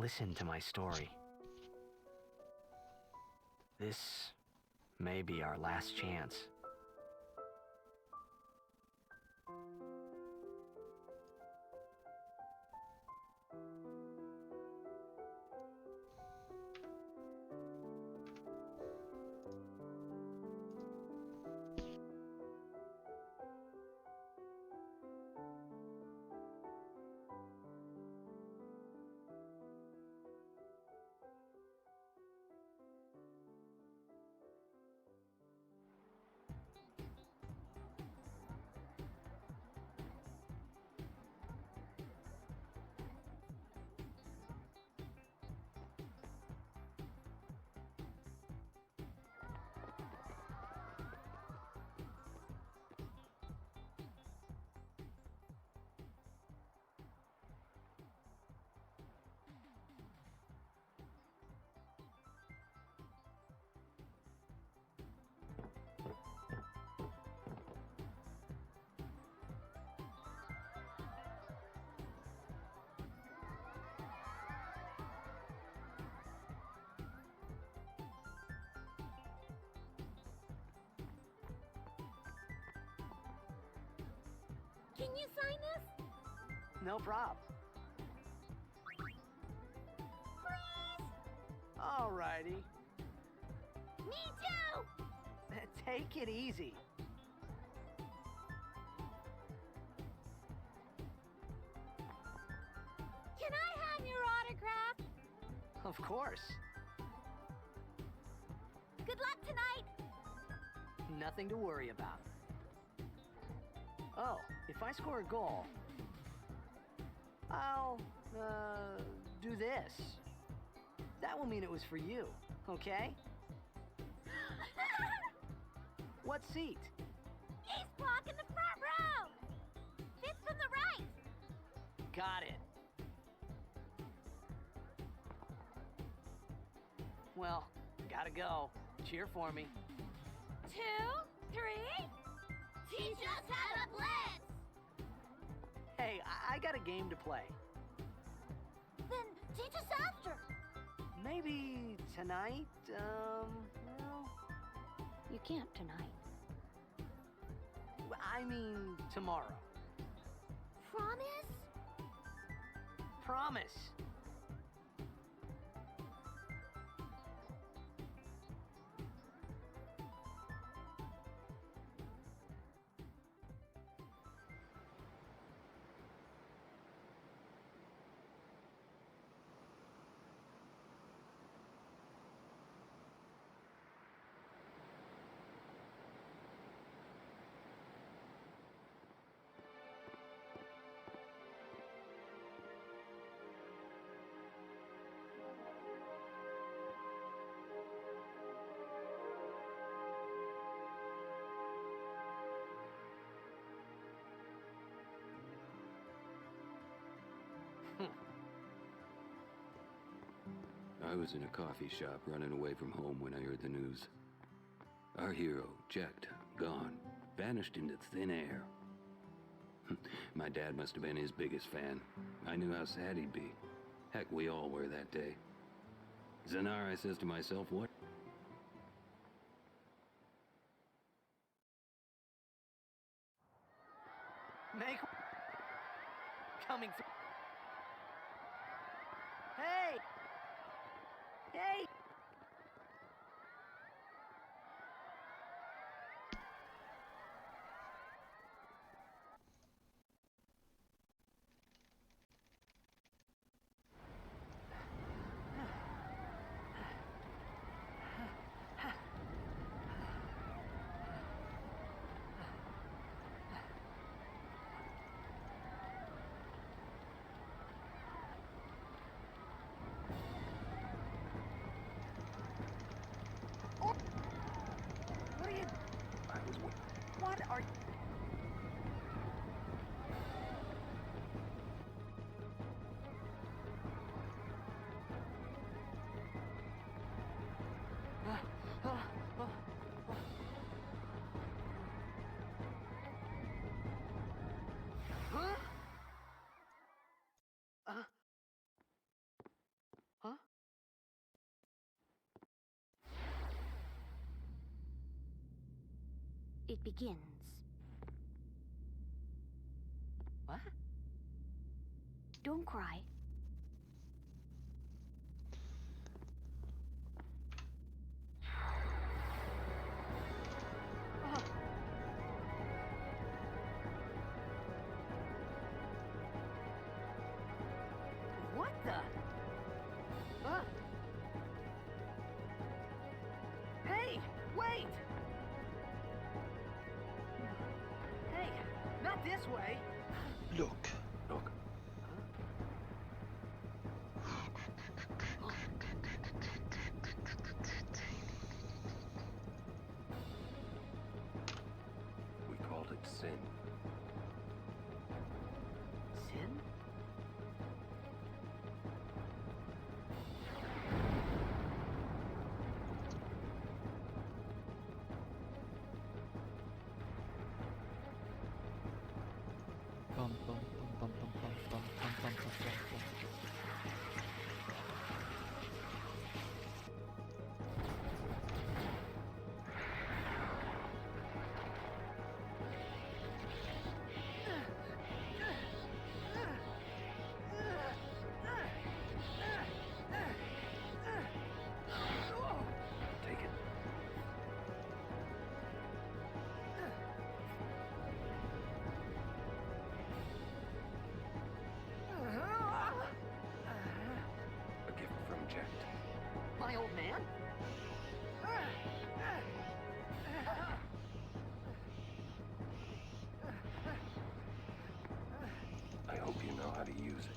Listen to my story. This may be our last chance. Can you sign this? No prob. Please? Alrighty. Me too! Take it easy. Can I have your autograph? Of course. Good luck tonight! Nothing to worry about. Oh, if I score a goal, I'll, do this. That will mean it was for you, okay? What seat? East block in the front row! Fifth from the right! Got it. Well, gotta go. Cheer for me. 2, 3... Teach us how to blitz! Hey, I got a game to play. Then teach us after. Maybe tonight, well... You can't tonight. I mean tomorrow. Promise? Promise. I was in a coffee shop running away from home when I heard the news. Our hero, checked, gone, vanished into thin air. My dad must have been his biggest fan. I knew how sad he'd be. Heck, we all were that day. Zanar, I says to myself, what? Make... Coming through. Hey! Hey! it begins. What? Don't cry. What the? Huh? Hey, wait! Hey, not this way. Look. Look. We called it sin. Sin? Bum, bum, bum, bum, bum, bum, bum, bum, bum, bum, bum. Take it. A gift from Jack. My old man? I hope you know how to use it.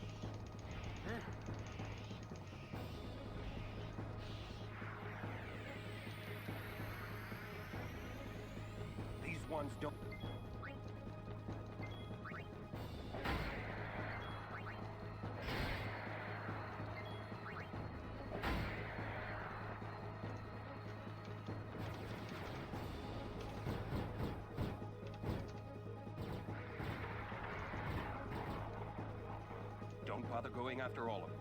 These ones don't. Don't bother going after all of them.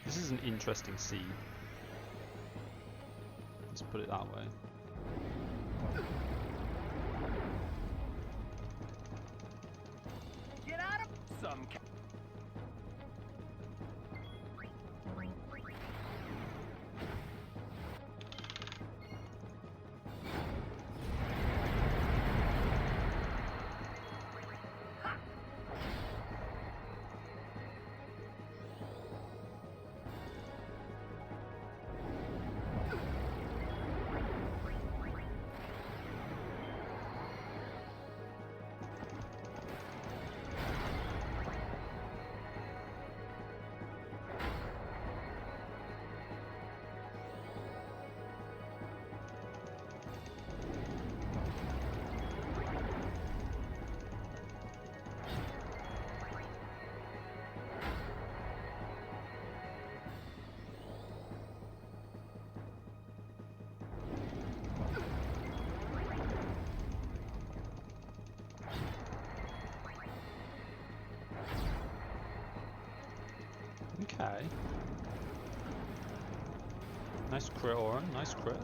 This is an interesting scene. Let's put it that way. Get out of... Some. Okay. Nice crit, Oren. Nice crit.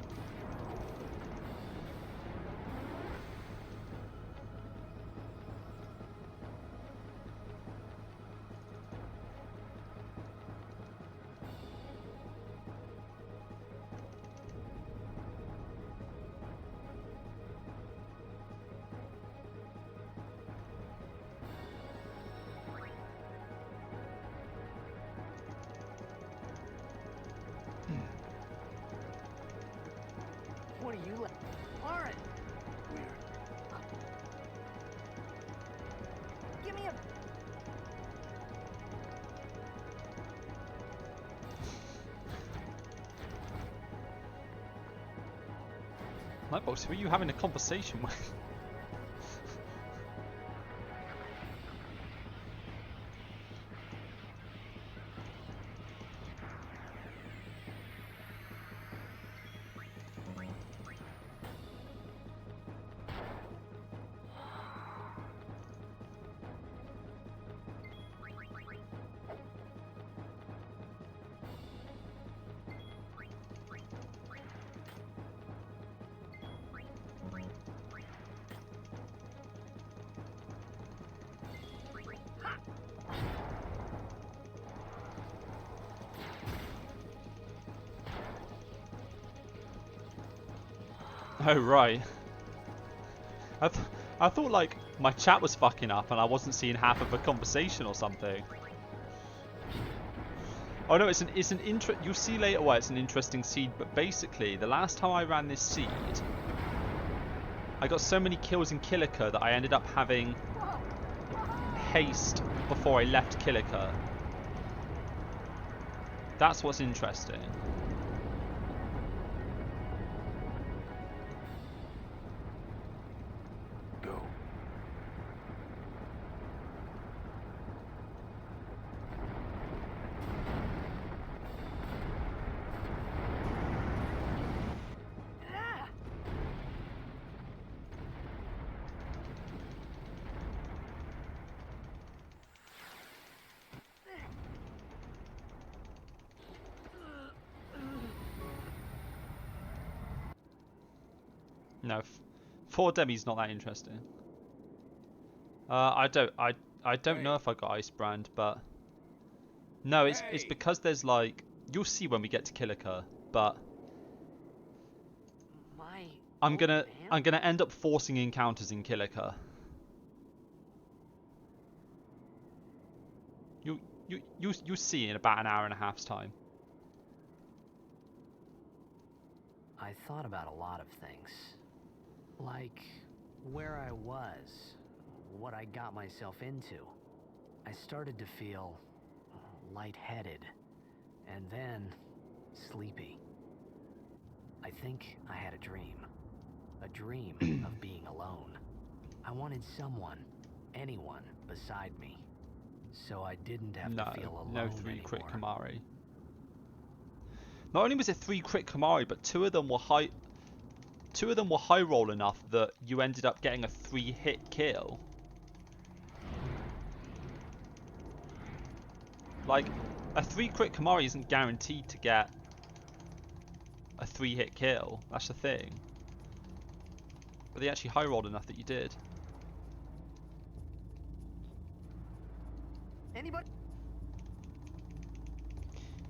Lightbox, who are you having a conversation with? Oh, right. I thought, like, my chat was fucking up and I wasn't seeing half of a conversation or something. Oh no, you'll see later why it's an interesting seed, but basically, the last time I ran this seed, I got so many kills in Killiker that I ended up having haste before I left Killiker. That's what's interesting. Go. No, 4 Demi's not that interesting. I don't know if I got Ice Brand, but no, it's because there's like, you'll see when we get to Killiker, but I'm gonna end up forcing encounters in Killiker. You see in about an hour and a half's time. I thought about a lot of things. Like where I was, what I got myself into. I started to feel lightheaded, and then sleepy. I think I had a dream of being alone. I wanted someone, anyone beside me, so I didn't have to feel alone No 3 anymore. crit Kamari. Not only was it 3 crit Kamari, but 2 of them were high. 2 of them were high roll enough that you ended up getting a 3-hit kill. Like, a 3 crit Kamari isn't guaranteed to get a 3-hit kill. That's the thing. But they actually high rolled enough that you did. Anybody?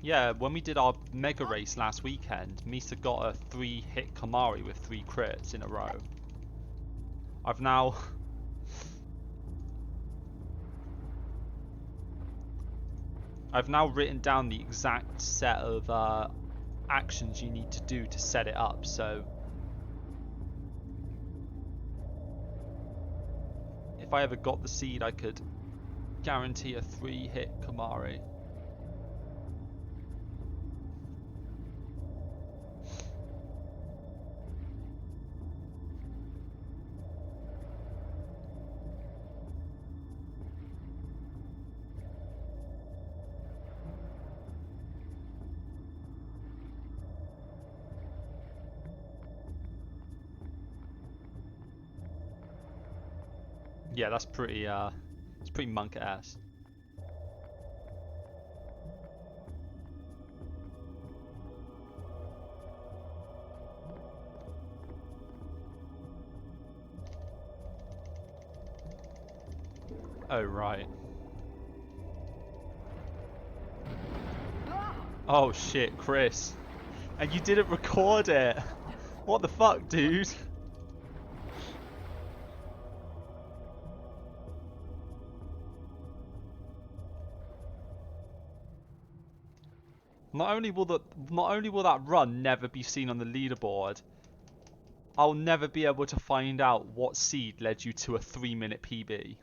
Yeah, when we did our mega race last weekend, Misa got a 3-hit Kamari with 3 crits in a row. I've now written down the exact set of actions you need to do to set it up, so if I ever got the seed, I could guarantee a 3-hit Kamari. Yeah, that's pretty it's pretty monk ass. Oh right. Oh shit, Chris. And you didn't record it. What the fuck, dude? Not only will that run never be seen on the leaderboard, I'll never be able to find out what seed led you to a 3-minute PB.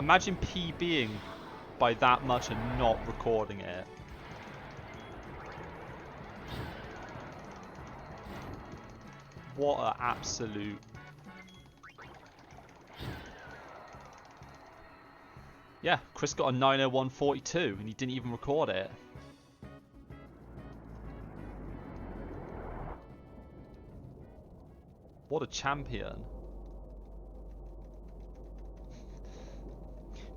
Imagine PBing by that much and not recording it. What an absolute... Yeah, Chris got a 901.42 and he didn't even record it. What a champion.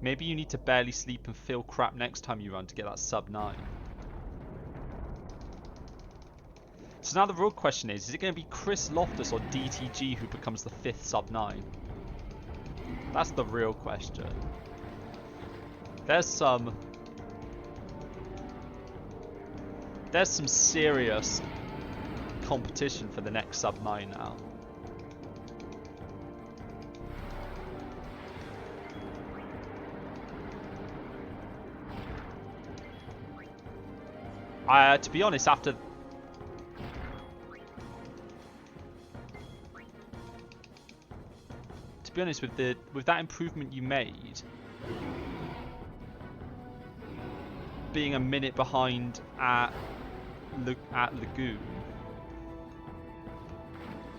Maybe you need to barely sleep and feel crap next time you run to get that sub 9. So now the real question is it going to be Chris Loftus or DTG who becomes the 5th sub 9? That's the real question. There's some serious competition for the next sub 9 now. To be honest, with that improvement you made, being a minute behind at Lagoon,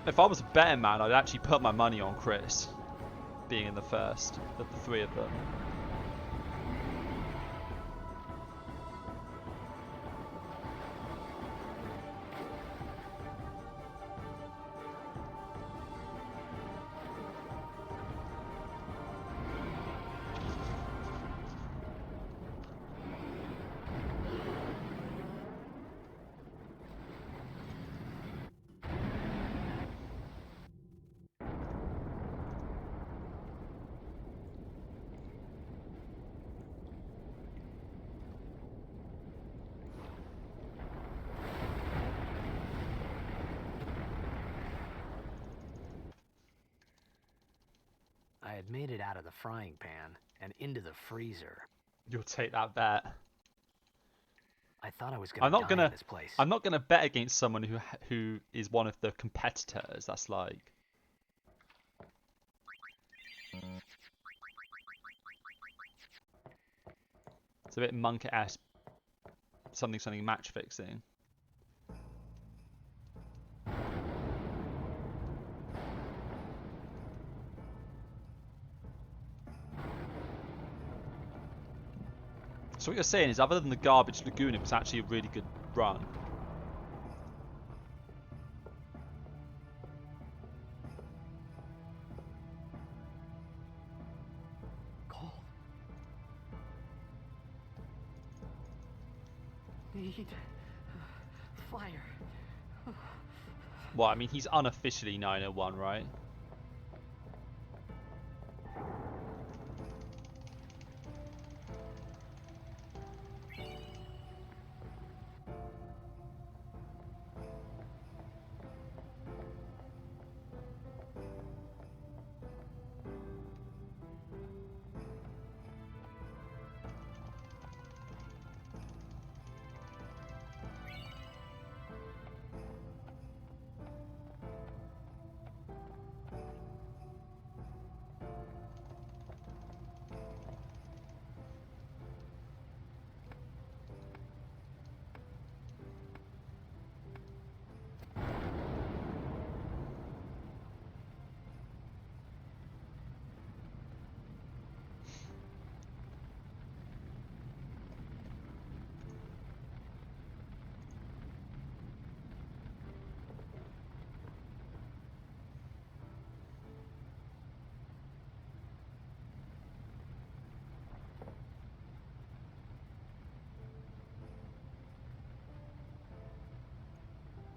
if I was a betting man, I'd actually put my money on Chris being in the first of the 3 of them. I had made it out of the frying pan and into the freezer. You'll take that bet. I thought I was going to die in this place. I'm not gonna bet against someone who is one of the competitors. That's like... It's a bit monk-esque. Something match fixing. So what you're saying is, other than the garbage Lagoon, it was actually a really good run. Cold. Need fire. Well, I mean, he's unofficially 901, right?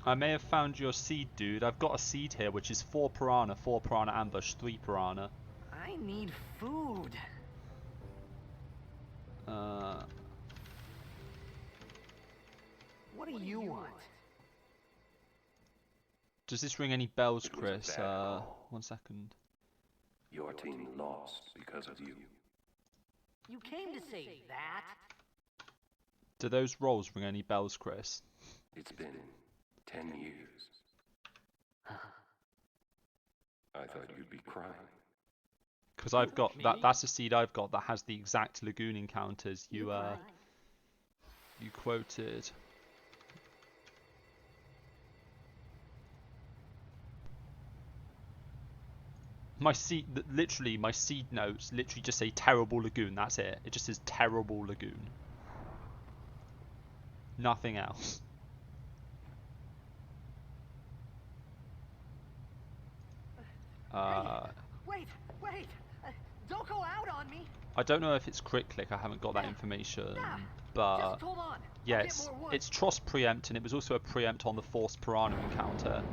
I may have found your seed, dude. I've got a seed here, which is 4 piranha, 4 piranha ambush, 3 piranha. I need food. What do you want? Does this ring any bells, Chris? 1 second. Your team lost because of you. You came to say that? Do those rolls ring any bells, Chris? It's been 10 years. I thought you'd be crying. Because I've got that's a seed I've got that has the exact lagoon encounters you quoted. My seed, literally, my seed notes literally just say terrible lagoon. That's it. It just says terrible lagoon. Nothing else. Wait! Don't go out on me! I don't know if it's crit click. I haven't got that information, but Just hold on. yeah, it's Tross preempt, and it was also a preempt on the Forced Piranha encounter.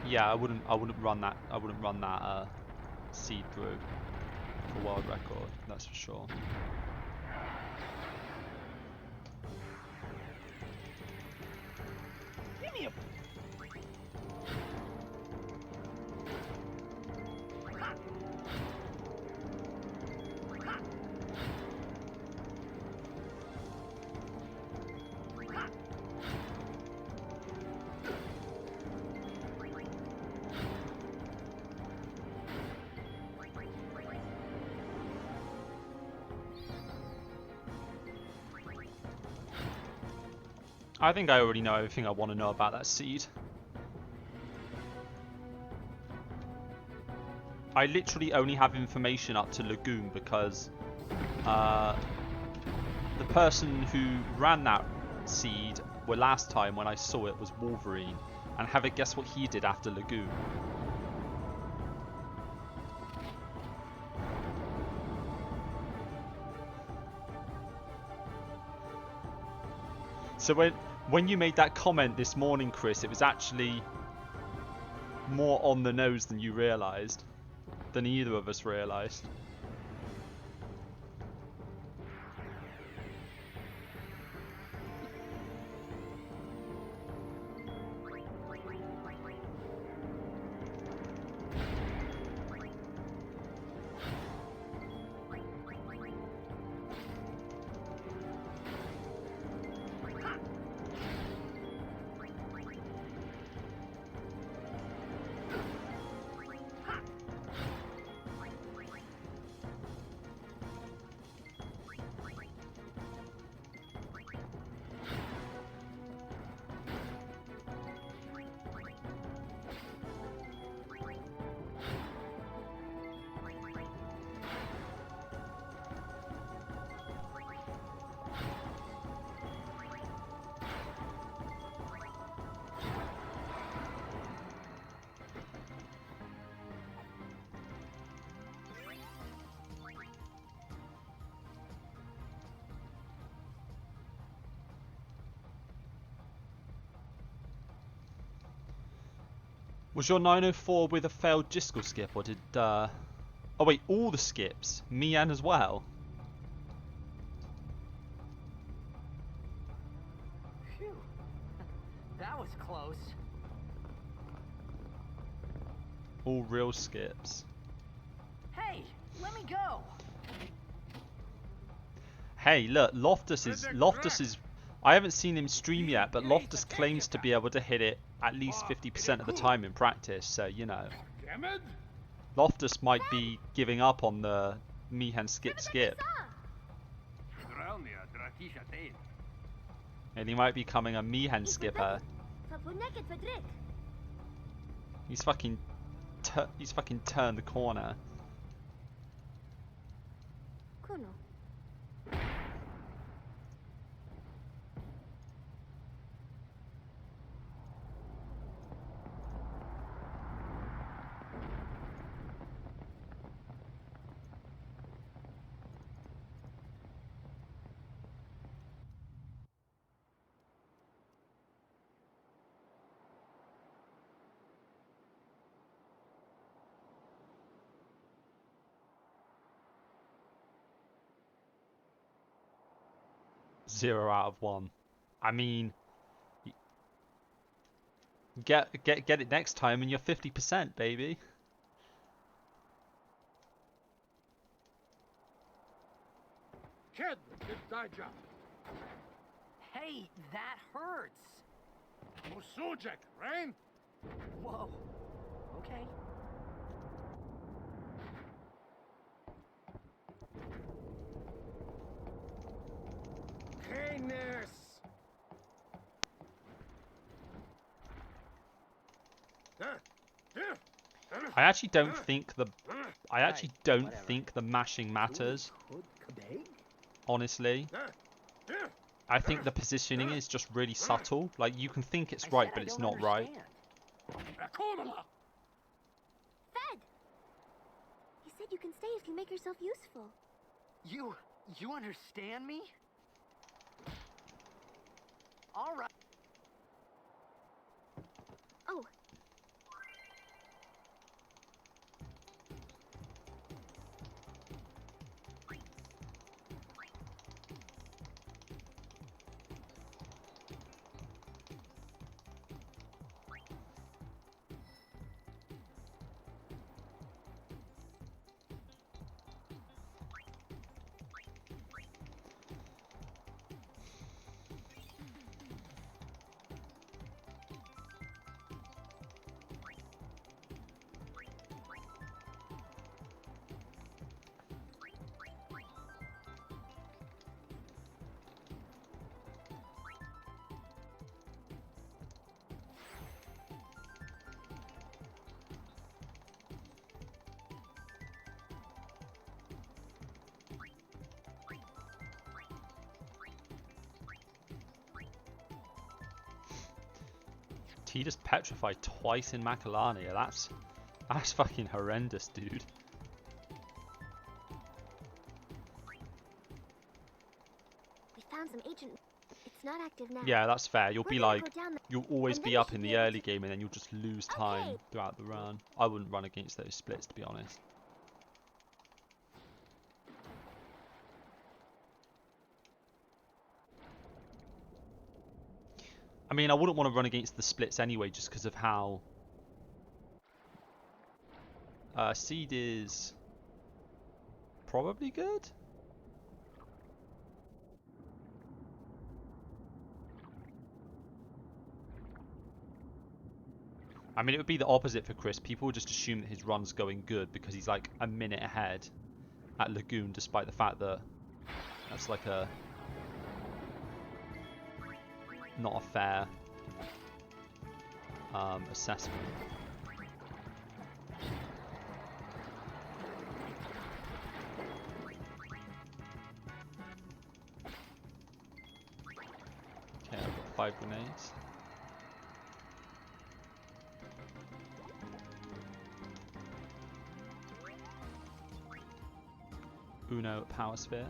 Yeah, I wouldn't run that. I wouldn't run that seed through for world record. That's for sure. Give me a... I think I already know everything I want to know about that seed. I literally only have information up to Lagoon because the person who ran that seed last time when I saw it was Wolverine, and have a guess what he did after Lagoon. So when you made that comment this morning, Chris, it was actually more on the nose than you realised, than either of us realised. Was your 904 with a failed Jiskel skip, or did oh wait, all the skips? Mian as well? Phew. That was close. All real skips. Hey, let me go. Hey, look, Loftus is I haven't seen him stream yet, but Loftus claims to be able to hit it at least 50% of the time in practice, so you know. Loftus might be giving up on the Mihan skip. And he might be becoming a Mihan skipper. He's fucking turned the corner. Zero out of one. I mean, get it next time and you're 50%, baby. Kid, it's die job. Hey, that hurts. Musujek, Rain? Whoa. Okay. Canis! I actually don't think the whatever. think the mashing matters. Kabeg? Honestly, I think the positioning is just really subtle. Like you can think it's right, but it's not right. Fed! He said you can stay if you make yourself useful. You understand me? All right. Oh. He just petrified twice in Macalania. That's fucking horrendous, dude. We found some agent. It's not active now. Yeah, that's fair. You'll We're be gonna like, go down there, you'll always and be then we up should in be the able early to- game and then you'll just lose time Okay. throughout the run. I wouldn't run against those splits, to be honest. I mean, I wouldn't want to run against the splits anyway, just because of how Seed is probably good. I mean, it would be the opposite for Chris. People would just assume that his run's going good because he's like a minute ahead at Lagoon, despite the fact that that's like a not a fair assessment. Okay, I've got 5 grenades. Uno at Power Sphere.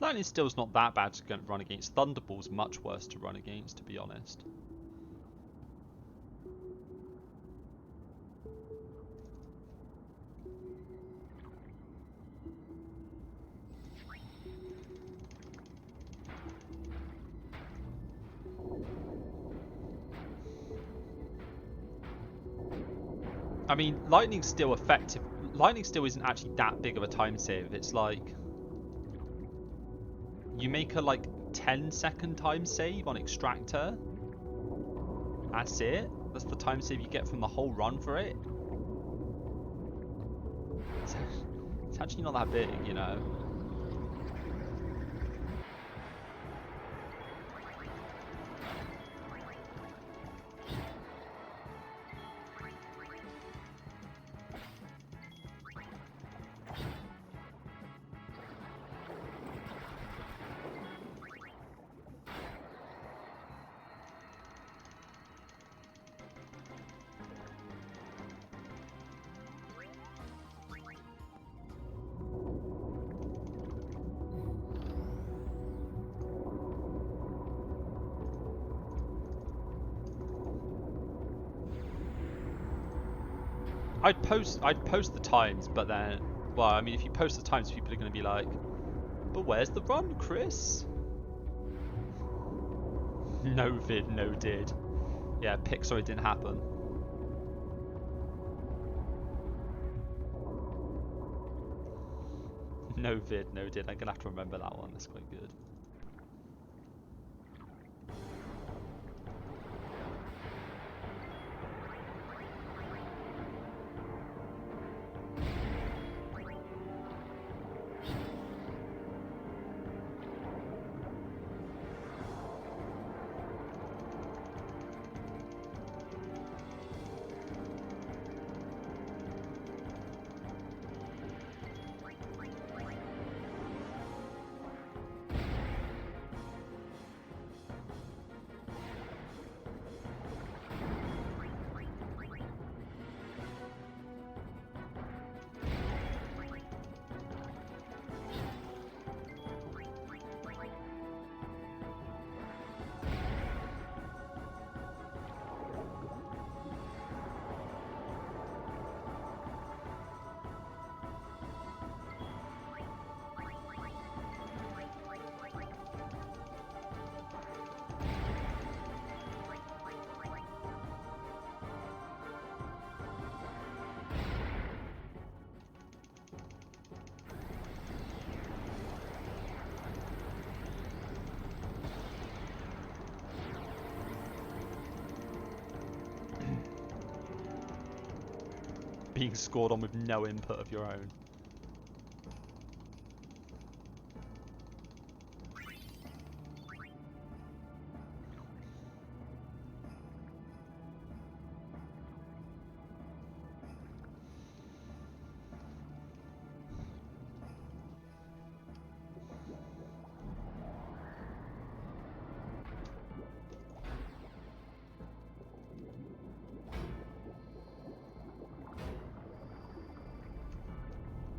Lightning Steel's not that bad to run against. Thunderball's much worse to run against, to be honest. I mean, Lightning's still effective. Lightning Steel isn't actually that big of a time save. It's like you make a like 10-second time save on Extractor. That's it. That's the time save you get from the whole run for it. It's actually not that big, you know. I'd post the times, but then, well, I mean, if you post the times, people are going to be like, but where's the run, Chris? No vid, no did. Yeah, Pixar, it didn't happen. No vid, no did. I'm going to have to remember that one. That's quite good. being scored on with no input of your own.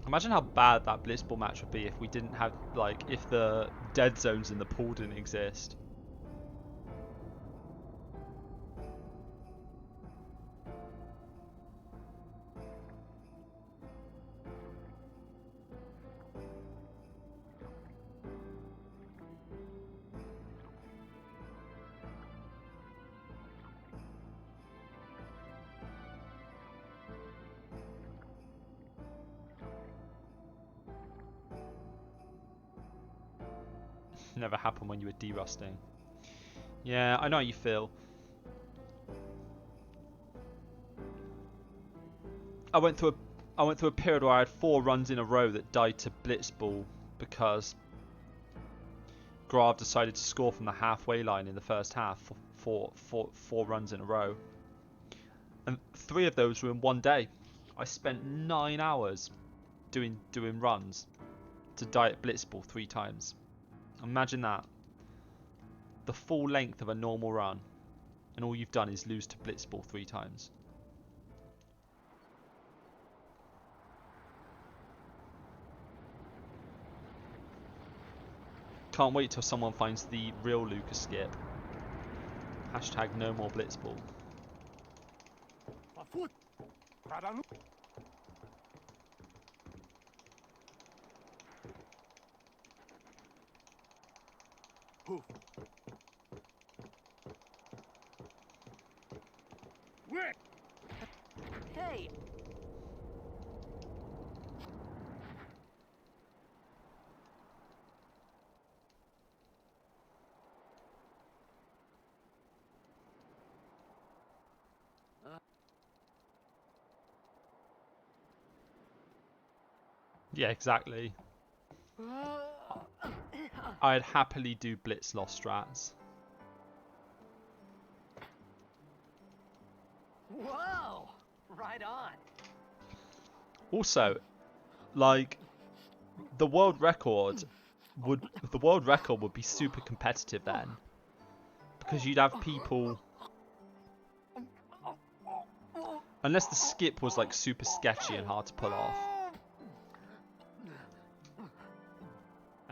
Imagine how bad that Blitzball match would be if we didn't have, like, if the dead zones in the pool didn't exist. Never happened when you were derusting. Yeah, I know how you feel. I went through a period where I had 4 runs in a row that died to Blitzball because Grav decided to score from the halfway line in the first half for 4 runs in a row. And 3 of those were in one day. I spent 9 hours doing runs to die at Blitzball 3 times. Imagine that. The full length of a normal run, and all you've done is lose to Blitzball 3 times. Can't wait till someone finds the real Lucas skip. Hashtag no more Blitzball. Hey! Yeah, exactly. I'd happily do Blitz lost strats. Whoa! Right on. Also, like, the world record would be super competitive then, because you'd have people, unless the skip was like super sketchy and hard to pull off,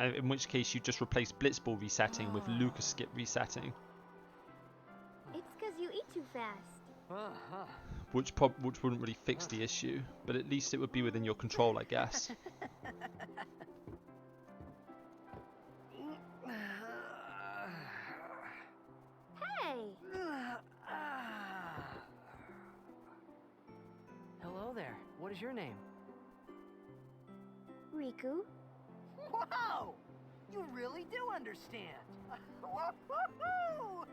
and in which case you just replace Blitzball resetting with Lucas skip resetting, It's 'cause you eat too fast. which wouldn't really fix the issue, but at least it would be within your control, I guess. Hey! Hello there. What is your name? Riku? Whoa! You really do understand. Woo-hoo-hoo!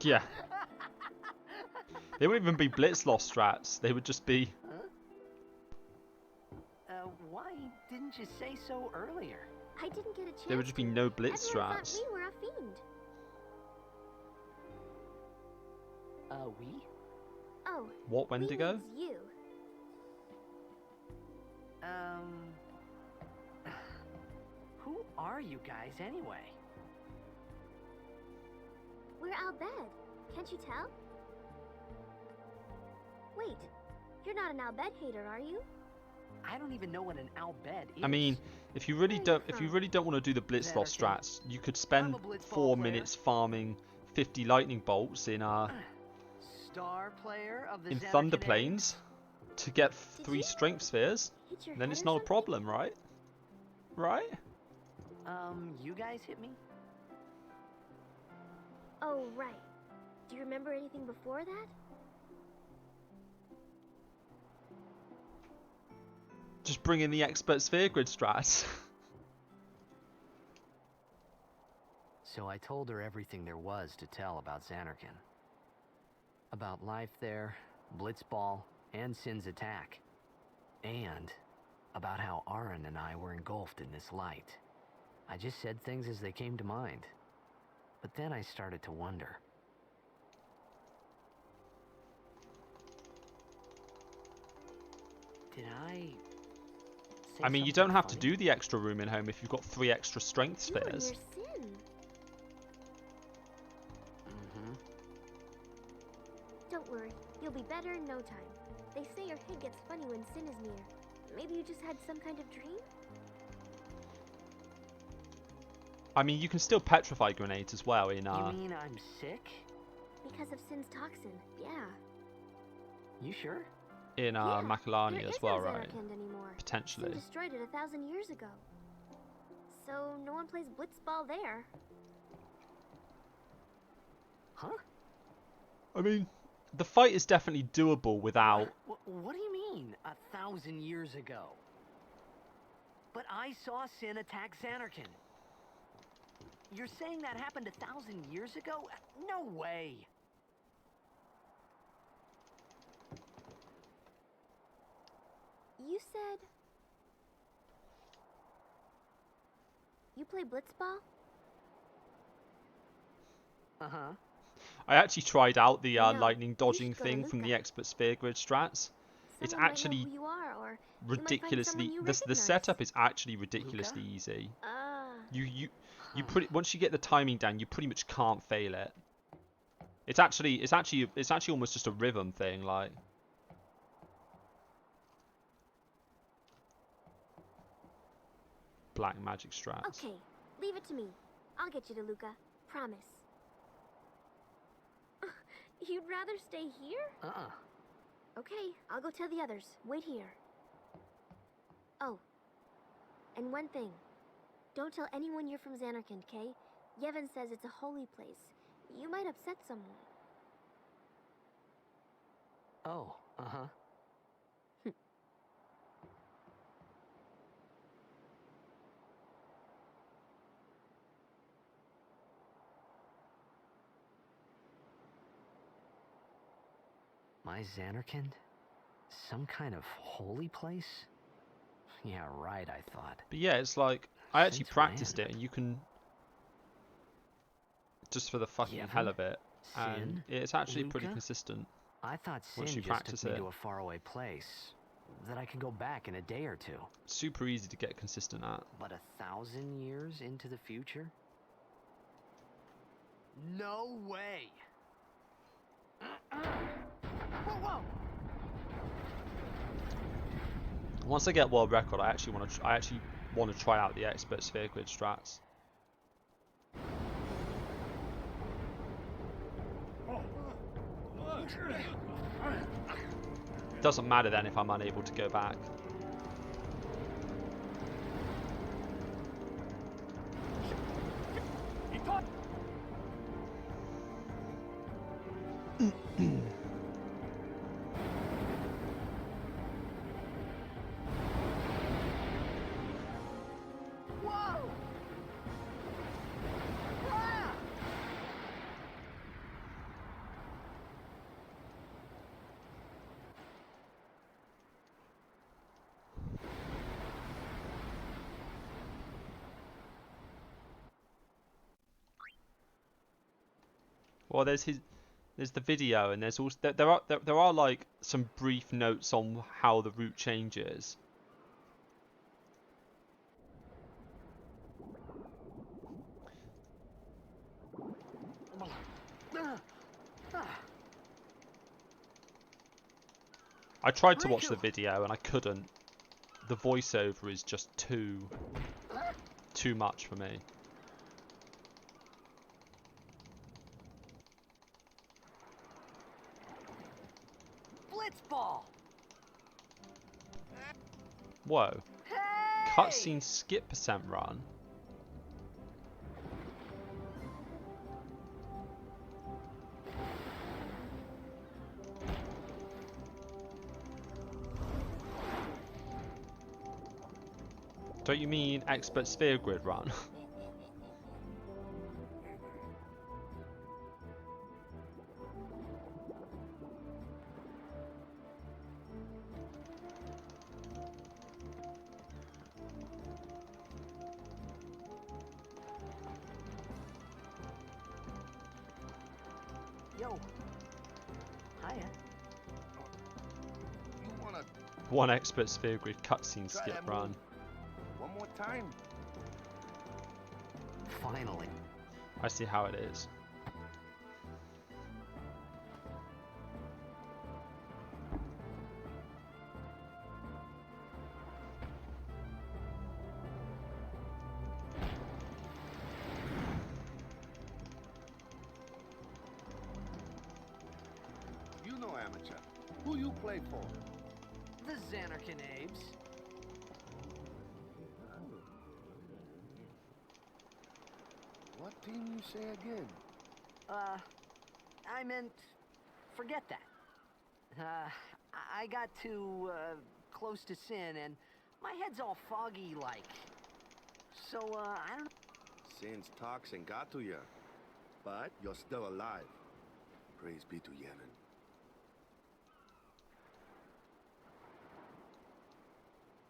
Yeah. They wouldn't even be Blitz lost strats. They would just be... Why didn't you say so earlier? I didn't get a chance. There would just be no Blitz Everyone strats. thought we were a fiend. We? Oh. What, Wendigo? means you. Who are you guys anyway? We're Albed. Can't you tell? Wait, you're not an Albed hater, are you? I don't even know what an Albed is. I mean, if you really don't want to do the Blitz lost strats, you could spend 4 minutes farming 50 lightning bolts in Star player of the Thunder Plains to get 3 strength spheres. Hit your Then head it's or not a something? problem, right? Right? You guys hit me? Oh, right. Do you remember anything before that? Just bring in the expert sphere grid strats. So I told her everything there was to tell about Xanarkand. About life there, Blitzball, and Sin's attack. And about how Aaron and I were engulfed in this light. I just said things as they came to mind. But then I started to wonder. Did I say I mean, you something don't have to funny? do the extra room in home if you've got 3 extra strength You and your spheres. sin. Mm-hmm. Don't worry, you'll be better in no time. They say your head gets funny when sin is near. Maybe you just had some kind of dream? I mean, you can still petrify grenades as well in You mean I'm sick? Because of sin's toxin, yeah. You sure? Yeah, Makalani there as is well, no right? Xanarkand anymore. Potentially. Sin destroyed it 1,000 years ago. So no one plays blitzball there. Huh? I mean, the fight is definitely doable without... What do you mean, 1,000 years ago? But I saw Sin attack Xanarkand. You're saying that happened 1,000 years ago? No way! You said... You play blitzball? Uh-huh. I actually tried out the I know. lightning You dodging should go to thing from the Luca. expert sphere grid strats. It's Someone might know actually who you are, or you might find ridiculously... someone you The recognize. setup is actually ridiculously Luca? easy. Ah. You Huh. once you get the timing down, you pretty much can't fail it. It's actually almost just a rhythm thing, like. Black magic strats. Okay, leave it to me. I'll get you to Luca. Promise. You'd rather stay here? Okay, I'll go tell the others. Wait here. Oh. And one thing. Don't tell anyone you're from Xanarkand, okay? Yevon says it's a holy place. You might upset someone. Oh, uh-huh. My Xanarkand? Some kind of holy place? Yeah, right, I thought. But yeah, it's like I actually Since practiced when? it, and you can just for the fucking hell Yevon? of it, and Sin? it's actually pretty Luca? consistent. I thought Sin Once you just practice took me it. to a faraway place that I could go back in a day or two. Super easy to get consistent at. But 1,000 years into the future? No way! Whoa, whoa! Once I get world record, I actually want to try out the expert sphere grid strats. Doesn't matter then if I'm unable to go back. Whoa! Ah! Well, there's the video, and there's also there are like some brief notes on how the route changes. I tried to watch the video and I couldn't. The voiceover is just too much for me. Blitzball! Whoa. Hey! Cutscene skip percent run. Don't you mean expert sphere grid run? Yo. Hiya. You wanna One expert sphere grid cutscene try skip that run. move one more time? Finally. I see how it is. You know amateur. Who you play for? The Xanarkin Abes. What team you say again? I meant, forget that. I got too, close to sin, and my head's all foggy like. So, I don't know. Sin's toxin got to you, but you're still alive. Praise be to Yemen.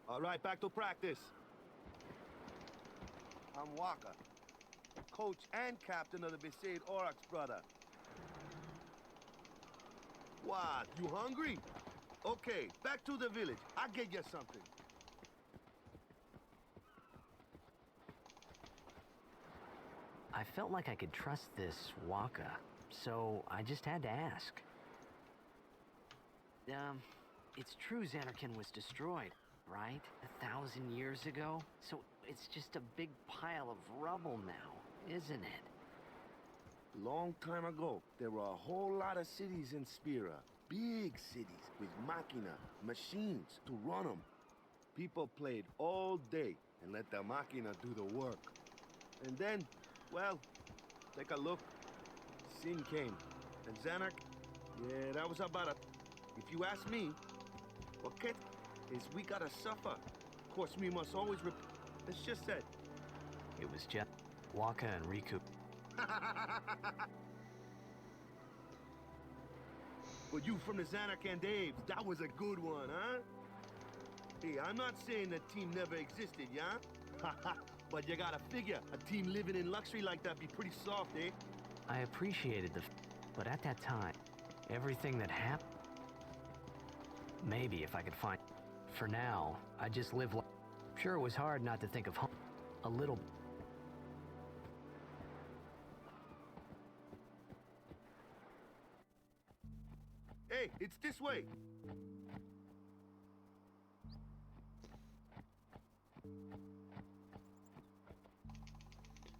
All right, back to practice. I'm Waka, coach and captain of the Besaid Oryx, brother. What, you hungry? Okay, back to the village. I'll get you something. I felt like I could trust this Waka, so I just had to ask. It's true Xanarkin was destroyed, right? 1,000 years ago? So it's just a big pile of rubble now, isn't it? Long time ago, there were a whole lot of cities in Spira. Big cities with machina, machines to run them. People played all day and let the machina do the work. And then, well, take a look. Sin came. And Xanark, yeah, that was about a... If you ask me, what is we gotta suffer. Of course, we must always It's just that. It was just Waka and Riku. But you from the Xanark and Daves, that was a good one, huh? Hey, I'm not saying that team never existed, yeah? But you gotta figure, a team living in luxury like that be pretty soft, eh? I appreciated but at that time, everything that happened. Maybe if I could find. For now, I just live like. Sure, it was hard not to think of home. A little. Hey, it's this way.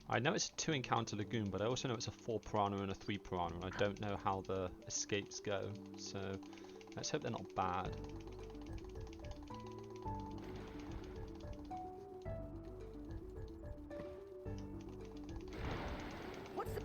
I know it's a 2 encounter lagoon, but I also know it's a 4 piranha and a 3 piranha, and I don't know how the escapes go, so let's hope they're not bad. What's the...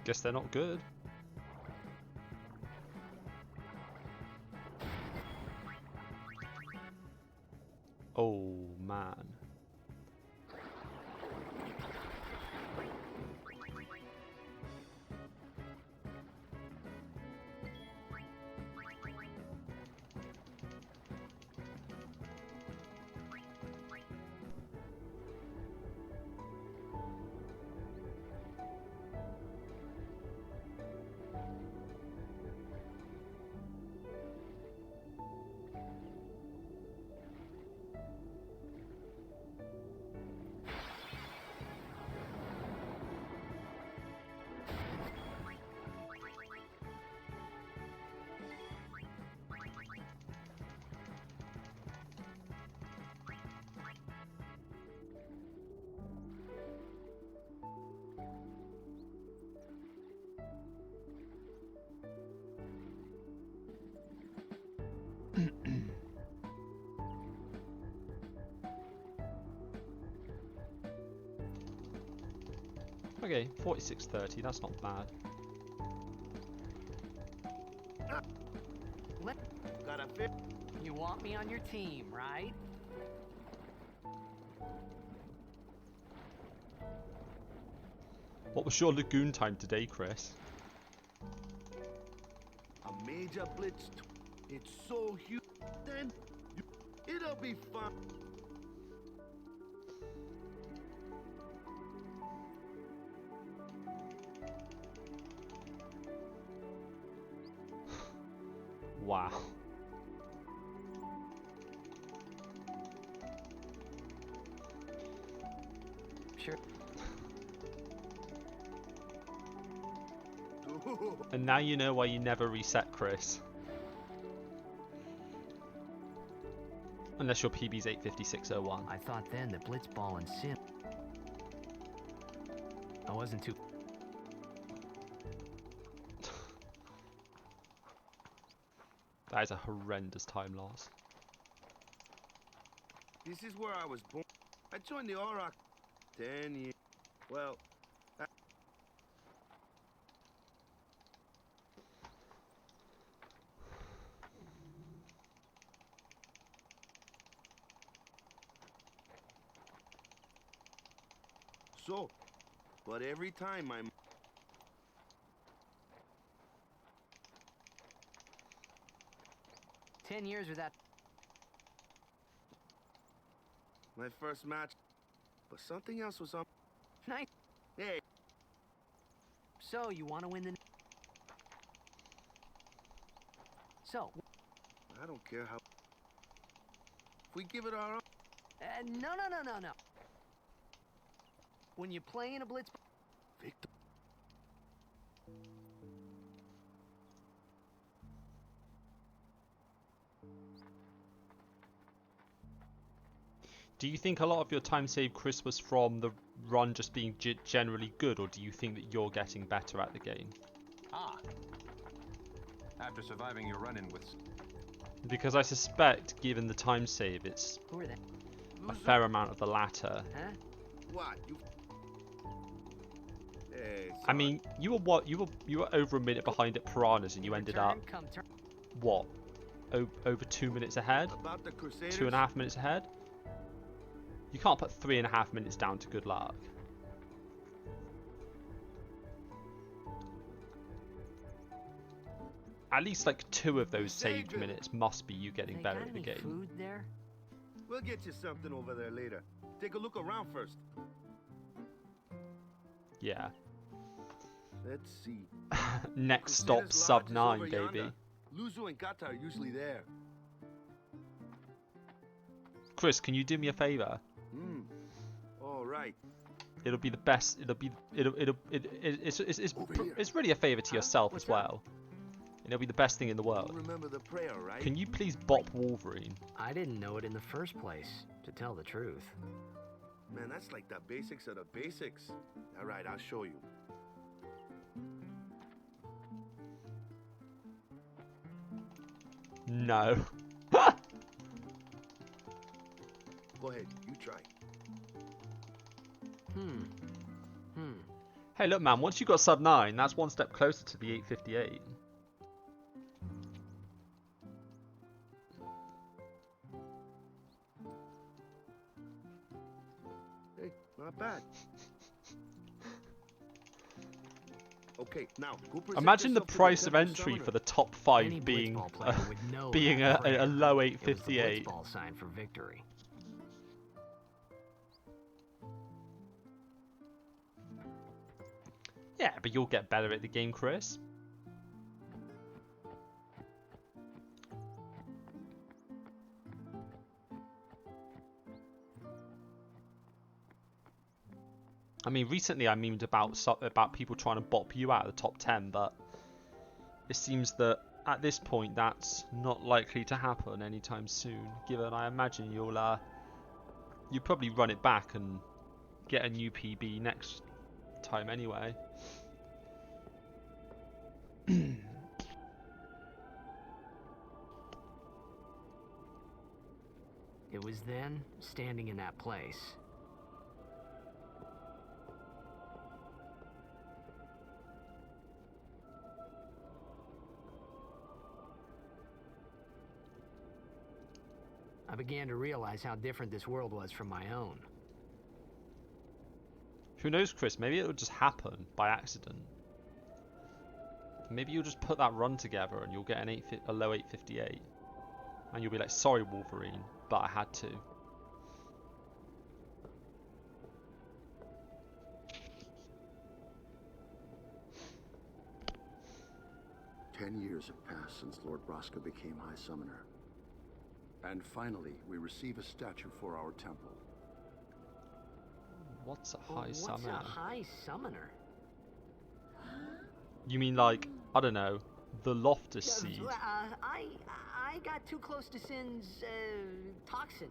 Guess they're not good. Oh man. Okay, 4630, that's not bad. Got a fit? You want me on your team, right? What was your lagoon time today, Chris? A major blitz. It's so huge. Then it'll be fun. Wow. Sure. And now you know why you never reset, Chris. Unless your PB's 85601. I thought then that Blitzball and Sim... I wasn't too... That is a horrendous time loss. This is where I was born. I joined the Auroch 10 years. Well, so, but every time my 10 years without... my first match, but something else was on. Nice. Hey, So, you want to win the... So, I don't care how. If we give it our all. no. When you play in a blitz... Victor. Do you think a lot of your time saved, Chris, was from the run just being generally good, or do you think that you're getting better at the game? Ah. After surviving your run-in with... Because I suspect, given the time save, it's Who are they? a fair amount of the latter. Huh? What you? Hey, I mean, you were what? You were over a minute behind at Piranhas, and you ended up what? Over 2 minutes ahead? about the Crusaders. 2.5 minutes ahead? You can't put 3.5 minutes down to good luck. At least like 2 of those saved minutes must be you getting better at the game. Food there? We'll get you something over there later. Take a look around first. Yeah. Let's see. Next stop, Crusaders' sub lodge is 9, over baby. yonder. Luzu and Gata are usually there. Chris, can you do me a favor? All right. It'll be the best. It's really a favor to yourself as well. And it'll be the best thing in the world. You remember the prayer, right? Can you please bop Wolverine? I didn't know it in the first place, to tell the truth. Man, that's like the basics of the basics. All right, I'll show you. No. Go ahead, you try. Hey, look, man. Once you got sub 9, that's one step closer to the 858. Hey, not bad. Okay, now go present Imagine the yourself to price of temple entry summoner. for the top 5 Any being Blitzball player would know being that a prayer. low It was the 858. Blitzball sign for victory. Yeah, but you'll get better at the game, Chris. I mean, recently I memed about people trying to bop you out of the top 10, but it seems that at this point that's not likely to happen anytime soon. Given I imagine you'll probably run it back and get a new PB next time anyway. It was then, standing in that place, I began to realize how different this world was from my own. Who knows, Chris? Maybe it'll just happen by accident. Maybe you'll just put that run together and you'll get a low 858. And you'll be like, sorry, Wolverine, but I had to. Ten years have passed since Lord Braska became High Summoner. And finally, we receive a statue for our temple. What's a High Summoner? What's a High Summoner? You mean like, I don't know, the Loftus Seed? I got too close to Sin's toxin.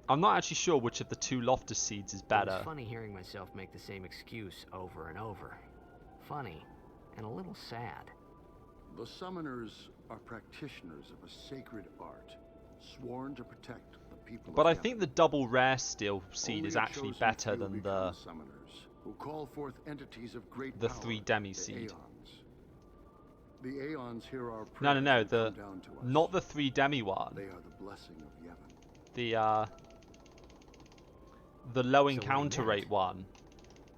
I'm not actually sure which of the two Loftus Seeds is better. It was funny hearing myself make the same excuse over and over. Funny, and a little sad. The summoners are practitioners of a sacred art, sworn to protect the people But of I heaven. think the double rare steel seed Only is a actually chosen better few than become the summoners, who call forth entities of great the power, 3 demi the seed. Aeons. The Aeons hear our No, prayers no, and come down to us. not the 3 demi one. They are the blessing of Yevon. The low So encounter what he rate one,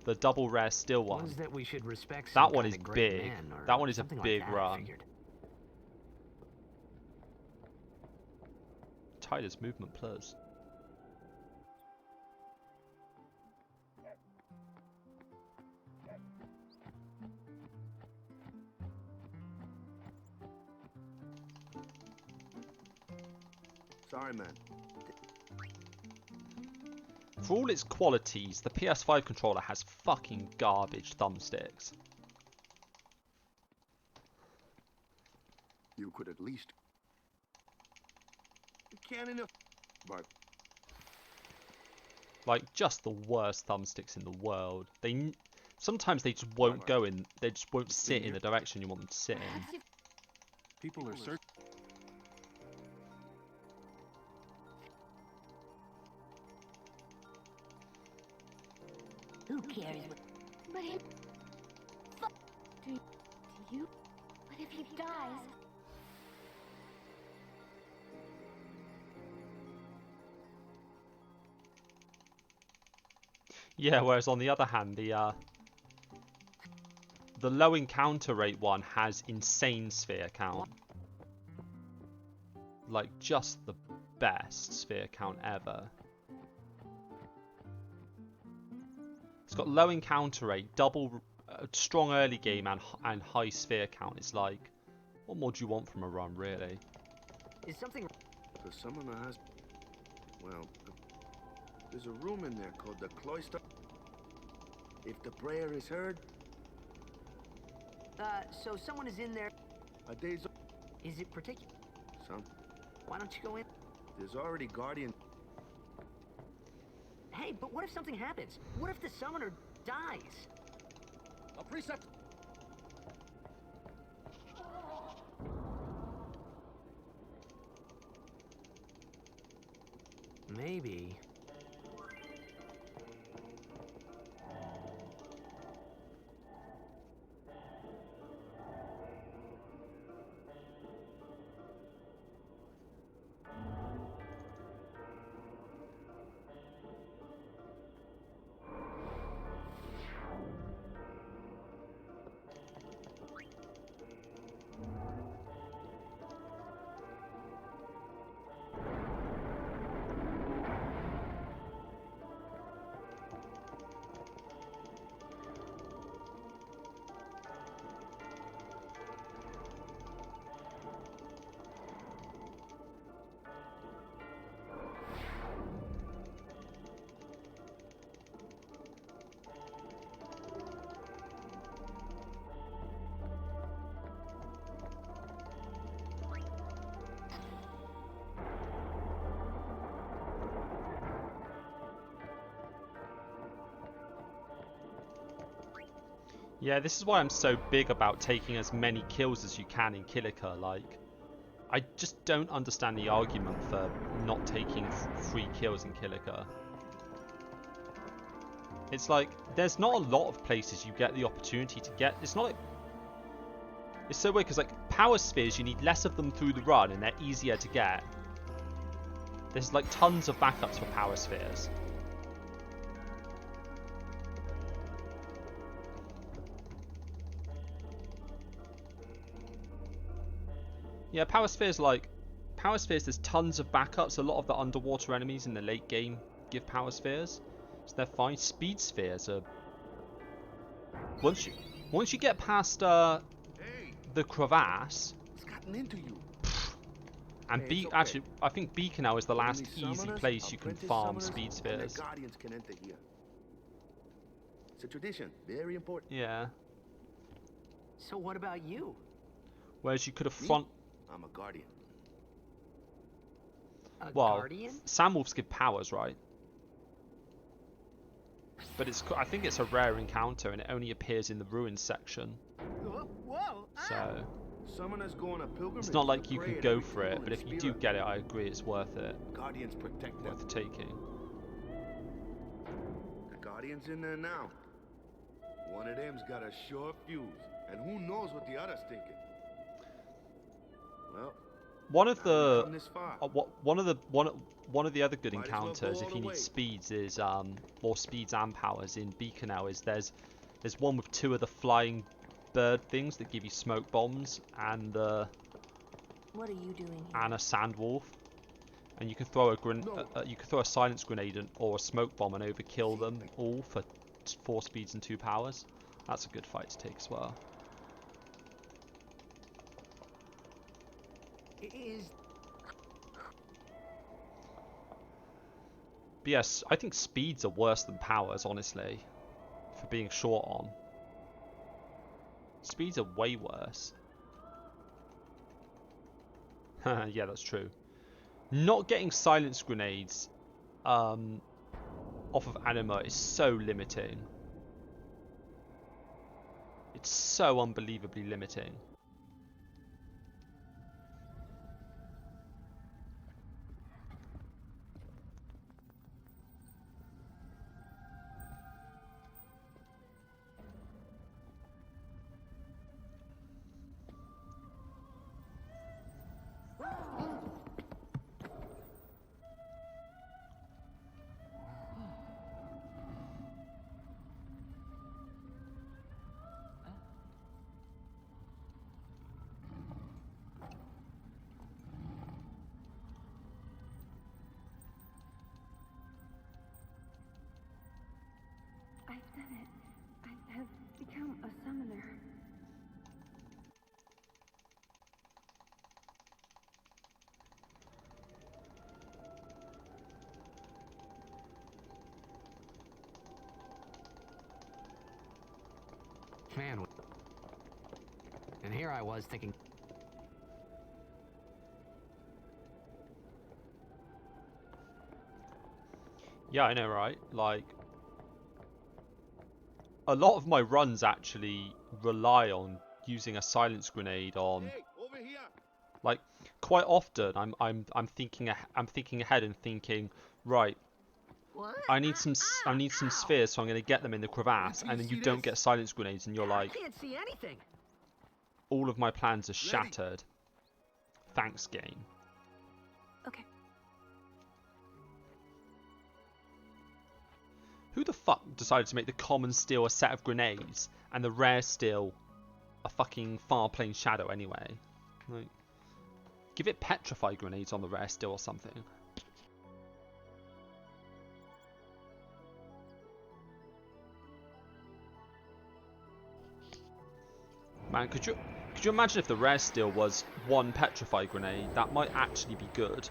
the double rare steel Was one. that we should respect That some one kind is of great big. men, or That one is a something big like that, I run. figured. Titus movement plus. Sorry, man. For all its qualities, the PS5 controller has fucking garbage thumbsticks. You could at least... You can't enough. But Like, just the worst thumbsticks in the world. Sometimes they just won't go in, they just won't sit in the direction you want them to sit in. People are searching. Who cares? But he... Do you? What if he dies? Yeah, whereas on the other hand, the low encounter rate one has insane sphere count. Like, just the best sphere count ever. It's got low encounter rate, double strong early game, and high sphere count. It's like, what more do you want from a run, really? Is something... the summoner has... Well, there's a room in there called the cloister. If the prayer is heard, so someone is in there. a day's... Is it particular? Some... Why don't you go in? There's already guardian... Hey, but what if something happens? What if the summoner dies? A precept. Maybe. Yeah, this is why I'm so big about taking as many kills as you can in Kilika. Like, I just don't understand the argument for not taking 3 kills in Kilika. It's like, there's not a lot of places you get the opportunity to get... It's not like... It's so weird because like power spheres, you need less of them through the run and they're easier to get. There's like tons of backups for power spheres. Yeah, power spheres there's tons of backups. A lot of the underwater enemies in the late game give power spheres. So they're fine. Speed spheres are once you get past the crevasse. What's gotten into you? And Hey, it's okay. actually, I think Beaconau is the last Only easy summoners, place you can apprentice farm summoners, speed and the spheres. Guardians can enter here. It's a tradition, very important. Yeah. So what about you? Whereas you could have Me? front. I'm a guardian. A Well, guardian? Sandwolves give powers, right? But I think it's a rare encounter, and it only appears in the ruins section. Whoa! So Summoners go on a pilgrimage. it's not like to you pray can at go every for it. temple But in if you do Spira. get it, I agree it's worth it. Guardians protect them. Worth taking. The Guardian's in there now. One of them's got a short fuse, and who knows what the other's thinking. Well, One of now the we've come this far. one of the other good Might as well go encounters, all if you the need way. speeds, is or speeds and powers in Beaconau, is there's one with 2 of the flying bird things that give you smoke bombs and What are you doing here? and a sandwolf, and you can throw you can throw a silence grenade or a smoke bomb and overkill them all for 4 speeds and 2 powers. That's a good fight to take as well. But yes, I think speeds are worse than powers, honestly, for being short on. Speeds are way worse. Yeah, that's true. Not getting silence grenades off of Anima is so limiting. It's so unbelievably limiting. I've done it. I have become a summoner. Man, and here I was thinking... Yeah, I know, right? Like, a lot of my runs actually rely on using a silence grenade on. Hey, over here. Like, quite often I'm thinking ahead and thinking, right, What? I need some spheres, so I'm going to get them in the crevasse, Wait till and then you you see don't this. get silence grenades, and you're I like, can't see anything. all of my plans are shattered. Thanks, game. Okay. Who the fuck decided to make the common steel a set of grenades and the rare steel a fucking far plane shadow anyway? Like, give it petrify grenades on the rare steel or something. Man, could you imagine if the rare steel was 1 petrify grenade? That might actually be good.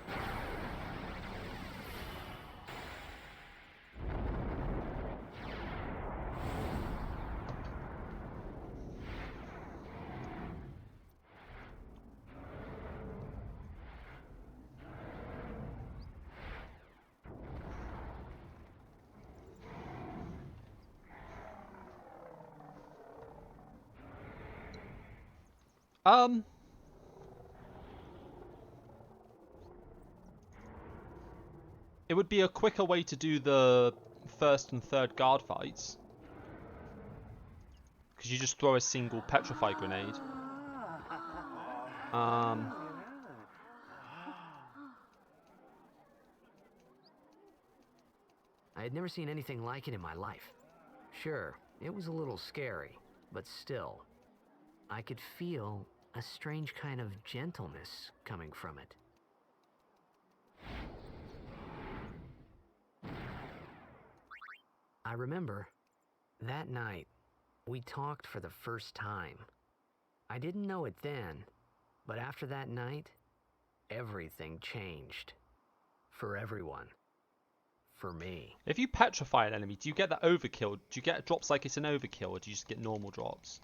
It would be a quicker way to do the 1st and 3rd guard fights. Because you just throw a single petrify grenade. I had never seen anything like it in my life. Sure, it was a little scary, but still, I could feel a strange kind of gentleness coming from it. I remember, that night, we talked for the first time. I didn't know it then, but after that night, everything changed. For everyone. For me. If you petrify an enemy, do you get that overkill? Do you get drops like it's an overkill, or do you just get normal drops?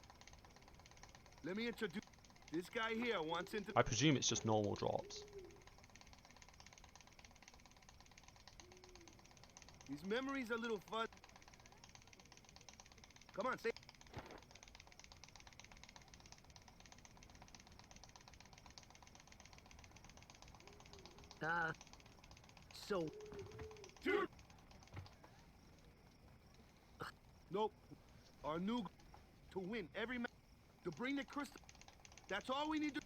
Let me introduce this guy here. Wants into. I presume it's just normal drops. His memory's a little fun. Come on, say. So... Dude! Nope. Our new... to win every match. To bring the crystal... That's all we need to...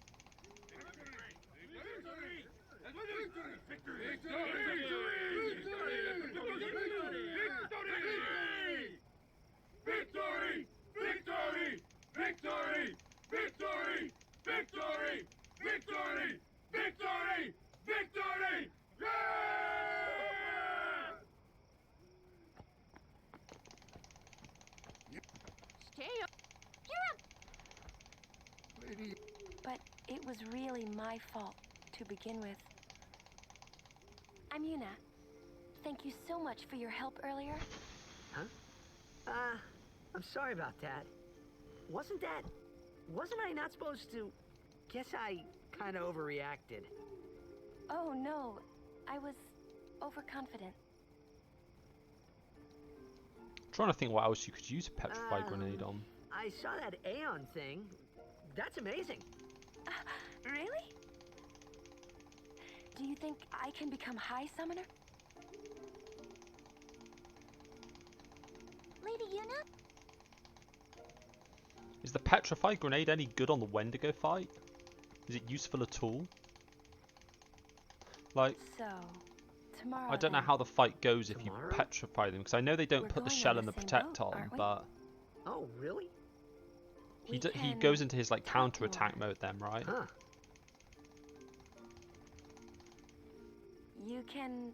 Victory! Victory! Victory! Victory! Victory! Victory! Victory! Victory! Yeah! Stay up. You're up. Lady. But it was really my fault to begin with. I'm Yuna. Thank you so much for your help earlier. Huh? I'm sorry about that. Wasn't I not supposed to... Guess I kind of overreacted. Oh no, I was overconfident. Trying to think what else you could use a petrify grenade on. I saw that Aeon thing. That's amazing. Really? Do you think I can become High Summoner? Lady Yuna? Is the petrify grenade any good on the Wendigo fight? Is it useful at all? Like, So, tomorrow I don't know then. how the fight goes if you Tomorrow? petrify them, because I know they don't We're put the going shell on and the the same protect boat, on, aren't we? but Oh, really? he We he can goes into his like talk counter-attack more. mode then, right? Huh. You can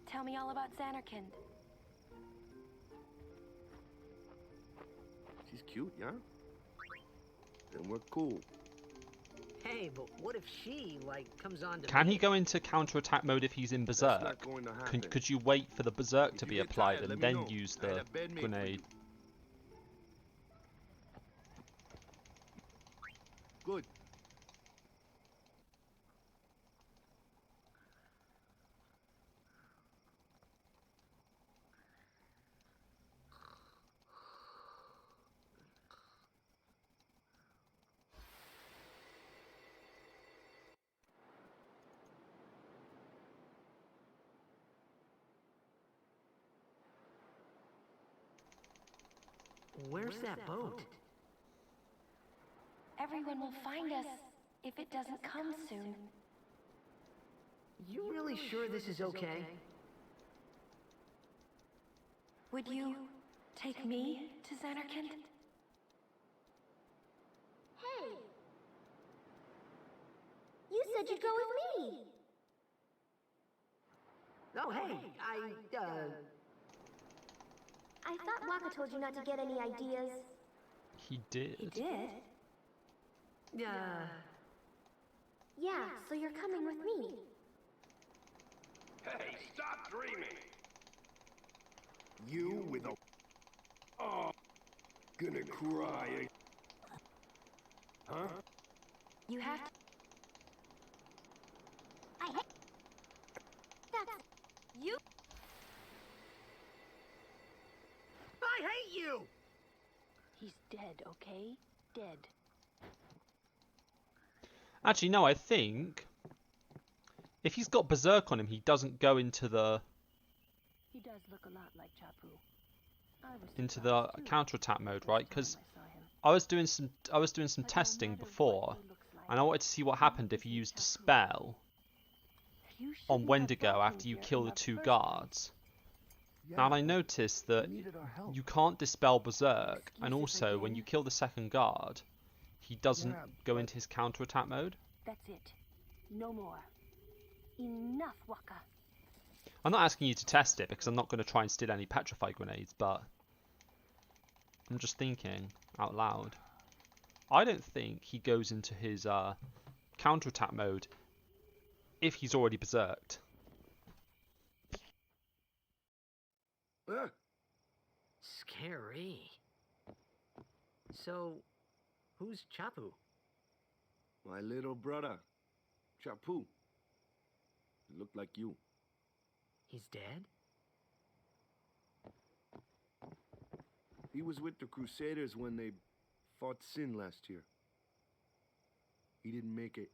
tell me all about Xanarkand. She's cute, yeah? Then we're cool. Hey, but what if she, like, comes on to Can me? he go into counter-attack mode if he's in That's Berserk? not going to happen. Could you wait for the Berserk If to you be get applied tired, and let me then know. use I had the a bed made for grenade? you. Good. Where's that boat? Everyone will find us if it doesn't come soon. You really sure this is okay? Would you take me to Xanarkand? Hey! You said you'd go with me! Oh, hey, I thought Waka told you not to get any ideas. He did. He did? Yeah, so you're coming with me. Hey, stop dreaming! You with a... Oh, gonna cry. Huh? You have to... I hate... That's... You... I hate you! He's dead, okay? Dead. Actually, no, I think if he's got Berserk on him, he doesn't go into the He does look a lot like Chapu. counter-attack mode, right? Because I was doing some testing before, And I wanted to see what happened if you used a spell on Wendigo after you kill the 2 guards. Now, I noticed that you can't dispel Berserk, and also when you kill the 2nd guard, he doesn't go into his counterattack mode. That's it. No more. Enough, Waka. I'm not asking you to test it because I'm not going to try and steal any petrify grenades, but I'm just thinking out loud. I don't think he goes into his counterattack mode if he's already berserked. Scary. So, who's Chapu? My little brother, Chapu. He looked like you. He's dead? He was with the Crusaders when they fought Sin last year. He didn't make it.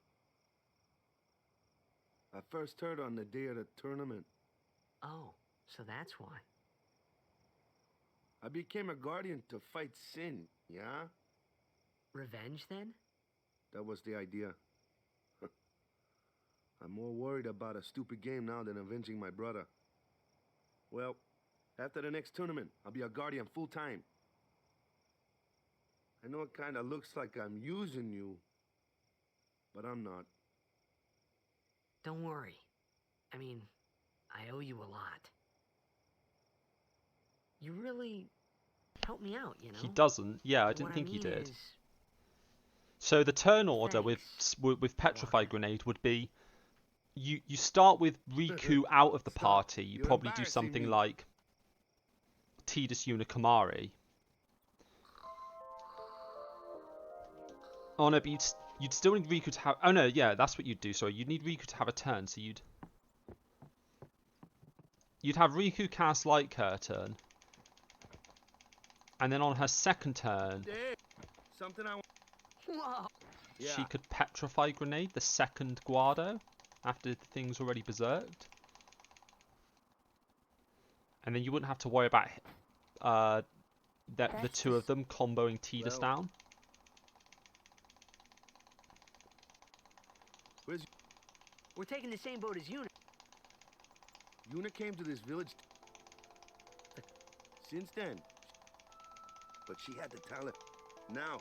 I first heard on the day of the tournament. Oh, so that's why. I became a guardian to fight Sin, yeah? Revenge, then? That was the idea. I'm more worried about a stupid game now than avenging my brother. Well, after the next tournament, I'll be a guardian full-time. I know it kind of looks like I'm using you, but I'm not. Don't worry. I mean, I owe you a lot. You really helped me out, you know? He doesn't. Yeah, I didn't think he did. So the turn order with Petrify Grenade would be you start with Riku out of the party. You probably do something like Tidus Unikamari. Oh no, but you'd still need Riku to have... Oh no, yeah, that's what you'd do. Sorry, you'd need Riku to have a turn. So you'd have Riku cast Light Curtain. And then on her second turn... Something I want. Whoa. She could Petrify Grenade the second Guardo after the thing's already berserked. And then you wouldn't have to worry about the 2 of them comboing Tidus down. We're taking the same boat as Yuna. Yuna came to this village since then. But she had the talent. Now.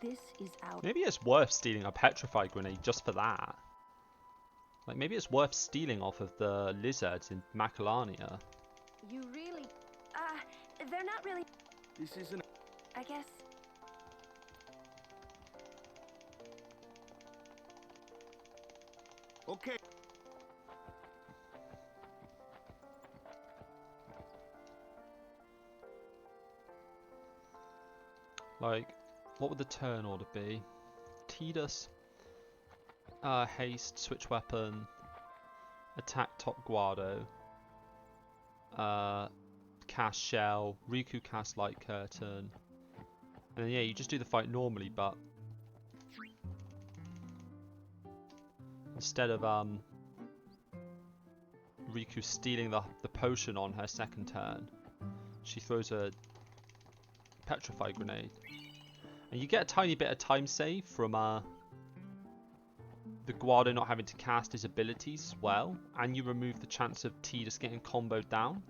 This is out. Maybe it's worth stealing a Petrify Grenade just for that. Like, maybe it's worth stealing off of the lizards in Macalania. You really... they're not really... This isn't... I guess... Okay. Like, what would the turn order be? Tidus, haste, switch weapon, attack top Guardo, cast shell, Riku cast light curtain, and then yeah, you just do the fight normally, but instead of Riku stealing the potion on her second turn, she throws a Petrify Grenade. And you get a tiny bit of time save from the Guardo not having to cast his abilities as well, and you remove the chance of Tidus getting comboed down.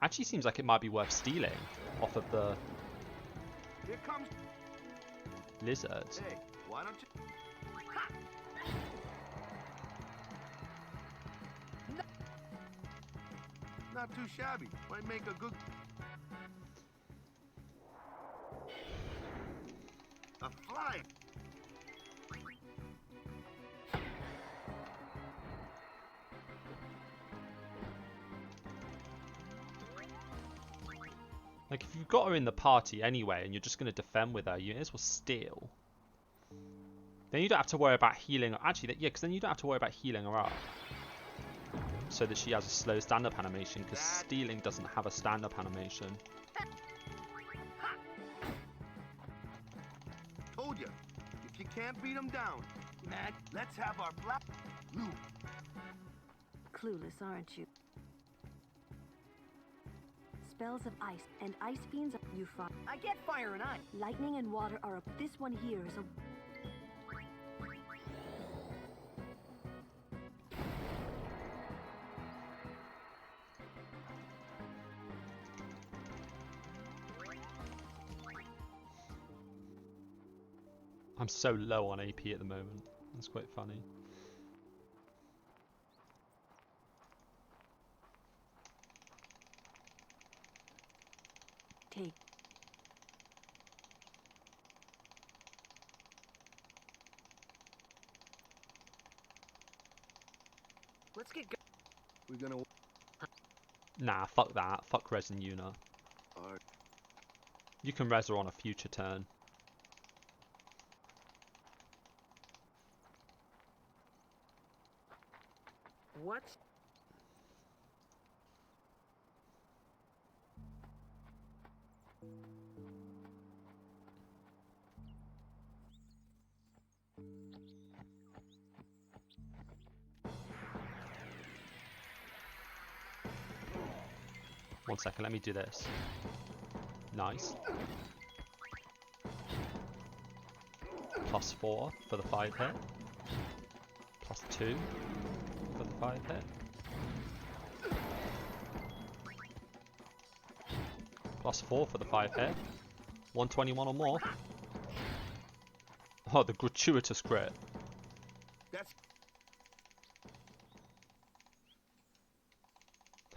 Actually seems like it might be worth stealing off of the Here comes lizards. Hey, why don't you... Not too shabby. Might make a good... A fly! Like, if you've got her in the party anyway and you're just going to defend with her, you may as well steal. Then you don't have to worry about healing. Actually, yeah, because then you don't have to worry about healing her up. So that she has a slow stand-up animation, because stealing doesn't have a stand-up animation. Told you, if you can't beat them down, man, let's have our black loop. Clueless, aren't you? spells of ice, and ice fiends you find. I get fire and ice. Lightning and water are a... This one here is a... I'm so low on AP at the moment. That's quite funny. Take. Let's get go. We're gonna... Nah, fuck that. Fuck Res and Yuna. Alright. You can res her on a future turn. What? One second, let me do this. Nice. +4 for the 5 hit. +2 for the 5 hit. +4 for the 5 hit. 121 or more. Oh, the gratuitous crit. That's...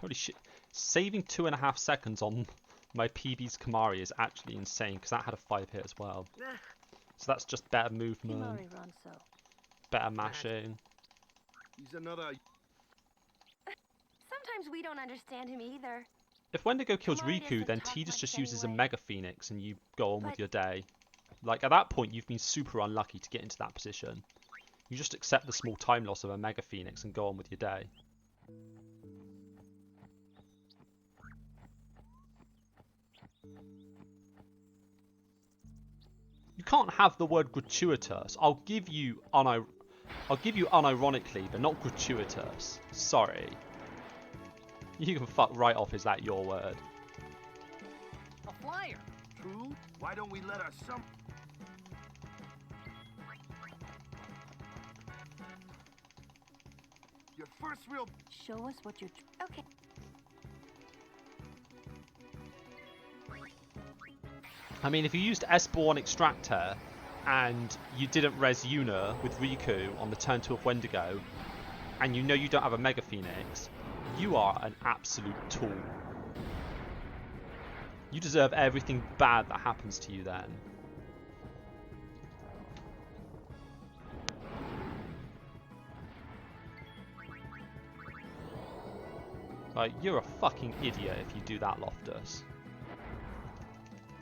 Holy shit. Saving 2.5 seconds on my PB's Kamari is actually insane, because that had a 5 hit as well. So that's just better movement, Kimari runs so. better mashing. He's another... Sometimes we don't understand him either. If Wendigo kills Kamari Riku, doesn't then talk Tidus much just uses a anyway. Mega Phoenix and you go on with But- your day. Like, at that point, you've been super unlucky to get into that position. You just accept the small time loss of a Mega Phoenix and go on with your day. You can't have the word gratuitous. I'll give you unironically, but not gratuitous. Sorry. You can fuck right off. Is that your word? A flyer. True? Why don't we let our some... Your first real... Show us what you're... Okay. I mean, if you used Esper Extractor and you didn't res Yuna with Riku on the turn 2 of Wendigo, and you know you don't have a Mega Phoenix, you are an absolute tool. You deserve everything bad that happens to you then. Like, you're a fucking idiot if you do that, Loftus.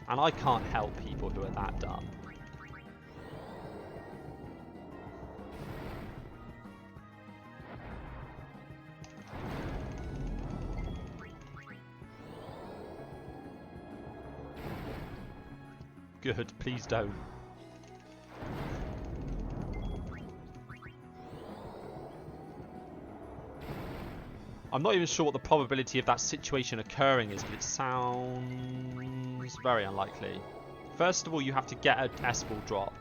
And I can't help people who are that dumb. Good, please don't. I'm not even sure what the probability of that situation occurring is, but it sounds very unlikely. First of all, you have to get an S-ball drop.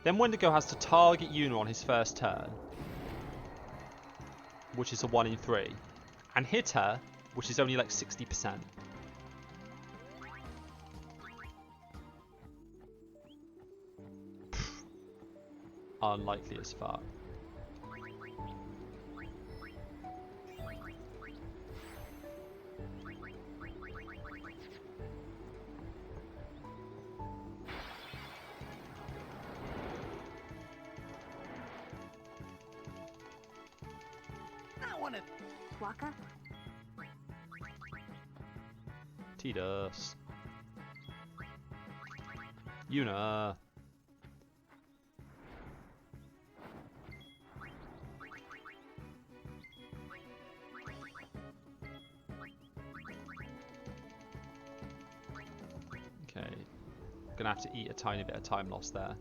Then Wendigo has to target Yuna on his first turn, which is a 1 in 3, and hit her, which is only like 60%. Unlikely as fuck. I want to... Waka? Tidus. Yuna. Okay. Gonna have to eat a tiny bit of time loss there.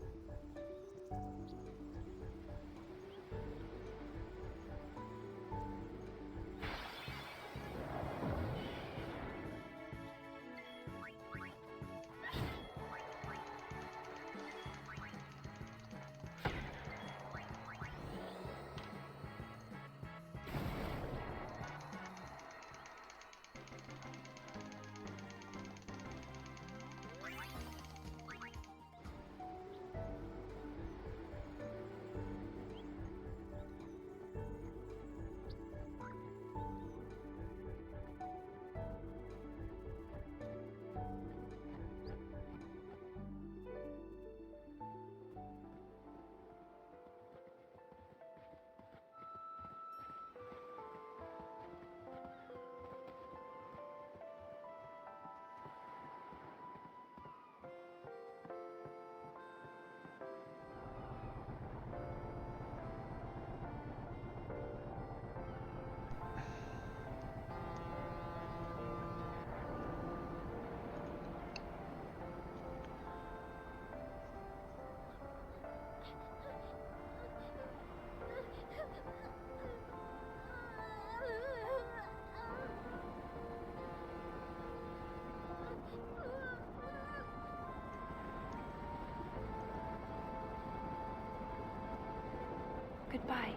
Goodbye.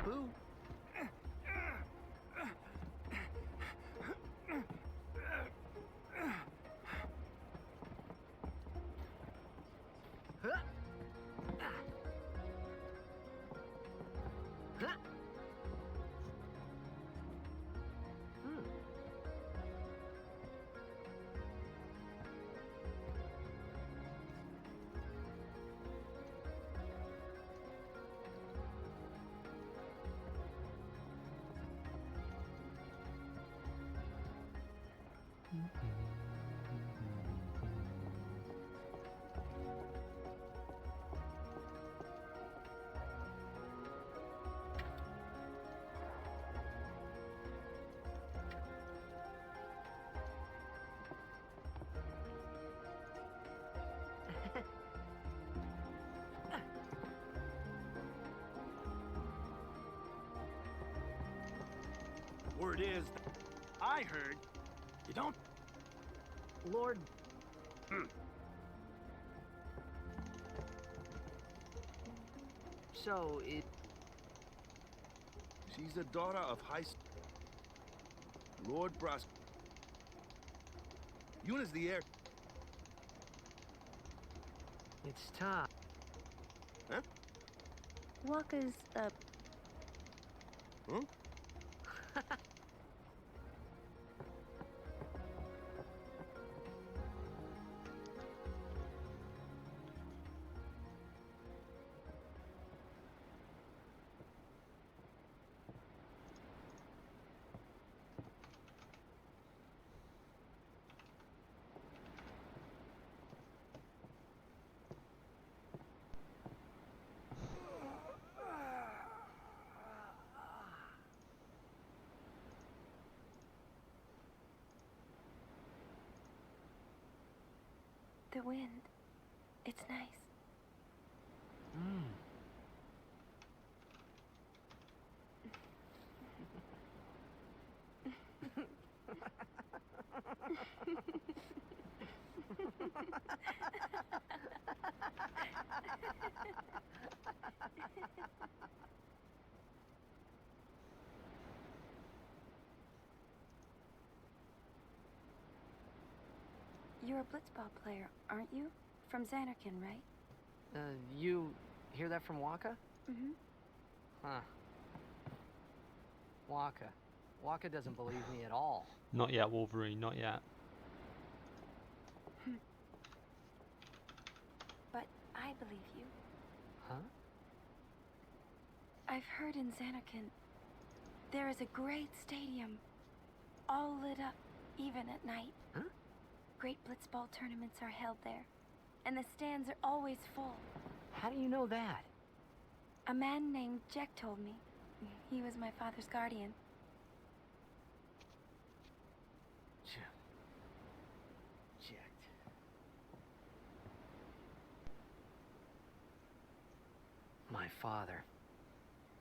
Boo. Word is, I heard, you don't... Lord... So, it... She's the daughter of Lord Brosco. Yuna's the heir. It's Tom. Huh? Waka's, Huh? The wind. It's nice. You're a blitzball player, aren't you? From Xanarkin, right? You hear that from Waka? Mm-hmm. Huh. Waka. Waka doesn't believe me at all. Not yet, Wolverine, not yet. But I believe you. Huh? I've heard in Xanarkin, there is a great stadium, all lit up, even at night. Huh? Great blitzball tournaments are held there, and the stands are always full. How do you know that? A man named Jack told me. He was my father's guardian. Checked. My father.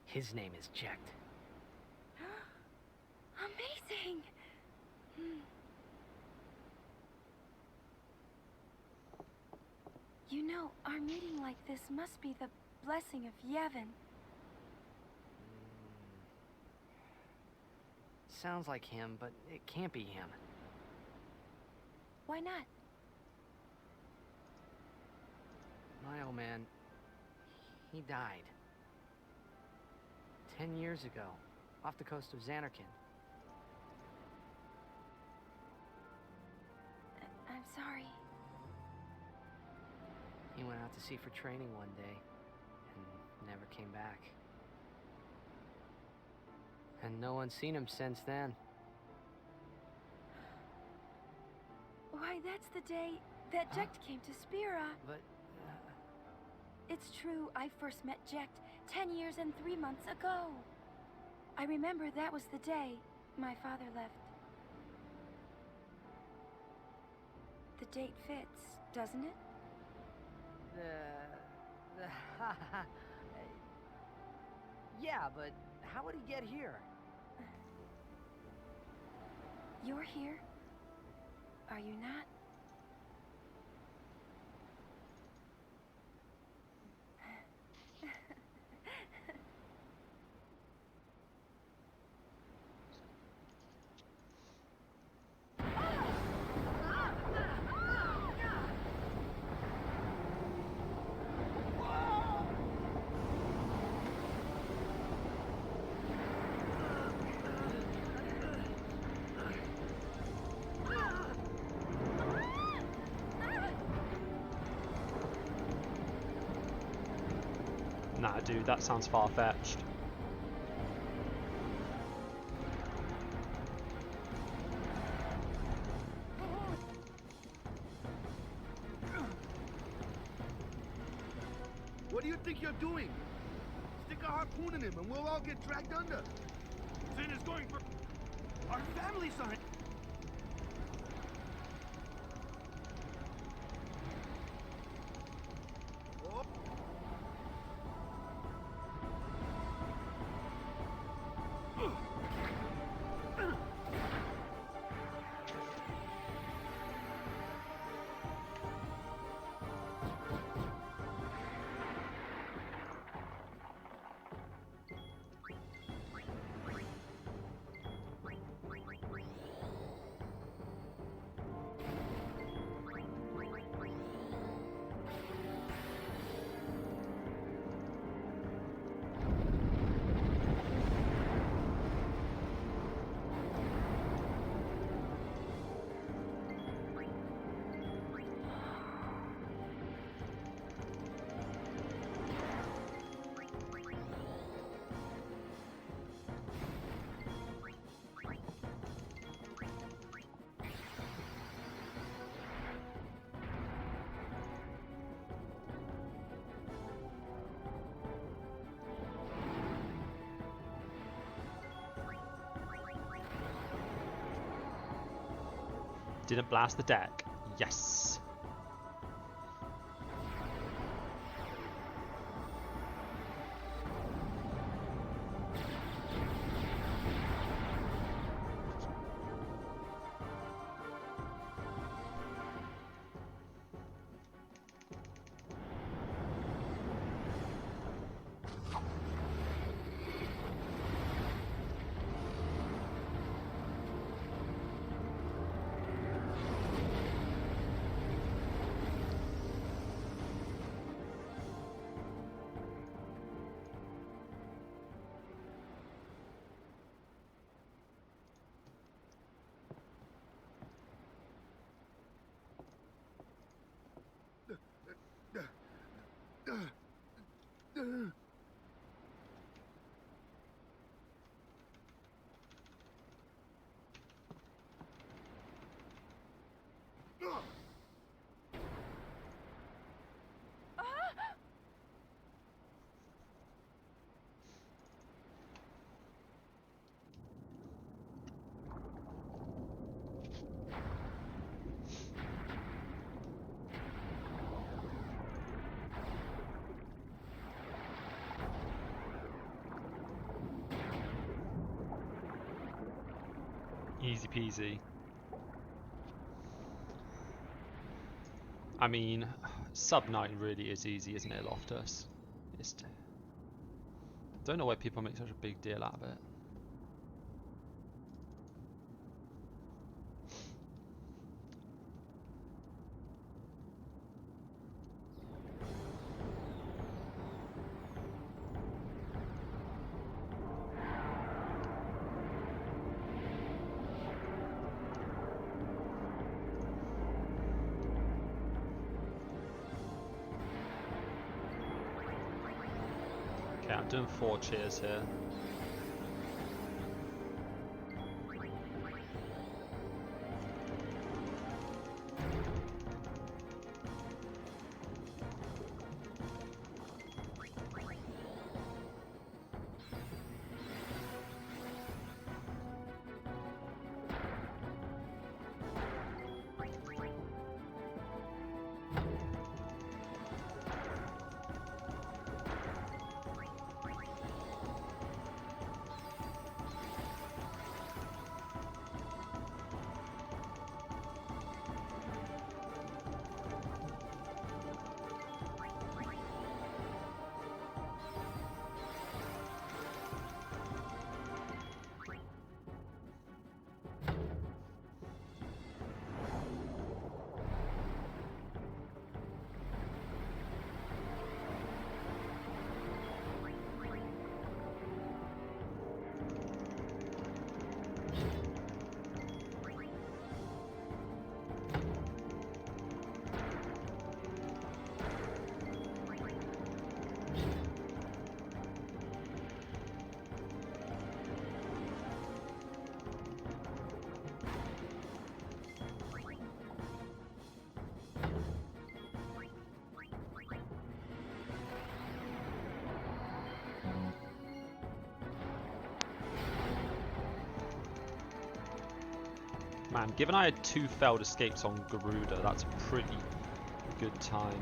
His name is Jecht. Amazing! You know, our meeting like this must be the blessing of Yevon. Sounds like him, but it can't be him. Why not? My old man, he died. 10 years ago, off the coast of Xanarkin. I'm sorry. He went out to sea for training one day, and never came back. And no one's seen him since then. Why, that's the day that Jecht came to Spira. But, It's true, I first met Jecht 10 years and 3 months ago. I remember that was the day my father left. The date fits, doesn't it? Yeah, but how would he get here? You're here? Are you not? Nah, dude, that sounds far-fetched. What do you think you're doing? Stick a harpoon in him and we'll all get dragged under. Zin is going for... Our families are in... Didn't blast the deck. Yes. Easy peasy. I mean, sub 9 really is easy, isn't it, Loftus? Don't know why people make such a big deal out of it. Okay, I'm doing 4 cheers here. Man, given I had 2 failed escapes on Garuda, that's a pretty good time.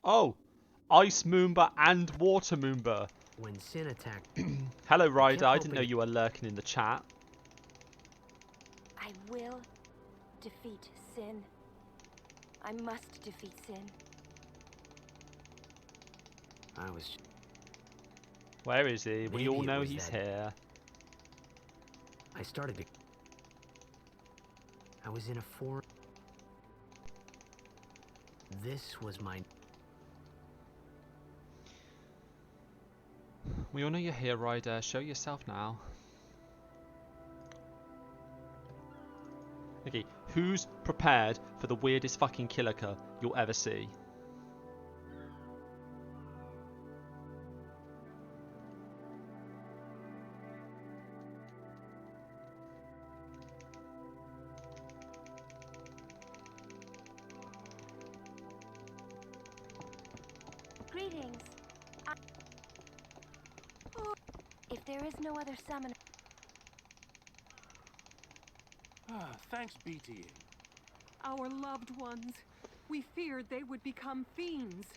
Oh! Ice Moomba and Water Moomba. When Sin attacked, Hello, Ryder. I didn't hoping know you were lurking in the chat. I will defeat Sin. I must defeat Sin. I was. Where is he? We Maybe all it know was he's that- here. I started to. I was in a forest. This was my. We all know you're here, Ryder. Show yourself now. Okay, who's prepared for the weirdest fucking killer you'll ever see? Greetings. If there is no other summoner... Thanks, BTA. Our loved ones. We feared they would become fiends.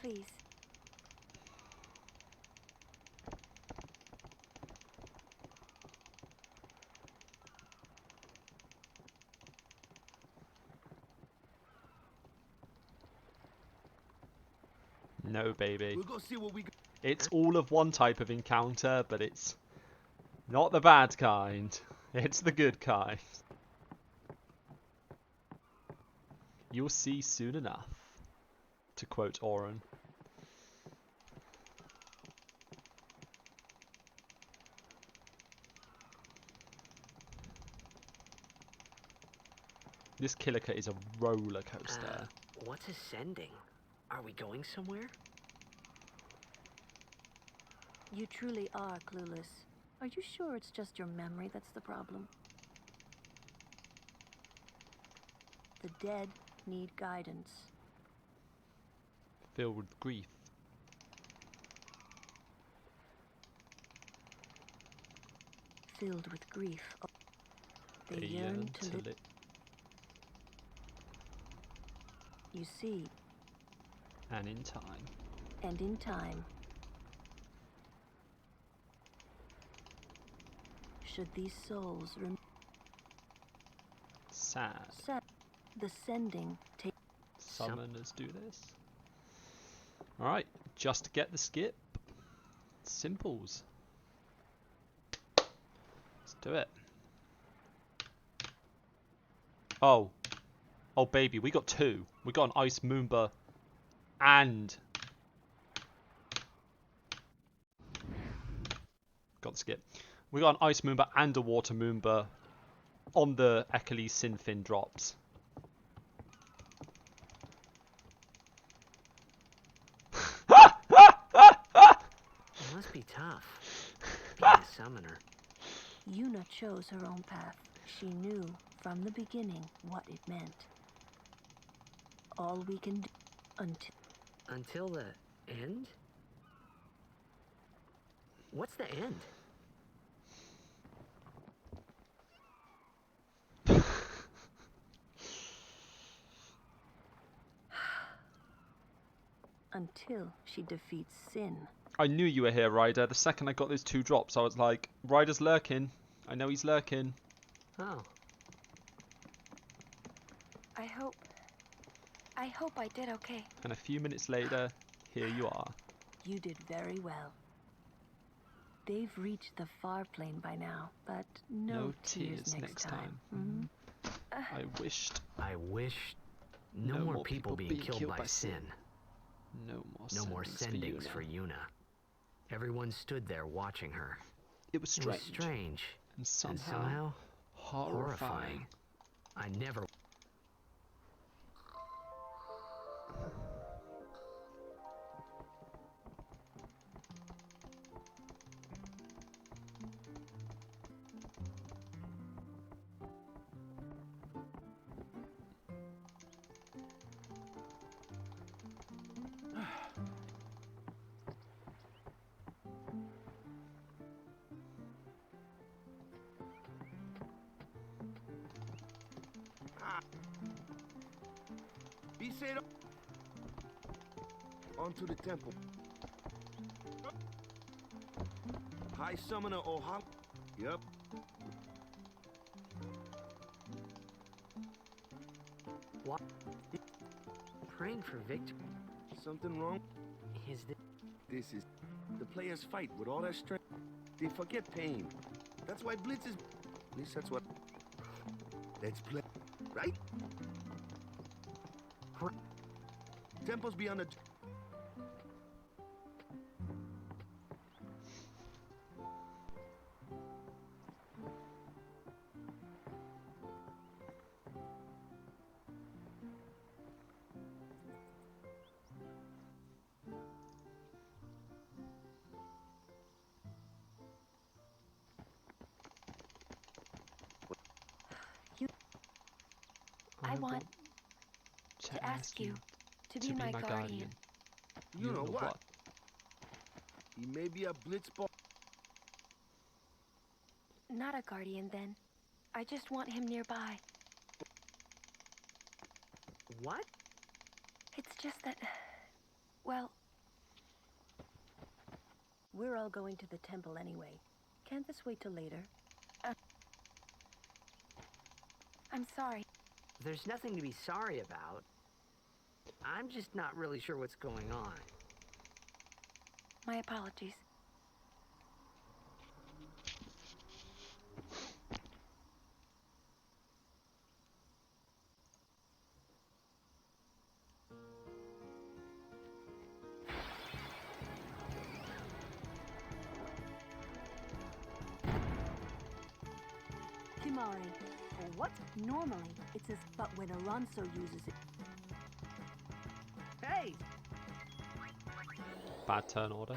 Please. No, baby. We'll go see what we. It's all of one type of encounter, but it's not the bad kind. It's the good kind. You'll see soon enough, to quote Oren. This Killiker is a roller coaster. What's ascending? Are we going somewhere? You truly are clueless. Are you sure it's just your memory that's the problem? The dead need guidance. Filled with grief. Filled with grief. They yearn to live. You see. And in time. And in time. Should these souls Sad. The sending take Summoners do this. Alright, just get the skip. Simples. Let's do it. Oh. Oh baby, we got 2. We got an Ice Moomba and got the skip. We got an Ice Moomba and a Water Moomba on the Eckerly Sinfin drops. It must be tough, being a summoner. Yuna chose her own path. She knew from the beginning what it meant. All we can do until the end? What's the end? until she defeats Sin. I knew you were here, Ryder. The second I got those 2 drops, I was like, Ryder's lurking. I know he's lurking. Oh. I hope I did okay. And a few minutes later, here you are. You did very well. They've reached the far plane by now, but no tears next time. Mm-hmm. I wished no more people being killed by Sin. No more sendings for Yuna. Everyone stood there watching her. It was strange. And somehow horrifying. I never... Be said onto the temple. High Summoner Ohal. Yep. What? Praying for victory. Something wrong? Is this... This is... The players fight with all their strength. They forget pain. That's why Blitz is... At least that's what... Let's play. Right? Temple's beyond the... I want to ask you to be my guardian. You know what? He may be a Blitz ball. Not a guardian, then. I just want him nearby. What? It's just that... Well... We're all going to the temple anyway. Can't this wait till later? I'm sorry. There's nothing to be sorry about. I'm just not really sure what's going on. My apologies. Kimari. For what? Normally, it says but when Alonso uses it. Hey! Bad turn order.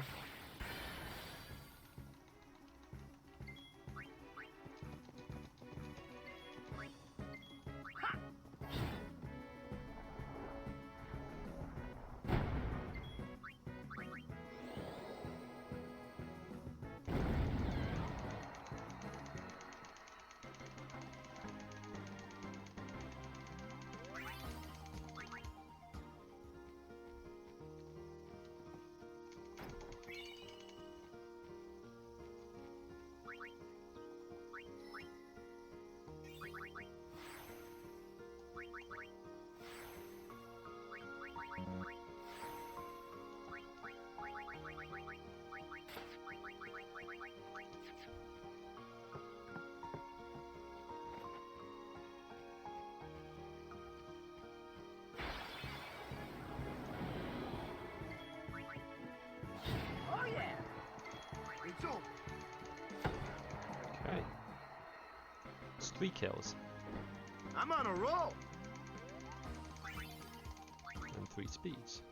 Okay. It's 3 kills. I'm on a roll. And 3 speeds.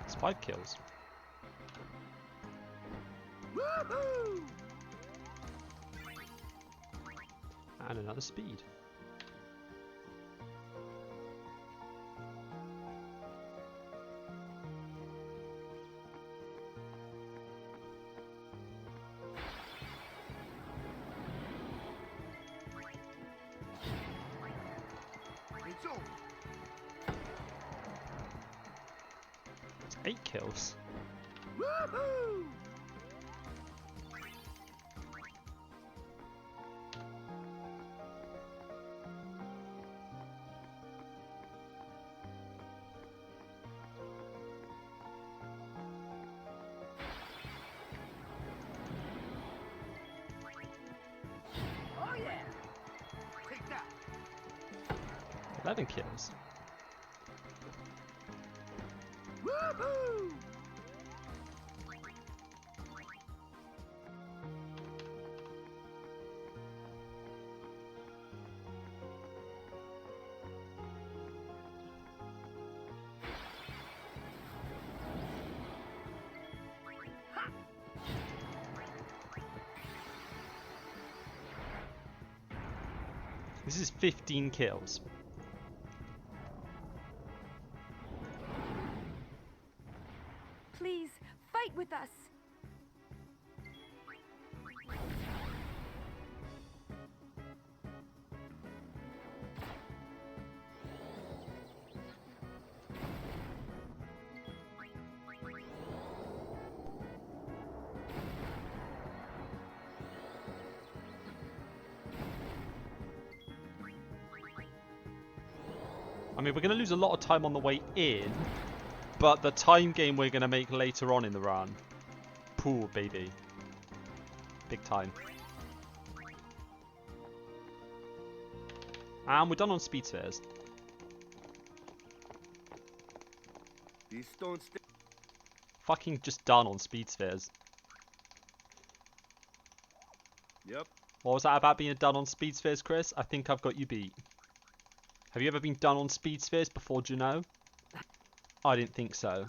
It's 5 kills. Woohoo! And another speed. It's over. 8 kills. Woohoo! Oh yeah! Take that. 11 kills. Woohoo! This is 15 kills. Please, fight with us. I mean, we're going to lose a lot of time on the way in, but the time game we're going to make later on in the run. Pool, baby. Big time. And we're done on speed spheres. These stones. Fucking just done on speed spheres. Yep. What was that about being done on speed spheres, Chris? I think I've got you beat. Have you ever been done on speed spheres before, do you know? I didn't think so.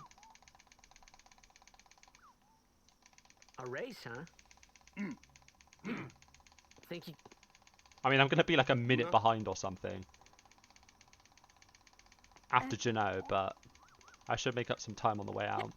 A race, huh? Think you... I mean, I'm going to be like a minute behind or something. After Juno, but I should make up some time on the way out.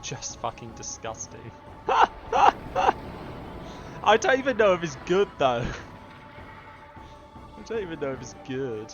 Just fucking disgusting. I don't even know if it's good though. I don't even know if it's good.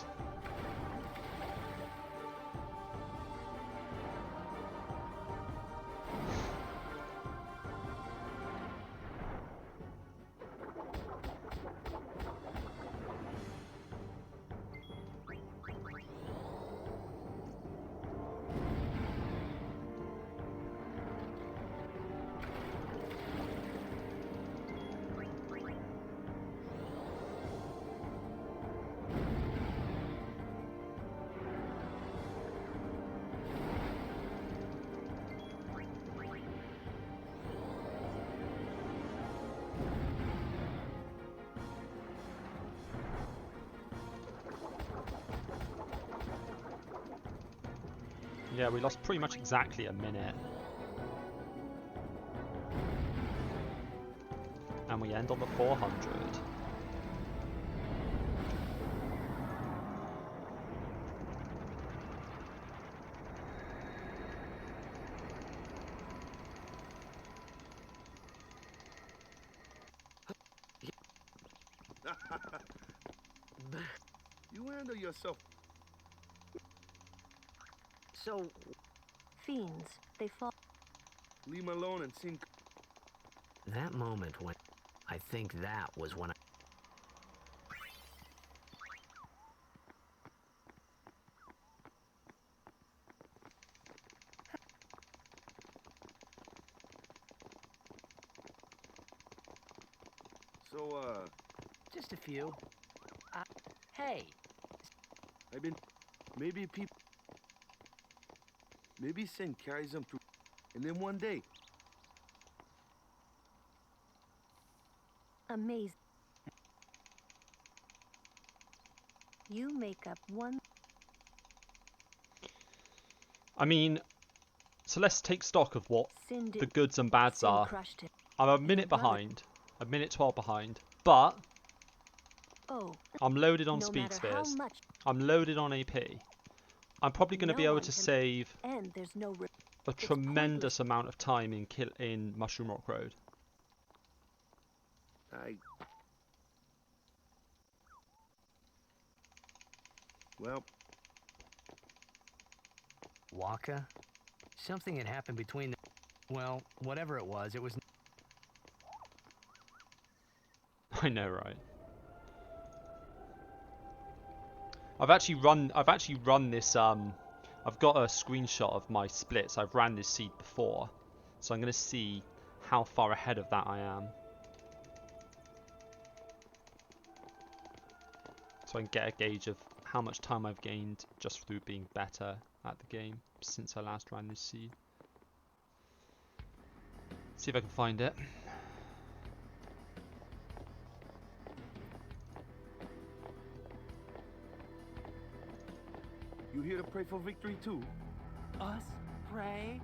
Yeah, we lost pretty much exactly a minute. And we end on the 400. You handle yourself. So... Fiends, they fall. Leave him alone and sink. That moment when... I think that was when I... So, Just a few. Hey. I've been... Maybe people... Maybe Sin carries them through... And then one day... Amazing. You make up one... I mean, so let's take stock of what the goods and bads are. I'm a minute behind. A minute 12 behind. But... I'm loaded on speed spheres. I'm loaded on AP. I'm probably going to be able to save a tremendous amount of time in Mushroom Rock Road. Well... Waka? Something had happened between the... Well, whatever it was, it was... I know, right? I've actually run this, I've got a screenshot of my splits. I've ran this seed before. So I'm going to see how far ahead of that I am. So I can get a gauge of how much time I've gained just through being better at the game since I last ran this seed. See if I can find it. You here to pray for victory too? Us? Pray?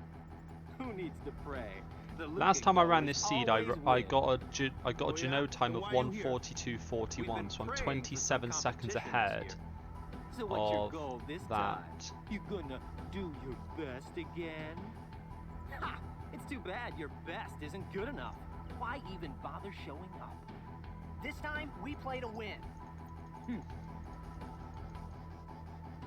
Who needs to pray? Last time I ran this seed, I got a Geno time of 1:42.41, so I'm 27 seconds ahead So what's your of goal this that. time? You gonna do your best again? Ha! It's too bad your best isn't good enough. Why even bother showing up? This time, we play to win.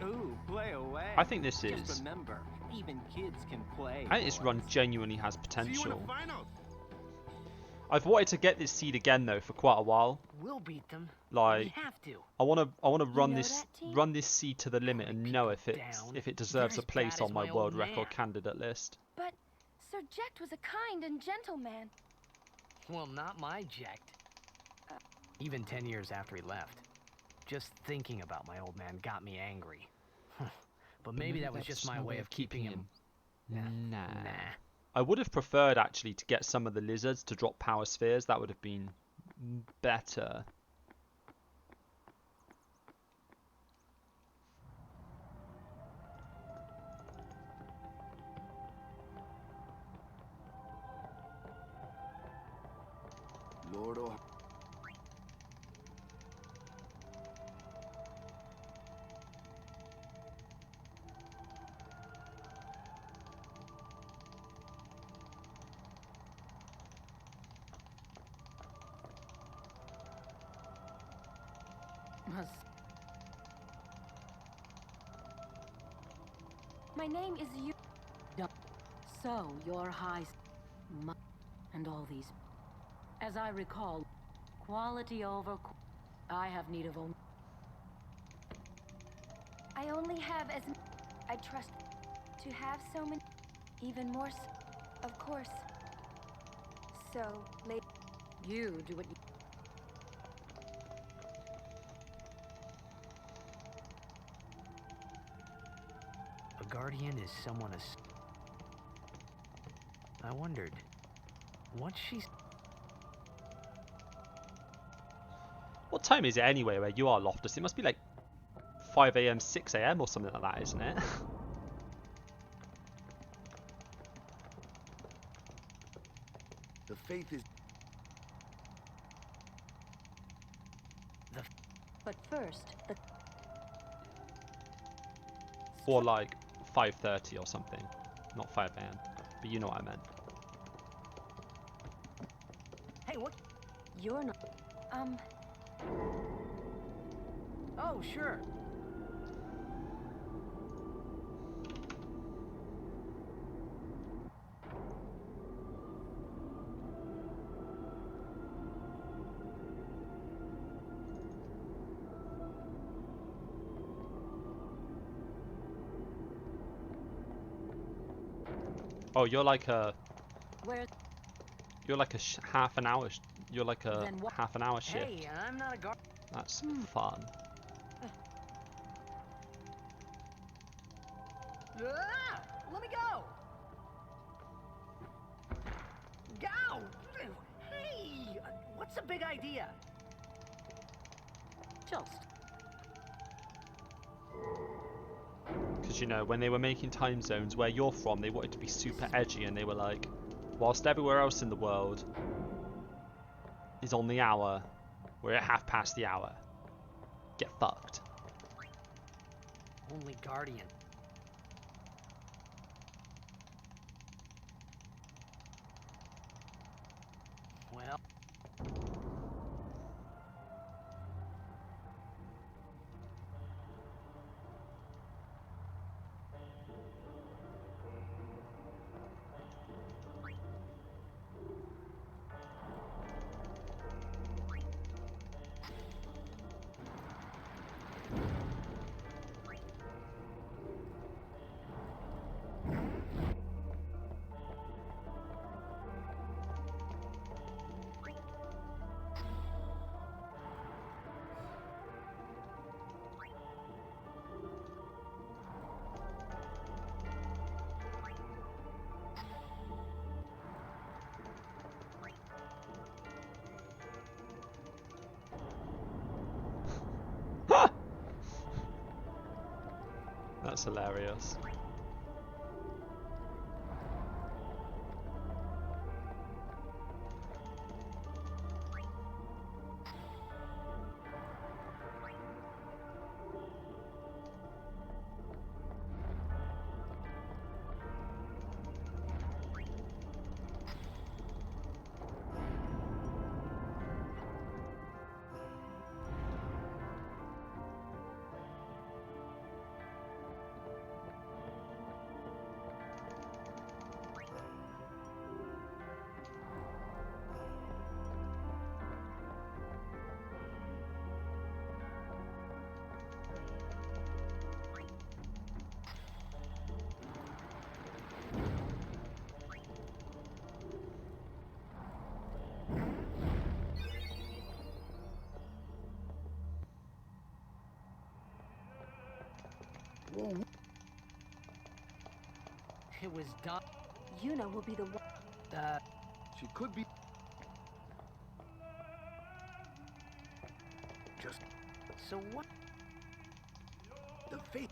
Ooh, play away. I think this is. Just remember, even kids can play. I think this run genuinely has See you in potential. the finals. I've wanted to get this seed again though for quite a while. We'll beat them. Like, We have to. I wanna run know this that team? run this seed to the limit and know if it deserves They're a as place bad on as my my world old record man. candidate list. But Sir Jecht was a kind and gentle man. Well, not my Ject. Even 10 years after he left. Just thinking about my old man got me angry. But maybe that was just my way of keeping him... Nah. I would have preferred actually to get some of the lizards to drop power spheres. That would have been better. Lord, oh. My name is you. So, your high... and all these... As I recall, quality over... I have need of only... I only have as I trust to have so many, even more of course. So, late. You do what you... A guardian is someone I wondered, what she's... What time is it anyway where you are, Loftus? It must be like 5 AM, 6 AM or something like that, isn't it? The faith is... But first, the... Or like 5:30 or something. Not 5 AM. But you know what I meant. Hey, what? You're not... Oh, sure. Oh, you're like a... Where... You're like a half an hour... You're like a Then what- half an hour shift. Hey, I'm not a guard. That's fun. Ah, let me go. Go. Hey, what's the big idea? Just... Because, you know, when they were making time zones where you're from, they wanted to be super edgy and they were like, whilst everywhere else in the world is on the hour, we're at half past the hour. Get fucked. Only guardian. Well... That's hilarious. Whoa. It was done. Yuna will be the one. She could be. Just So what? the faith.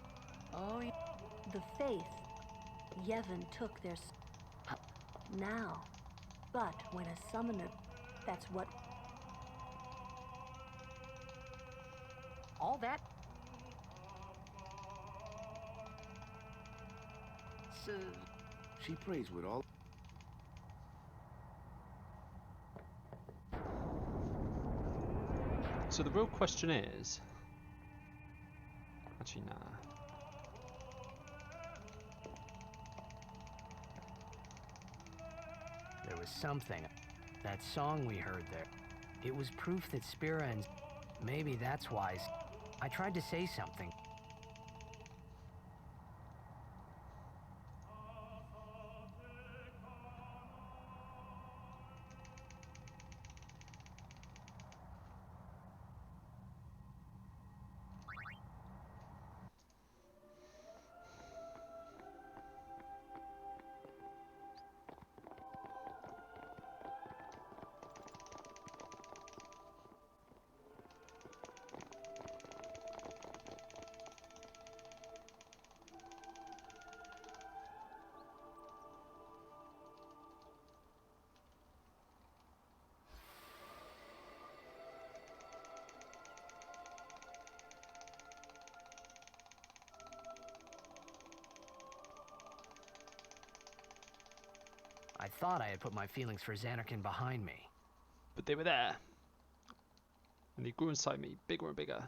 Oh, yeah. The faith. Yevon took their now. But when a summoner, that's what. All that? So, She prays with all. So the real question is... Actually, nah. There was something. That song we heard there. It was proof that Spira and... Maybe that's why... I tried to say something. I thought I had put my feelings for Xanarkin behind me. But they were there. And they grew inside me, bigger and bigger.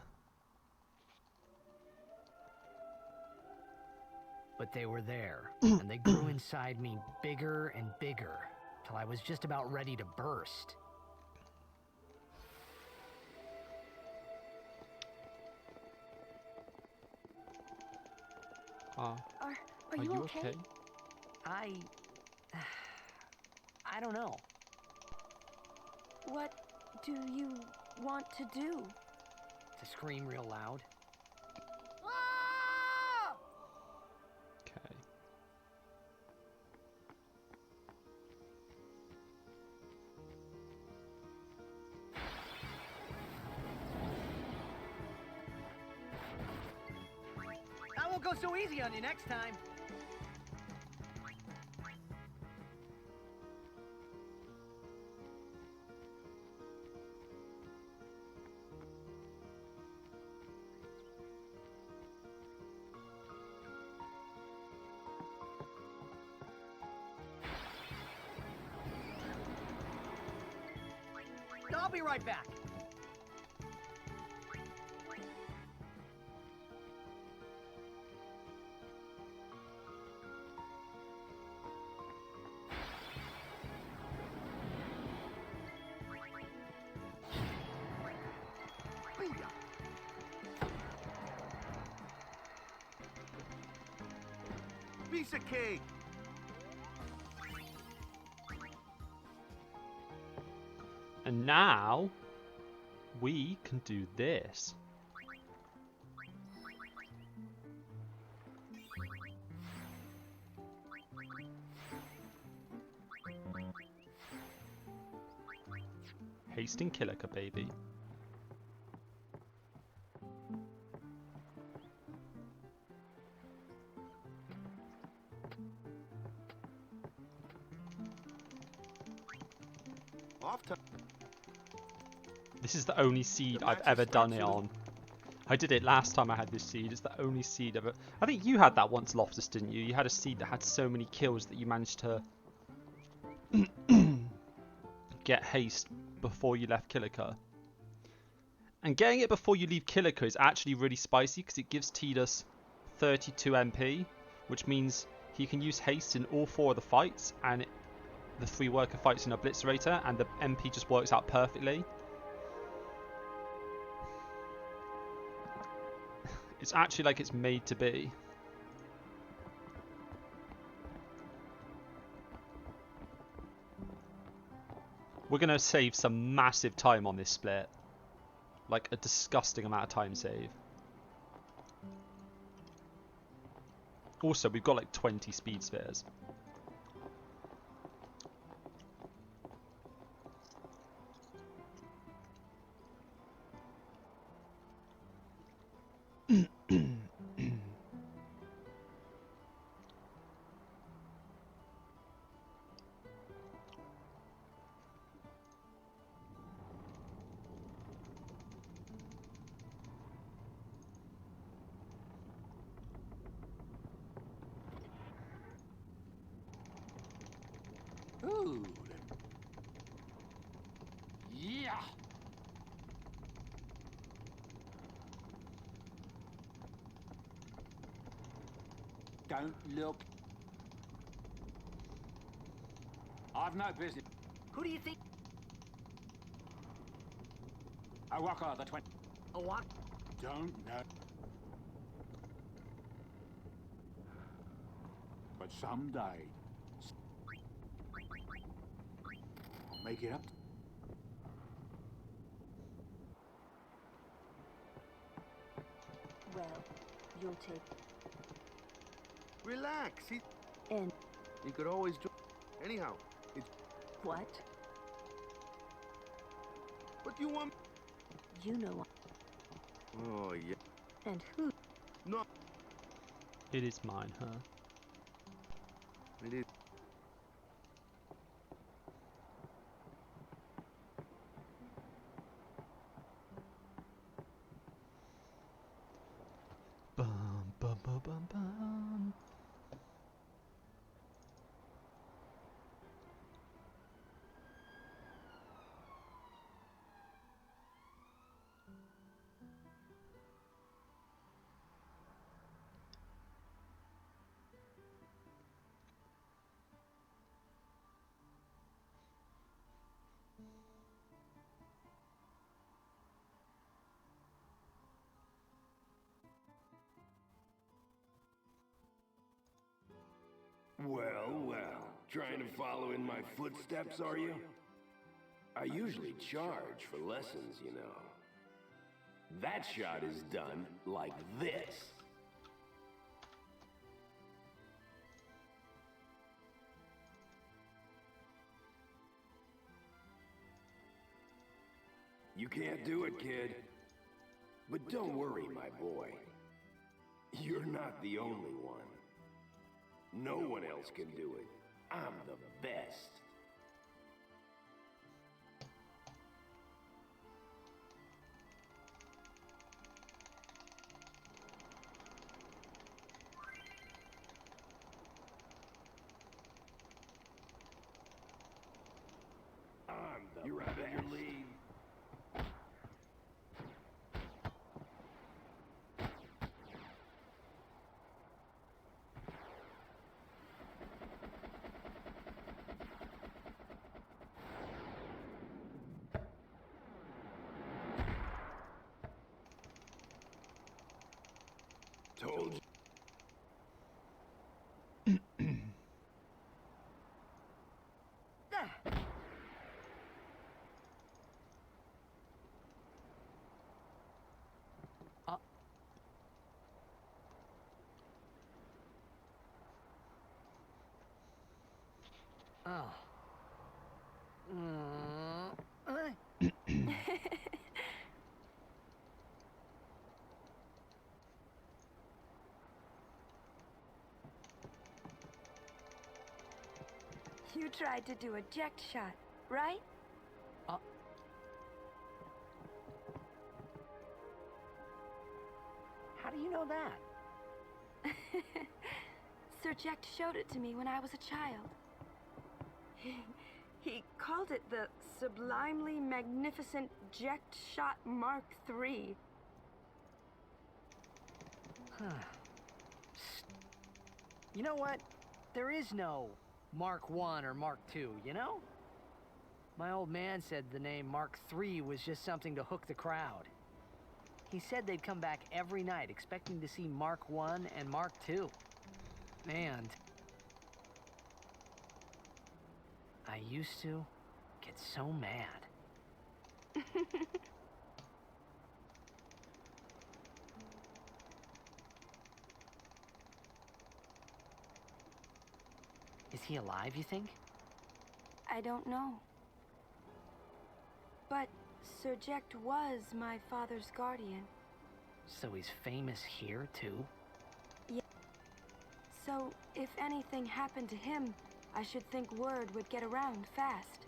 But they were there, and they grew inside me bigger and bigger, till I was just about ready to burst. Are you okay? I don't know. What do you want to do? To scream real loud. Okay. I won't go so easy on you next time. I'll be right back. Piece of cake. And now we can do this. Hasting Killiker, baby. Off time. This is the only seed I've ever done it on. I did it last time I had this seed. It's the only seed ever. I think you had that once, Loftus, didn't you? You had a seed that had so many kills that you managed to get haste before you left Kilika. And getting it before you leave Kilika is actually really spicy because it gives Tidus 32 MP, which means he can use haste in all 4 of the fights, and the 3 worker fights in Obliterator, and the MP just works out perfectly. It's actually like it's made to be. We're going to save some massive time on this split. Like a disgusting amount of time save. Also, we've got like 20 speed spheres. Food. Yeah. Don't look. I've no business. Who do you think? Awaka, the 20. Awaka? Don't know. But someday, make it up. Well, you'll take. Relax. And You could always do. Anyhow, it's. what? What do you want? You know. Oh yeah. And who? No. It is mine, huh? It is. Bum bum bum bum bum. Well, well. Trying to follow in my footsteps, are you? I usually charge for lessons, you know. That shot is done like this. You can't do it, kid. But don't worry, my boy. You're not the only one. No one else can do it. I'm the best. You're out of your league. Told you. Oh. You tried to do a eject shot, right? How do you know that? Sir Jecht showed it to me when I was a child. He called it the Sublimely Magnificent Jecht Shot Mark III. You know what? There is no Mark I or Mark II, you know? My old man said the name Mark III was just something to hook the crowd. He said they'd come back every night expecting to see Mark I and Mark II. And I used to get so mad. Is he alive, you think? I don't know. But Sir Jecht was my father's guardian. So he's famous here, too? Yeah. So, if anything happened to him, I should think word would get around fast.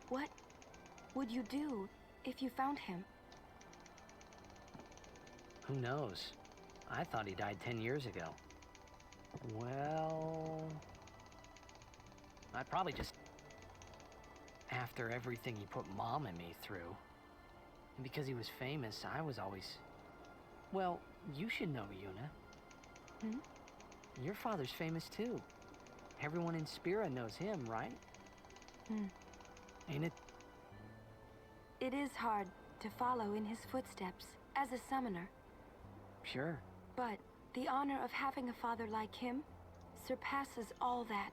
What would you do if you found him? Who knows? I thought he died 10 years ago. Well, I'd probably just... After everything he put Mom and me through. And because he was famous, I was always... Well, you should know, Yuna. Your father's famous too. Everyone in Spira knows him, right? Ain't it? It is hard to follow in his footsteps as a summoner. Sure. But the honor of having a father like him surpasses all that,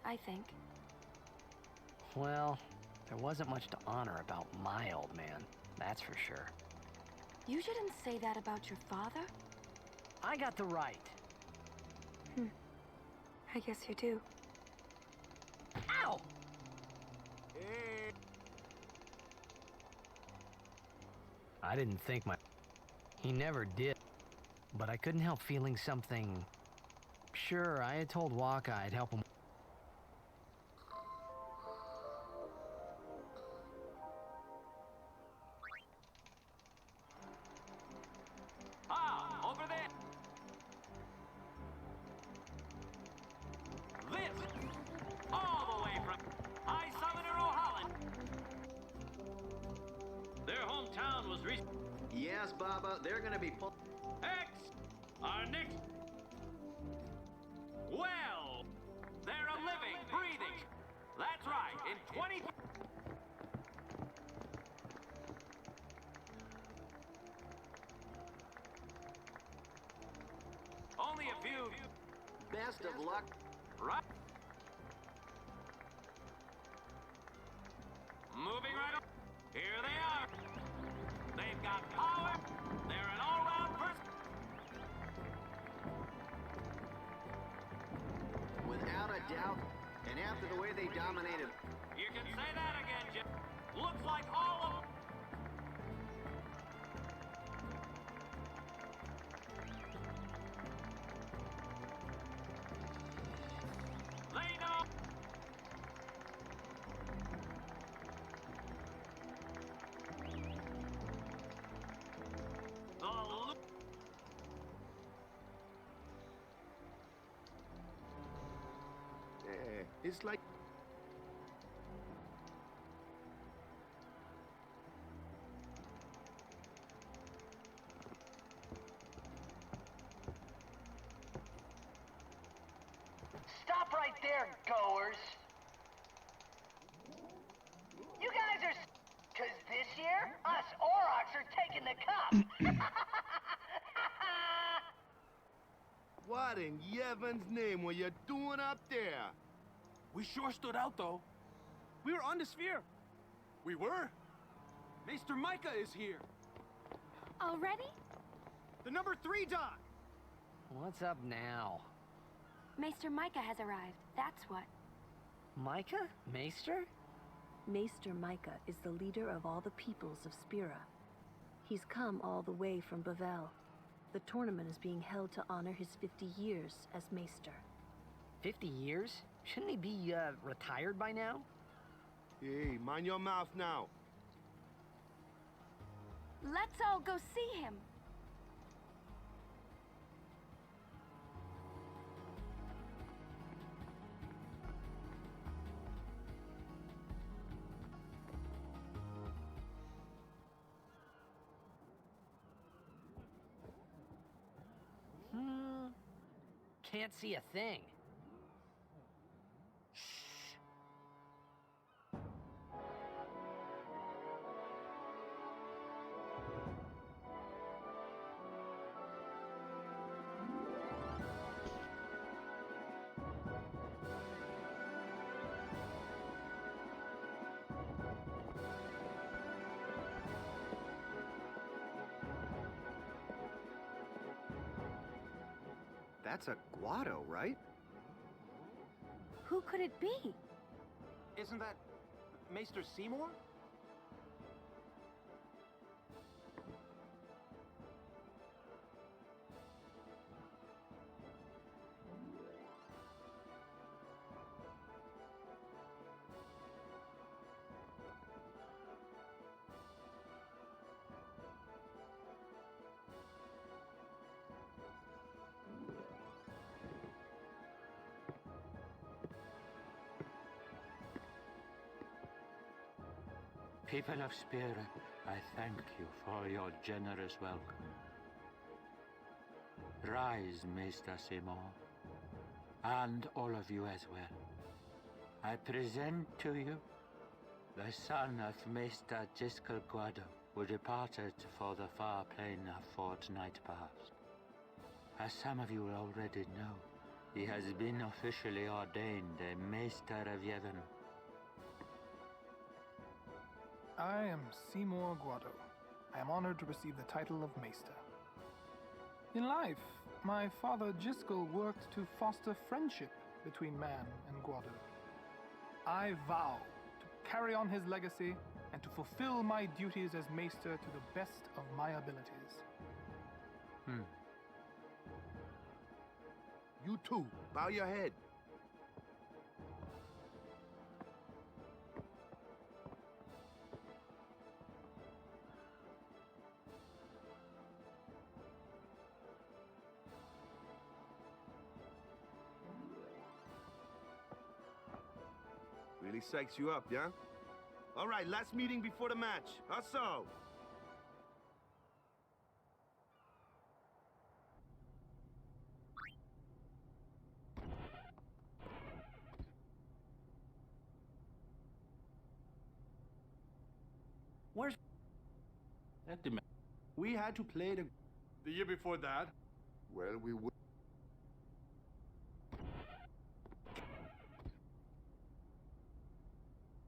I think. Well, there wasn't much to honor about my old man, that's for sure. You shouldn't say that about your father. I got the right. I guess you do. Ow! I didn't think my... He never did. But I couldn't help feeling something... Sure, I had told Waka I'd help him... Over there! This! All the way from High Summoner O'Holland! Their hometown was recently... Yes, Baba, they're gonna be X! Our next... Well! They're a living, breathing... That's right, in 20... Only a few... Best of luck. Right. Moving right up. Here they are. They've got power. They're an all-round person. Without a doubt, and after the way they dominated... You can say that again, Jim. Looks like all of them. They know. It's like... Stop right there, goers. You guys are... Cause this year, us Aurochs are taking the cup. What in Yevon's name were you doing up there? We sure stood out, though. We were on the sphere. We were. Maester Micah is here. Already? The number 3 dot. What's up now? Maester Micah has arrived, that's what. Micah? Maester? Maester Micah is the leader of all the peoples of Spira. He's come all the way from Bavel. The tournament is being held to honor his 50 years as Maester. 50 years? Shouldn't he be, retired by now? Hey, mind your mouth now. Let's all go see him. Can't see a thing. That's a Guado, right? Who could it be? Isn't that Maester Seymour? People of Spirit, I thank you for your generous welcome. Rise, Maester Seymour, and all of you as well. I present to you the son of Maester Jiskel Guado, who departed for the far plain a fortnight past. As some of you already know, he has been officially ordained a Maester of Yevon. I am Seymour Guado. I am honored to receive the title of Maester. In life, my father Jiskel worked to foster friendship between man and Guado. I vow to carry on his legacy and to fulfill my duties as Maester to the best of my abilities. You too, bow your head. Really psychs you up, yeah? All right, last meeting before the match. Hustle! Where's... We had to play the year before that. Well, we would.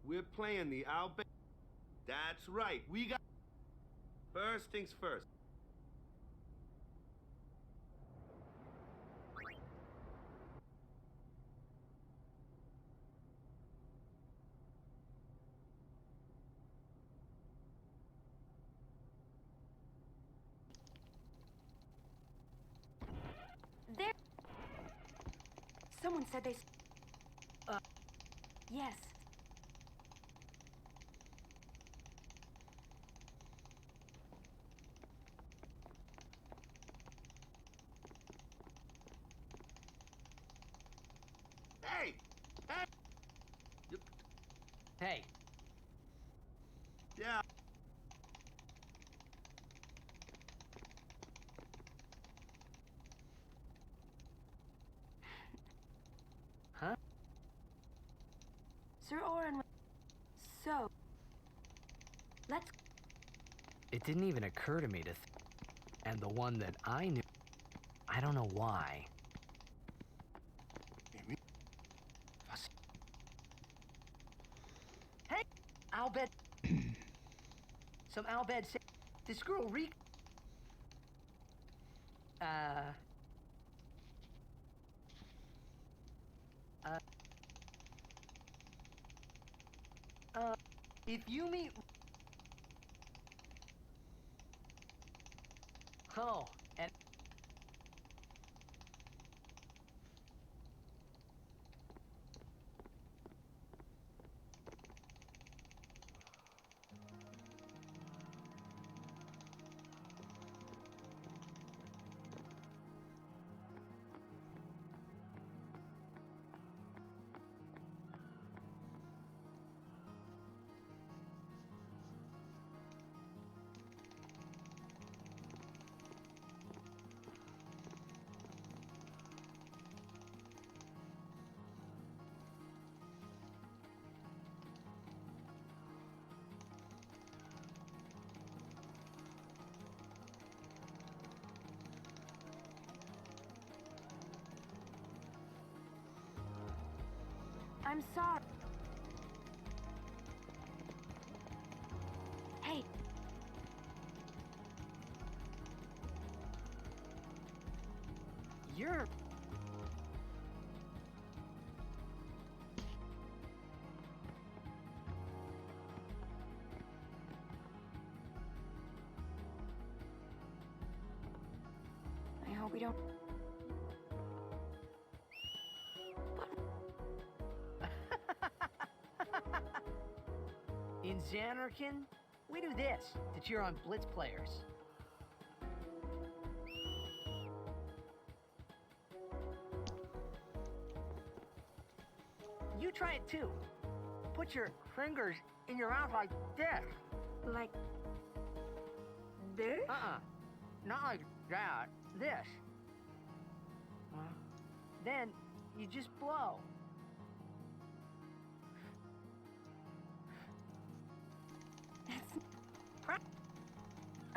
We're playing the Alba. That's right. We got... First things first. There. Someone said they. Yes. Hey! Hey! Hey. Yeah. Huh? Sir Oren. So. Let's. It didn't even occur to me to and the one that I knew, I don't know why. Hey! I'll bet... Some Albed said this girl if you meet... Oh, and... I'm sorry. Hey. You're... I hope we don't... In Xanarkin, we do this to cheer on Blitz players. You try it too. Put your fingers in your mouth like this. Like... this? Not like that. This. Then you just blow.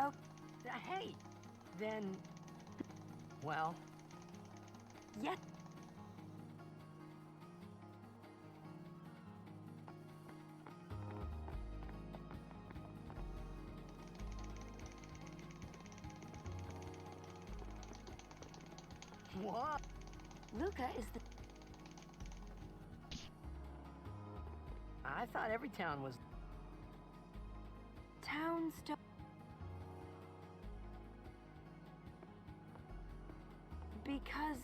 Oh. Hey. Then... well... yeah. What? Luca is the... I thought every town was... Towns don't... Because...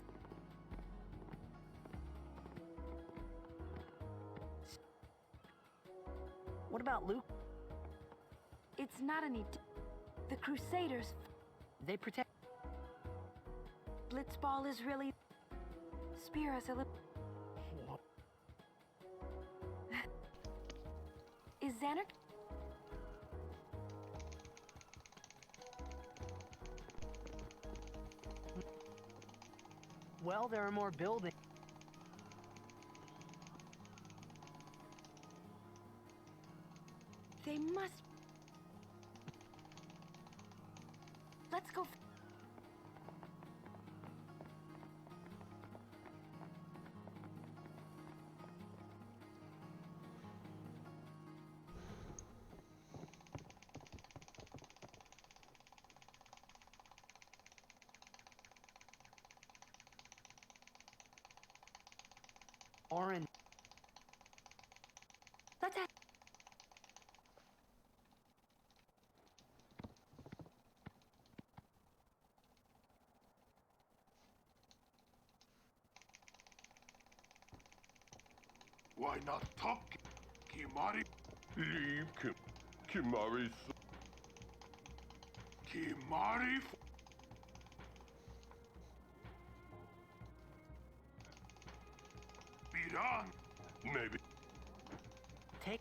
What about Luke? It's not any... The Crusaders... They protect... Blitzball is really... Spear us a little... Is Xanark... Well, there are more buildings. They must... Let's go... Orin. Let's have... Why not talk? Kimari? Leave Kimari. Kimari? Speedrun? Maybe. Take...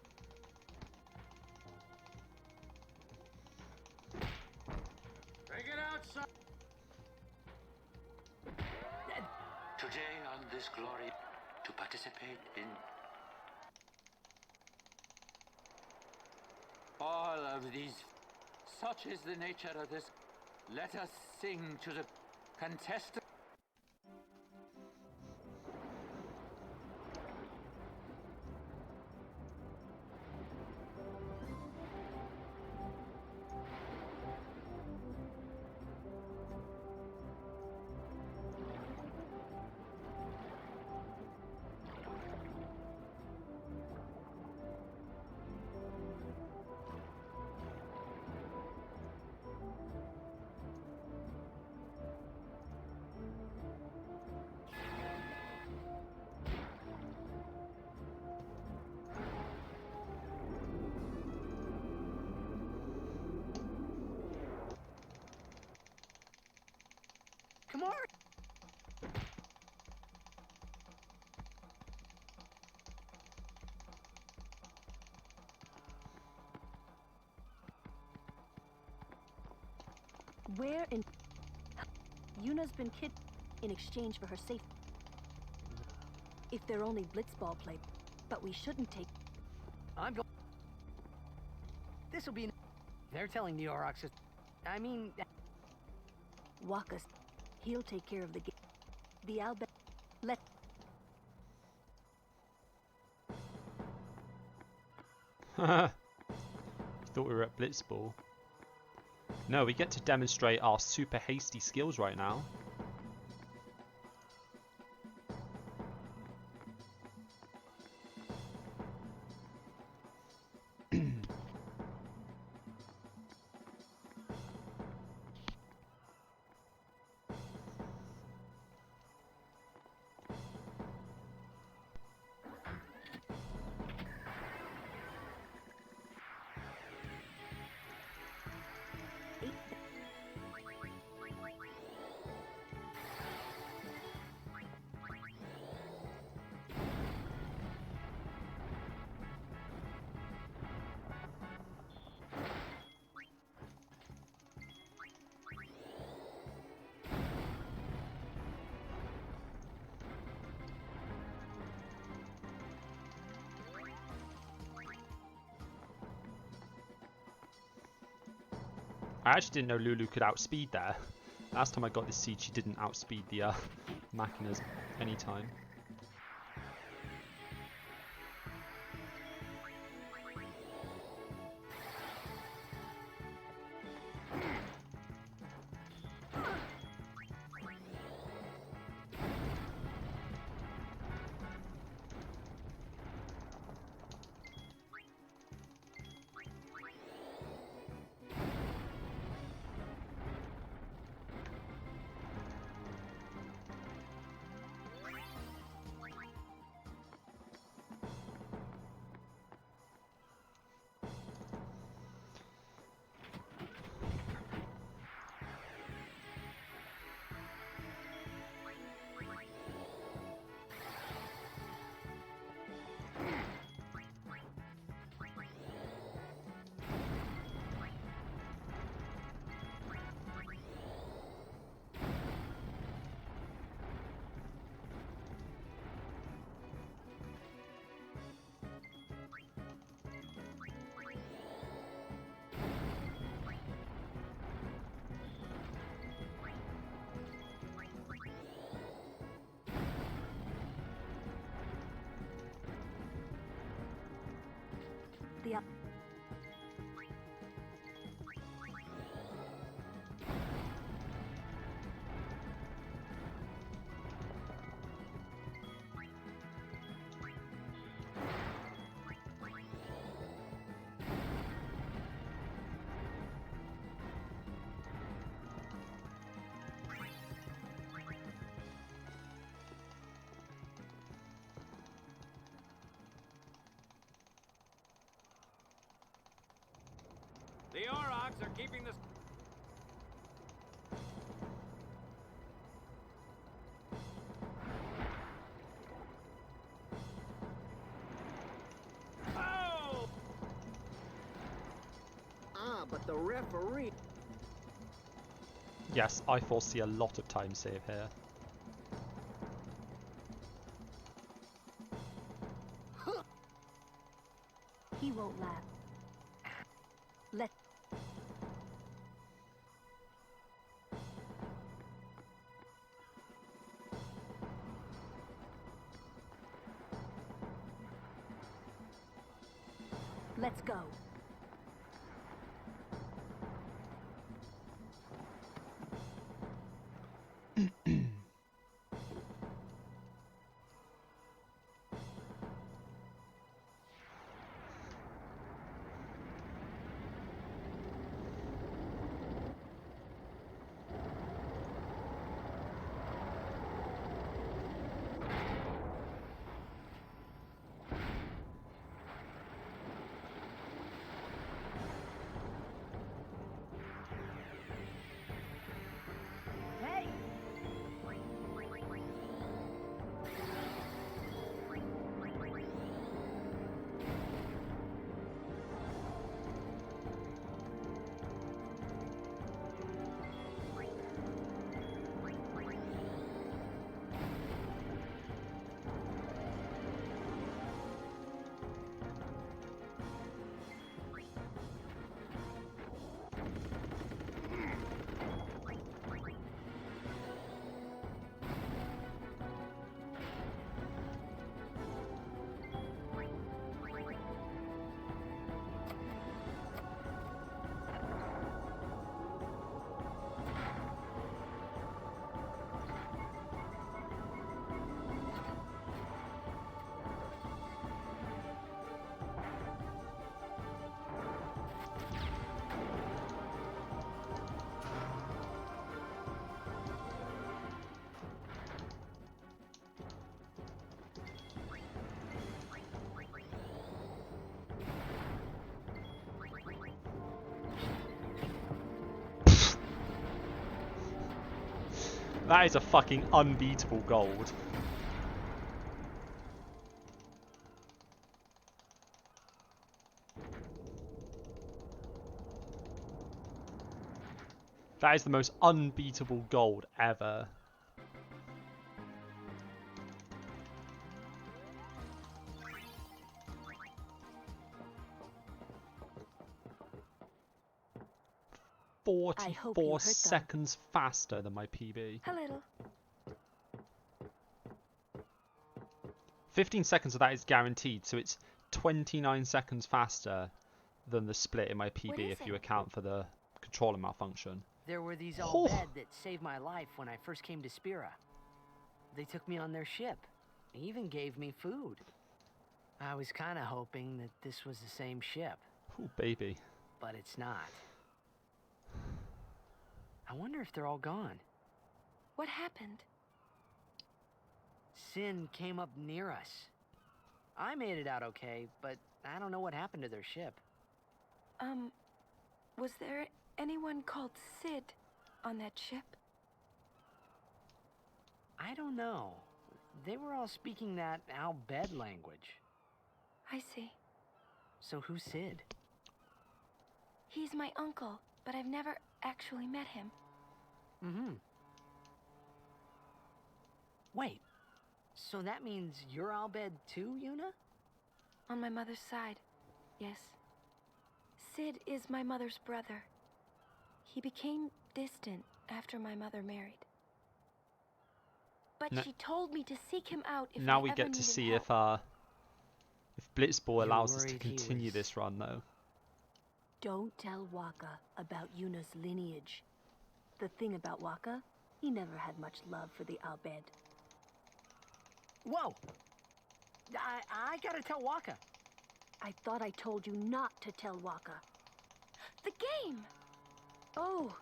Take it outside. Today on this glory, to participate in all of these, such is the nature of this. Let us sing to the contestant. Come on! Where in... Yuna's been kidnapped in exchange for her safety. If they're only blitzball play, but we shouldn't take... I'm going... This'll be... They're telling the Aurochs... I mean... Wakas. He'll take care of the game. The Albert... Let... Thought we were at Blitzball. No, we get to demonstrate our super hasty skills right now. I actually didn't know Lulu could outspeed there. Last time I got this seed, she didn't outspeed the Machinas anytime. The The Aurochs are keeping the... Oh! But the referee... Yes, I foresee a lot of time save here. He won't laugh. Let... Let's go. That is a fucking unbeatable gold. That is the most unbeatable gold ever. I hope 44 you hurt them. seconds faster than my PB. A little. 15 seconds of that is guaranteed, so it's 29 seconds faster than the split in my PB if you account for the controller malfunction. There were these Al Bhed that saved my life when I first came to Spira. They took me on their ship. They even gave me food. I was kind of hoping that this was the same ship. Ooh, baby. But it's not. I wonder if they're all gone. What happened? Sin came up near us. I made it out okay, but I don't know what happened to their ship. Was there anyone called Sid on that ship? I don't know. They were all speaking that Al Bhed language. I see. So who's Sid? He's my uncle, but I've never actually met him. Mm-hmm. Wait, so that means you're Al Bhed too, Yuna? On my mother's side, yes. Sid is my mother's brother. He became distant after my mother married. But she told me to seek him out if now I we ever get to needed see help. if Blitzball allows us to continue this run, though. Don't tell Waka about Yuna's lineage. The thing about Waka, he never had much love for the Al Bhed. Whoa! I gotta tell Waka. I thought I told you not to tell Waka. The game! Oh.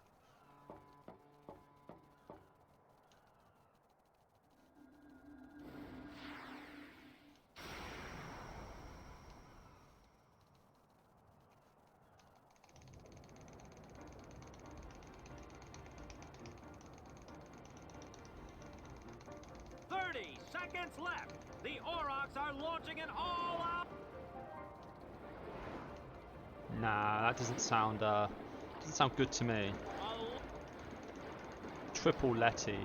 Seconds left. The Aurochs are launching an all-out. Nah, that doesn't sound good to me. Triple Letty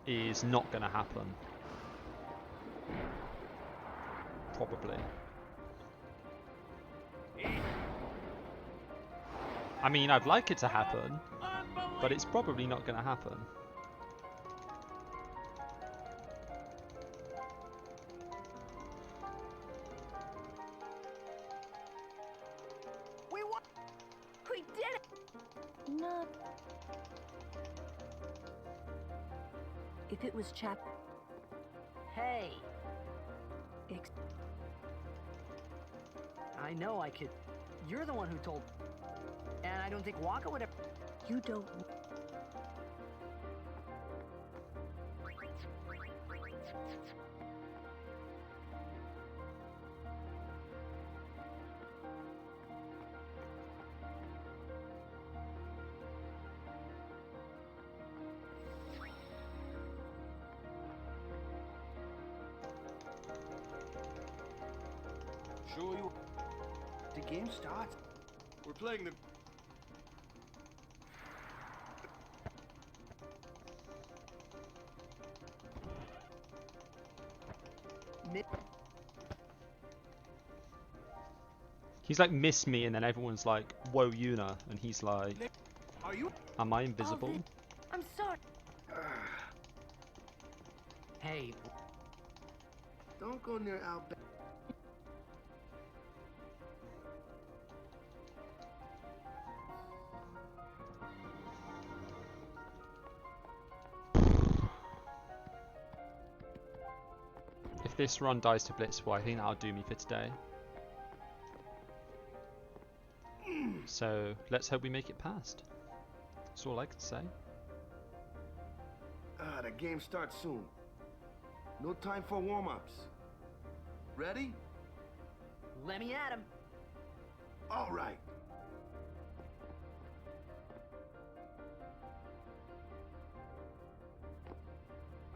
is not gonna happen. Probably. I mean, I'd like it to happen, but it's probably not gonna happen. We did it! Not... If it was Chap... Hey! I know I could... You're the one who told... And I don't think Waka would have... You don't... Sure you... The game starts. We're playing the... He's like, miss me, and then everyone's like, whoa, Yuna, and he's like, Are you... am I invisible? I'm sorry. Hey. Don't go near Al Bhed. If this run dies to Blitzball, I think that'll do me for today. So let's hope we make it past. That's all I can say. The game starts soon. No time for warm-ups. Ready? Let me at him. All right.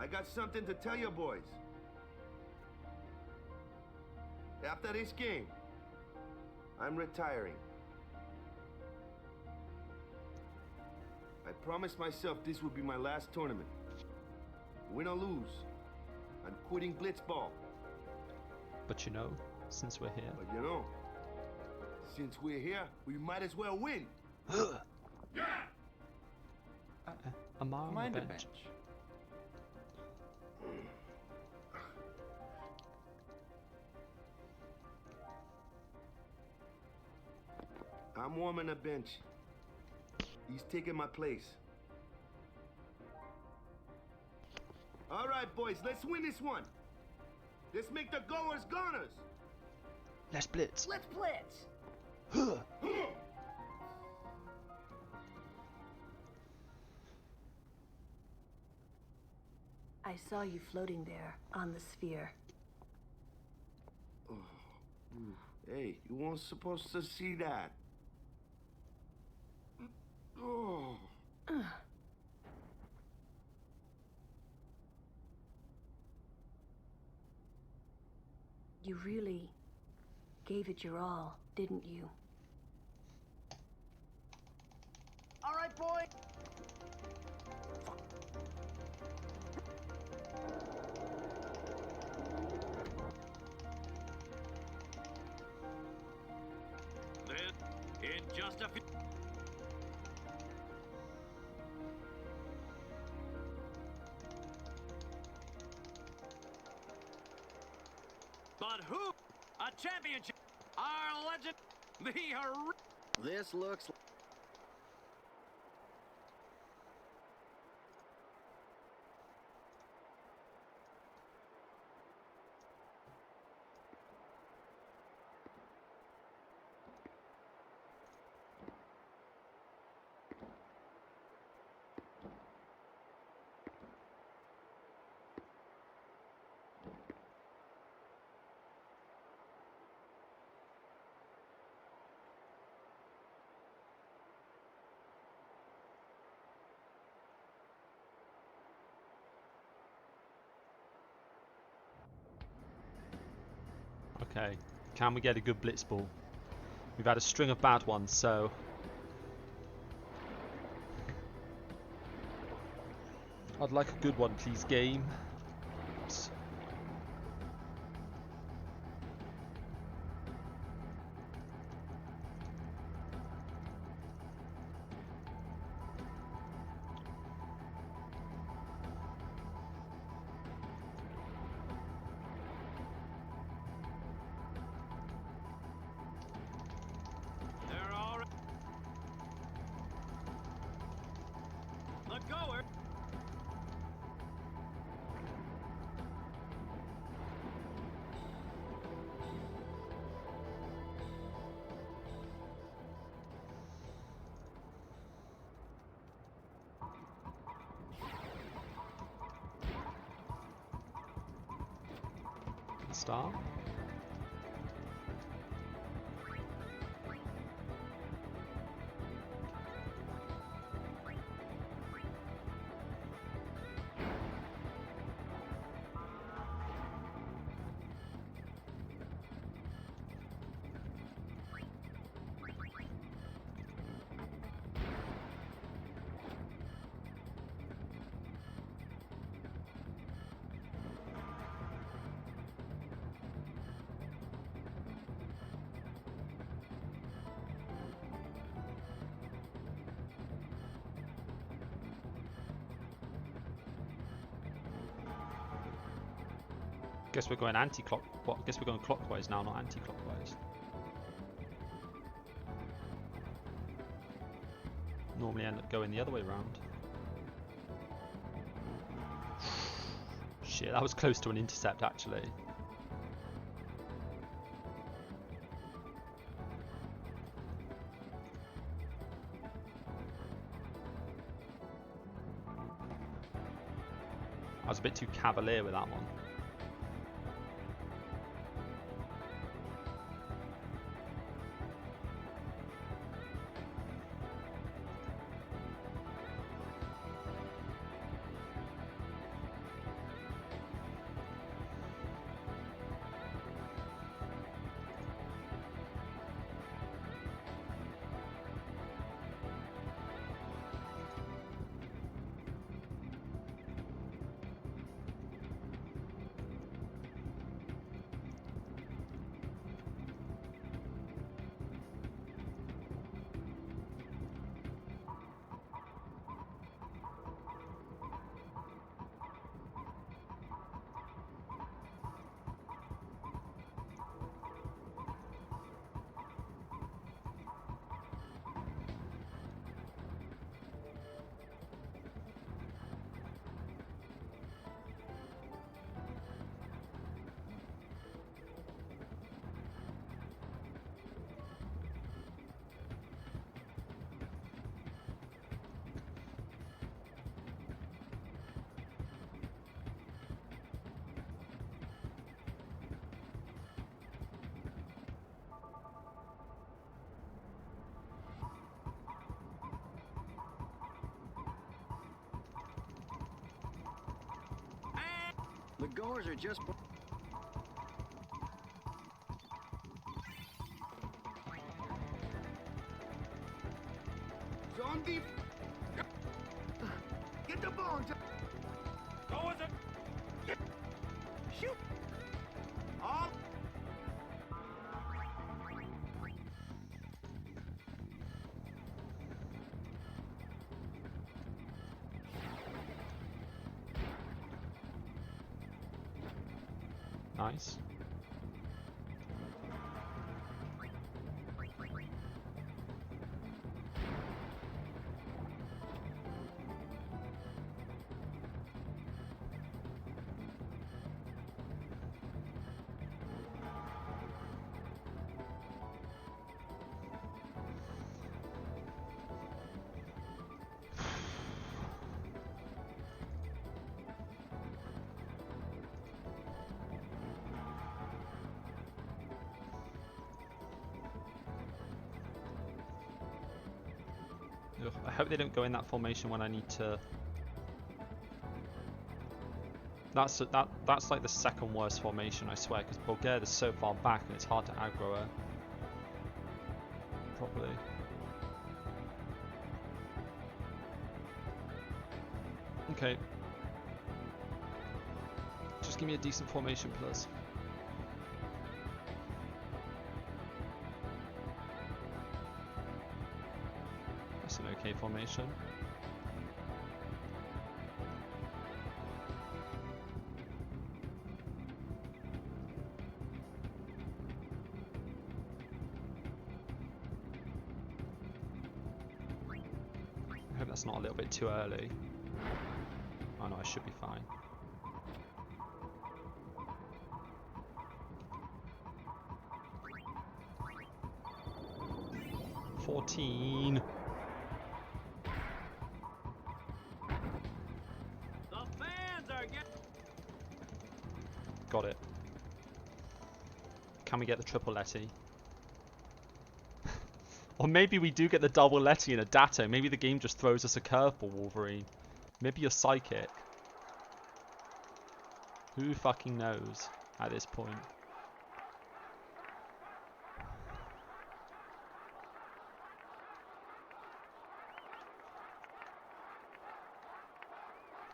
I got something to tell you boys. After this game, I'm retiring. I promised myself this would be my last tournament. Win or lose, I'm quitting Blitzball. But you know, since we're here... But you know, since we're here, we might as well win. Amar on the bench. I'm warming the bench. He's taking my place. All right, boys, let's win this one. Let's make the goers goners. Let's blitz. Let's blitz. I saw you floating there on the sphere. Oh, hey, you weren't supposed to see that. Oh. You really gave it your all, didn't you? All right, boy. In just a few... But who? A championship! Our legend, This looks... Okay, can we get a good blitz ball? We've had a string of bad ones, so... I'd like a good one, please, game. Start. Guess we're going anti-clock. What? I guess we're going clockwise now, not anti-clockwise. Normally end up going the other way around. Shit, that was close to an intercept actually. I was a bit too cavalier with that one. The goers are just... Zombie! Get the ball! Go with it! Shoot! Up! Nice. Ugh, I hope they don't go in that formation when I need to. That's like the second worst formation, I swear, because Bulgaria's so far back and it's hard to aggro her properly. Okay. Just give me a decent formation, please. That's an okay formation. I hope that's not a little bit too early. Oh no, I should be fine. $14. The fans are getting... Got it. Can we get the triple Letty? Or maybe we do get the double Letty and a Datto. Maybe the game just throws us a curveball, Wolverine. Maybe you're psychic. Who fucking knows at this point?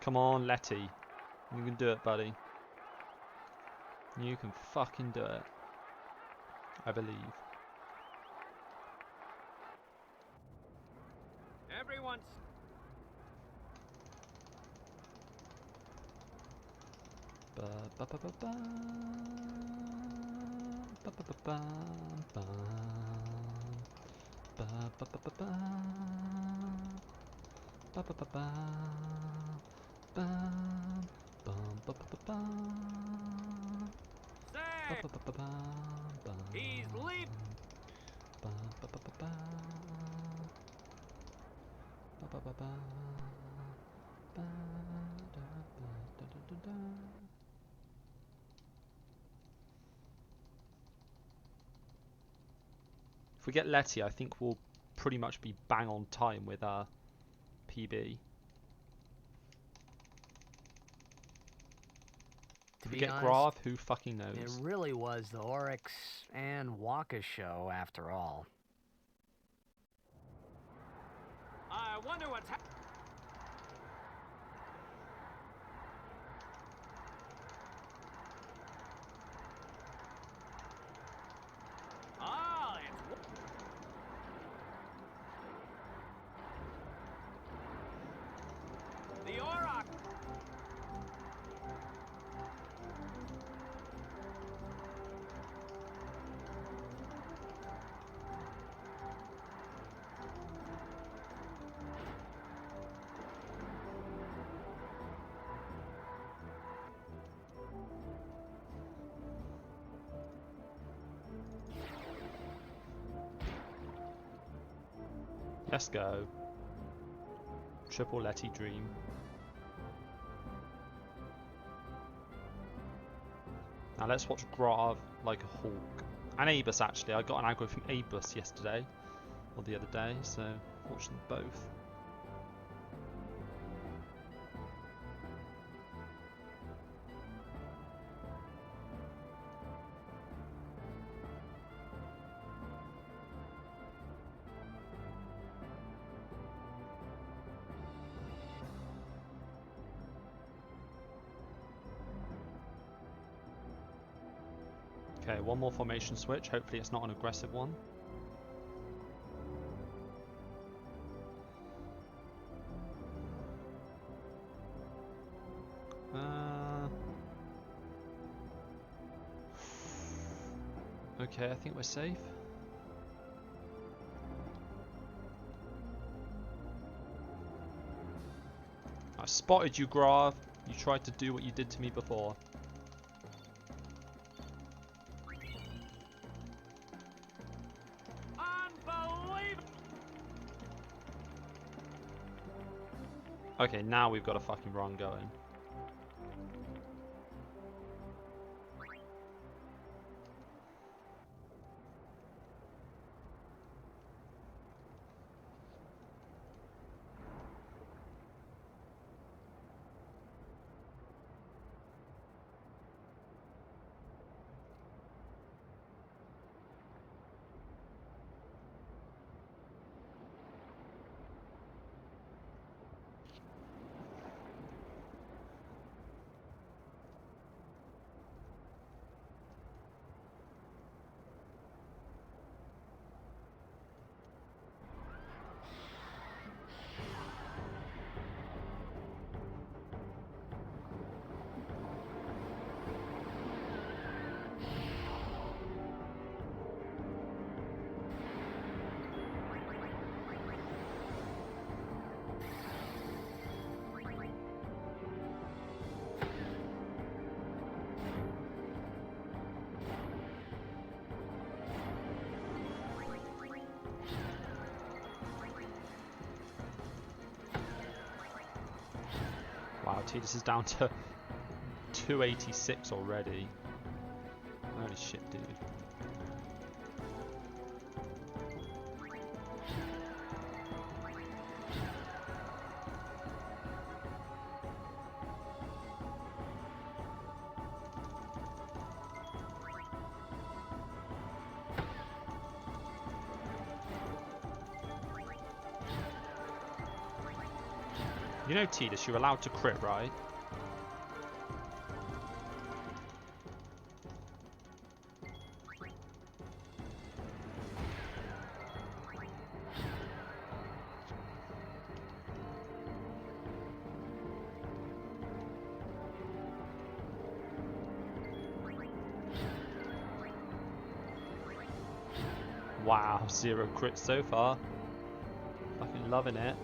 Come on, Letty. You can do it, buddy. You can fucking do it. I believe. Everyone's... Ba ba ba ba ba. Ba ba ba ba ba. Ba ba ba ba ba. Ba ba ba ba. Bum bum ba ba ba ba. Ba ba ba ba ba. He's leaping. Ba ba ba ba ba. Ba ba ba ba. Ba da ba da da da da. If we get Letty, I think we'll pretty much be bang on time with our PB. If we get Grav, who fucking knows? It really was the Oryx and Waka show after all. I wonder what's happening. Ah, it's... The Auroch. Let's go. Triple Letty dream. Now let's watch Grav like a hawk. And Abus actually. I got an aggro from Abus yesterday. Or the other day. So watch them both. Okay, one more formation switch. Hopefully it's not an aggressive one. Okay, I think we're safe. I spotted you, Grav. You tried to do what you did to me before. Okay, now we've got a fucking run going. Wow, Tidus is down to 286 already. Holy shit, dude. You know, Tidus, you're allowed to crit, right? Wow, 0 crits so far. Fucking loving it.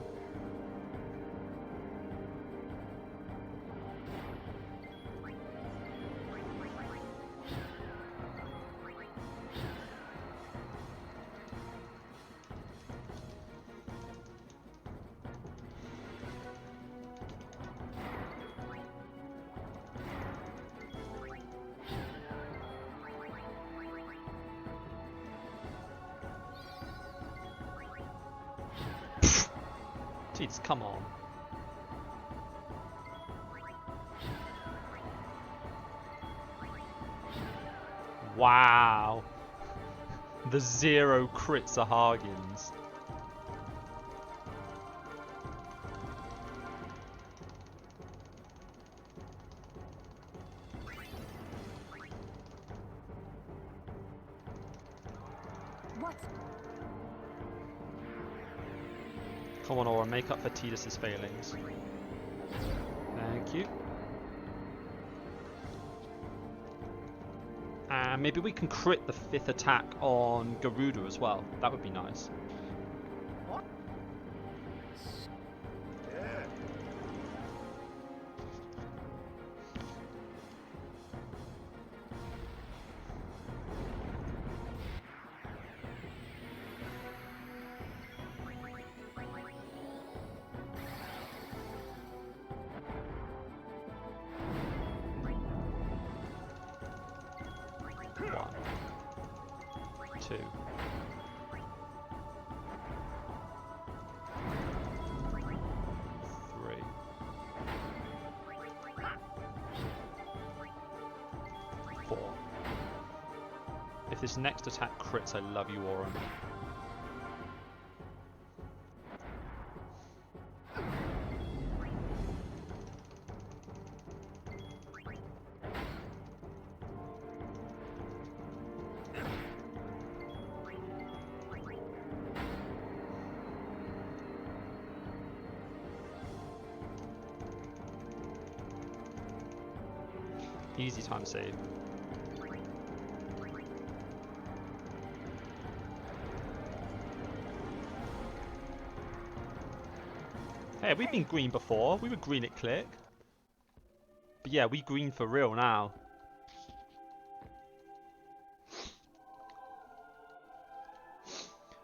Jeez, come on. Wow. The 0 crits are Hargans. Come on, Aura, make up for Tidus's failings. Thank you. And maybe we can crit the 5th attack on Garuda as well. That would be nice. If this next attack crits, I love you, Aura. Easy time save. Hey, we've been green before. We were green at Click. But yeah, we green for real now.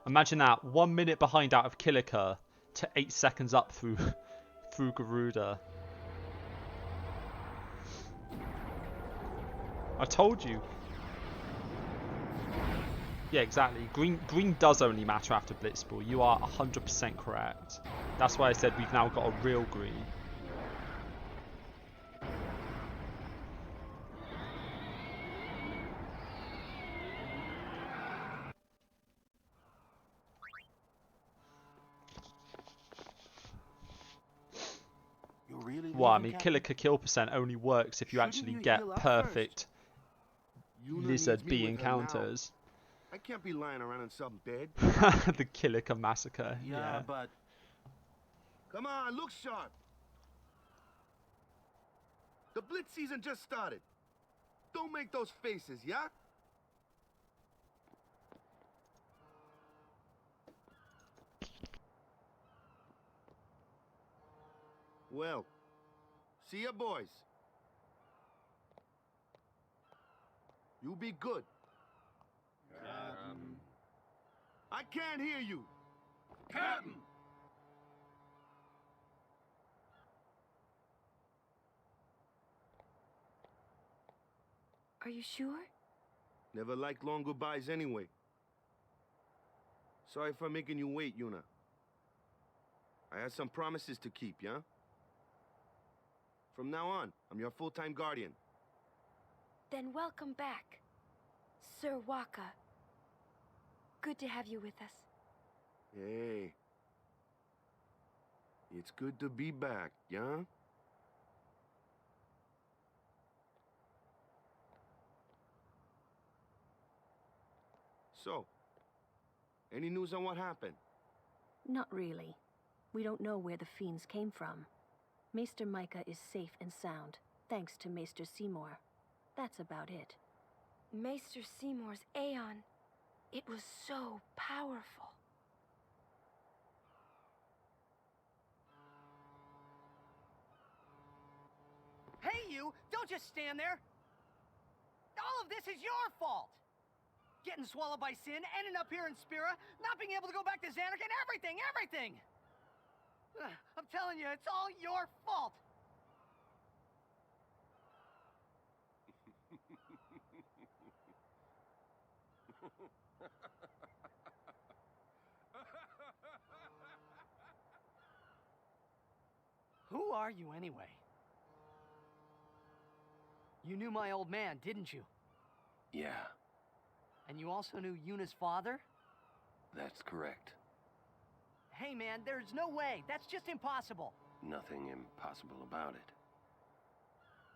Imagine that, 1 minute behind out of Killiker to 8 seconds up through Garuda. I told you. Yeah, exactly. Green does only matter after Blitzball. You are 100% correct. That's why I said we've now got a real green. Well, I mean, Killiker kill percent only works if you actually get perfect lizard bee encounters. I can't be lying around in some bed. The Killiker massacre. Yeah, but come on, look sharp. The blitz season just started. Don't make those faces, yeah? Well, see ya, boys. You be good. I can't hear you. Captain! Are you sure? Never liked long goodbyes anyway. Sorry for making you wait, Yuna. I had some promises to keep, yeah? From now on, I'm your full-time guardian. Then welcome back, Sir Waka. Good to have you with us. Hey. It's good to be back, yeah? So, any news on what happened? Not really. We don't know where the fiends came from. Maester Micah is safe and sound, thanks to Maester Seymour. That's about it. Maester Seymour's Aeon. It was so powerful. Hey, you! Don't just stand there! All of this is your fault! Getting swallowed by sin, ending up here in Spira, not being able to go back to Xanarkand, everything! I'm telling you, it's all your fault! Who are you, anyway? You knew my old man, didn't you? Yeah, And you also knew Yuna's father? that's correct. Hey, man, there's no way. That's just impossible. Nothing impossible about it.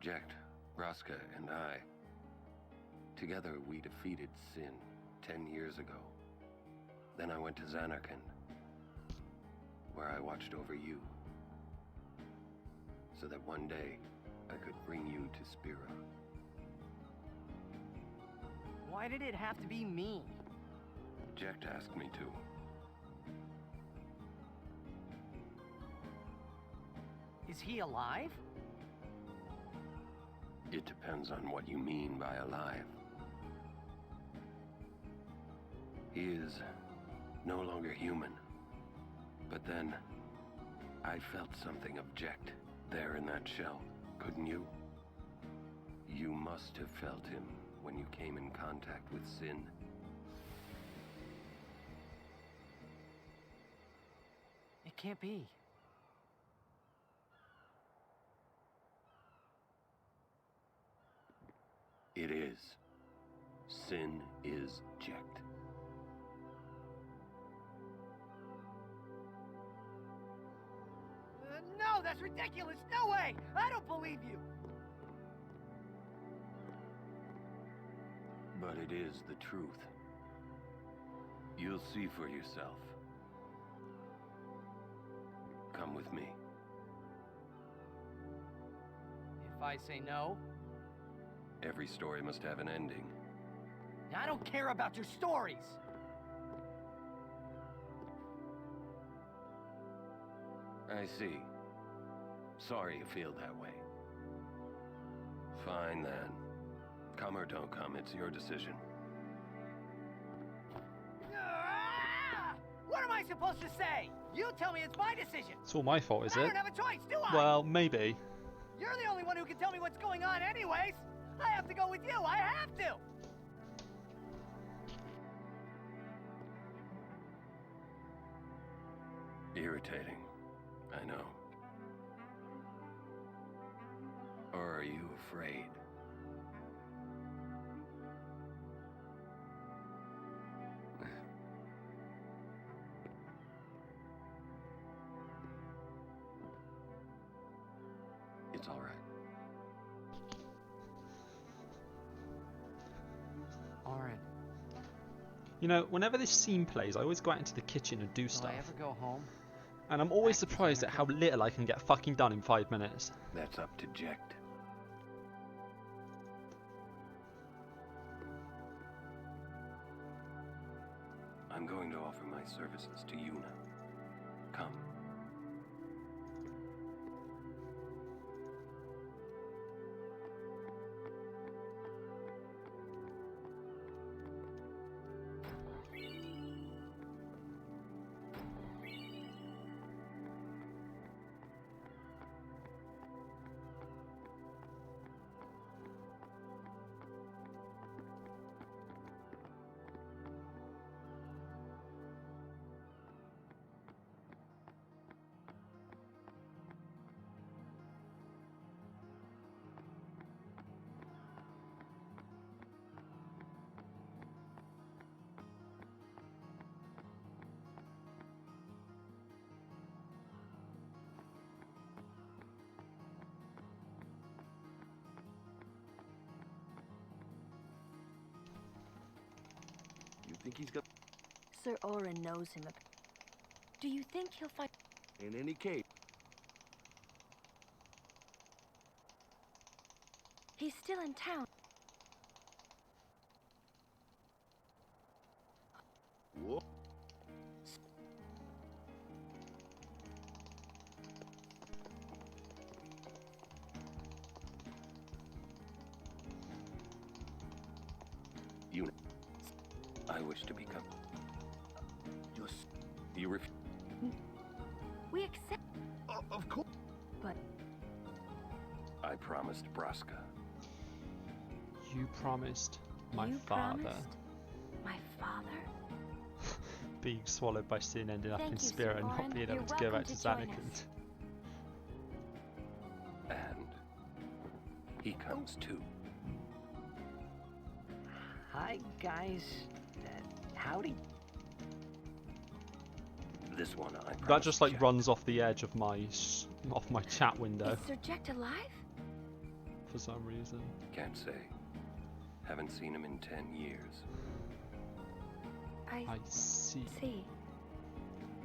Jecht, Vraska, and I, together we defeated Sin 10 years ago. Then I went to Xanarkand, where I watched over you, so that one day I could bring you to Spira. Why did it have to be me? Jecht asked me to. Is he alive? It depends on what you mean by alive. He is no longer human. But then, I felt something of Jecht there in that shell, couldn't you? You must have felt him when you came in contact with Sin. It can't be. It is. Sin is Jecht. No, that's ridiculous! No way! I don't believe you! But it is the truth. You'll see for yourself. Come with me. If I say no? Every story must have an ending. I don't care about your stories! I see. Sorry you feel that way. Fine then. Come or don't come, it's your decision. What am I supposed to say? You tell me it's my decision. It's all my fault, is I it? don't have a choice, do I? Well, maybe. You're the only one who can tell me what's going on anyways. I have to go with you. I have to. Irritating. I know. Or are you afraid? It's all right. All right. You know, whenever this scene plays, I always go out into the kitchen and do Will stuff. I ever go home? And I'm always surprised at how little I can get fucking done in 5 minutes. That's up to Jekt. I'm going to offer my services to Yuna. Come. Think he's got... Sir Orin knows him. Do you think he'll fight? In any case... He's still in town. Whoa. Yuna. I wish to become... You refuse... We accept... of course. But... I promised Braska. You promised my you father. Promised my father? Being swallowed by sin, ending up Thank in you, spirit, Sir and not Orin. being able You're to go back welcome to to join Zanarkand. us. And... he comes too. Hi, guys. Howdy. This one I promised That just like Jekt. runs off the edge of my chat window Is Sir Jekt alive? for some reason. Can't say. Haven't seen him in 10 years. I see.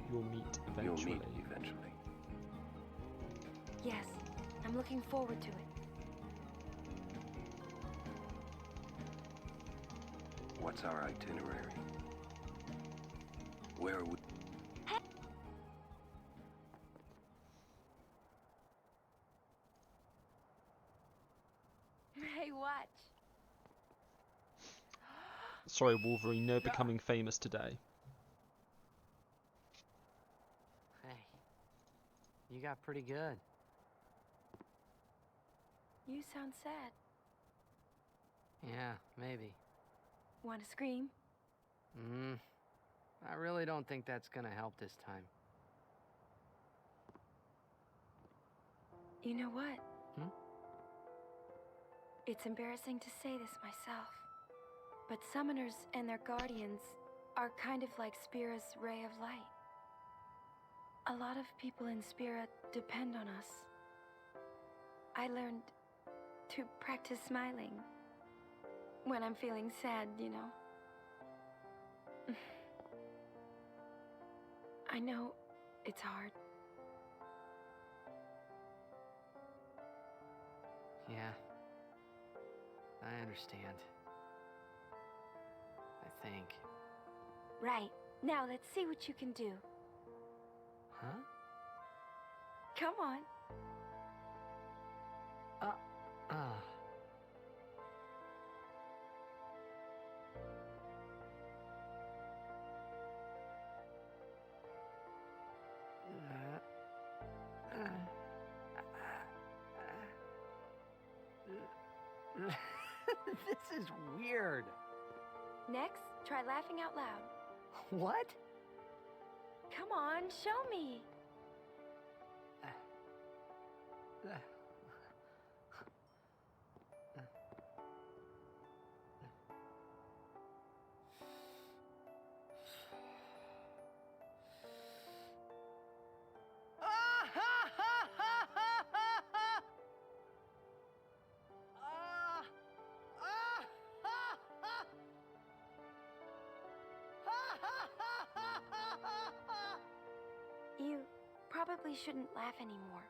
You'll meet eventually. You'll meet eventually. Yes, I'm looking forward to it. What's our itinerary? Where are we? Hey, watch. Sorry, Wolverine, no becoming famous today. Hey, you got pretty good. You sound sad. Yeah, maybe. Want to scream? I really don't think that's gonna help this time. You know what? Hmm? It's embarrassing to say this myself, but summoners and their guardians are kind of like Spira's ray of light. A lot of people in Spira depend on us. I learned to practice smiling when I'm feeling sad, you know. I know it's hard. Yeah. I understand. I think. Right. Now let's see what you can do. Huh? Come on. This is weird. Next, try laughing out loud. What? Come on, show me. You probably shouldn't laugh anymore.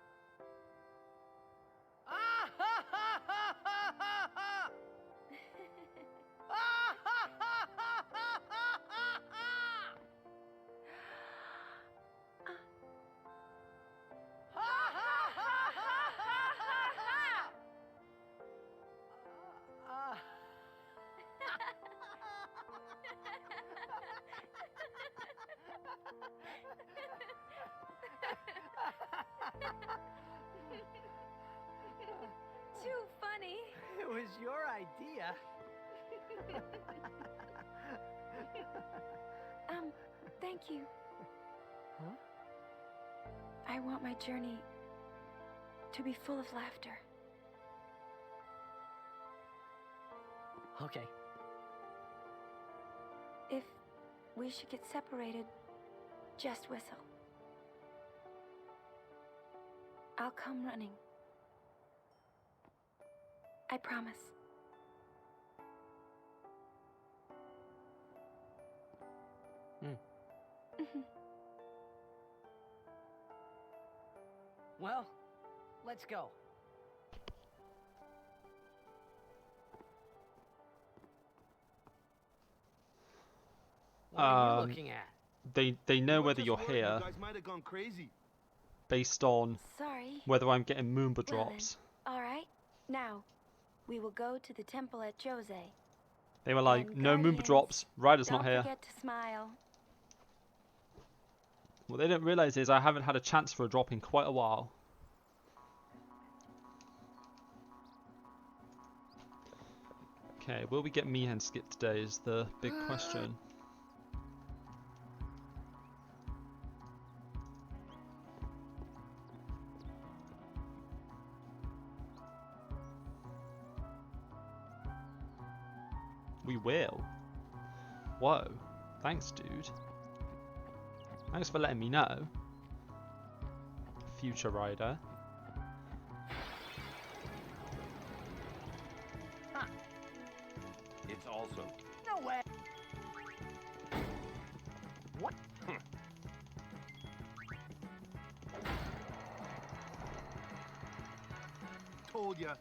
Too funny. It was your idea. Thank you. Huh? I want my journey to be full of laughter. Okay. If we should get separated, just whistle. I'll come running. I promise. Well, let's go. What are you looking at? They know whether you're here You guys might have gone crazy. based on Sorry. whether I'm getting Moomba drops. All right. Now, we will go to the temple at Jose. They were like, And no Moomba Guardians, drops, Ryder's not don't here. forget to smile. What they didn't realise is I haven't had a chance for a drop in quite a while. Okay, will we get Mihan skip today is the big question. We will. Whoa. Thanks, dude. Thanks for letting me know. Future rider. Huh. It's also. No way. What? Told ya.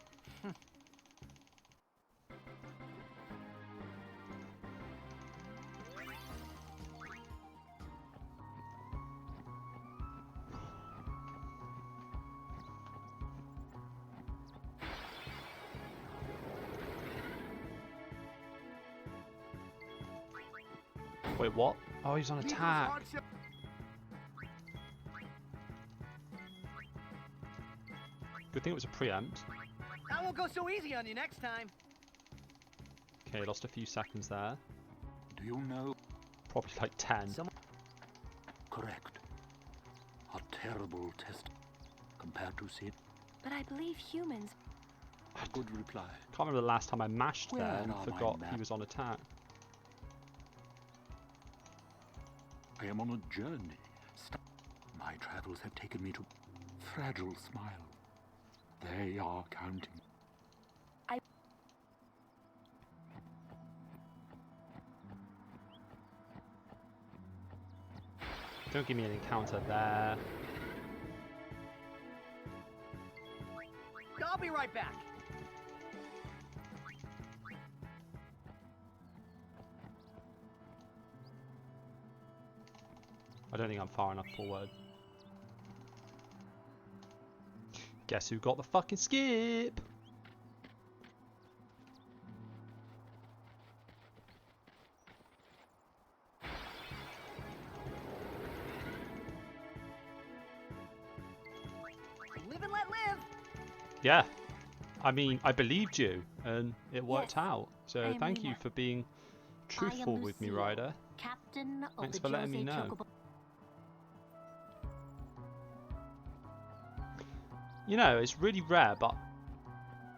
Wait, what? Oh, he's on attack. Good thing it was a preempt. I won't go so easy on you next time. Okay, lost a few seconds there. Do you know? Probably like 10. Correct. A terrible test compared to Sid. But I believe humans. A good reply. Can't remember the last time I mashed Where there and are my forgot he maps? was on attack. I am on a journey. My travels have taken me to Fragile Smile. They are counting. Don't give me an encounter there. I'll be right back. I don't think I'm far enough forward. Guess who got the fucking skip? Live and let live. Yeah. I mean, I believed you, and it worked Yes, out. So I am thank you Lena. for being truthful with me, Lucille, Ryder. Captain of Thanks the for letting me Jose know. Chocobo. You know, it's really rare, but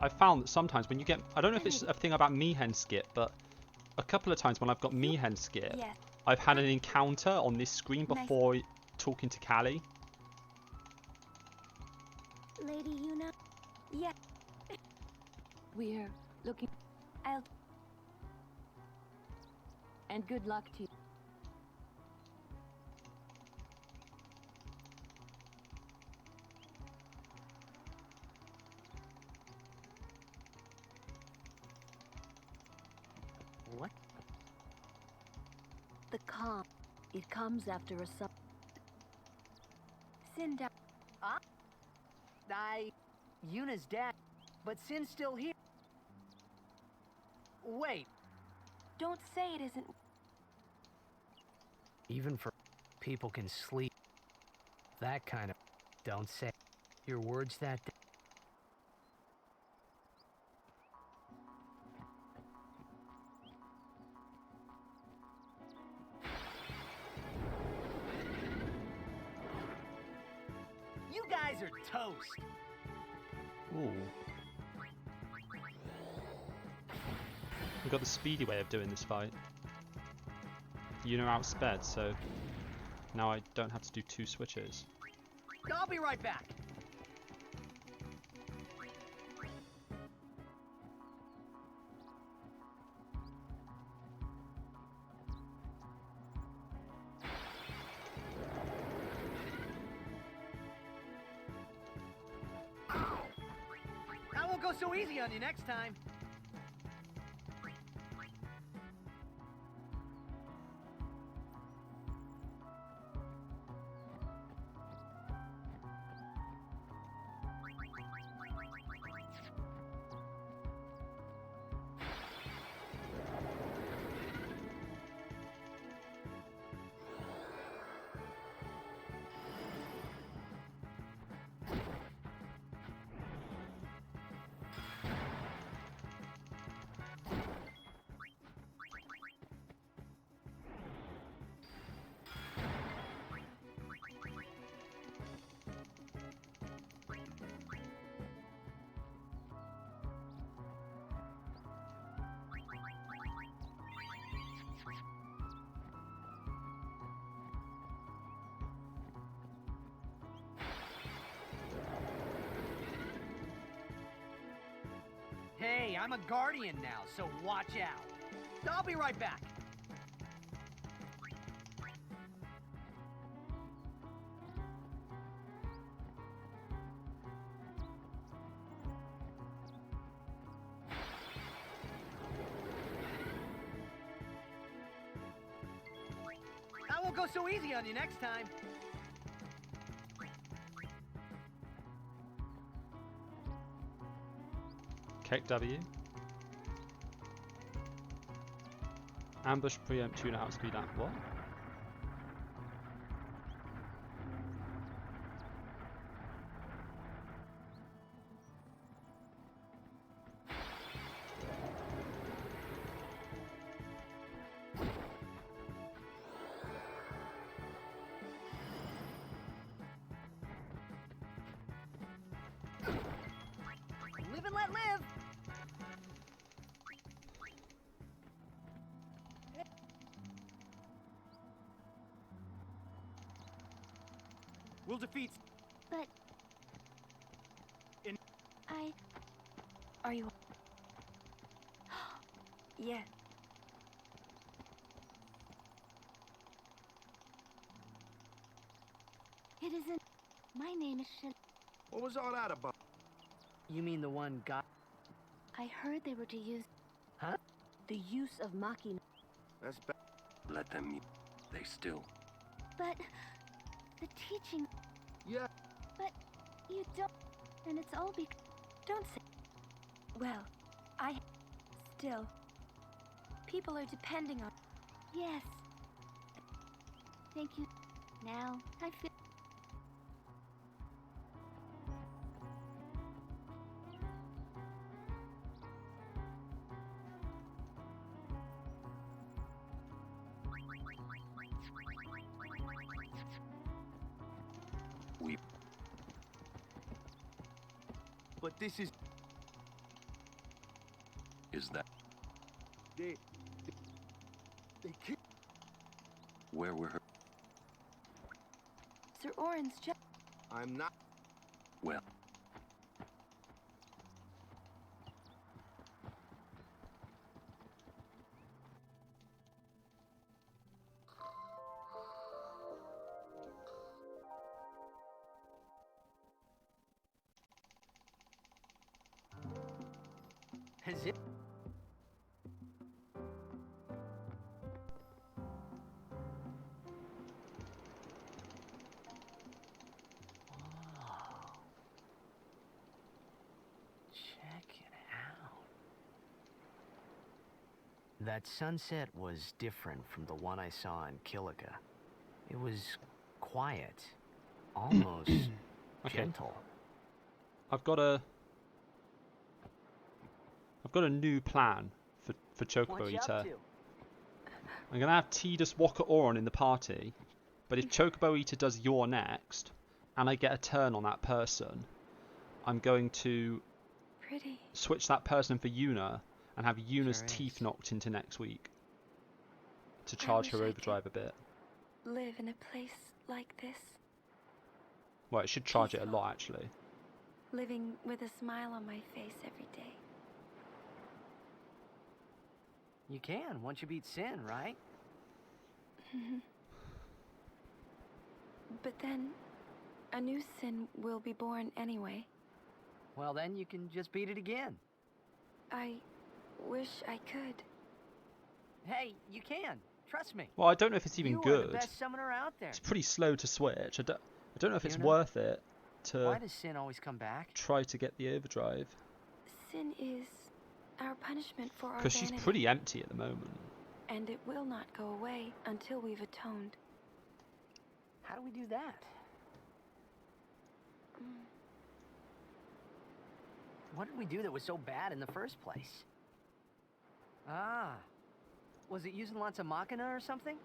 I found that sometimes when you get... I don't know if it's a thing about Mihen skip, but a couple of times when I've got Mihen skip, Yes. I've had an encounter on this screen Nice. before talking to Callie. Lady Yuna? Yeah. We're looking. And good luck to you. What? The calm. It comes after a sub. Sin down. Yuna's dead, but Sin's still here. Wait. Don't say it isn't. Even for people can sleep. That kind of... Don't say your words that... You guys are toast. Ooh. We've got the speedy way of doing this fight. Yuna outsped, so now I don't have to do 2 switches. I'll be right back. I won't go so easy on you next time. Hey, I'm a guardian now, so watch out. I'll be right back. I won't go so easy on you next time. Kick W. Ambush preempt tuna outspeed amp. What? Live and let live. We'll defeat. But... Are you? Yeah. It isn't... My name is Shil... What was all that about? You mean the one guy? I heard they were to use... Huh? The use of Machina. That's bad. Let them. They still. But the teaching. Yeah. But you don't. And it's all because. Don't say. Well, still. People are depending on. Yes. Thank you. Now, I feel. But this is... Is that They killed... where were her? Sir Orin's just. I'm not... Well, As if. Check it out. That sunset was different from the one I saw in Killiga. It was quiet, almost gentle. I've got a new plan for Chocobo Eater. I'm gonna have Tidus Walker Oron in the party, but if Chocobo Eater does You're next, and I get a turn on that person, I'm going to switch that person for Yuna and have Yuna's teeth knocked into next week to charge her overdrive a bit. Live in a place like this. Well, it should charge it a lot actually. Living with a smile on my face every day. You can, once you beat Sin, right? But then, a new Sin will be born anyway. Well, then you can just beat it again. I wish I could. Hey, you can. Trust me. Well, I don't know if it's even good. You are the best summoner out there. It's pretty slow to switch. I don't know if it's Yuna? worth it to Why does Sin always come back? try to get the overdrive. Sin is our punishment for our Because she's vanity. pretty empty at the moment. And it will not go away until we've atoned. How do we do that? What did we do that was so bad in the first place? Ah. Was it using lots of Machina or something?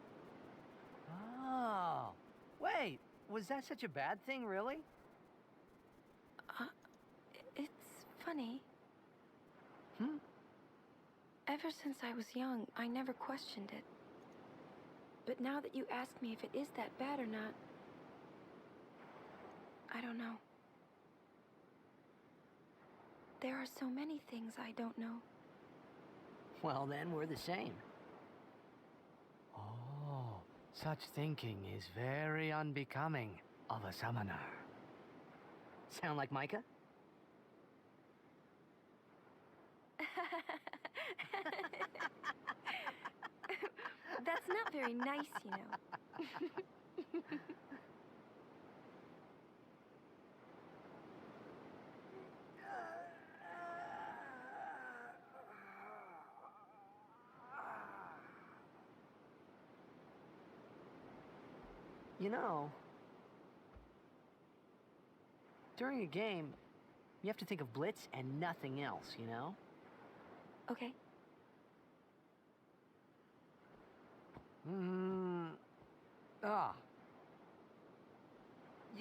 Oh. Wait, was that such a bad thing, really? It's funny. Ever since I was young, I never questioned it. But now that you ask me if it is that bad or not, I don't know. There are so many things I don't know. Well, then we're the same. Oh, such thinking is very unbecoming of a summoner. Sound like Micah? That's not very nice, you know. You know, during a game, you have to think of Blitz and nothing else, you know? Okay. You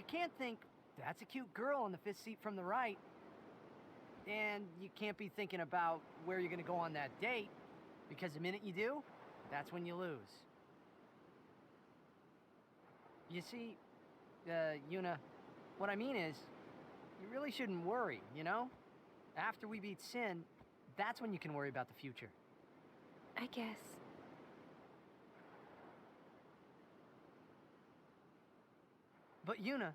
can't think, that's a cute girl in the fifth seat from the right. And you can't be thinking about where you're going to go on that date, because the minute you do, that's when you lose. You see, Yuna, what I mean is, you really shouldn't worry, you know? After we beat Sin, that's when you can worry about the future. I guess. But Yuna,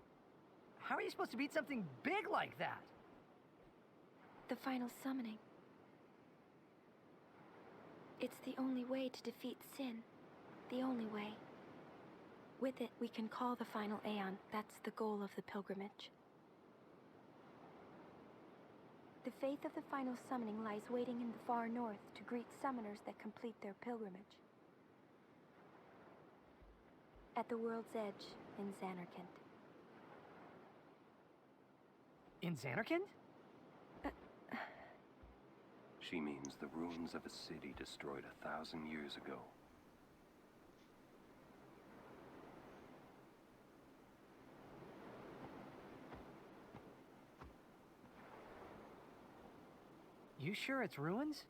how are you supposed to beat something big like that? The final summoning. It's the only way to defeat Sin. The only way. With it, we can call the final Aeon. That's the goal of the pilgrimage. The faith of the final summoning lies waiting in the far north to greet summoners that complete their pilgrimage. At the world's edge in Xanarkand. In Xanarkand? She means the ruins of a city destroyed 1,000 years ago. You sure it's ruins?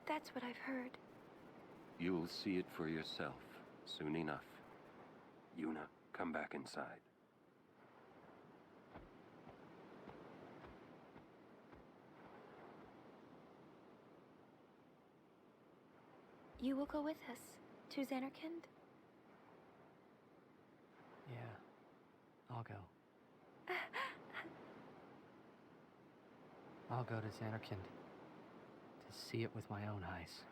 That's what I've heard. You'll see it for yourself soon enough. Yuna, come back inside. You will go with us to Xanarkand? Yeah, I'll go. I'll go to Xanarkand to see it with my own eyes.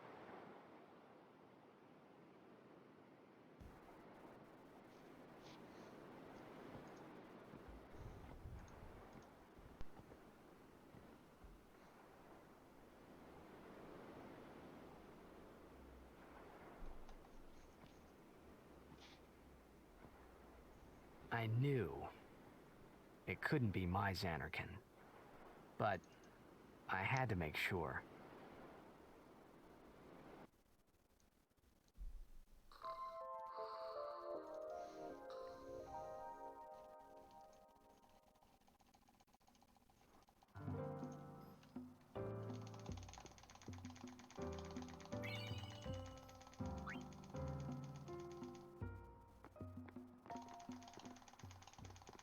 I knew it couldn't be my Xanarkand, but I had to make sure.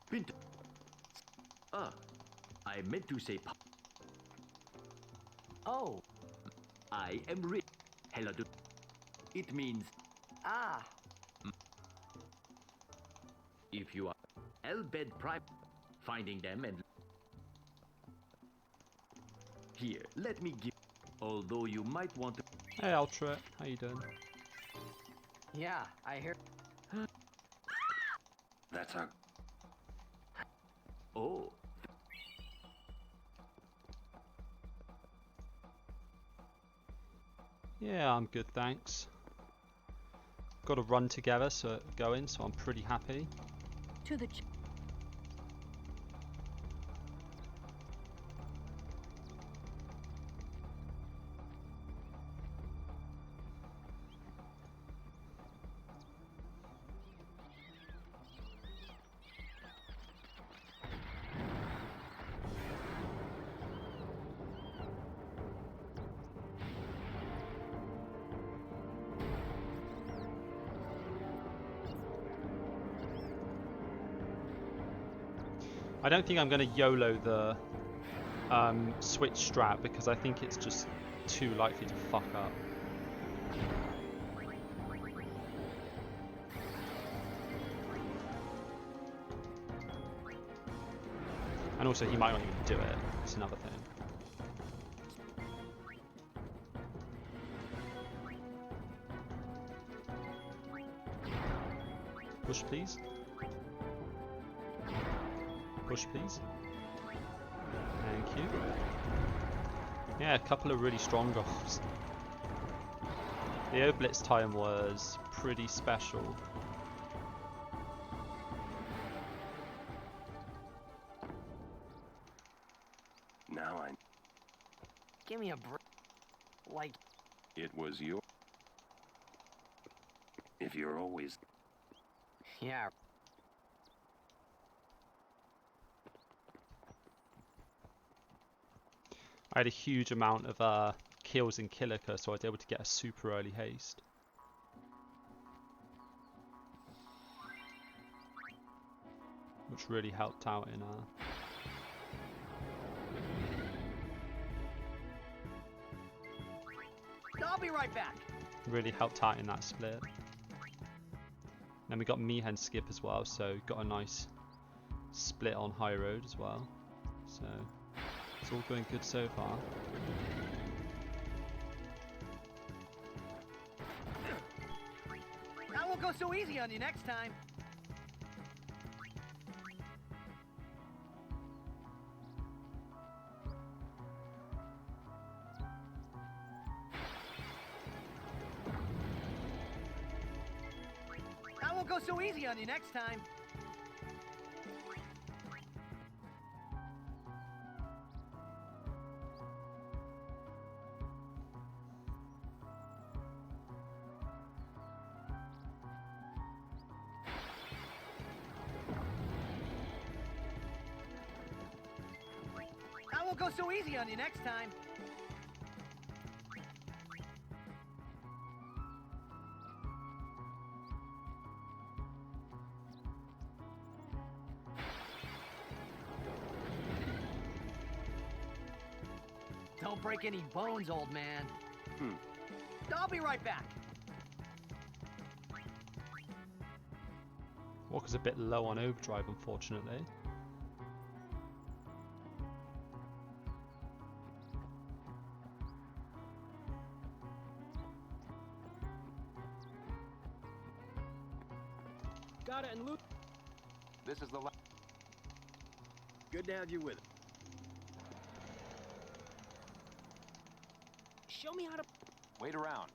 Pinto. I meant to say. Oh. I am rich. Hello. It means. Ah. If you are Elbed Prime, finding them and. Here, let me give. Although you might want to. Hey, Ultra. How you doing? Yeah, I hear. That's our. Oh. Yeah, I'm good, thanks. Got a run together, so going, so I'm pretty happy. To the I don't think I'm going to YOLO the switch strat because I think it's just too likely to fuck up. And also he might not even do it, it's another thing. Push please. Push please. Thank you. Yeah, a couple of really strong goals. The Oblitz time was pretty special. Now I... Give me a break. Like... It was your... If you're always... Yeah. I had a huge amount of kills in Killiker, so I was able to get a super early haste. Which really helped out in I'll be right back. Really helped out in that split. Then we got Mihen skip as well, so got a nice split on high road as well. So it's all going good so far. That won't go so easy on you next time. I won't go so easy on you next time. I won't go so easy on you next time. Don't break any bones, old man. I'll be right back. Walker's a bit low on overdrive, unfortunately. Got it and loot. This is the last. Good to have you with us. Show me how to. Wait around.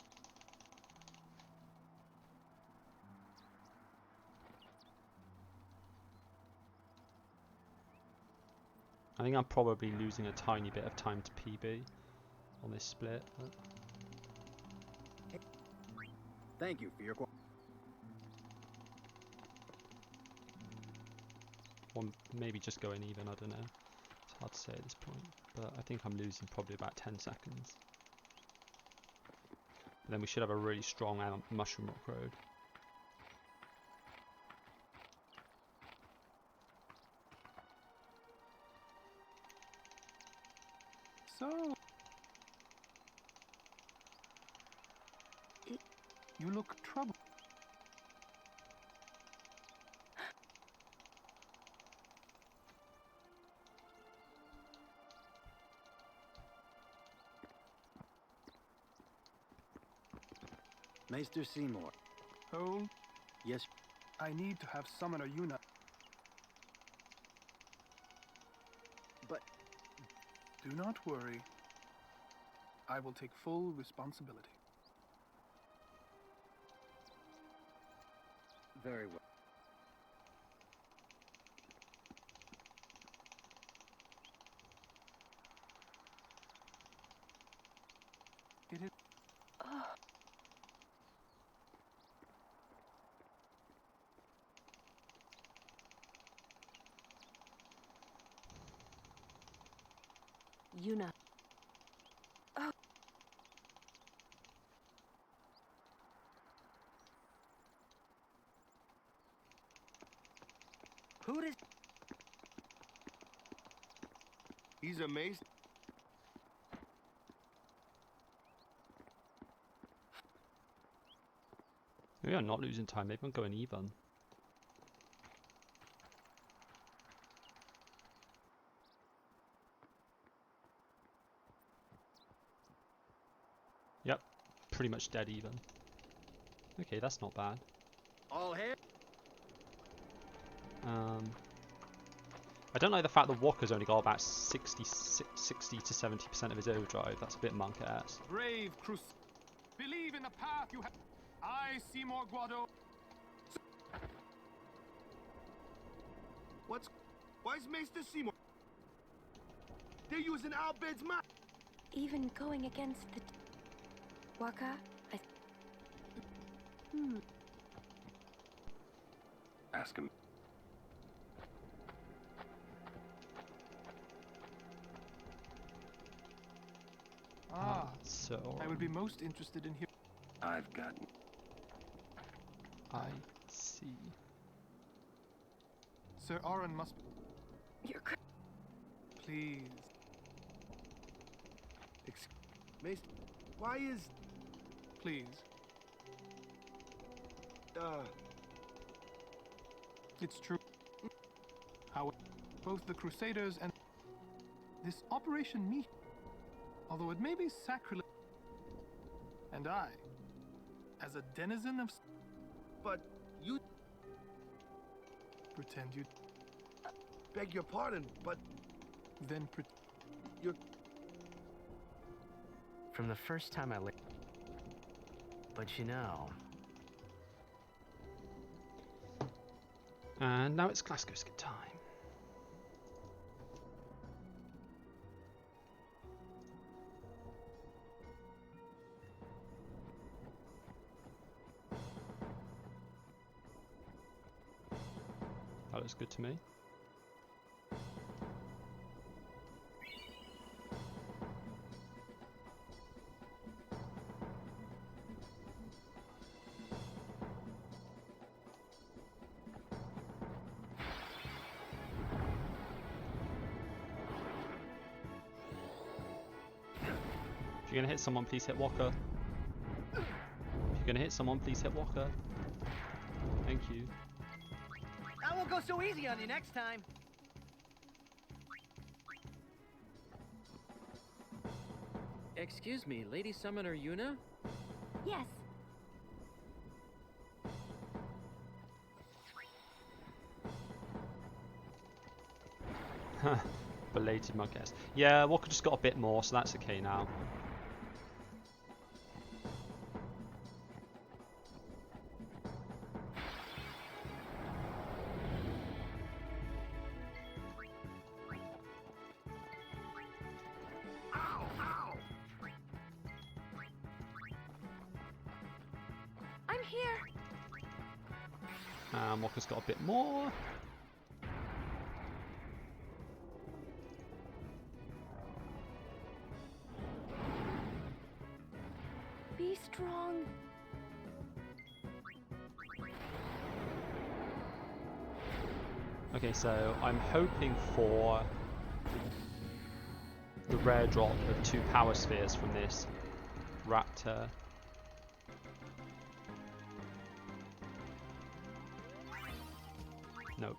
I think I'm probably losing a tiny bit of time to PB on this split. But... Thank you for your. Or maybe just going even, I don't know. It's hard to say at this point. But I think I'm losing probably about 10 seconds. But then we should have a really strong Mushroom Rock Road. So... You look troubled. Maester Seymour. Oh? Yes. I need to have Summoner Yuna. But... Do not worry. I will take full responsibility. Very well. It is... Yuna. Oh. Who does... He's a mace. We are not losing time, maybe I'm going even. Yep, pretty much dead even. Okay, that's not bad. All hands. I don't like the fact that Walker's only got about 60 to 70% of his overdrive. That's a bit monk-ass. Brave Crus. Believe in the path you have. I, Seymour Guado. Why's Maester Seymour? They're using Albed's map. Even going against the... Waka? Ask him. So I would be most interested in hearing. I've gotten. I see. Sir Aron must. You're. Please. Maester, why is? Please. It's true. However, both the Crusaders and this Operation Meat, although it may be sacrilege, and I, as a denizen of, but you... Pretend you... Beg your pardon, but... Then you're... From the first time I laid... But you know... And now it's Glasgow skip time. That looks good to me. If you're gonna hit someone, please hit Walker. If you're gonna hit someone, please hit Walker. Thank you. I won't go so easy on you next time. Excuse me, Lady Summoner Yuna? Yes. Belated my guess. Yeah, Walker just got a bit more, so that's okay now. I'm here. And Walker's got a bit more. Be strong. Okay, so I'm hoping for the rare drop of 2 power spheres from this raptor. Nope.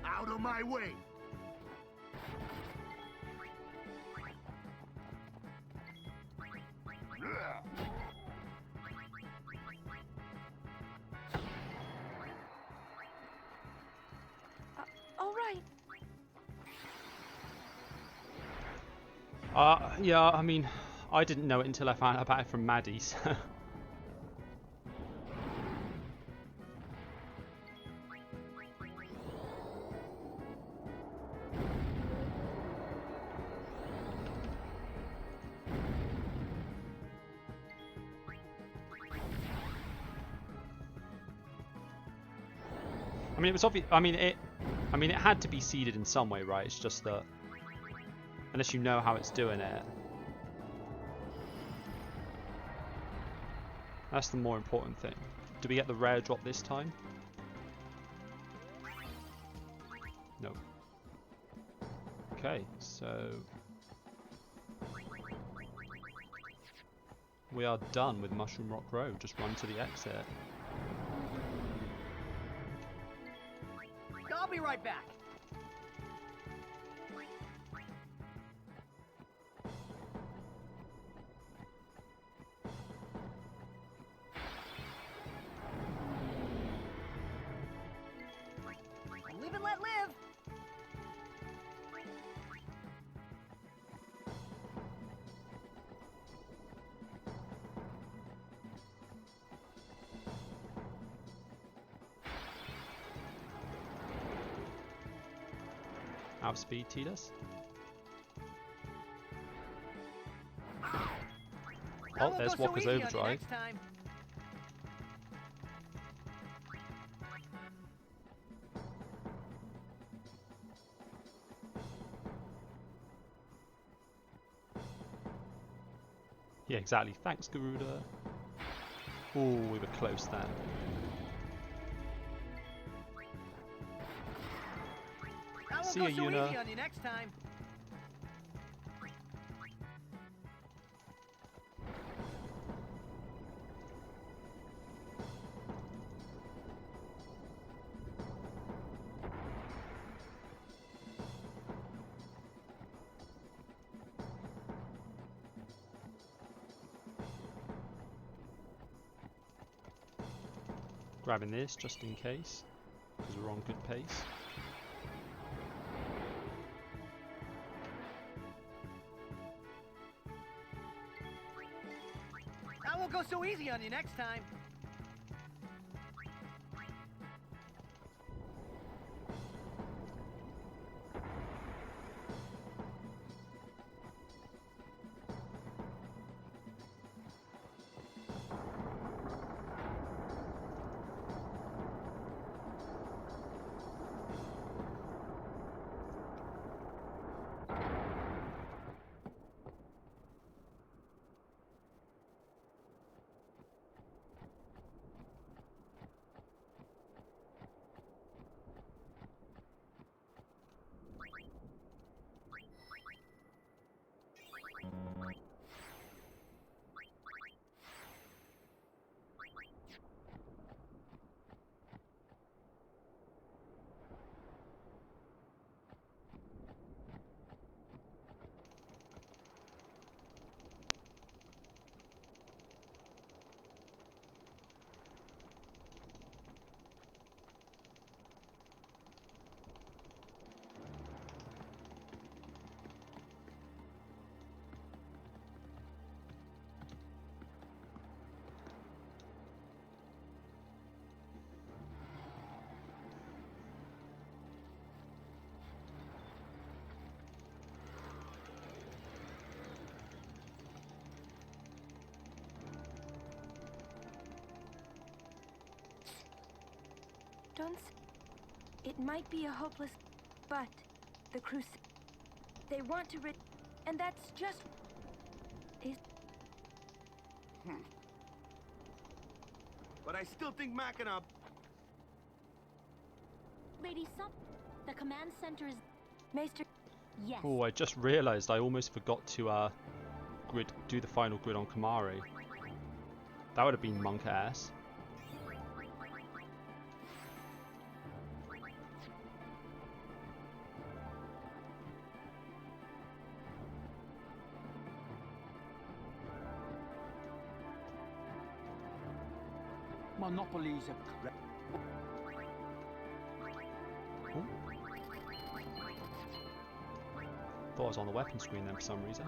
Out of my way! All right. Yeah, I mean, I didn't know it until I found out about it from Maddie, so... I mean, it was obvious. I mean, it had to be seeded in some way, right? It's just that unless you know how it's doing it, that's the more important thing. Do we get the rare drop this time? No. Okay, so we are done with Mushroom Rock Road. Just run to the exit. I'll be right back. Live and let live. Outspeed Tidus. Oh, there's Walker's Overdrive. Yeah, exactly. Thanks, Garuda. Oh, we were close then. See ya, Yuna. Easy on you next time. Grabbing this just in case, because we're on good pace. I won't go so easy on you next time. Don't. It might be a hopeless, but the Crusade. They want to and that's just. Is. But I still think Machina. Lady Sup, the command center is. Maester. Yes. Oh, I just realised I almost forgot to do the final grid on Kamari. That would have been monk ass. Monopolies are correct. Thought I was on the weapon screen then for some reason.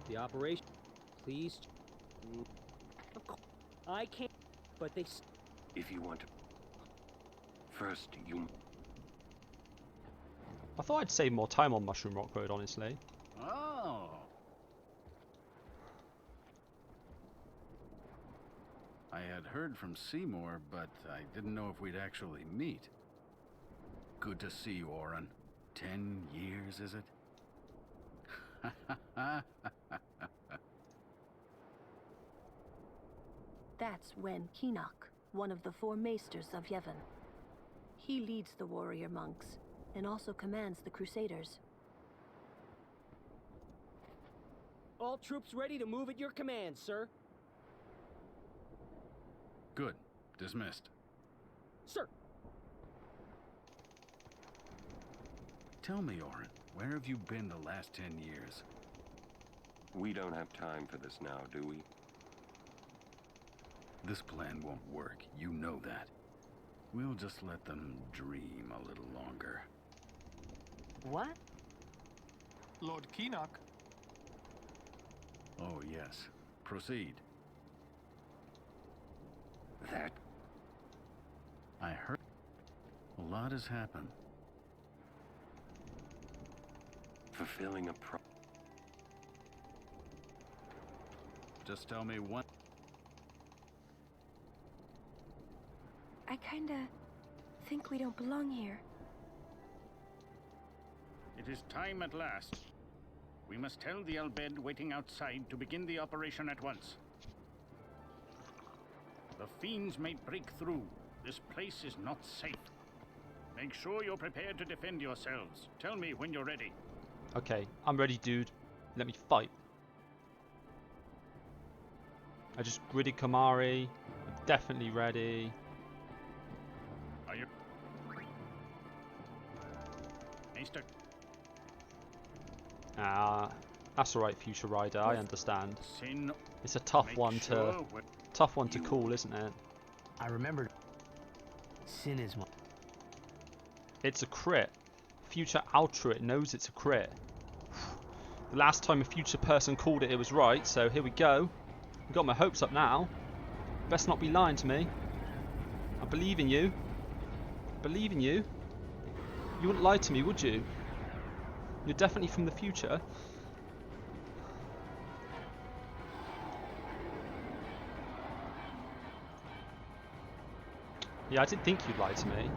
The operation, please. Of course, I can't, but they. If you want to. First, you. I thought I'd save more time on Mushroom Rock Road, honestly. Oh. I had heard from Seymour, but I didn't know if we'd actually meet. Good to see you, Oren. 10 years, is it? That's Wen Keenock, one of the 4 maesters of Yevon. He leads the warrior monks, and also commands the Crusaders. All troops ready to move at your command, sir. Good. Dismissed. Sir. Tell me, Oren, where have you been the last 10 years? We don't have time for this now, do we? This plan won't work. You know that. We'll just let them dream a little longer. What? Lord Keenock. Oh, yes. Proceed. That... I heard... A lot lot has happened. Fulfilling a Just tell me one. I kinda think we don't belong here. It is time at last. We must tell the Elbed waiting outside to begin the operation at once. The fiends may break through. This place is not safe. Make sure you're prepared to defend yourselves. Tell me when you're ready. Okay, I'm ready, dude. Let me fight. I just gridded Kamari. I'm definitely ready. Are you? Maester. That's alright, Future Rider. I understand. Sin. It's a tough one to call, isn't it? I remembered. Sin is one. It's a crit. Future Ultra, it knows it's a crit. The last time a future person called it, it was right, so here we go. I've got my hopes up now. Best not be lying to me. I believe in you. Believe in you. You wouldn't lie to me, would you? You're definitely from the future. Yeah, I didn't think you'd lie to me.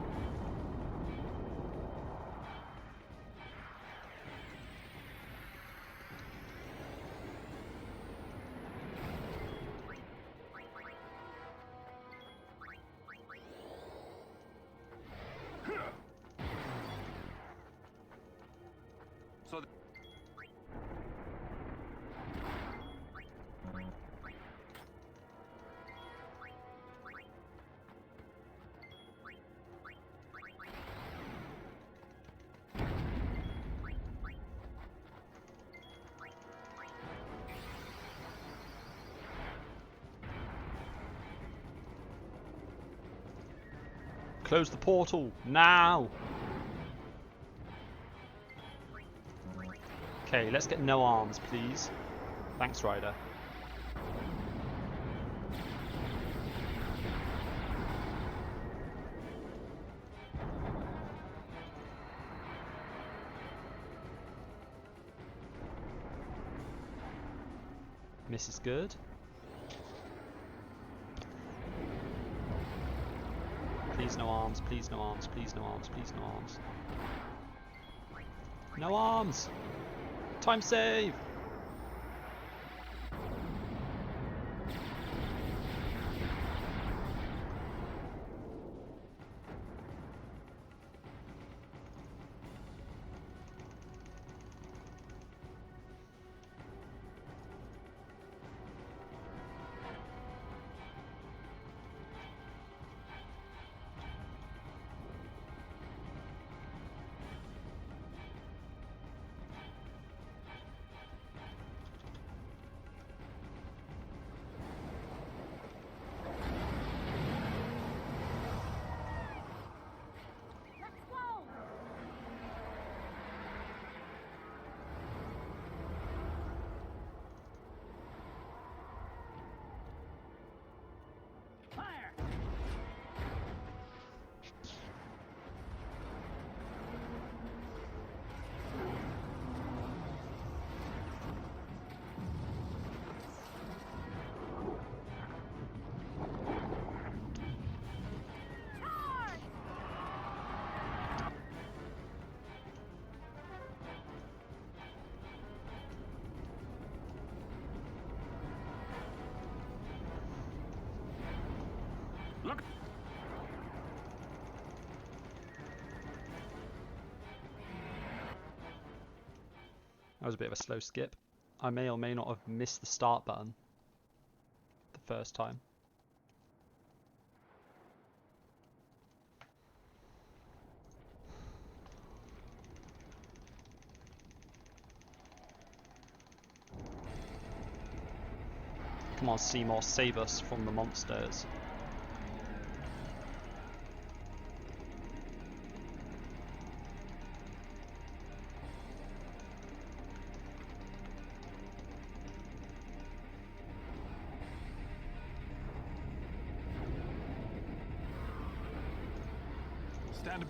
Close the portal now. Okay, let's get no arms, please. Thanks, Ryder. Miss is good. Please no arms, please no arms, please no arms, please no arms. No arms! Time save! Look. That was a bit of a slow skip. I may or may not have missed the start button the first time. Come on, Seymour, save us from the monsters. Stand.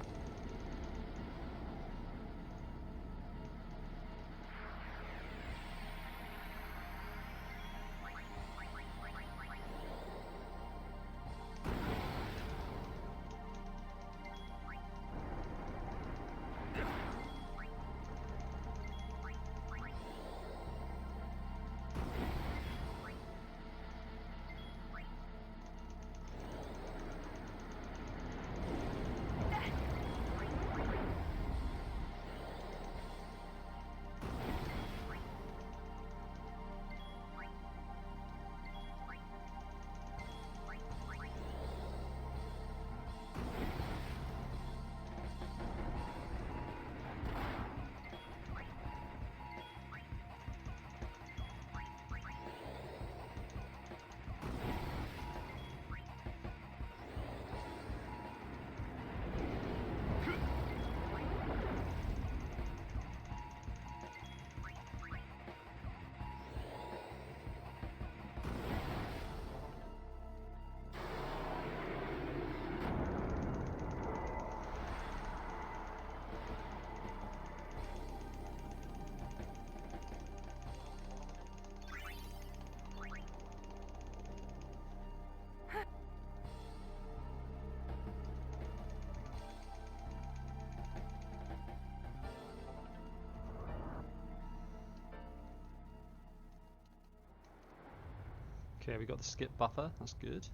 Okay, we got the skip buffer. That's good.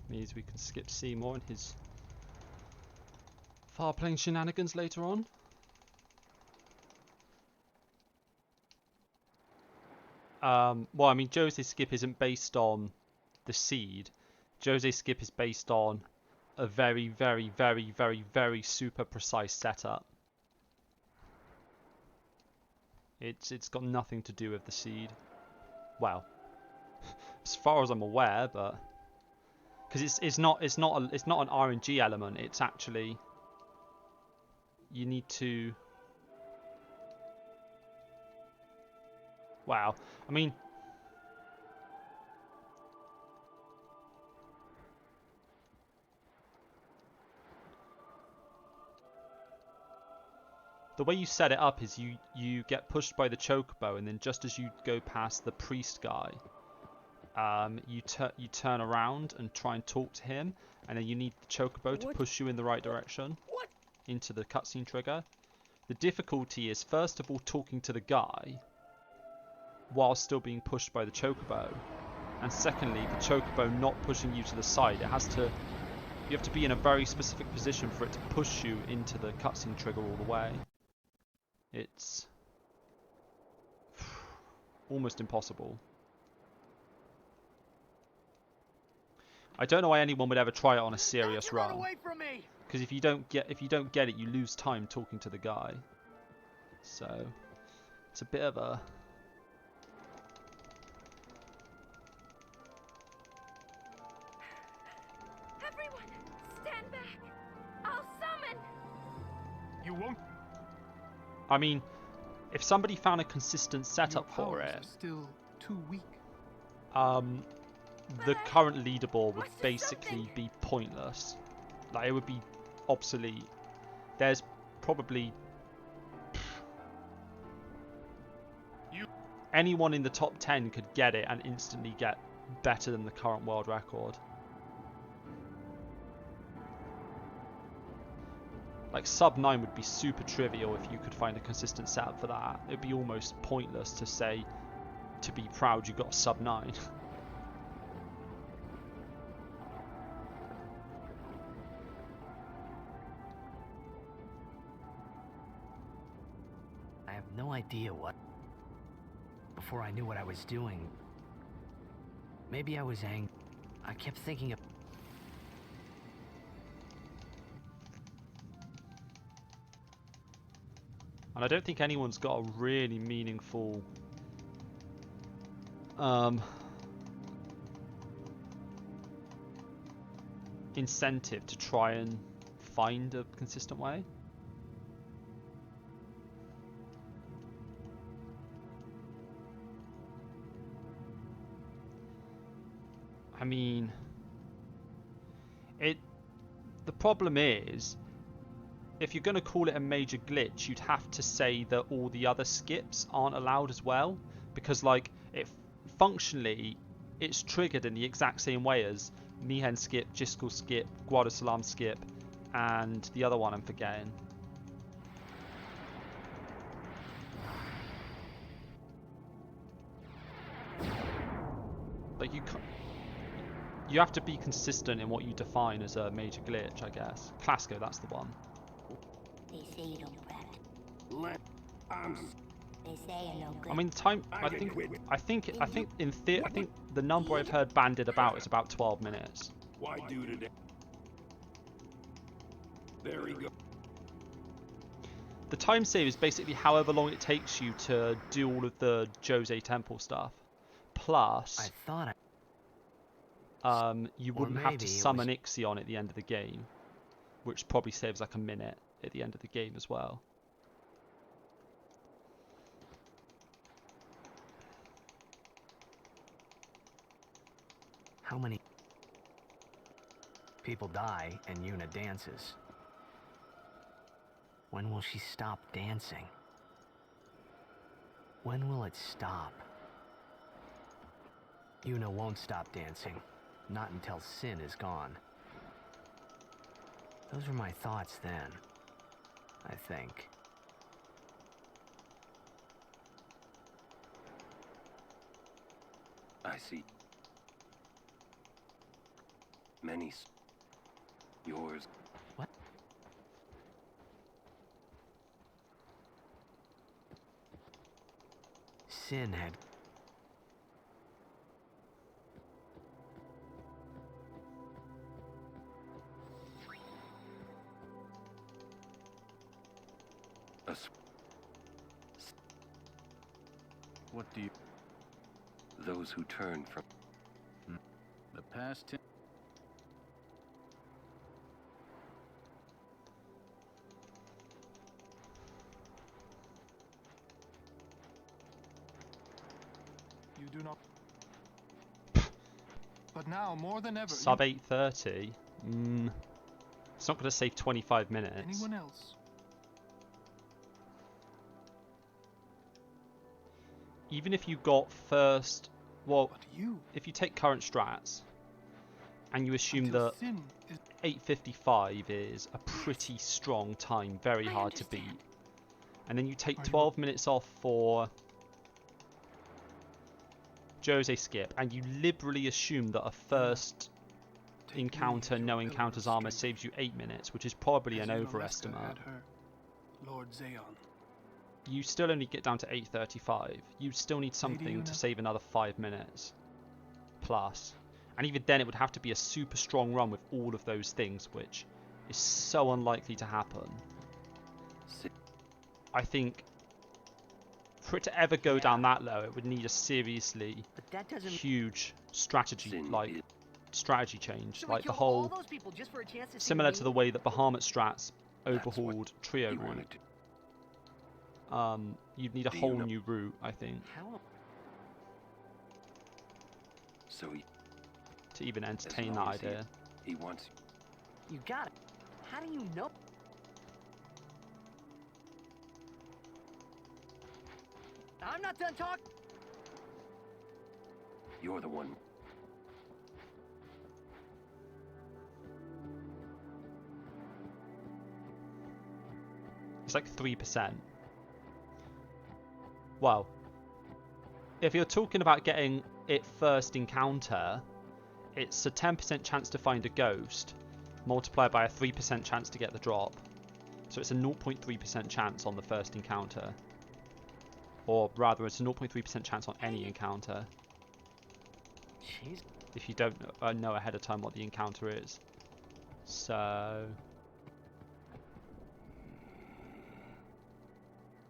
Means we can skip Seymour and his far-playing shenanigans later on. Well, I mean, Jose's skip isn't based on the seed. Jose's skip is based on a very, very, very, very, very super precise setup. It's got nothing to do with the seed. Well, as far as I'm aware, but because it's not an RNG element. It's actually you need to. Wow, I mean. The way you set it up is you get pushed by the chocobo, and then just as you go past the priest guy, you turn around and try and talk to him, and then you need the chocobo to push you in the right direction into the cutscene trigger. The difficulty is, first of all, talking to the guy while still being pushed by the chocobo, and secondly, the chocobo not pushing you to the side. You have to be in a very specific position for it to push you into the cutscene trigger all the way. It's almost impossible. I don't know why anyone would ever try it on a serious run. Because if you don't get it, you lose time talking to the guy. So it's a bit of a. Everyone, stand back. I'll summon. You won't. I mean, if somebody found a consistent setup for it, still too weak. The current leaderboard would basically be pointless. Like, it would be obsolete. There's probably anyone in the top 10 could get it and instantly get better than the current world record. Like, sub 9 would be super trivial if you could find a consistent setup for that. It'd be almost pointless to say, to be proud you got a sub 9. I have no idea what. Before I knew what I was doing, maybe I was angry. I kept thinking of. And I don't think anyone's got a really meaningful incentive to try and find a consistent way. I mean, the problem is, if you're going to call it a major glitch, you'd have to say that all the other skips aren't allowed as well, because like functionally it's triggered in the exact same way as Mihen skip, Jiskel skip, Guadasalam skip, and the other one I'm forgetting. Like you have to be consistent in what you define as a major glitch, I guess. Clasco, that's the one. They say you don't practice. They say you don't. I mean, time. I think in theory, I think the number I've heard banded about is about 12 minutes. Why do today? There we go. The time save is basically however long it takes you to do all of the Jose Temple stuff. Plus, I thought you wouldn't have to summon Ixion at the end of the game, which probably saves like a minute at the end of the game as well. How many people die and Yuna dances? When will she stop dancing? When will it stop? Yuna won't stop dancing. Not until Sin is gone. Those were my thoughts then, I think. I see. Many yours. What? Sin had... What do you... Those who turn from... The past... You do not. But now, more than ever... Sub 8:30? It's not going to save 25 minutes. Anyone else? Even if you got first... Well, if you take current strats, and you assume that 8:55 is a pretty strong time, very hard to beat, and then you take 12 minutes off for Jose skip, and you liberally assume that a first encounter, no encounters armor saves you 8 minutes, which is probably an overestimate. Lord Zayon. You still only get down to 8:35. You still need something to save another 5 minutes plus, and even then it would have to be a super strong run with all of those things, which is so unlikely to happen. I think for it to ever go down that low, it would need a seriously huge strategy change, like the whole, similar to the way that Bahamut strats overhauled trio route. You'd need a whole new route, I think, to even entertain that idea. He wants you. Got it. How do you know? I'm not done talking. You're the one. It's like 3%. Well, if you're talking about getting it first encounter, it's a 10% chance to find a ghost, multiplied by a 3% chance to get the drop. So it's a 0.3% chance on the first encounter. Or rather, it's a 0.3% chance on any encounter. Jeez. If you don't know ahead of time what the encounter is. So...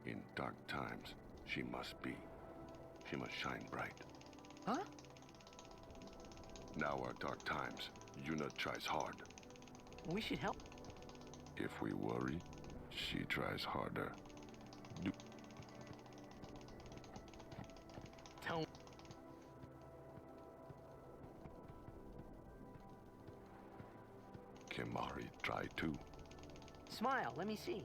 In dark times, she must be. She must shine bright. Huh? Now are dark times. Yuna tries hard. We should help. If we worry, she tries harder. Tell me. Kimahri try too. Smile, let me see.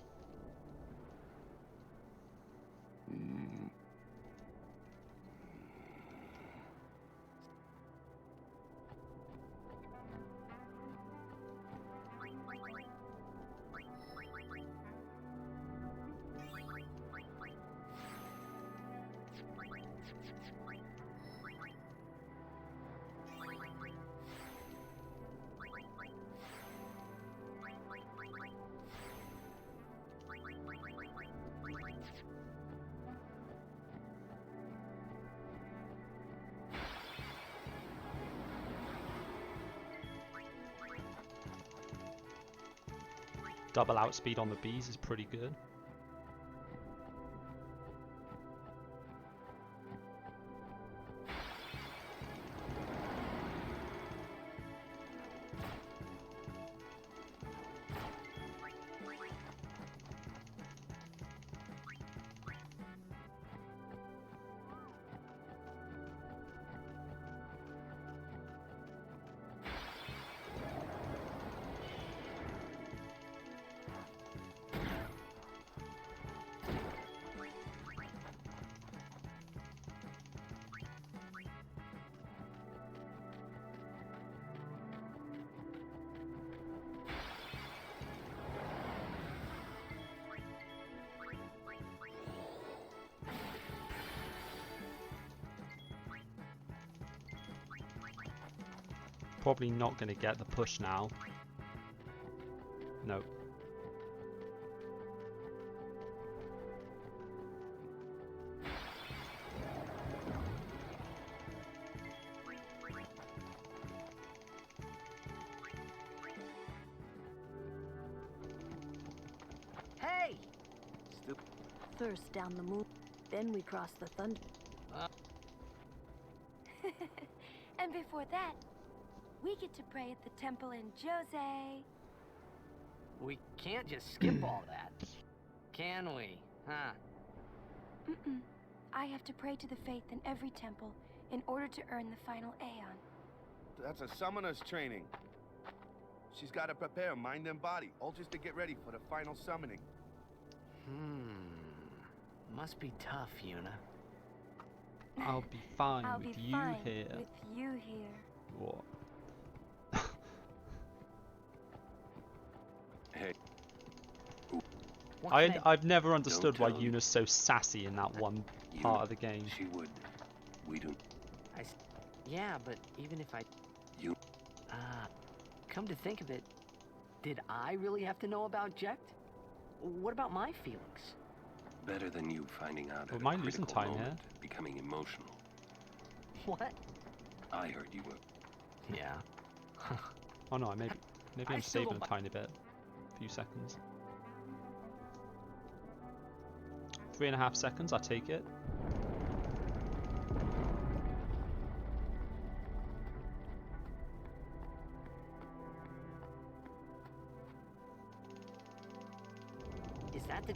Double outspeed on the bees is pretty good. Probably not going to get the push now. Nope. Hey! First down the moon, then we cross the thunder. And before that, we get to pray at the temple in Jose. We can't just skip all that, can we? Huh? Mm-mm. I have to pray to the faith in every temple in order to earn the final Aeon. That's a summoner's training. She's got to prepare mind and body, all just to get ready for the final summoning. Must be tough, Yuna. I'll be fine I'll with be you fine here. with you here. What? Hey. I've never understood why tell me. Yuna's so sassy in that one part of the game. She would. We don't. Yeah, but even if I... You... come to think of it, did I really have to know about Jekt? What about my feelings? Better than you finding out Well, at am I a losing critical time here? moment, becoming emotional. What? I heard you were. Yeah. Oh no, maybe I I'm still saving don't a tiny bit. A few seconds. 3.5 seconds, I'll take it. Is that the...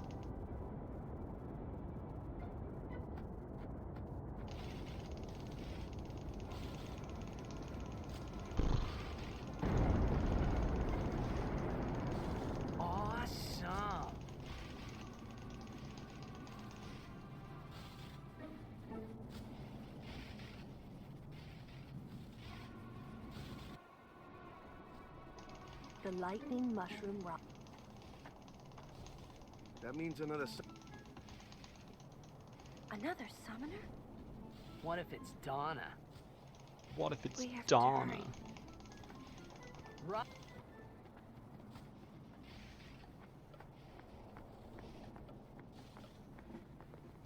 Awesome! The lightning mushroom rock. That means another... Another summoner? What if it's Donna? What if it's We have to Donna? hurry. Right.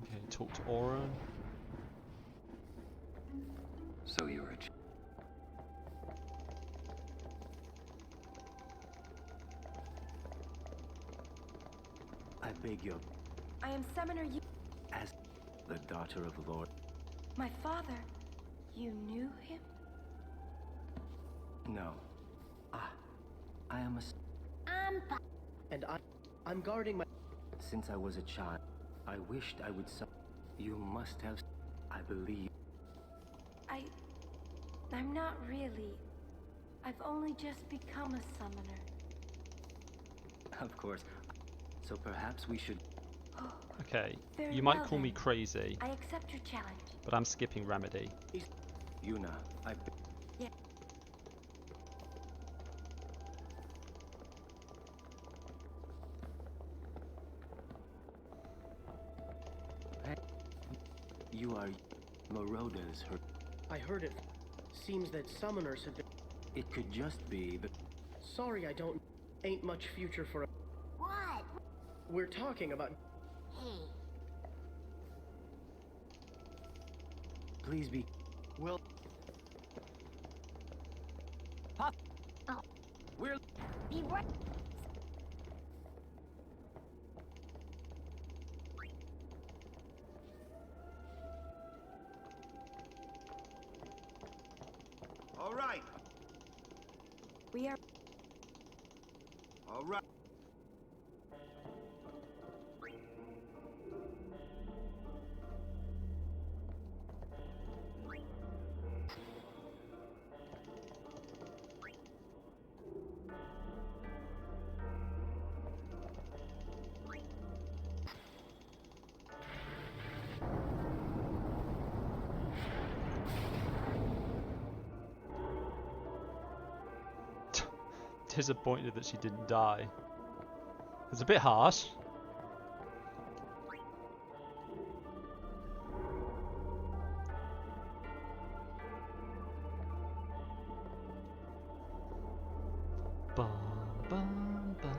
Okay, talk to Auron. So you're a... I beg your... I am summoner you. As the daughter of Lord... My father. You knew him? No. I am a... And I'm guarding my... Since I was a child, I wished I would You must have... I believe... I'm not really. I've only just become a summoner. Of course. So perhaps we should... Okay, Very you might well call me then. crazy, I accept your challenge. but I'm skipping Remedy. Yuna, Yeah. You are... Moroda's her... I heard it. Seems that summoners have been... It could just be the... Sorry, I don't... Ain't much future for a... What? We're talking about... Hey. Please be... Will... Oh. We're... Be right... All right. We are... All right. Disappointed that she didn't die. It's a bit harsh. Bum, bum, bum.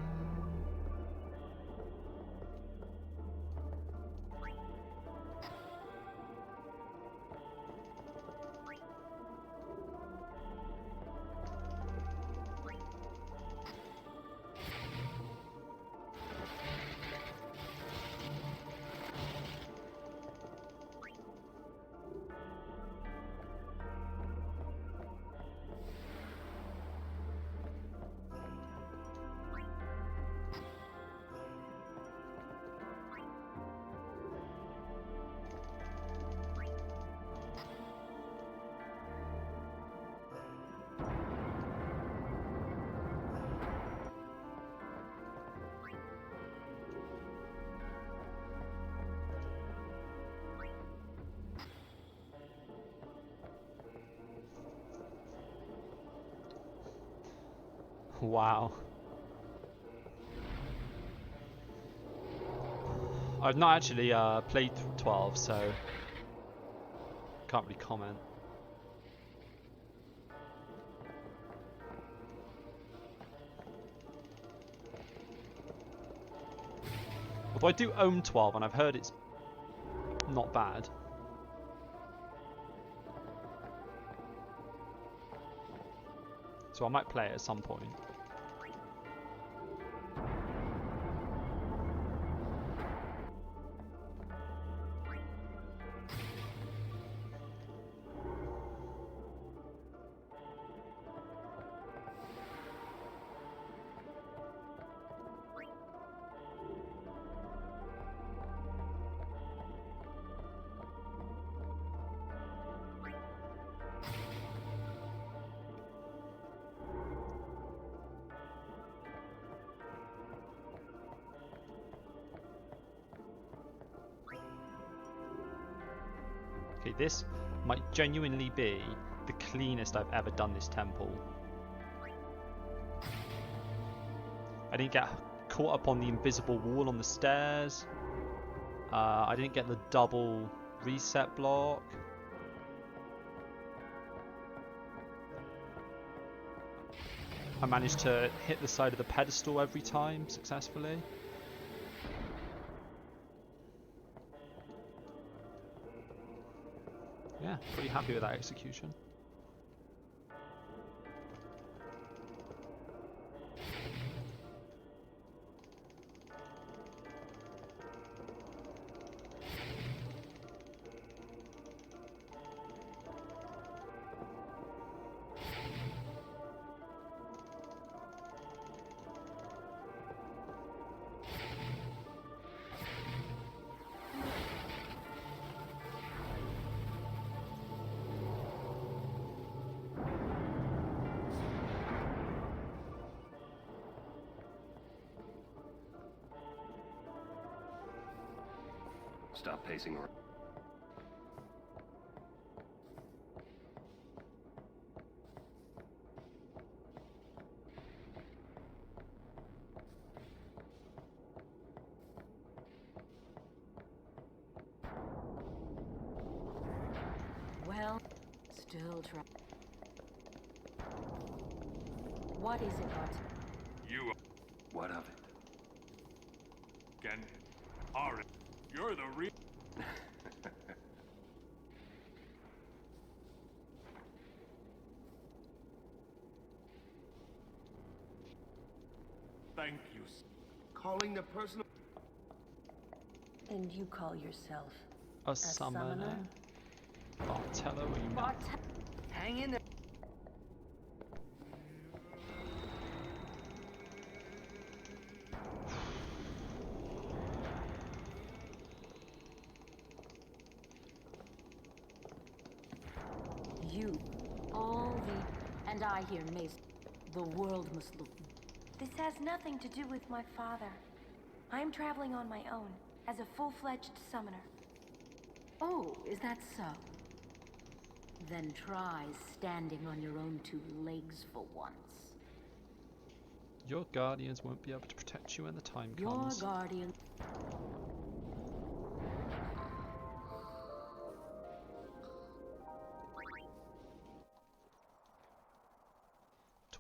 Wow. I've not actually played through 12, so can't really comment. Although I do own 12 and I've heard it's not bad. So I might play it at some point. Okay, this might genuinely be the cleanest I've ever done this temple. I didn't get caught up on the invisible wall on the stairs. I didn't get the double reset block. I managed to hit the side of the pedestal every time successfully. Yeah, pretty happy with that execution. Stop pacing around. Well, still try. What is it, Art? You. What of it? Ken. Ari. You're the real. Thank you. Calling the personal. And you call yourself a summoner? Bartellina. Hang in there. You, all the... And I hear Mace. The world must look... This has nothing to do with my father. I'm traveling on my own, as a full-fledged summoner. Oh, is that so? Then try standing on your own two legs for once. Your guardians won't be able to protect you when the time Your comes. guardian...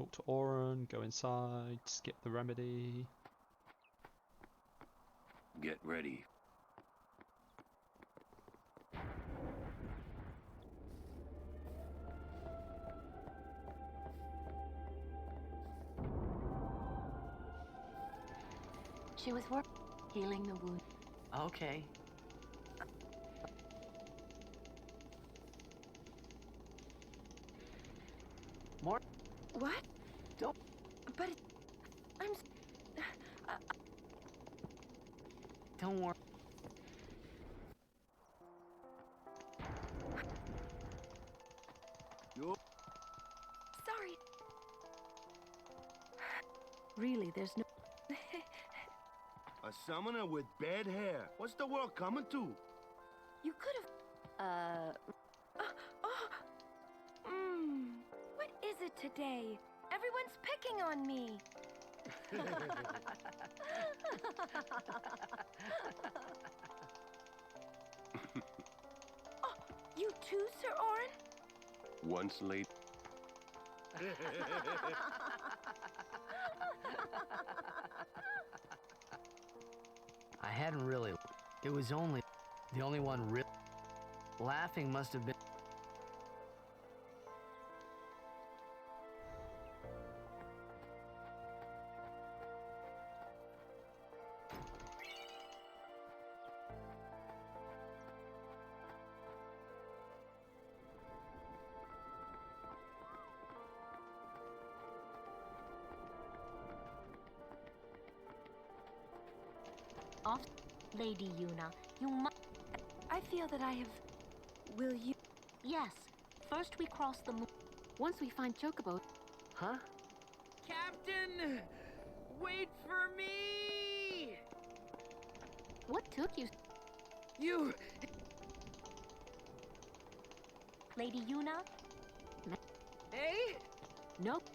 talk to Oren, go inside, skip the remedy. Get ready. She was healing the wound. Okay. More? What? Don't. But I'm. Don't worry. Sorry. Really, there's no. A summoner with bad hair. What's the world coming to? You could have. What is it today? Everyone's picking on me. Oh, you too, Sir Oren? Once late. I hadn't really. It was the only one real. Laughing must have been. Off, Lady Yuna. You must. I feel that I have. Will you? Yes. First we cross the moon. Once we find Chocobo. Huh? Captain! Wait for me! What took you? You. Lady Yuna? Hey? Nope.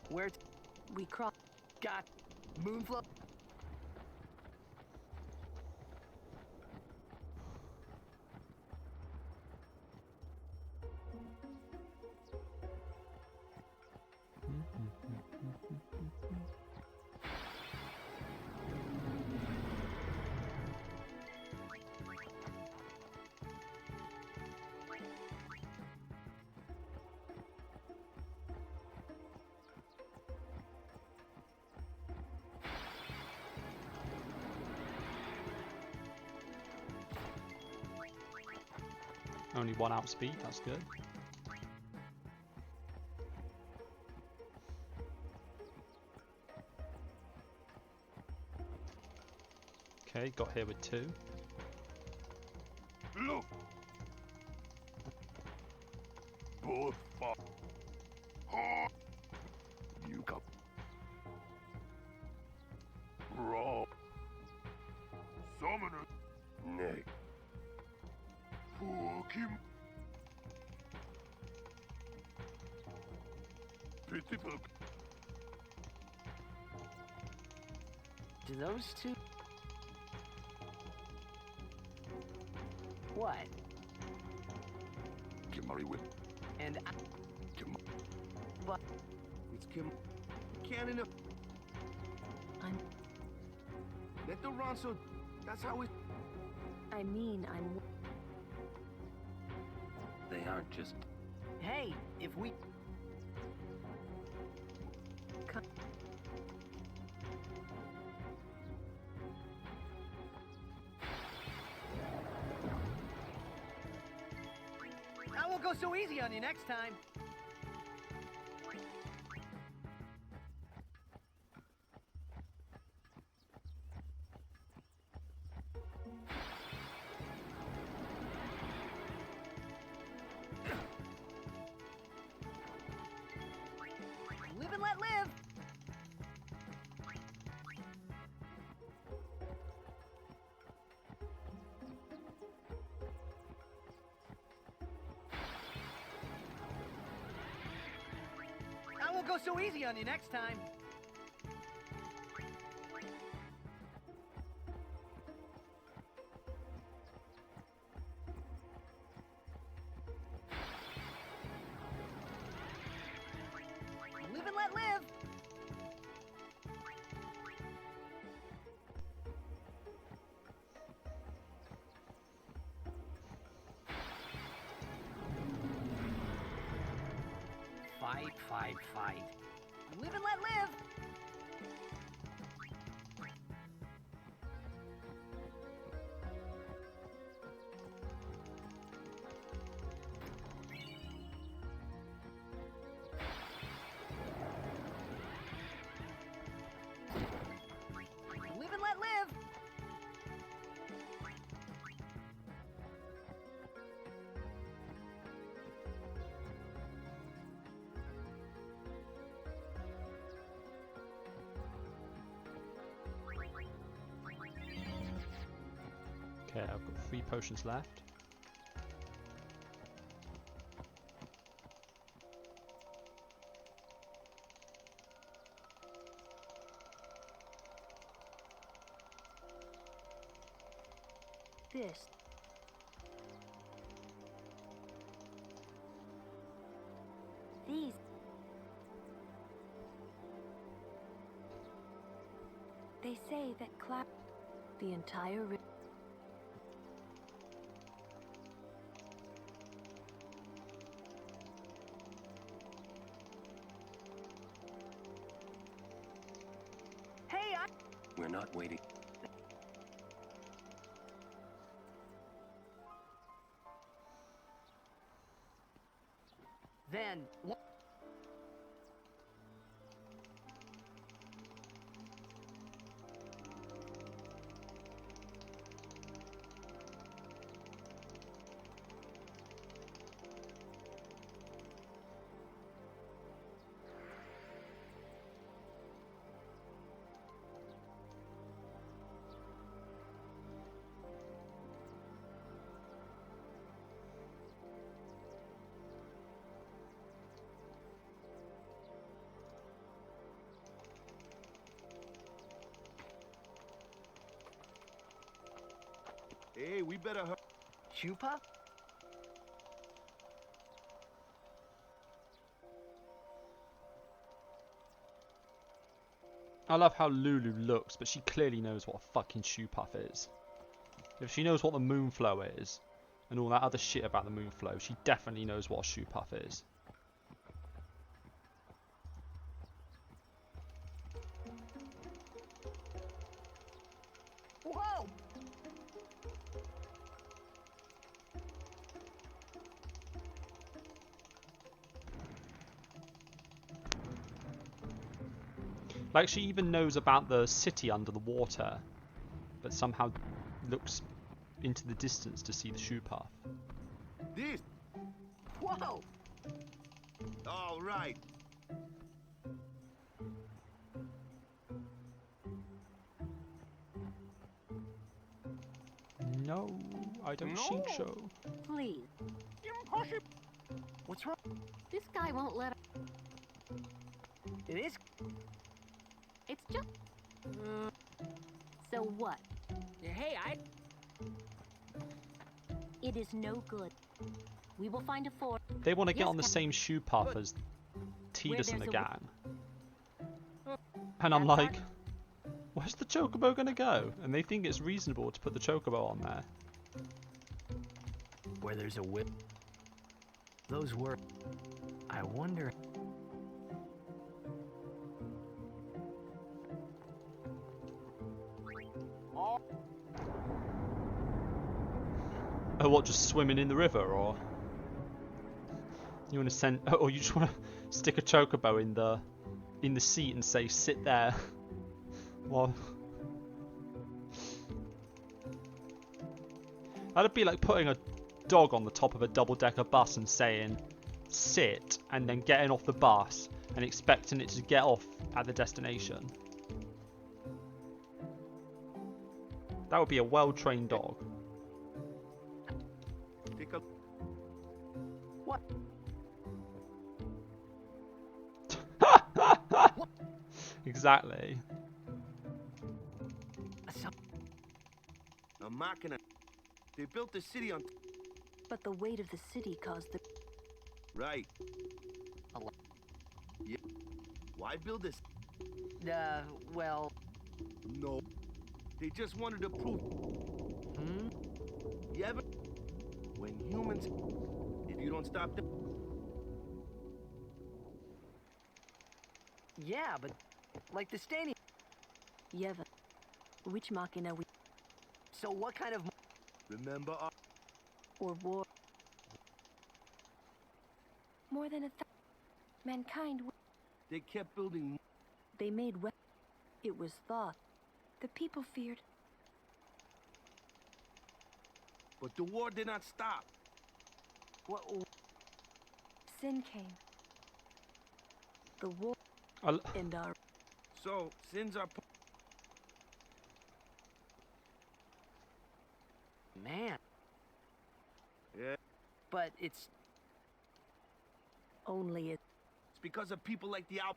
Where? We cross. Got Moonflow. Only 1 outspeed, that's good. Okay, got here with 2. Look! Both you got raw summoner neck. Fuck him. Pitiful. Do those two? What? Kimari will. And I... Kim. But... It's Kim. Can't enough. I'm... Let the run so... That's how it... I mean, I'm... They aren't just... Hey, if we... I won't go so easy on you next time. Live and let live. I won't go so easy on you next time. Fight. Live and let live. Live and let live. Okay, I've got 3 potions left. This. These. They say that clap The entire Hey, We're not waiting. Then, Hey, we better hurry. Chupa? I love how Lulu looks, but she clearly knows what a fucking shoe puff is. If she knows what the moonflow is, and all that other shit about the moonflow, she definitely knows what a shoe puff is. whoa! Like, she even knows about the city under the water, but somehow looks into the distance to see the shoe puff. This. Whoa! All right. No, I don't think so. Please. Impossible. What's wrong? This guy won't let. It is. It's just. So what? Hey, It is no good. We will find a ford. They want to get Yes, on the same shoe puff as Tidus and the gang. And I'm like, where's the chocobo gonna go? And they think it's reasonable to put the chocobo on there. Where there's a whip. Those were. I wonder. Oh, what, just swimming in the river, or you want to send, or you just want to stick a chocobo in the seat and say, sit there. Well, that'd be like putting a dog on the top of a double-decker bus and saying, sit, and then getting off the bus and expecting it to get off at the destination. That would be a well-trained dog. What? Exactly. A machina. They built the city on. But the weight of the city caused the... Right. Yeah. Why build this? Well. No. They just wanted to prove. You ever? When humans. If you don't stop them. Yeah, but like the stadium. Yeva. Which machina we... So what kind of... Remember our... Or war... More than 1,000. Mankind... They kept building... They made... It was thought. The people feared. But the war did not stop. What... Sin came. The war... And our... So, sins are... Man. Yeah. But it's... Only it... It's because of people like the Alp...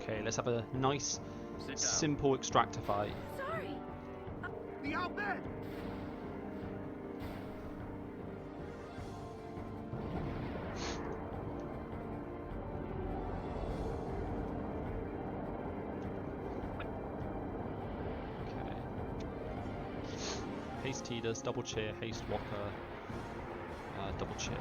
Okay, let's have a nice, simple extractor fight. Sorry. The Outbed! Haste Teeders, double cheer, haste Walker, double cheer.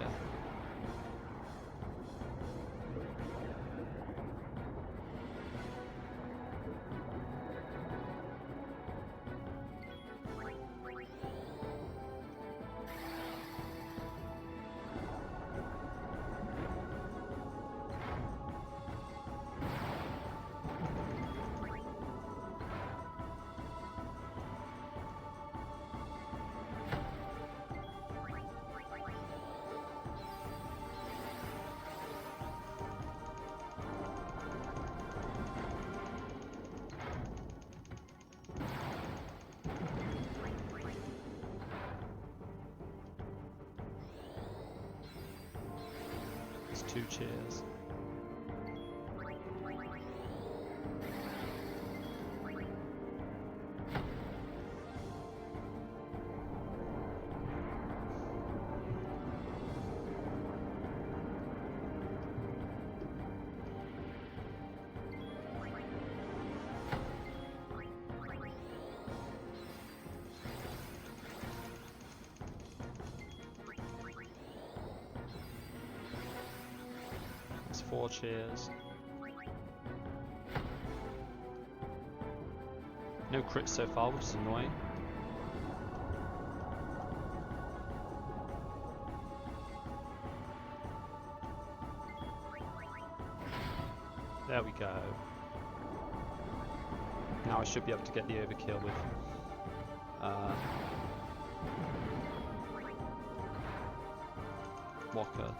It's 2 cheers. It's 4 cheers. No crits so far, which is annoying. There we go. Now I should be able to get the overkill with Walker.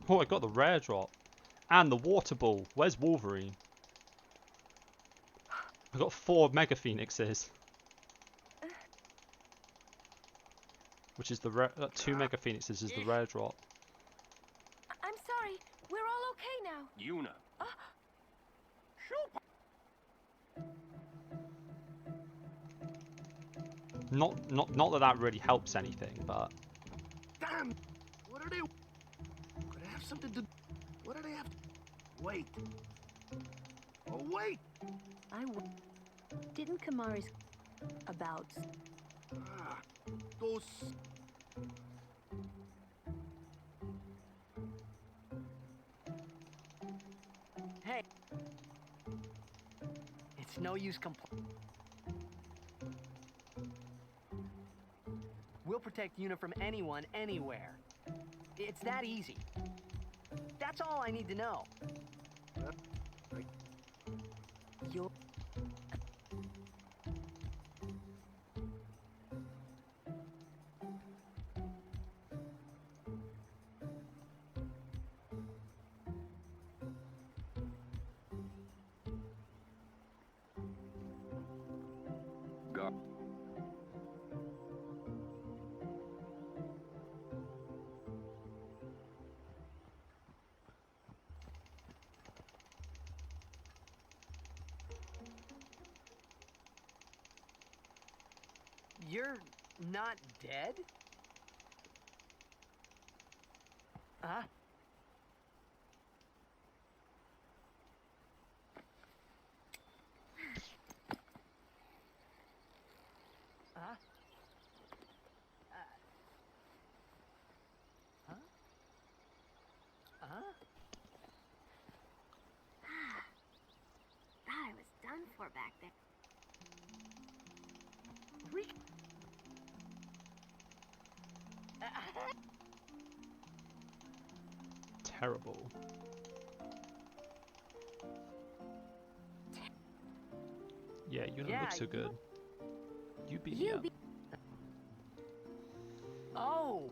Oh, I got the rare drop. And the water ball. Where's Wolverine? I got 4 Mega Phoenixes. Which is the rare... 2 Mega Phoenixes is the rare drop. I'm sorry. We're all okay now. Yuna. Not that that really helps anything, but... Damn! What are they... Could I have something to... What do they have to... Wait. Oh, wait! Didn't Kamari's... About... Ah, those... Hey. It's no use complaining. We'll protect Una from anyone, anywhere. It's that easy. That's all I need to know. You're... You're not dead? Huh? Huh? Huh? Huh? Thought I was done for back there. Terrible. Yeah, you don't look so good. You beat me up. Oh!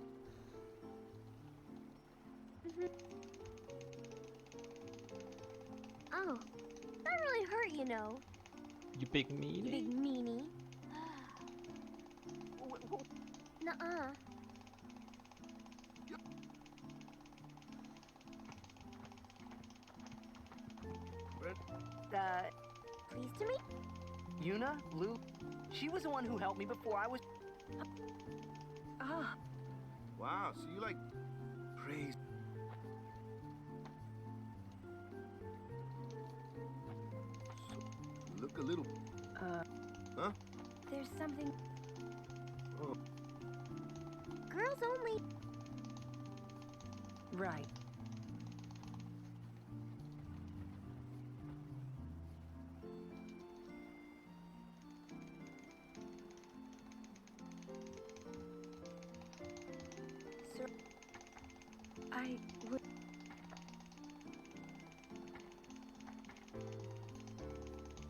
Oh, that really hurt, you know. You big meanie. You big meanie. Nuh-uh. Pleased to meet? Yuna? Lou? She was the one who helped me before I was... Ah. Wow, so you like... praise... You look a little... Huh? There's something... Oh. Girls only. Right. Sir, I would...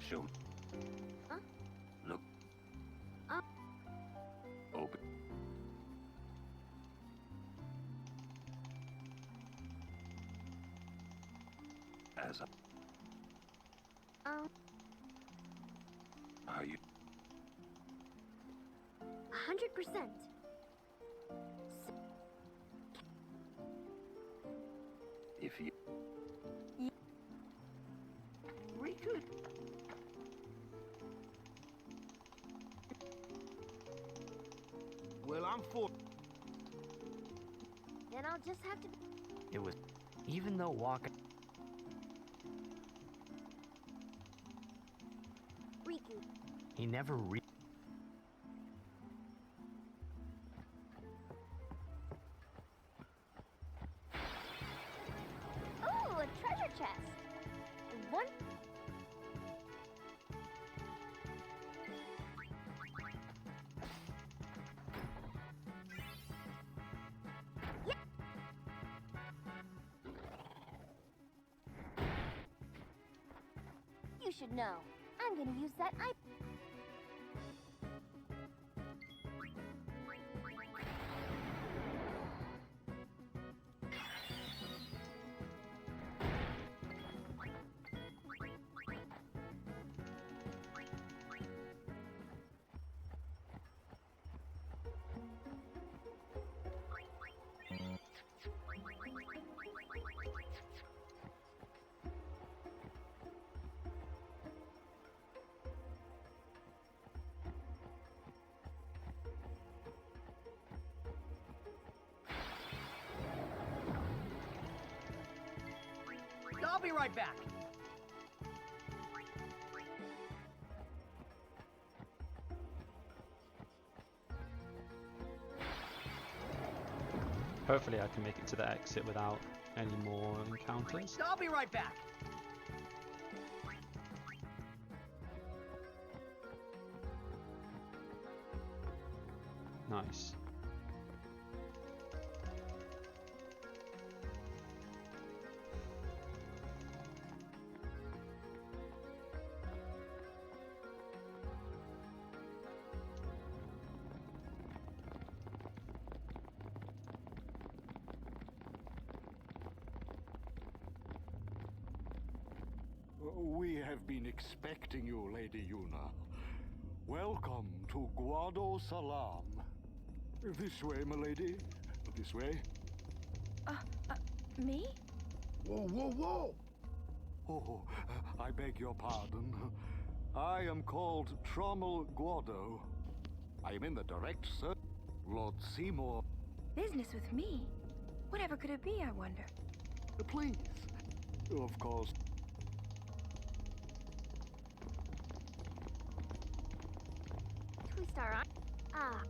Show. Huh? Look. Open. As a... Are you... 100%. If you... We could... Well, I'm for... Then I'll just have to... It was... Even though walking... Riku. He never Oh, a treasure chest. One... Yeah. You should know. I'm gonna use that I'll be right back. Hopefully I can make it to the exit without any more encounters. I'll be right back. Nice. We have been expecting you, Lady Yuna. Welcome to Guado Salam. This way, milady. This way. Me? Whoa, whoa, whoa! Oh, I beg your pardon. I am called Trommel Guado. I am in the direct search. Lord Seymour. Business with me? Whatever could it be, I wonder? Please. Of course. Can we start on? Ah.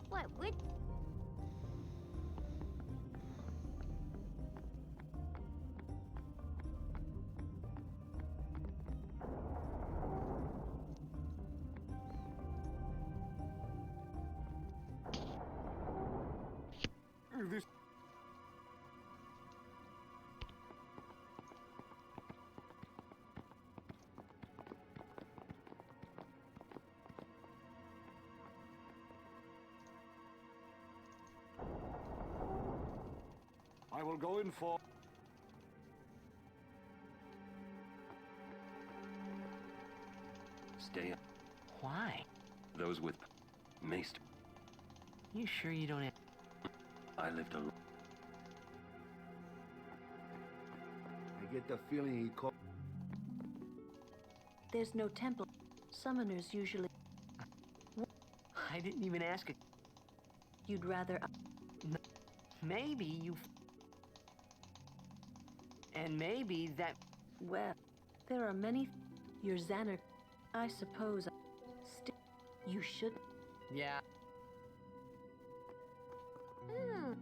What would... This... I will go in for... Stay up. Why? Those with Maester. You sure you don't have... I lived alone. I get the feeling he called... There's no temple. Summoners usually... I didn't even ask a... You'd rather... Maybe you... And maybe that... Well, there are many... Your Xander... I suppose... You should... Yeah. Hmm.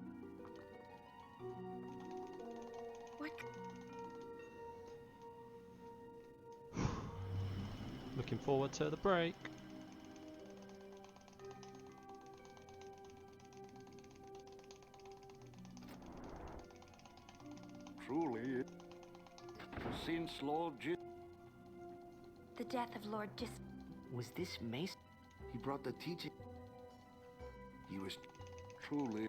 What? Looking forward to the break. Truly, since Lord The death of Lord Was this Mace? He brought the teaching. He was truly...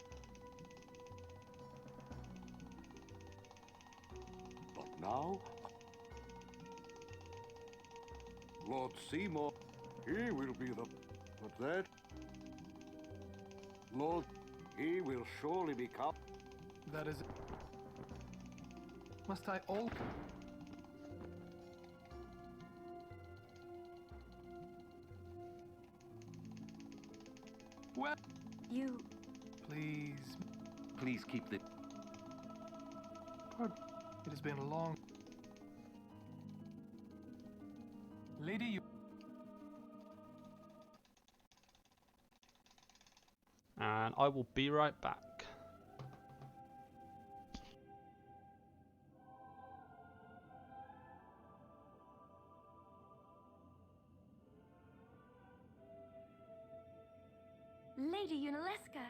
But now... Lord Seymour, he will be the... But that... Lord, he will surely become... That is... Must I all... Well... You... Please... Please keep the... Pardon. It has been a long... Lady, you... And I will be right back. Lady Unaleska!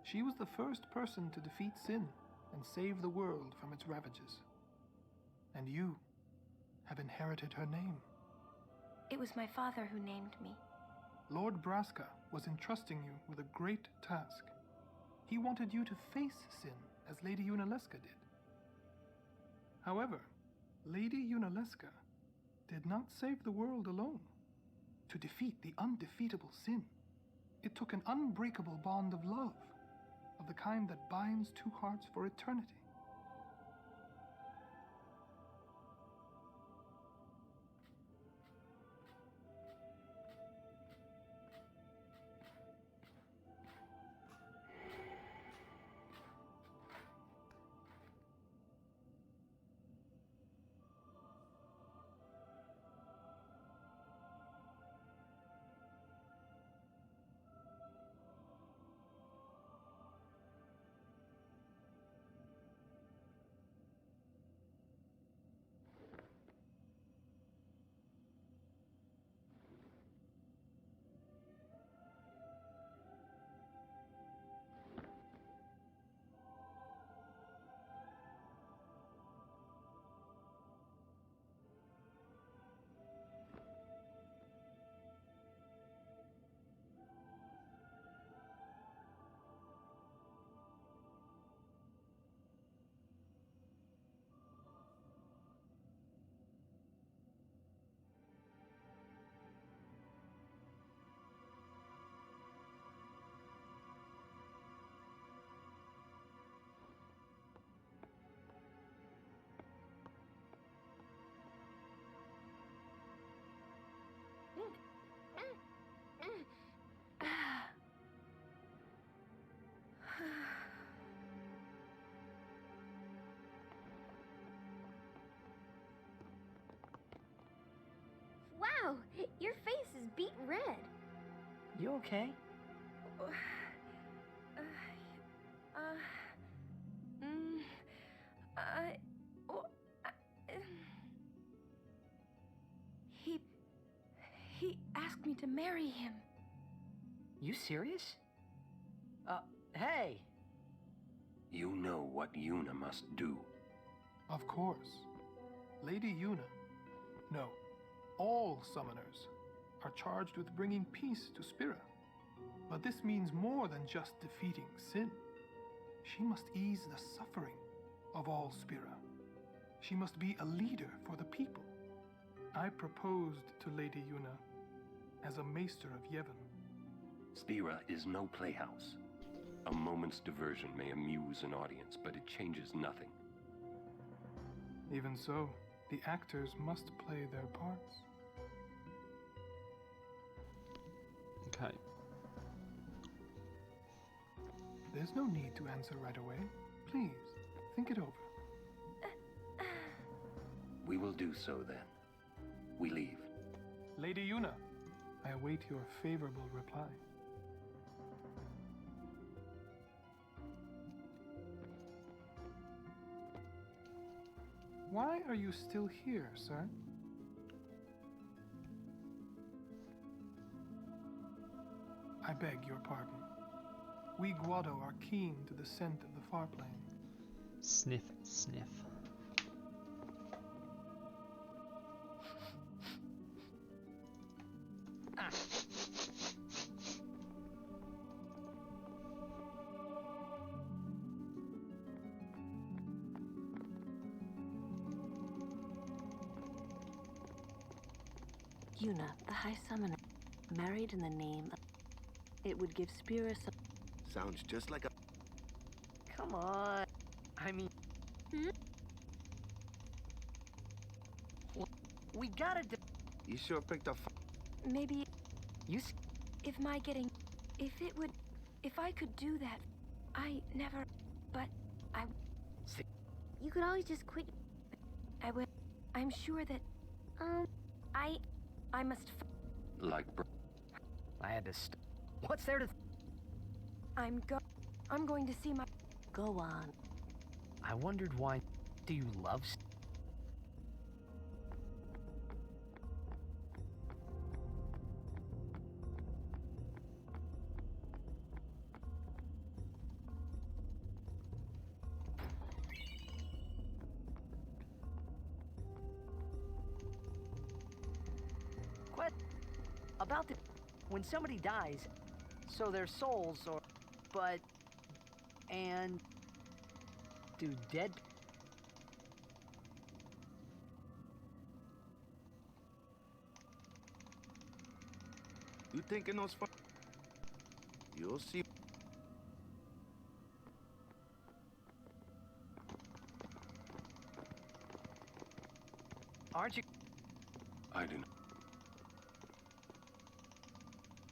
She was the first person to defeat sin and save the world from its ravages. And you have inherited her name. It was my father who named me. Lord Braska was entrusting you with a great task. He wanted you to face sin as Lady Unaleska did. However, Lady Unaleska did not save the world alone. To defeat the undefeatable sin, it took an unbreakable bond of love, of the kind that binds two hearts for eternity. beet red. You okay? He asked me to marry him. You serious? Hey! You know what Yuna must do. Of course. Lady Yuna. No, all summoners are charged with bringing peace to Spira. But this means more than just defeating sin. She must ease the suffering of all Spira. She must be a leader for the people. I proposed to Lady Yuna as a maester of Yevon. Spira is no playhouse. A moment's diversion may amuse an audience, but it changes nothing. Even so, the actors must play their parts. Okay. There's no need to answer right away. Please, think it over. We will do so then. We leave. Lady Yuna, I await your favorable reply. Why are you still here, sir? I beg your pardon. We Guado are keen to the scent of the far plane. Sniff, sniff. Yuna, the High Summoner, married in the name of... It would give Spira some... Sounds just like a... Come on. I mean... We gotta do... You sure picked up... Maybe... You... If my getting... If I could do that... I never... But... I... You could always just quit. I will... I'm sure that... I must... I had to What's there to... I'm going to see my... Go on. I wondered why... Do you love... What? About the... When somebody dies, so their souls or... But... And... Do dead... You thinking those You'll see. Aren't you... I do not.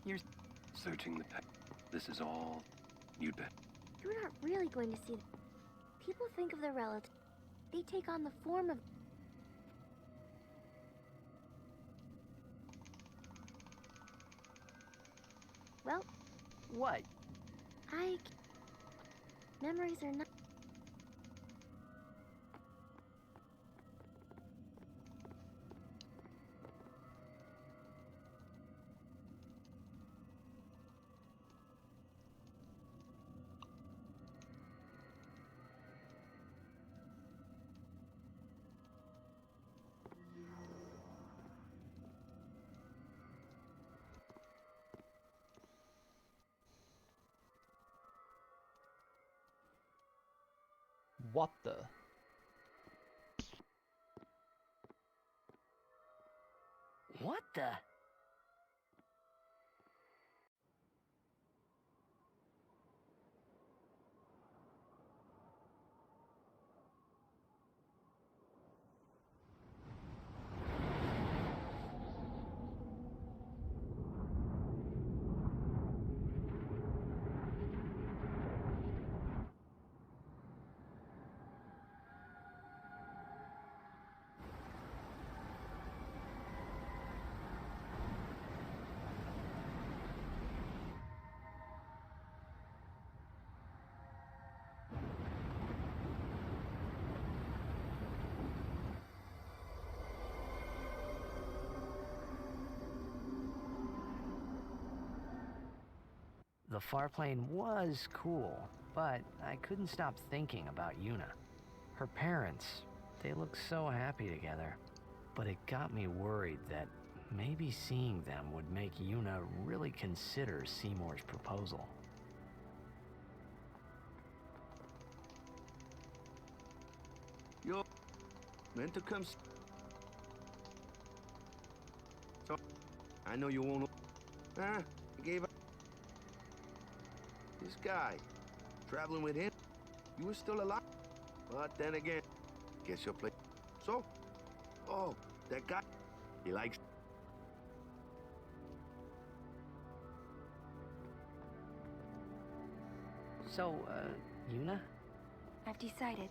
You're... Searching the past. This is all... You'd bet. You're not really going to see them. People think of their relatives. They take on the form of... Well... What? Memories are not... What the? What the... The farplane was cool, but I couldn't stop thinking about Yuna. Her parents, they looked so happy together. But it got me worried that maybe seeing them would make Yuna really consider Seymour's proposal. You're meant to come. So, I know you won't. I gave up. This guy, traveling with him, you were still alive. But then again, guess you'll play. So, oh, that guy, he likes. So, Yuna? I've decided.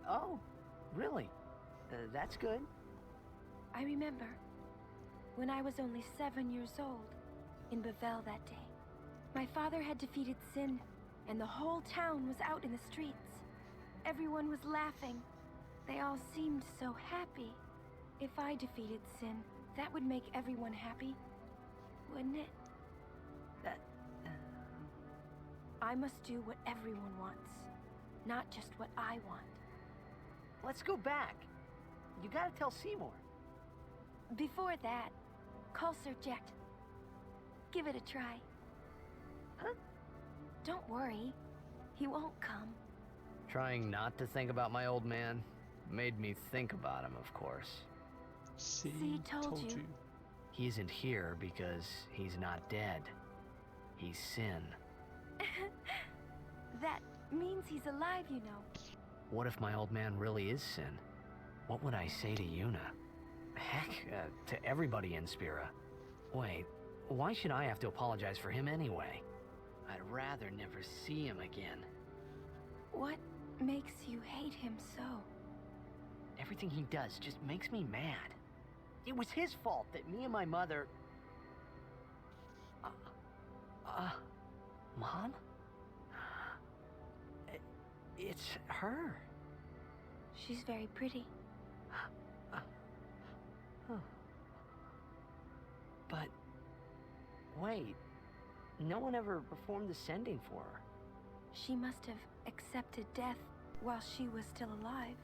Oh, really? That's good. I remember when I was only 7 years old in Bavel that day. My father had defeated Sin, and the whole town was out in the streets. Everyone was laughing. They all seemed so happy. If I defeated Sin, that would make everyone happy, wouldn't it? I must do what everyone wants, not just what I want. Let's go back. You gotta tell Seymour. Before that, call Sir Jet. Give it a try. Huh? Don't worry. He won't come. Trying not to think about my old man made me think about him, of course. See, told you. He isn't here because he's not dead. He's Sin. That means he's alive, you know. What if my old man really is Sin? What would I say to Yuna? Heck, to everybody in Spira. Wait, why should I have to apologize for him anyway? I'd rather never see him again. What makes you hate him so? Everything he does just makes me mad. It was his fault that me and my mother... Mom? It's her. She's very pretty. But... wait. No one ever performed the sending for her. She must have accepted death while she was still alive.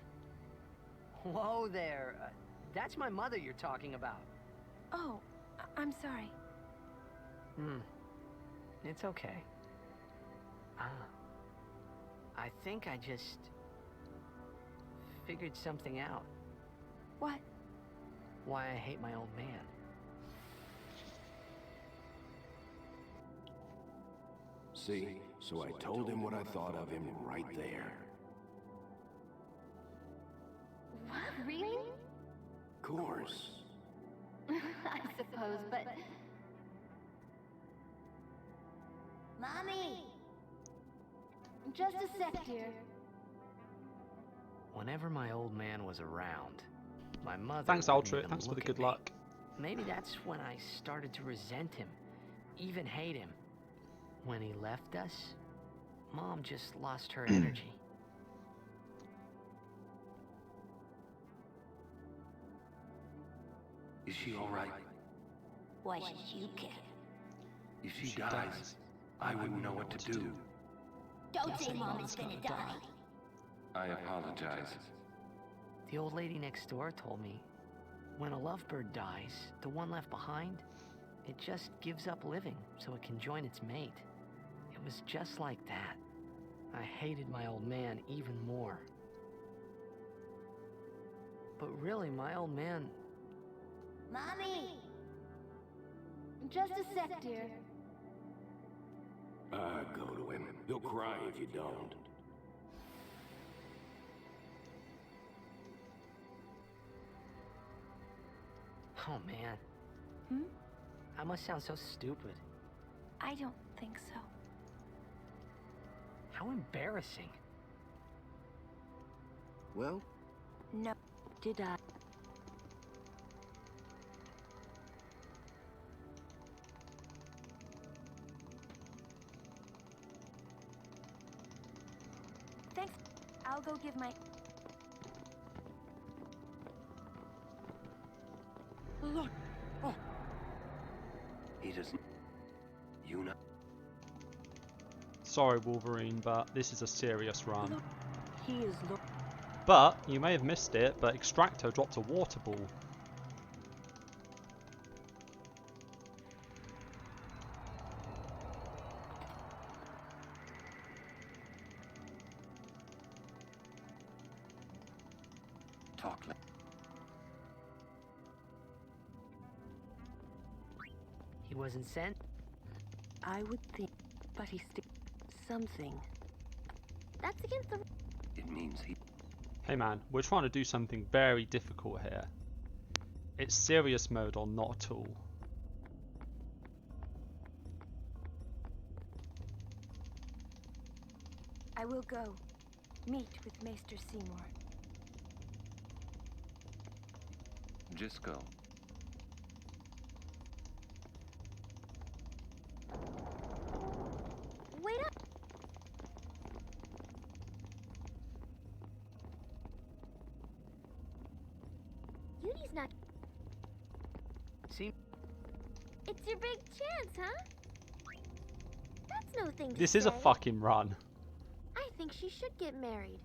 Whoa there. That's my mother you're talking about. Oh, I'm sorry. It's okay. I think I just... figured something out. What? Why I hate my old man. See? So I told him what I thought of him right there. What? Really? Of course. I suppose, but... Mommy! Just a sec, dear. Whenever my old man was around, my mother... Thanks, wouldn't Ultra. even Thanks for look the at good me. luck. Maybe that's when I started to resent him, even hate him. When he left us, Mom just lost her energy. Is she all right? Why should you care? If she dies, I wouldn't know what to do. Don't say Mom is gonna die. I apologize. The old lady next door told me, when a lovebird dies, the one left behind, it just gives up living so it can join its mate. It was just like that. I hated my old man even more. But really, my old man... Mommy! Just a sec, dear. Go to him. He'll cry if you don't. Oh, man. I must sound so stupid. I don't think so. How embarrassing. Well? No. Did I? Thanks. I'll go give my... Look! Oh! He doesn't... Yuna? sorry, Wolverine, but this is a serious run. He is But, you may have missed it, but Extracto dropped a water ball. He wasn't sent? I would think, but he's still something. That's against the... It means he... Hey man, we're trying to do something very difficult here. It's serious mode or not at all. I will go. Meet with Maester Seymour. Just go. Wait up! Yudi's not... See? It's your big chance, huh? That's no thing to This say. is a fucking run. I think she should get married.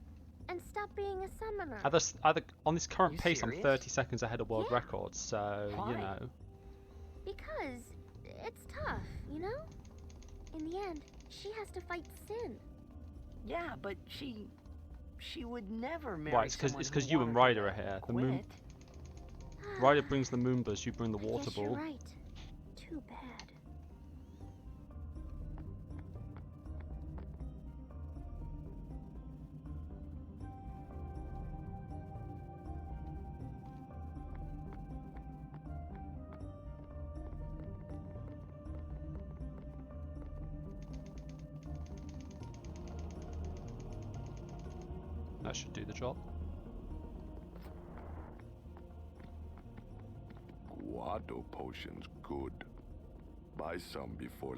And stop being a summoner. On this current pace, serious? I'm 30 seconds ahead of world Yeah. record, so, Why? you know. Because it's tough, you know? In the end, she has to fight sin. Yeah, but she would never marry Right, it's because you and Ryder are here. The moon... Ryder brings the Moombas, you bring the water Guess ball. you're right. Too bad. That should do the job. Guado potions good. Buy some before...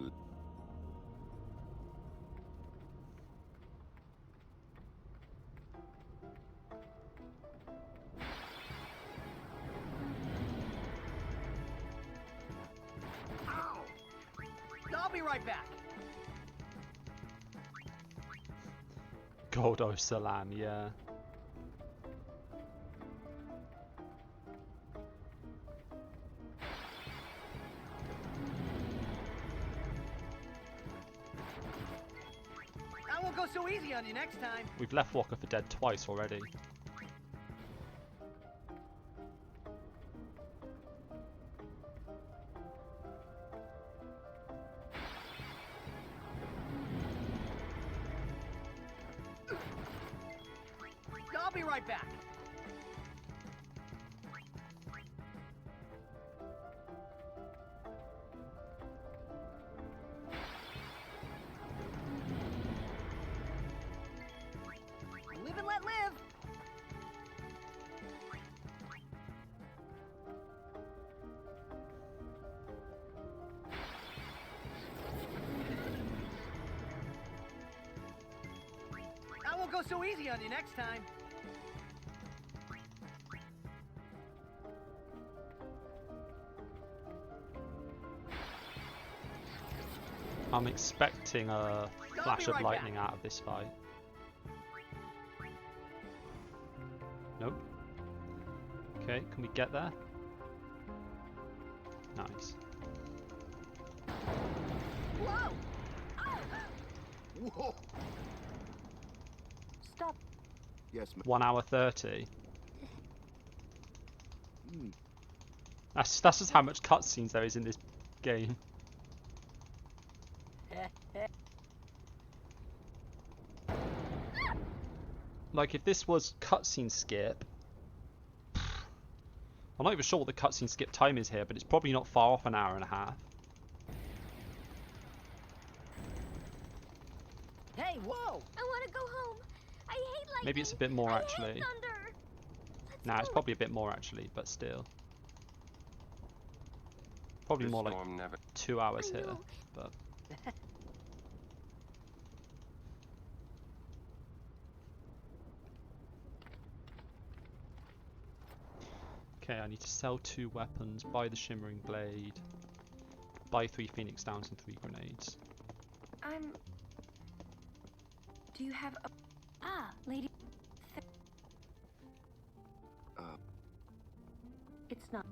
I'll be right back. Goldo Salam, yeah. I won't go so easy on you next time. We've left Walker for dead twice already. I'll be right back. Live and let live. I won't go so easy on you next time. I'm expecting a flash of lightning out of this fight. Nope. Okay, can we get there? Nice. Whoa! Whoa! Stop. Yes, ma'am. 1 hour 30. Hmm. That's just how much cutscenes there is in this game. Like, if this was cutscene skip... I'm not even sure what the cutscene skip time is here, but it's probably not far off an hour and a half. Hey, whoa! I want to go home. I hate lightning. Maybe it's a bit more, I actually. hate thunder. Nah, it's probably a bit more, actually, but still. Probably The more like storm never... 2 hours I here, know. but... Okay, I need to sell 2 weapons, buy the Shimmering Blade, buy 3 Phoenix Downs and 3 grenades. I'm Do you have a... Ah, lady... It's not.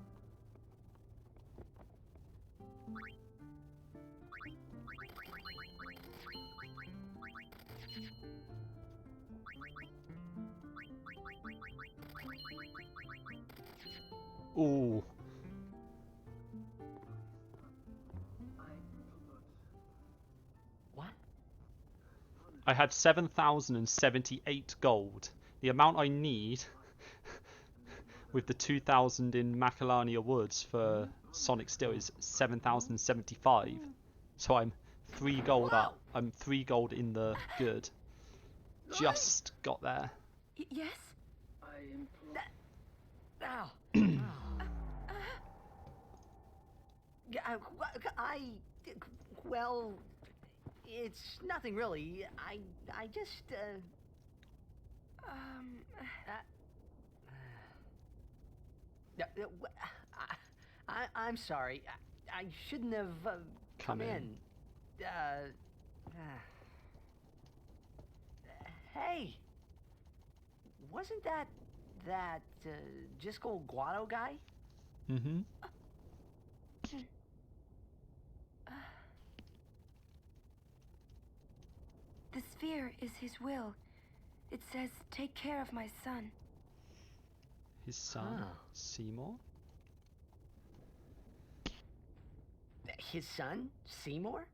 Ooh. What? I had 7,078 gold. The amount I need with the 2,000 in Macalania Woods for Sonic Steel is 7,075. So I'm 3 gold up. I'm 3 gold in the good. Just got there. Yes? Ow. Well, it's nothing really. I just, I'm sorry. I shouldn't have come in. Hey, wasn't that Jiskel Guado guy? Mm-hmm. The sphere is his will. It says, take care of my son. His son, Seymour? His son, Seymour?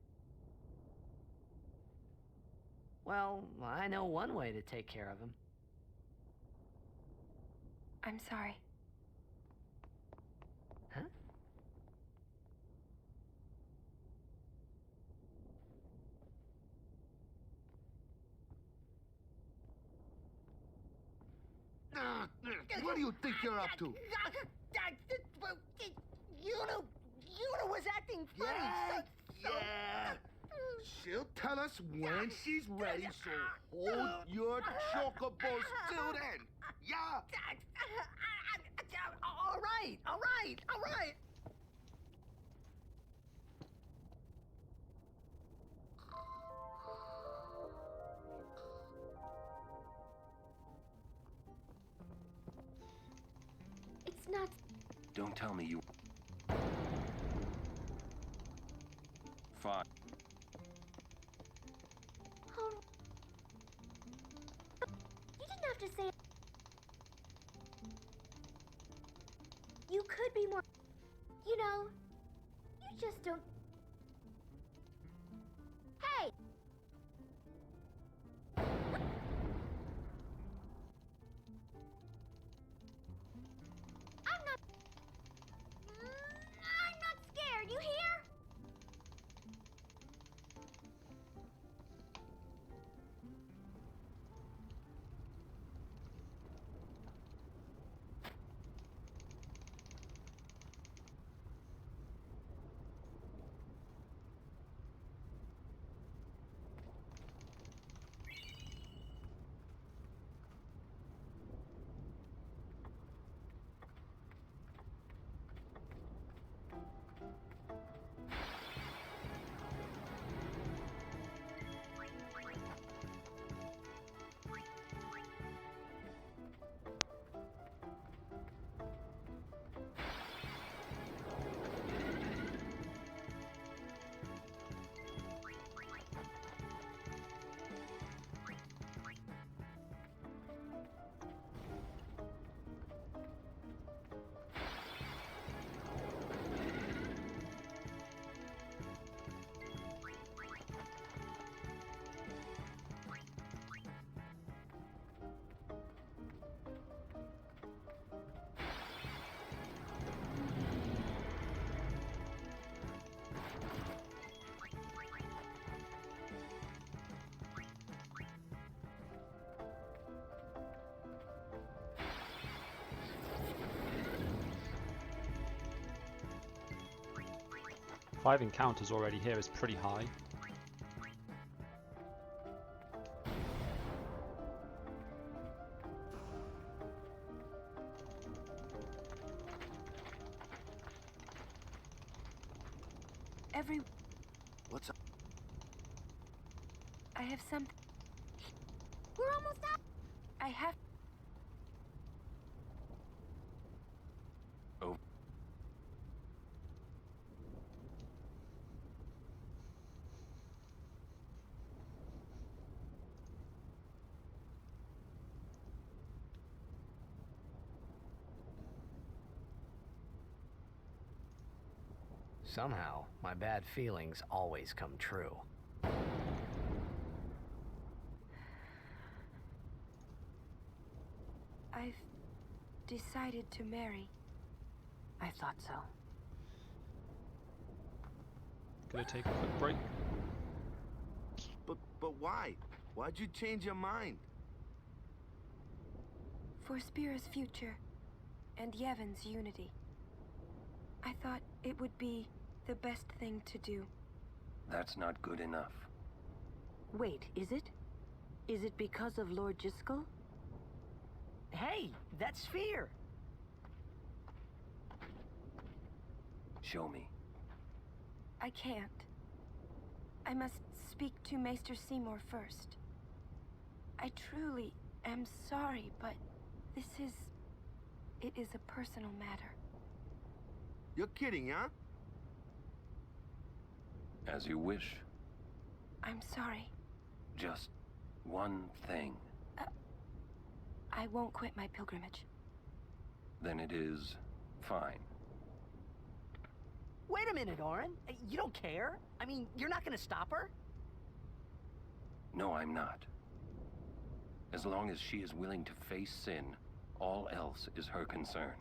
Well, I know one way to take care of him. I'm sorry. Huh? What do you think you're up to? Yuna was acting funny. Yeah. She'll tell us when she's ready, so hold your chocobos till then. Yeah. All right. It's not... Don't tell me you... Fine. Oh. You didn't have to say... You could be more... You know, you just don't... Hey! I'm not scared, you hear? Five encounters already here is pretty high. Every... What's up? I have something... We're almost out. I have. Oh. Somehow, my bad feelings always come true. I've decided to marry. I thought so. Gonna take a quick break. But why? Why'd you change your mind? For Spira's future and Yevon's unity. I thought it would be the best thing to do. That's not good enough. Wait, is it? Is it because of Lord Jiskel? Hey, that sphere! Show me. I can't. I must speak to Maester Seymour first. I truly am sorry, but it is a personal matter. You're kidding, huh? As you wish. I'm sorry. Just one thing. I won't quit my pilgrimage. Then it is fine. Wait a minute, Orin. You don't care? I mean, you're not gonna stop her? No, I'm not. As long as she is willing to face sin, all else is her concern.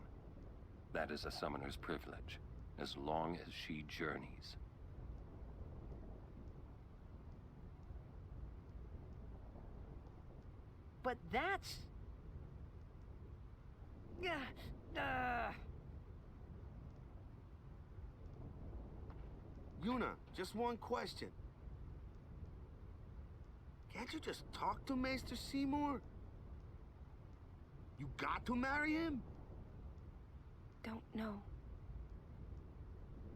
That is a summoner's privilege, as long as she journeys. But that's... Yuna, just one question. Can't you just talk to Maester Seymour? You got to marry him? Don't know.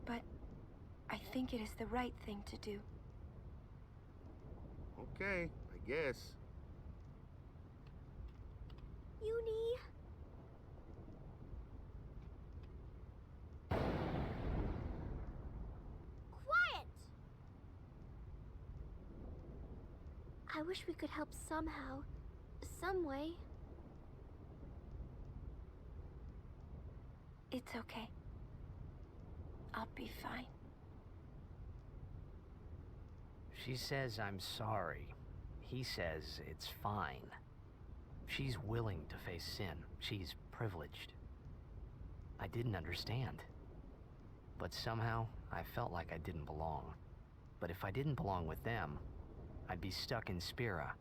But I think it is the right thing to do. Okay, I guess. Uni. Quiet! I wish we could help somehow. Some way. It's okay. I'll be fine. She says I'm sorry. He says it's fine. She's willing to face sin. She's privileged. I didn't understand. But somehow, I felt like I didn't belong. But if I didn't belong with them, I'd be stuck in Spira,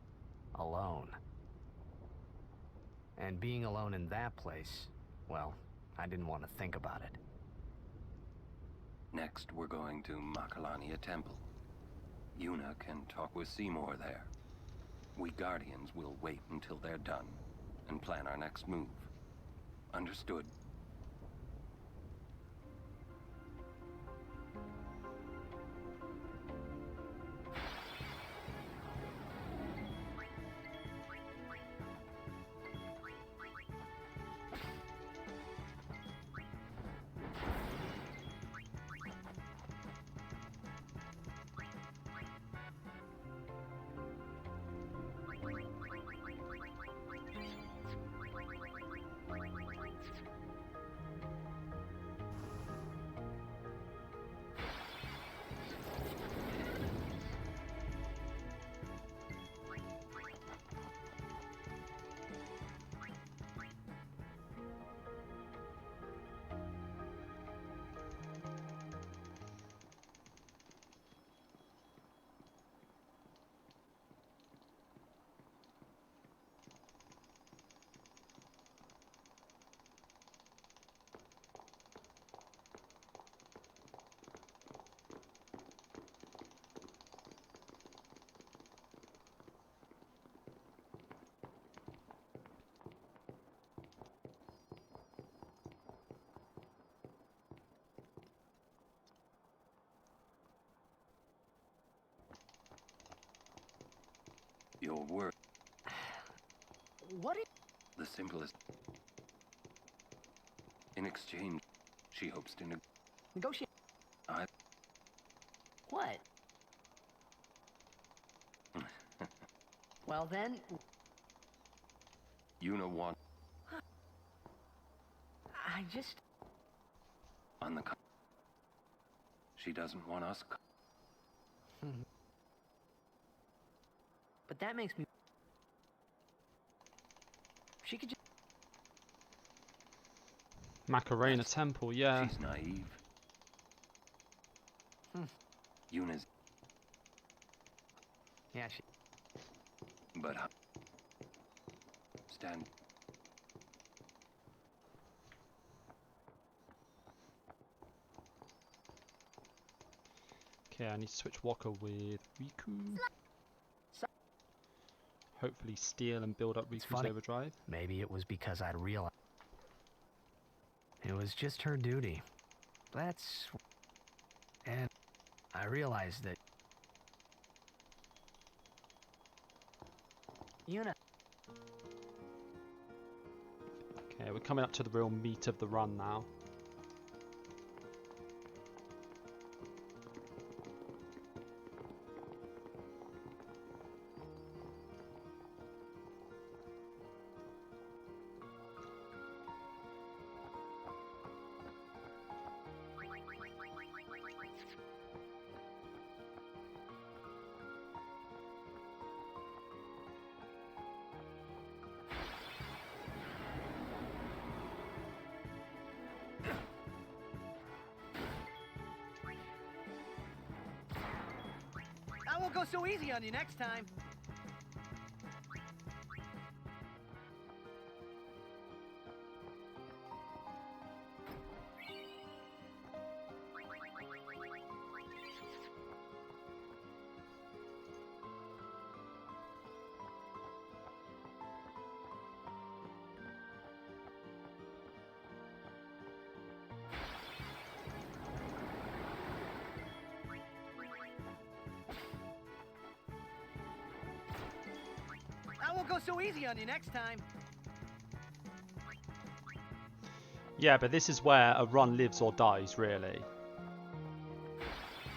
alone. And being alone in that place, well, I didn't want to think about it. Next, we're going to Makalania Temple. Yuna can talk with Seymour there. We Guardians will wait until they're done and plan our next move. Understood? Your word. What is... The simplest. In exchange, she hopes to negotiate? What? Well then... Yuna wants... I just... On the... She doesn't want us... But that makes me... She could just... Macarena Temple, yeah. She's naive. Yuna's... Yeah, she... But... Stand... Okay, I need to switch Waka with Riku. Hopefully steal and build up Riku's overdrive. Maybe it was because I'd realized it was just her duty. That's... And I realized that... Yuna. Okay, we're coming up to the real meat of the run now. I won't go so easy on you next time. I won't go so easy on you next time. Yeah, but this is where a run lives or dies, really.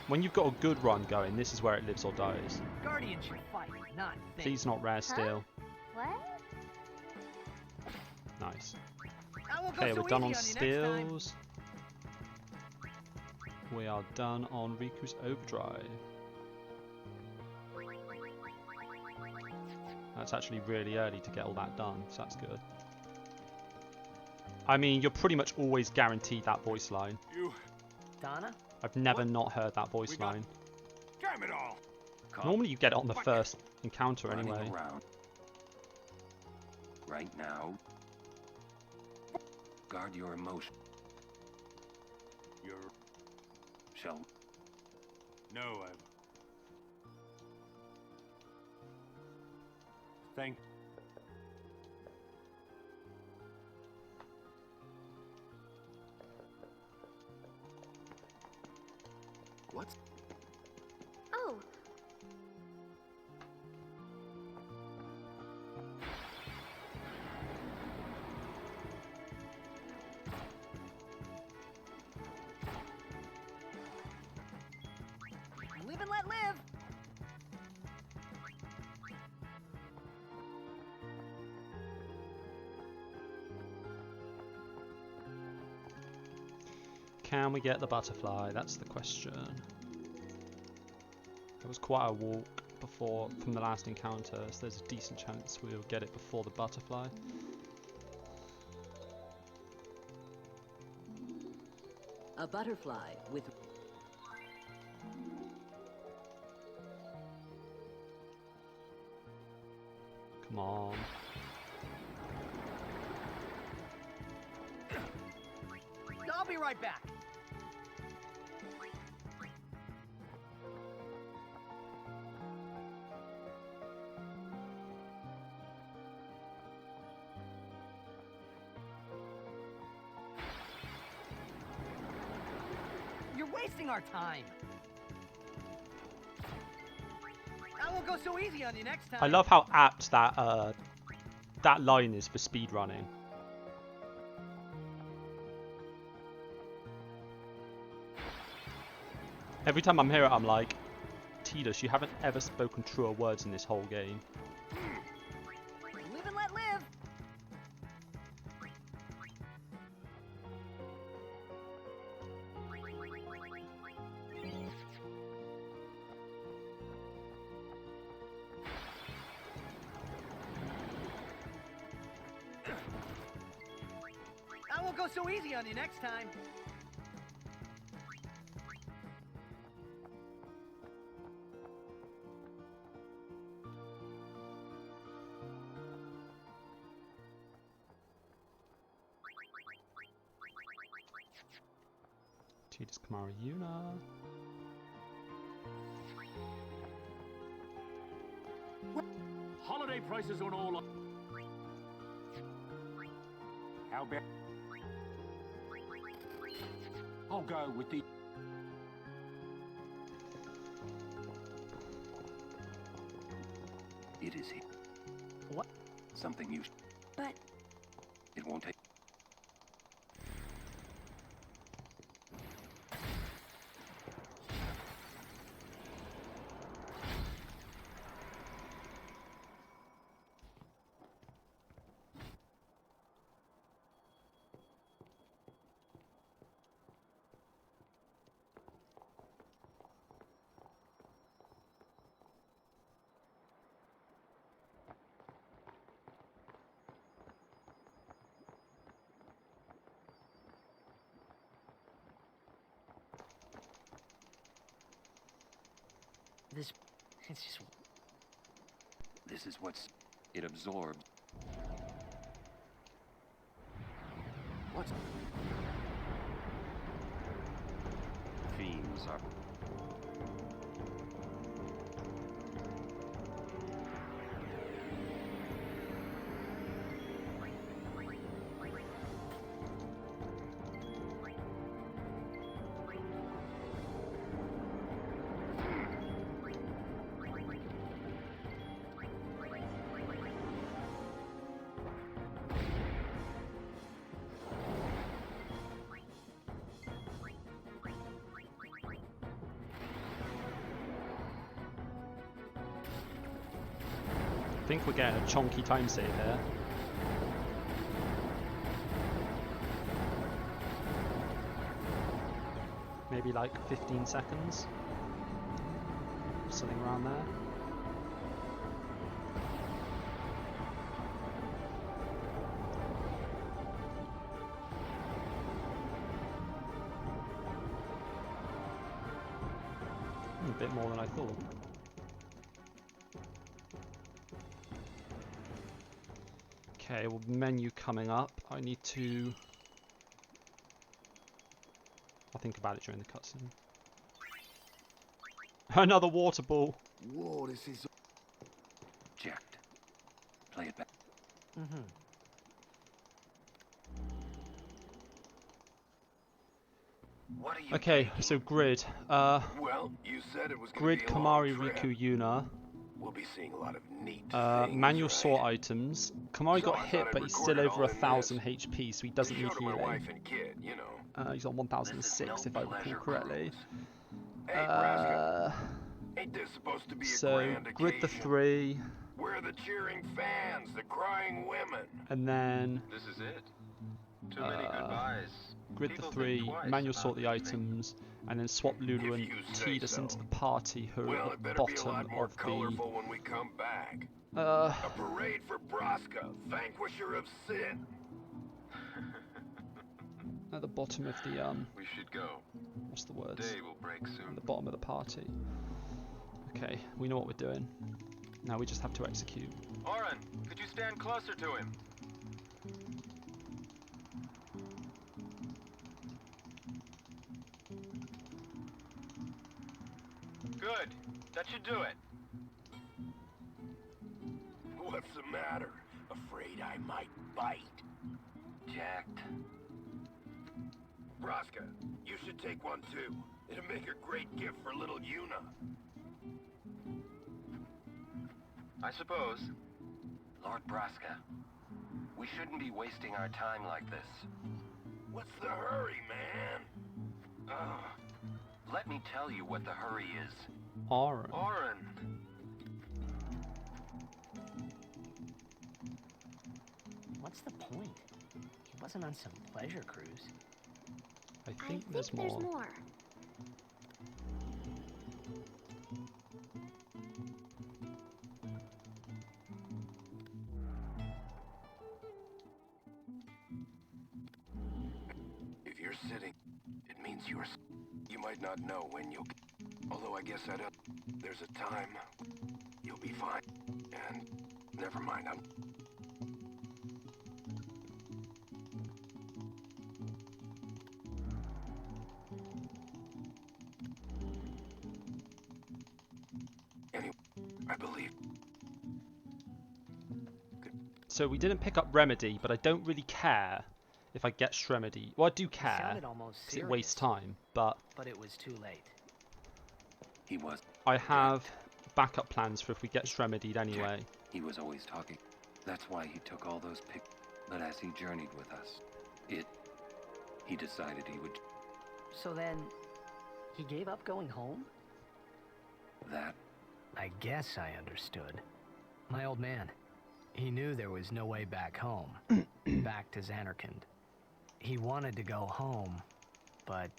When you've got a good run going, this is where it lives or dies. Guardians should fight, not think. Please not rare steal. What? Nice. I won't go Okay, so we're done easy on steals. We are done on Riku's overdrive. That's actually really early to get all that done, so that's good. I mean, you're pretty much always guaranteed that voice line. Donna? I've never not heard that voice line. Damn it all! Normally you get it on the first encounter anyway. Around. Right now. Guard your emotion. You're... Shall... No, Thank... What? Oh. Live and let live. Can we get the butterfly? That's the question. There was quite a walk before from the last encounter, so there's a decent chance we'll get it before the butterfly. A butterfly with... Come on. I'll be right back. You're wasting our time. I won't go so easy on you next time. I love how apt that that line is for speedrunning. Every time I'm here, I'm like, Tidus, you haven't ever spoken truer words in this whole game. Live and let live. I won't go so easy on you next time. Tidus, Kamari, Yuna. Holiday prices on all. How bad? I'll go with the. It is here. What? Something you. But It won't take. It's just. This is what's. It absorbs. What's. Fiends are. I think we're getting a chonky time save here. Maybe like 15 seconds. Something around there. A bit more than I thought. Okay, well, menu coming up. I need to. I'll think about it during the cutscene. Another water ball. Whoa, this is. Jacked. Play it back. Mm-hmm. What are you Okay, so grid. Well, you said it was gonna Grid, be a long Kamari, trip. Riku, Yuna. We'll be seeing a lot of neat things, Manual right? sort items. Kamari So got I hit, thought I'd but he's record still it over all in 1,000 this. HP, so he doesn't need Show to my healing. wife and kid, you know. He's on 1,006 if I recall correctly. Hey, Braska. Ain't this supposed to be a So grand grid the occasion? 3, We're the cheering fans, the crying women. and then This is it. Too many goodbyes. grid the People 3, think twice manual about sort the items, and then swap Lulu and Tidus into the party who are Well, at it the better be a lot bottom more of colorful when we come back. the. A parade for Braska, vanquisher of sin. At the bottom of the We should go. What's the words? Day will break soon. At the bottom of the party. Okay, we know what we're doing. Now we just have to execute. Oren, could you stand closer to him? Good. That should do it. What's the matter? Afraid I might bite? Jacked. Braska, you should take one too. It'll make a great gift for little Yuna. I suppose. Lord Braska, We shouldn't be wasting our time like this. What's the hurry, man? Let me tell you what the hurry is. Auron. Auron! What's the point? He wasn't on some pleasure cruise. I think there's more. If you're sitting, it means you might not know when you'll... Although I guess I don't... There's a time you'll be fine. And never mind, Anyway, I believe... So we didn't pick up Remedy, but I don't really care if I get Shremedy. Well, I do care, because it wastes time, but it was too late. He was. I have backup plans for if we get Shremedied anyway. He was always talking. That's why he took all those pics. But as he journeyed with us, he decided he would... So then, he gave up going home? That? I guess I understood. My old man. He knew there was no way back home. Back to Xanarkand. He wanted to go home, but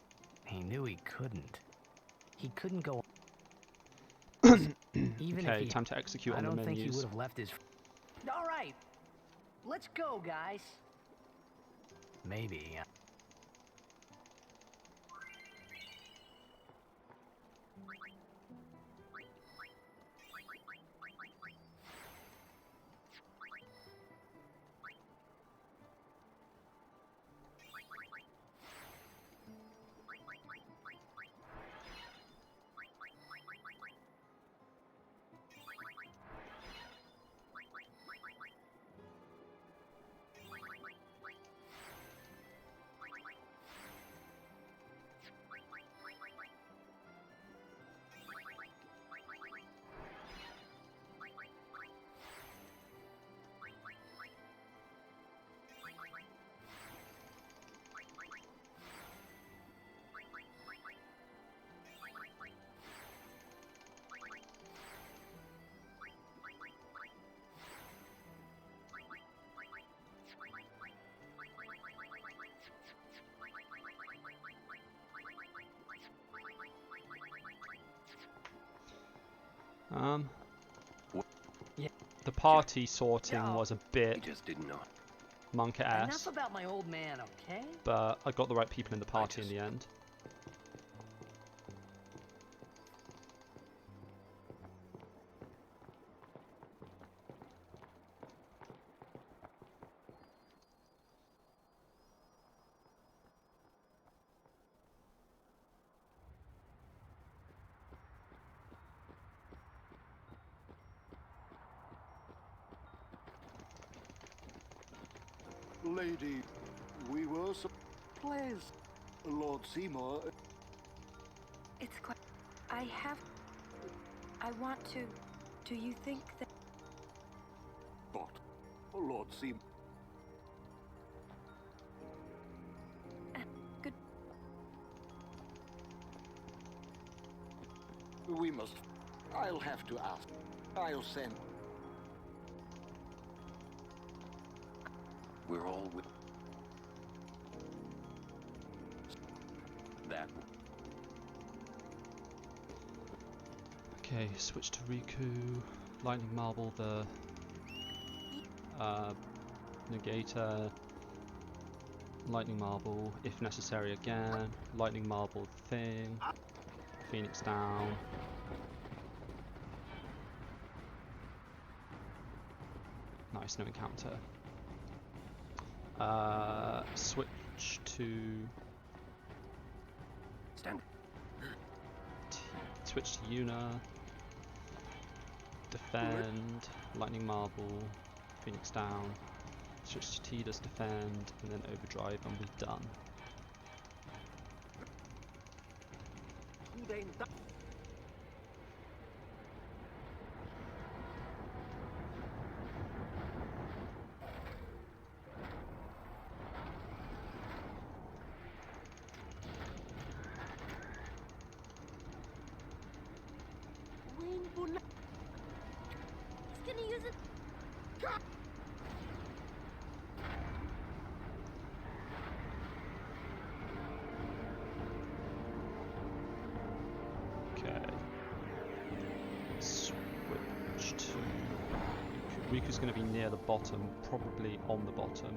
he knew he couldn't. He couldn't go... Even okay, if he... time to execute on the menus. I don't think he would have left his... All right, let's go, guys. Maybe. The party sorting was a bit just didn't know. monk-ass. Enough about my old man, okay? But I got the right people in the party in the end. Lady, we were pleased. Lord Seymour... It's quite... I want to... Do you think that... But, Lord Seymour... Good... We must... I'll have to ask. I'll send... We're all with... That... Okay, switch to Riku. Lightning Marble, the... Negator. Lightning Marble, if necessary again. Lightning Marble thing. Phoenix down. Nice, no encounter. Switch to... Stand. Switch to Yuna. Defend. Lightning Marble. Phoenix down. Switch to Tidus, defend, and then overdrive, and we're done. it's going to be near the bottom, probably on the bottom.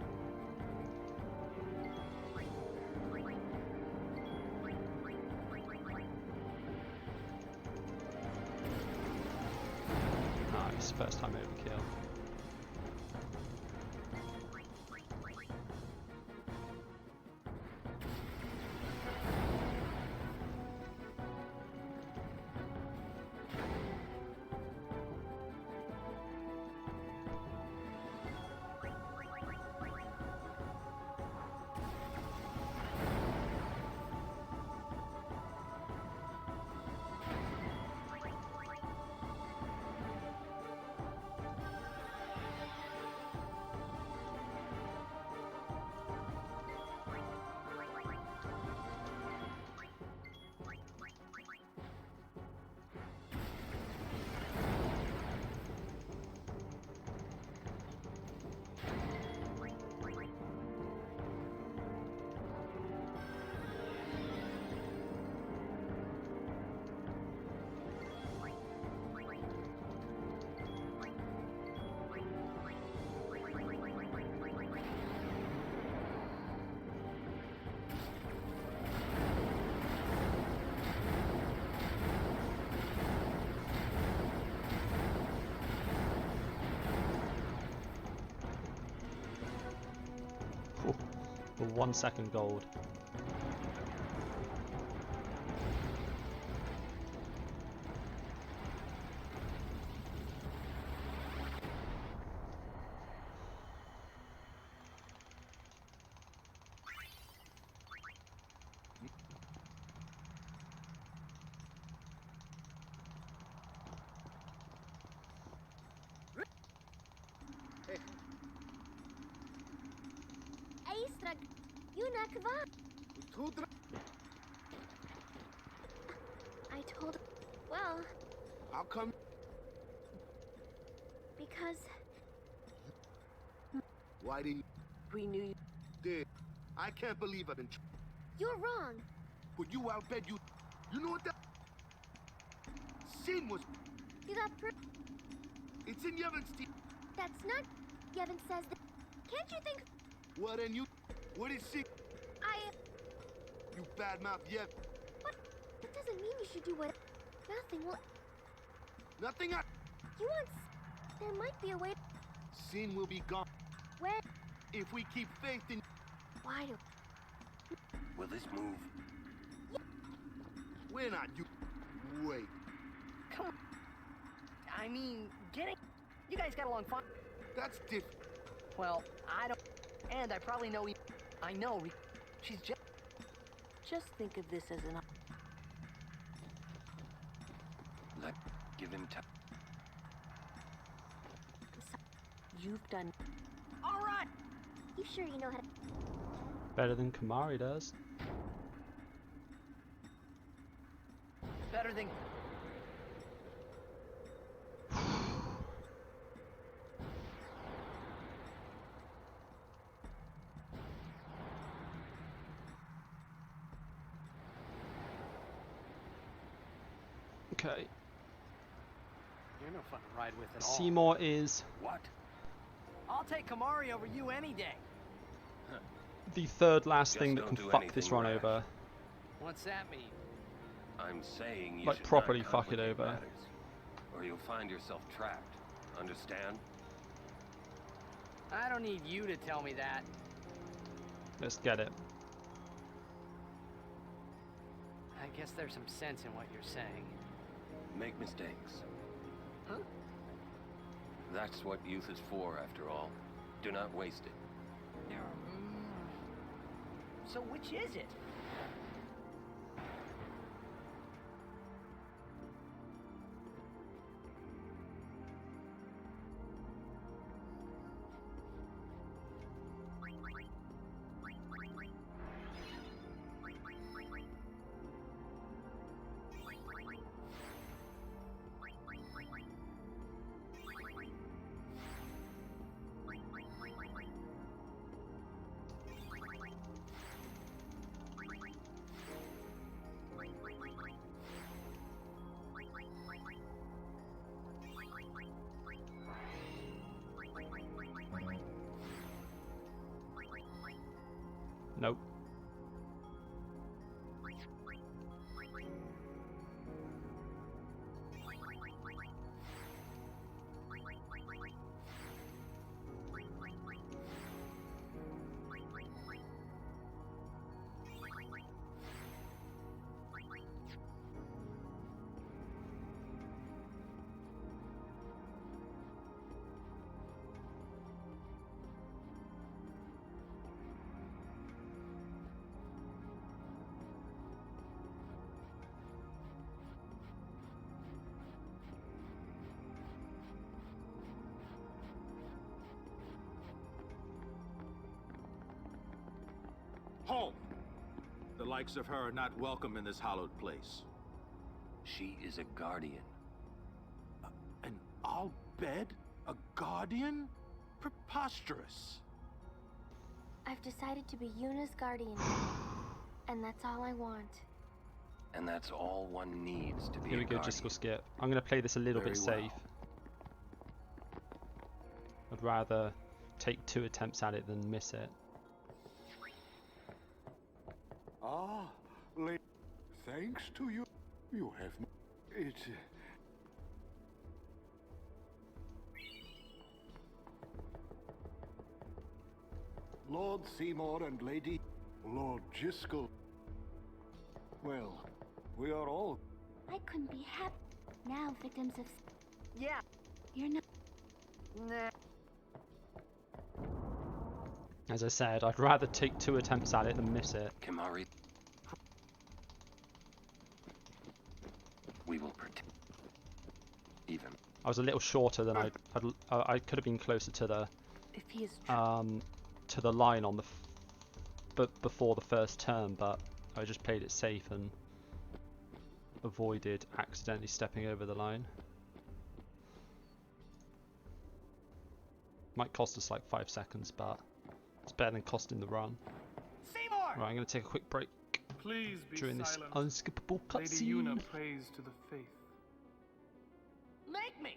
Nice, first time overkill. For 1 second gold. I told her. Well. How come? Because. Why didn't we knew you did? I can't believe I've been. You're wrong. But you outbid you. You know what that sin was? You got proof. It's in Yevon's teeth. That's not. Yevon says that. Can't you think? What and you? What is sin? You badmouth Yevon. What? That doesn't mean you should do what. Nothing will. Nothing. You want. There might be a way. Sin will be gone. Where? If we keep faith in. Why do? Will this move? Yeah. We're not. You. Wait. Come on. I mean, getting. You guys got along fine. That's different. Well, I don't. And I probably know. I know. She's just. Just think of this as an. Give him time. You've done. All right. You sure you know how to? Better than Kamari does. Better than. Okay. You're no fun to ride with at all. Seymour is what? I'll take Kamari over you any day. The third last Just thing that don't can do fuck this anything run rash. over. What's that mean? I'm saying you Like should properly not fuck it complicate over. matters, or you'll find yourself trapped. Understand? I don't need you to tell me that. Let's get it. I guess there's some sense in what you're saying. Make mistakes. Huh? That's what youth is for, after all. Do not waste it. So which is it? Nope. Halt! The likes of her are not welcome in this hallowed place. She is a guardian. An Al Bhed? A guardian? Preposterous. I've decided to be Yuna's guardian. And that's all I want. And that's all one needs to be Here we a go, guardian. Jiskel skip. I'm going to play this a little bit Very safe. I'd rather take 2 attempts at it than miss it. Ah, thanks to you, you have it. Lord Seymour and Lady Lord Jiskel. Well, we are all. I couldn't be happy. Now, victims of. Yeah. You're not. Nah. As I said, I'd rather take 2 attempts at it than miss it. Kimari. We will protect. Even. I was a little shorter than I could have been closer to the If he is to the line on the before the first turn, but I just played it safe and avoided accidentally stepping over the line. Might cost us like 5 seconds, but it's better than costing the run. Seymour! Right, I'm going to take a quick break Please be during this silent. unskippable Lady cutscene. Yuna prays to the faith. Make me!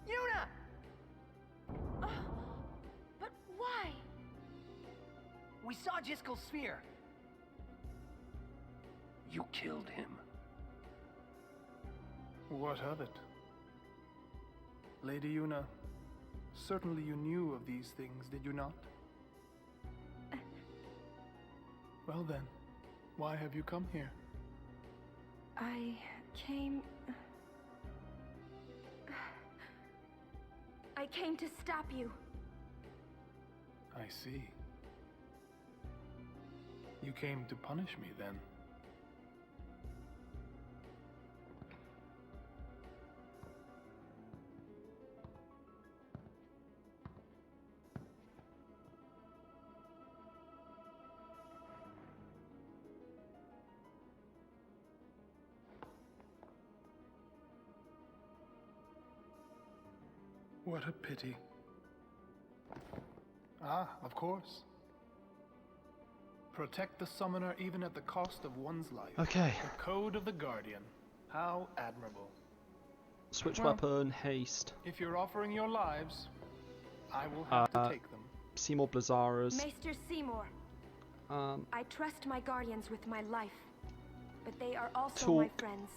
Yuna! But why? We saw Jiskel's sphere. You killed him. What of it? Lady Yuna, certainly you knew of these things, did you not? Well then, why have you come here? I came to stop you. I see. You came to punish me then. What a pity. Ah, of course. Protect the summoner even at the cost of one's life. Okay. The code of the Guardian. How admirable. Switch Well, weapon, haste. If you're offering your lives, I will have to take them. Seymour Blazaras. Maester Seymour, I trust my guardians with my life, but they are also my Talk friends.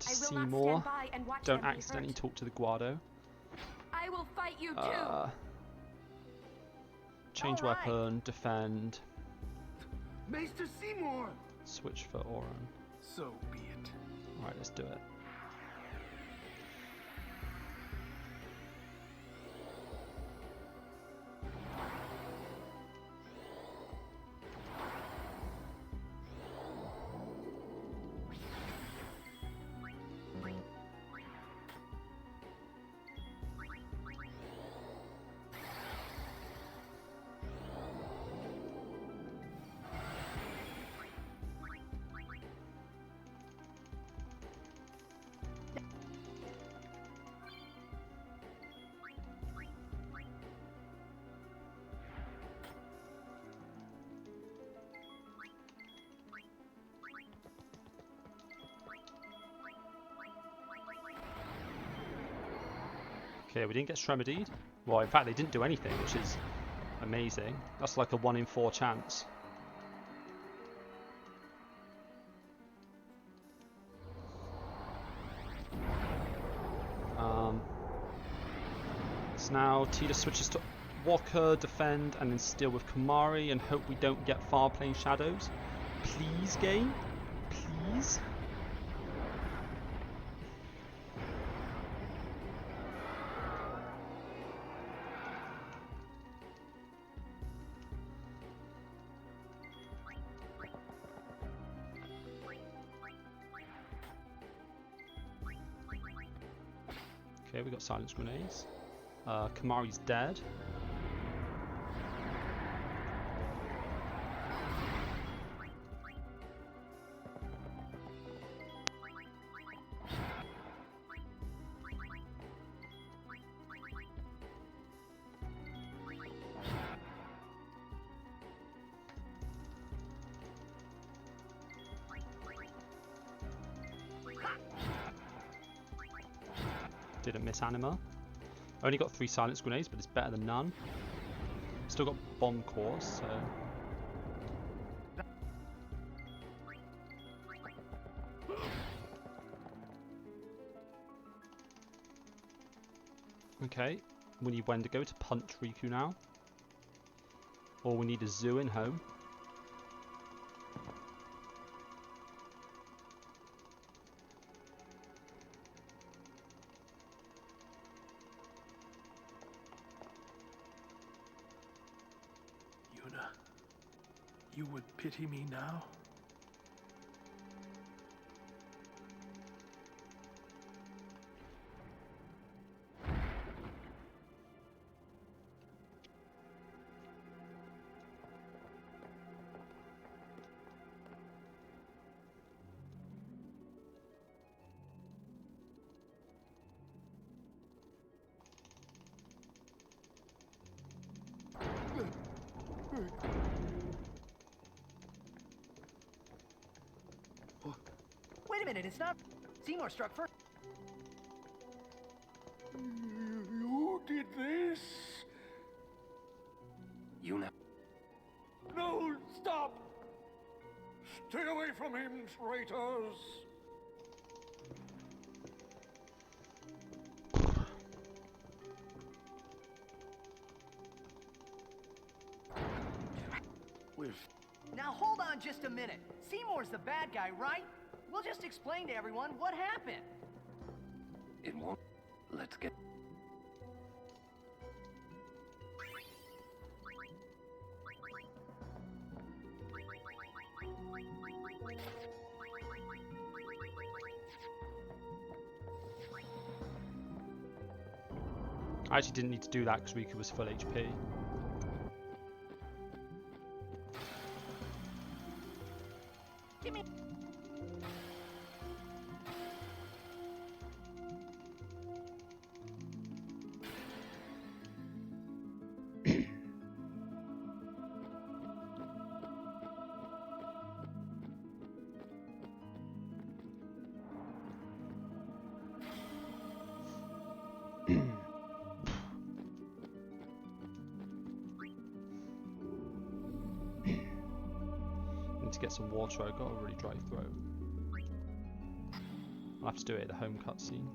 to I will Seymour. not stand by and watch Don't them be accidentally hurt. talk to the Guado. I will fight you too. Change All right. weapon, defend. Maester Seymour! Switch for Auron. So be it. Alright, let's do it. Okay, we didn't get Shremadied. Well, in fact, they didn't do anything, which is amazing. That's like a 1 in 4 chance. So now Tita switches to Walker, defend, and then steal with Kamari, and hope we don't get far playing shadows. Please, game. Please. Okay, we got silence grenades. Kamari's dead. Didn't miss Anima. Only got 3 silence grenades, but it's better than none. Still got bomb cores, so... Okay, we need Wendigo to punch Riku now. Or we need a zoo in home. You would pity me now? Wait a minute, it's not... Seymour struck first. You did this? Yuna. No, stop! Stay away from him, traitors! Now hold on just a minute. Seymour's the bad guy, right? We'll just explain to everyone what happened. It won't. Let's get... I actually didn't need to do that because Riku was full HP. Give me... Need to get some water, I've got a really dry throat. I'll have to do it at the home cutscene.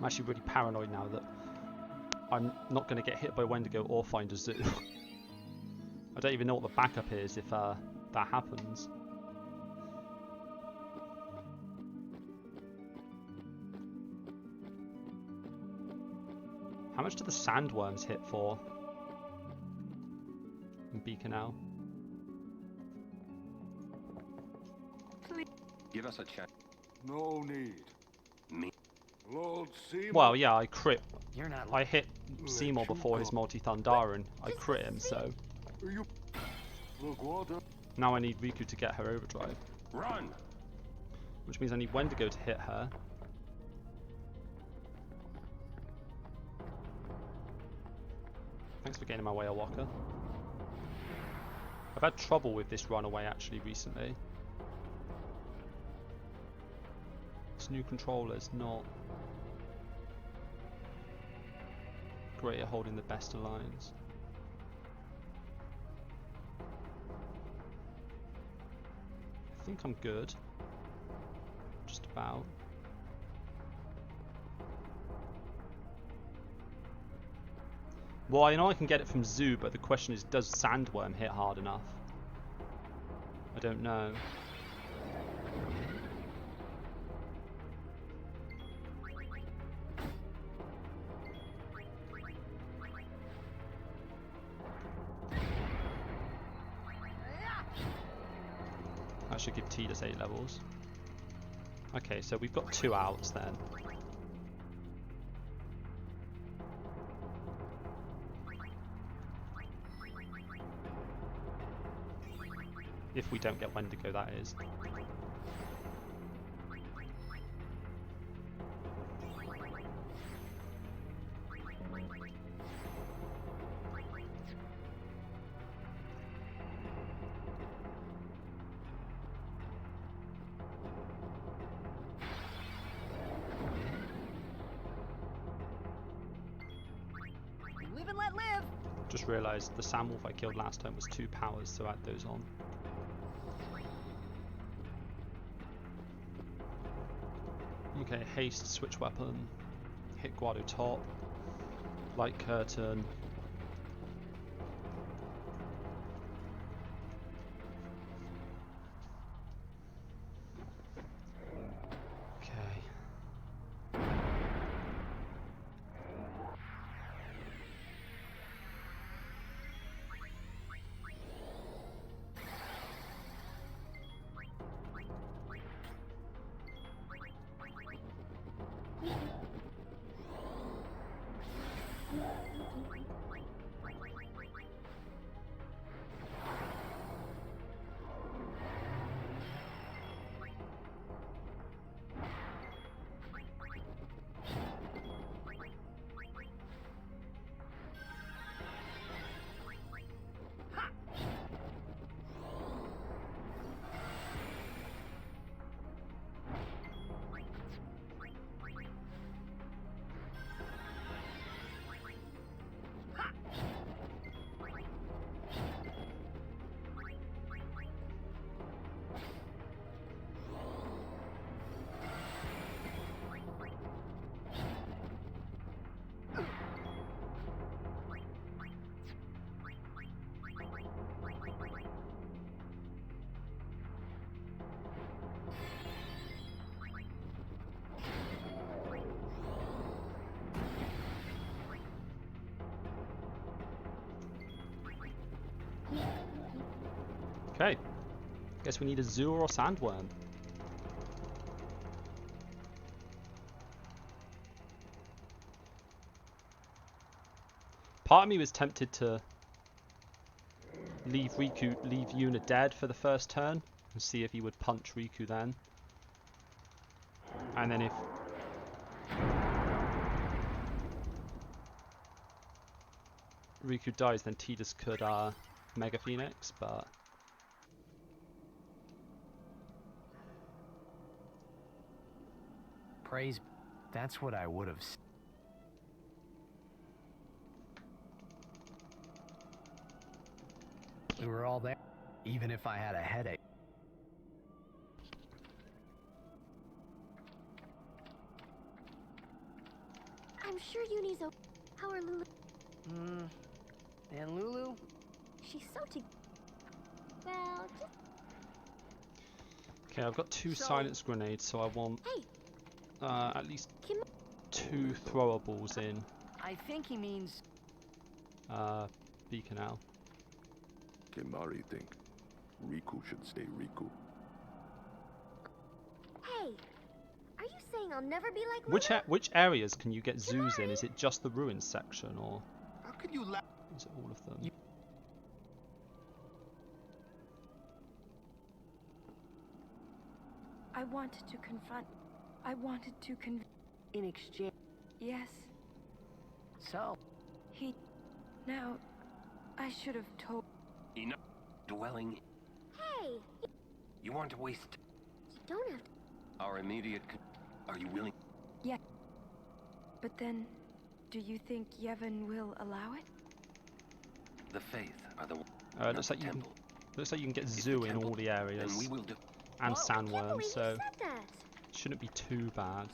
actually really paranoid now that I'm not going to get hit by Wendigo or find a zoo. I don't even know what the backup is if that happens. How much do the sandworms hit for in Beacon Owl? Give us a check. No need. Me. Lord Seymour. Well, yeah, I crit. You're not. I hit Seymour before his multi-Thundaran. I crit him, so. Now I need Riku to get her overdrive. Run! Which means I need Wendigo to hit her. Thanks for getting in my way, Awaka. I've had trouble with this runaway actually recently. This new controller's not great at holding the best of lines. I think I'm good. Just about. Well, I know I can get it from Zoo, but the question is, does Sandworm hit hard enough? I don't know. I should give Tidus 8 levels. Okay, so we've got 2 outs then. If we don't get Wendigo, that is. Live and let live! Just realised the Sandwolf I killed last time was 2 powers, so add those on. Okay, haste, switch weapon, hit Guado top, light curtain. Okay. Okay. Guess we need a Zoo or a Sandworm. Part of me was tempted to leave Yuna dead for the first turn and see if he would punch Riku then. And then if Riku dies, then Tidus could Mega Phoenix, but praise. That's what I would have. We were all there, even if I had a headache. Everybody's okay. How are Lulu? And Lulu? She's so well, just... Okay, I've got 2 silence grenades, so I want at least 2 throwables in. I think he means... Beacon Owl. Kimari think Riku should stay Riku. Hey, are you saying I'll never be like Which areas can you get zoos in? Is it just the ruins section, or how could you is it all of them? I wanted to in exchange. Yes. So? Now, I should have told... Enough dwelling. Hey! You want to waste... You don't have to... Our immediate... Are you willing? Yeah. But then, do you think Yevon will allow it? The faith are the... Looks like you can get zoo in all the areas. Then we will do... And sandworms, so... that. Shouldn't be too bad.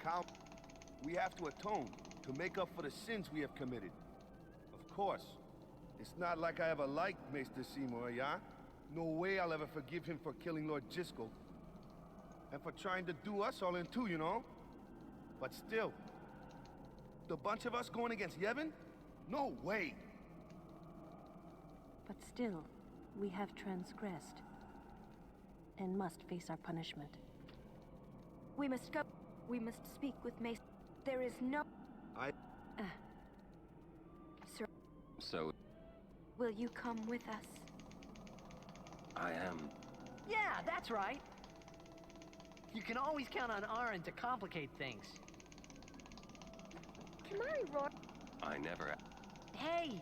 Count. We have to atone to make up for the sins we have committed. Of course. It's not like I ever liked Maester Seymour, yeah? No way I'll ever forgive him for killing Lord Jiskel. And for trying to do us all in two, you know? But still, the bunch of us going against Yevon? No way! But still, we have transgressed. And must face our punishment. We must go. We must speak with Mace. There is no... Sir, So, will you come with us? I am... Yeah, that's right. You can always count on Aaron to complicate things. Kimari roar. I never... Hey!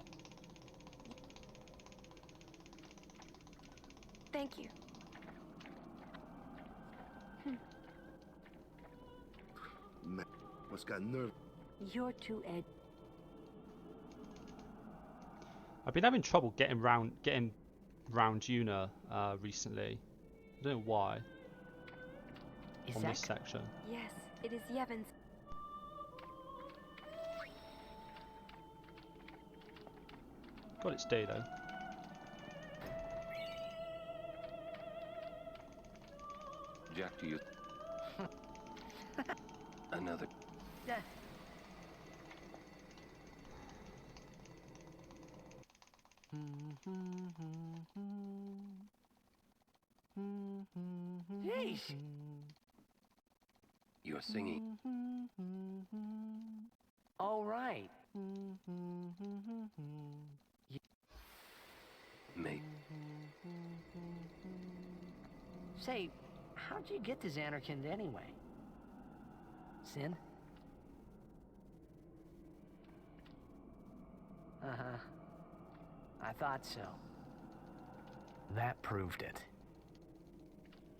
Thank you. Man, what's got nerve? You're too edgy. I've been having trouble getting round Yuna recently. I don't know why. Is on that this section. Yes, it is Yevon's. Got its day though. Jack, do you... Another... Yeah. Jeez. You're singing. All right. Mate. Say, how'd you get to Xanarkand anyway? Sin? Uh-huh. I thought so. That proved it.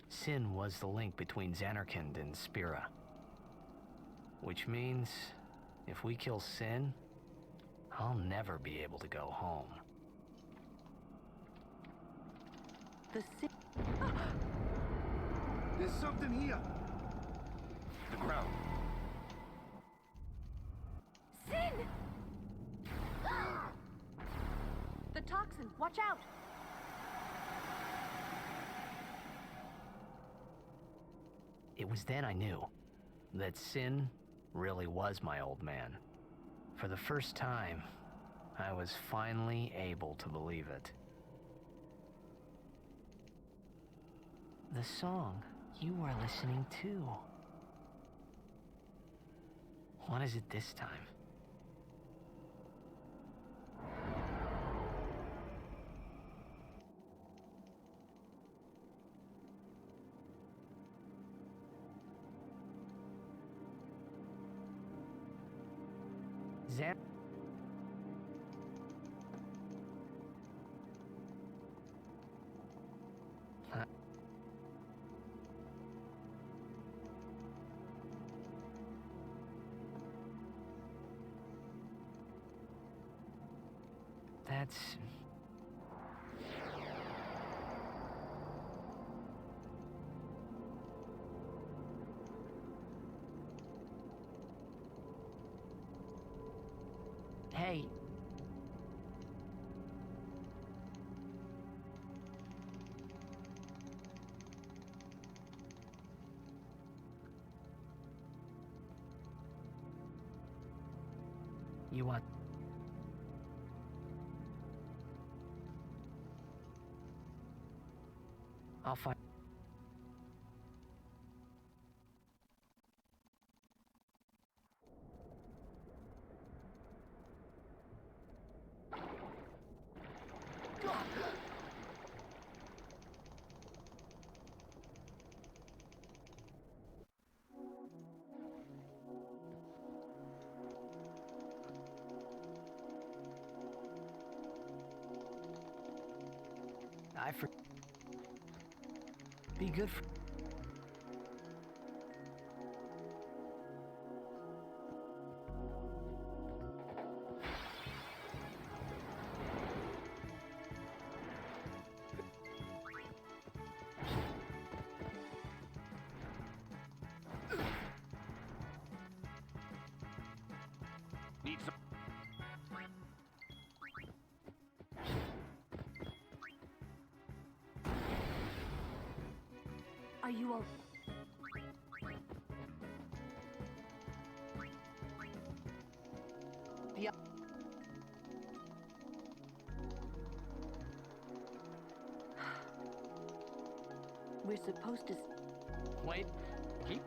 Sin was the link between Xanarkand and Spira. Which means, if we kill Sin, I'll never be able to go home. The Sin... There's something here. The ground. Sin! The toxin, watch out! It was then I knew that Sin really was my old man. For the first time, I was finally able to believe it. The song you were listening to. What is it this time? Zan... That's... Hey. You want... I'll find... Be good for... Need some... Are you all... The... We're supposed to... Wait. Keep...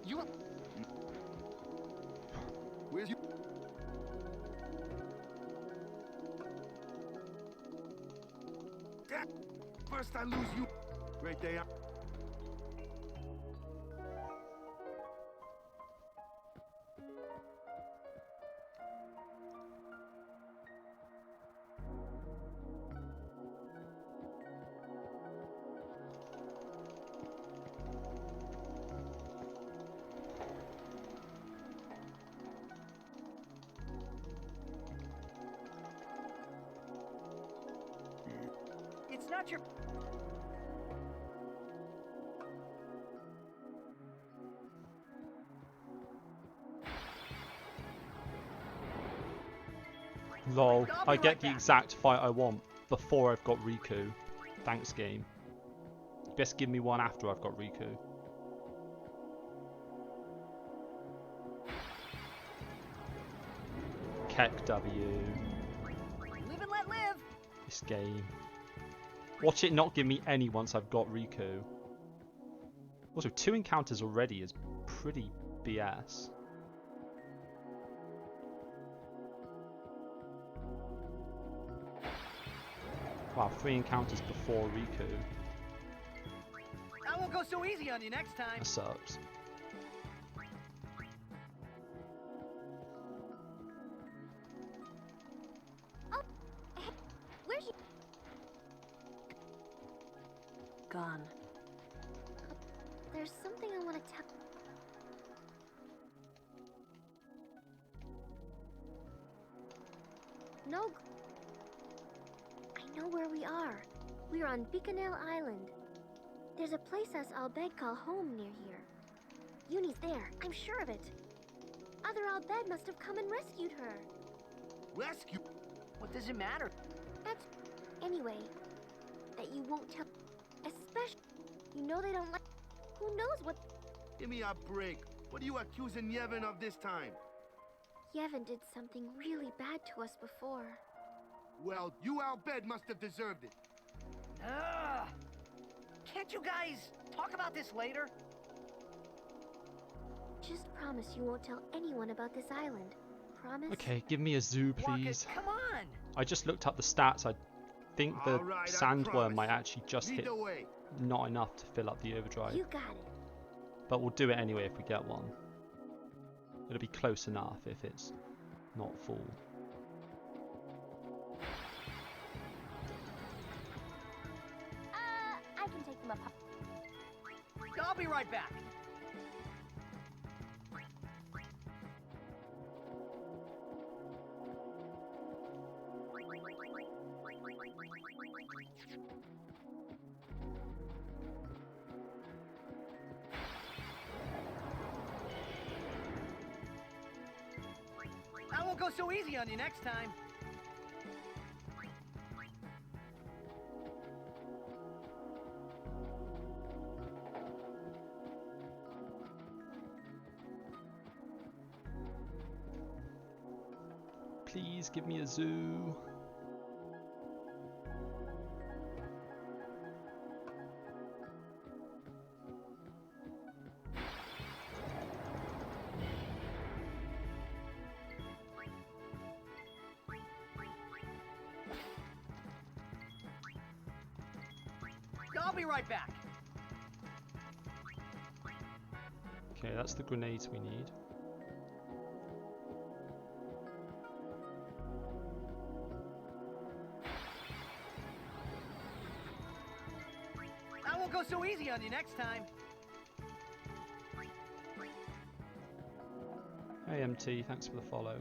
You... Where's you? First I lose you. Right there. It's not your... Lol, I get the exact fight I want before I've got Riku. Thanks, game. Best give me one after I've got Riku. Keck W. Live and let live! This game. Watch it not give me any once I've got Riku. Also, 2 encounters already is pretty BS. Wow, 3 encounters before Riku. I won't go so easy on you next time. That sucks. Oh, hey, where's you? Gone. There's something I want to tell. No. I know where we are. We're on Bikanel Island. There's a place us Albed call home near here. Uni's there, I'm sure of it. Other Albed must have come and rescued her. Rescue? What does it matter? That's... Anyway, that you won't tell... Especially... You know they don't like... Who knows what... Give me a break. What are you accusing Yevon of this time? Yevon did something really bad to us before. Well, you Albed must have deserved it. Can't you guys talk about this later? Just promise you won't tell anyone about this island. Promise? Okay, give me a zoo, please. Come on! I just looked up the stats. I think the right, sandworm might actually just Lead hit the way. not enough to fill up the overdrive. You got it. But we'll do it anyway if we get one. It'll be close enough if it's not full. I can take them up. I'll be right back. I won't go so easy on you next time. Please give me a zoo. I'll be right back. Okay, that's the grenades we need. I won't go so easy on you next time. Hey MT, thanks for the follow.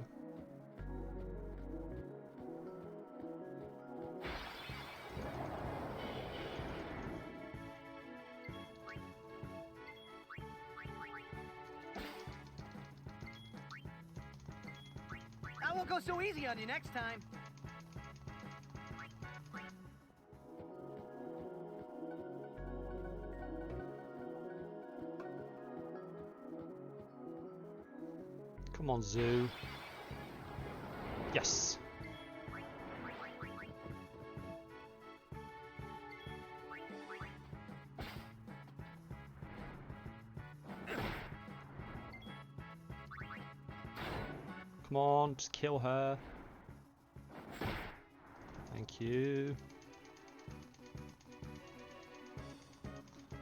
I won't go so easy on you next time. Come on, zoo. Yes. Come on, just kill her. Thank you.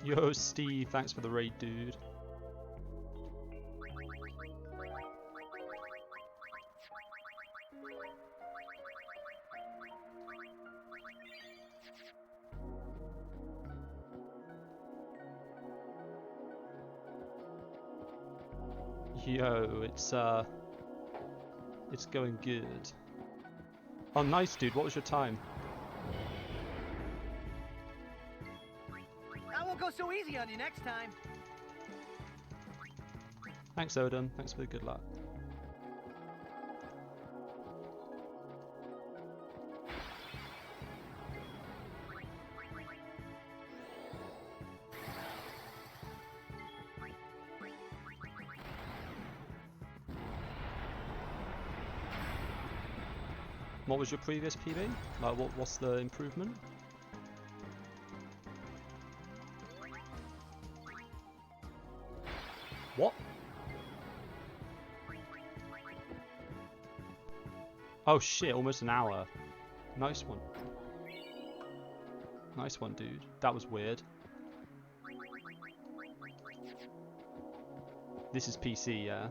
Yo, Steve, thanks for the raid, dude. Yo, it's going good. Oh, nice, dude. What was your time? I won't go so easy on you next time. Thanks, Odin. Thanks for the good luck. What was your previous PB? Like, what's the improvement? What? Oh shit, almost an hour. Nice one. Nice one, dude. That was weird. This is PC, yeah?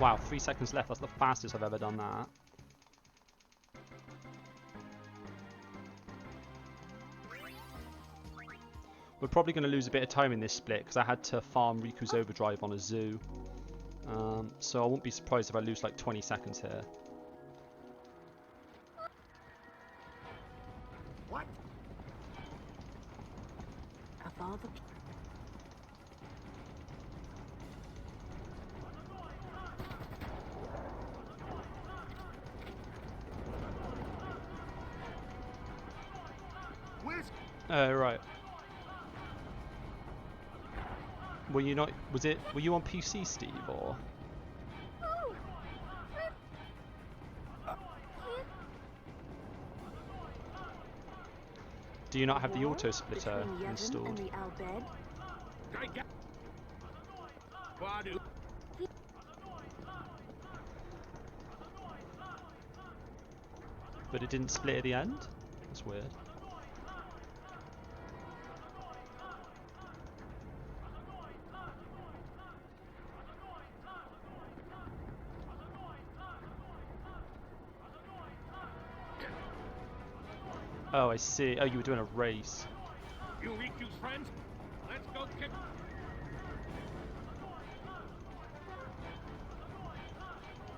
Wow, 3 seconds left. That's the fastest I've ever done that. We're probably going to lose a bit of time in this split because I had to farm Riku's Overdrive on a zoo. So I won't be surprised if I lose like 20 seconds here. What? Of all the... Right. Were you not? Were you on PC, Steve, or? Do you not have the auto splitter installed? But it didn't split at the end? That's weird. Oh, I see. Oh, you were doing a race. You Riku's friends? Let's go kick.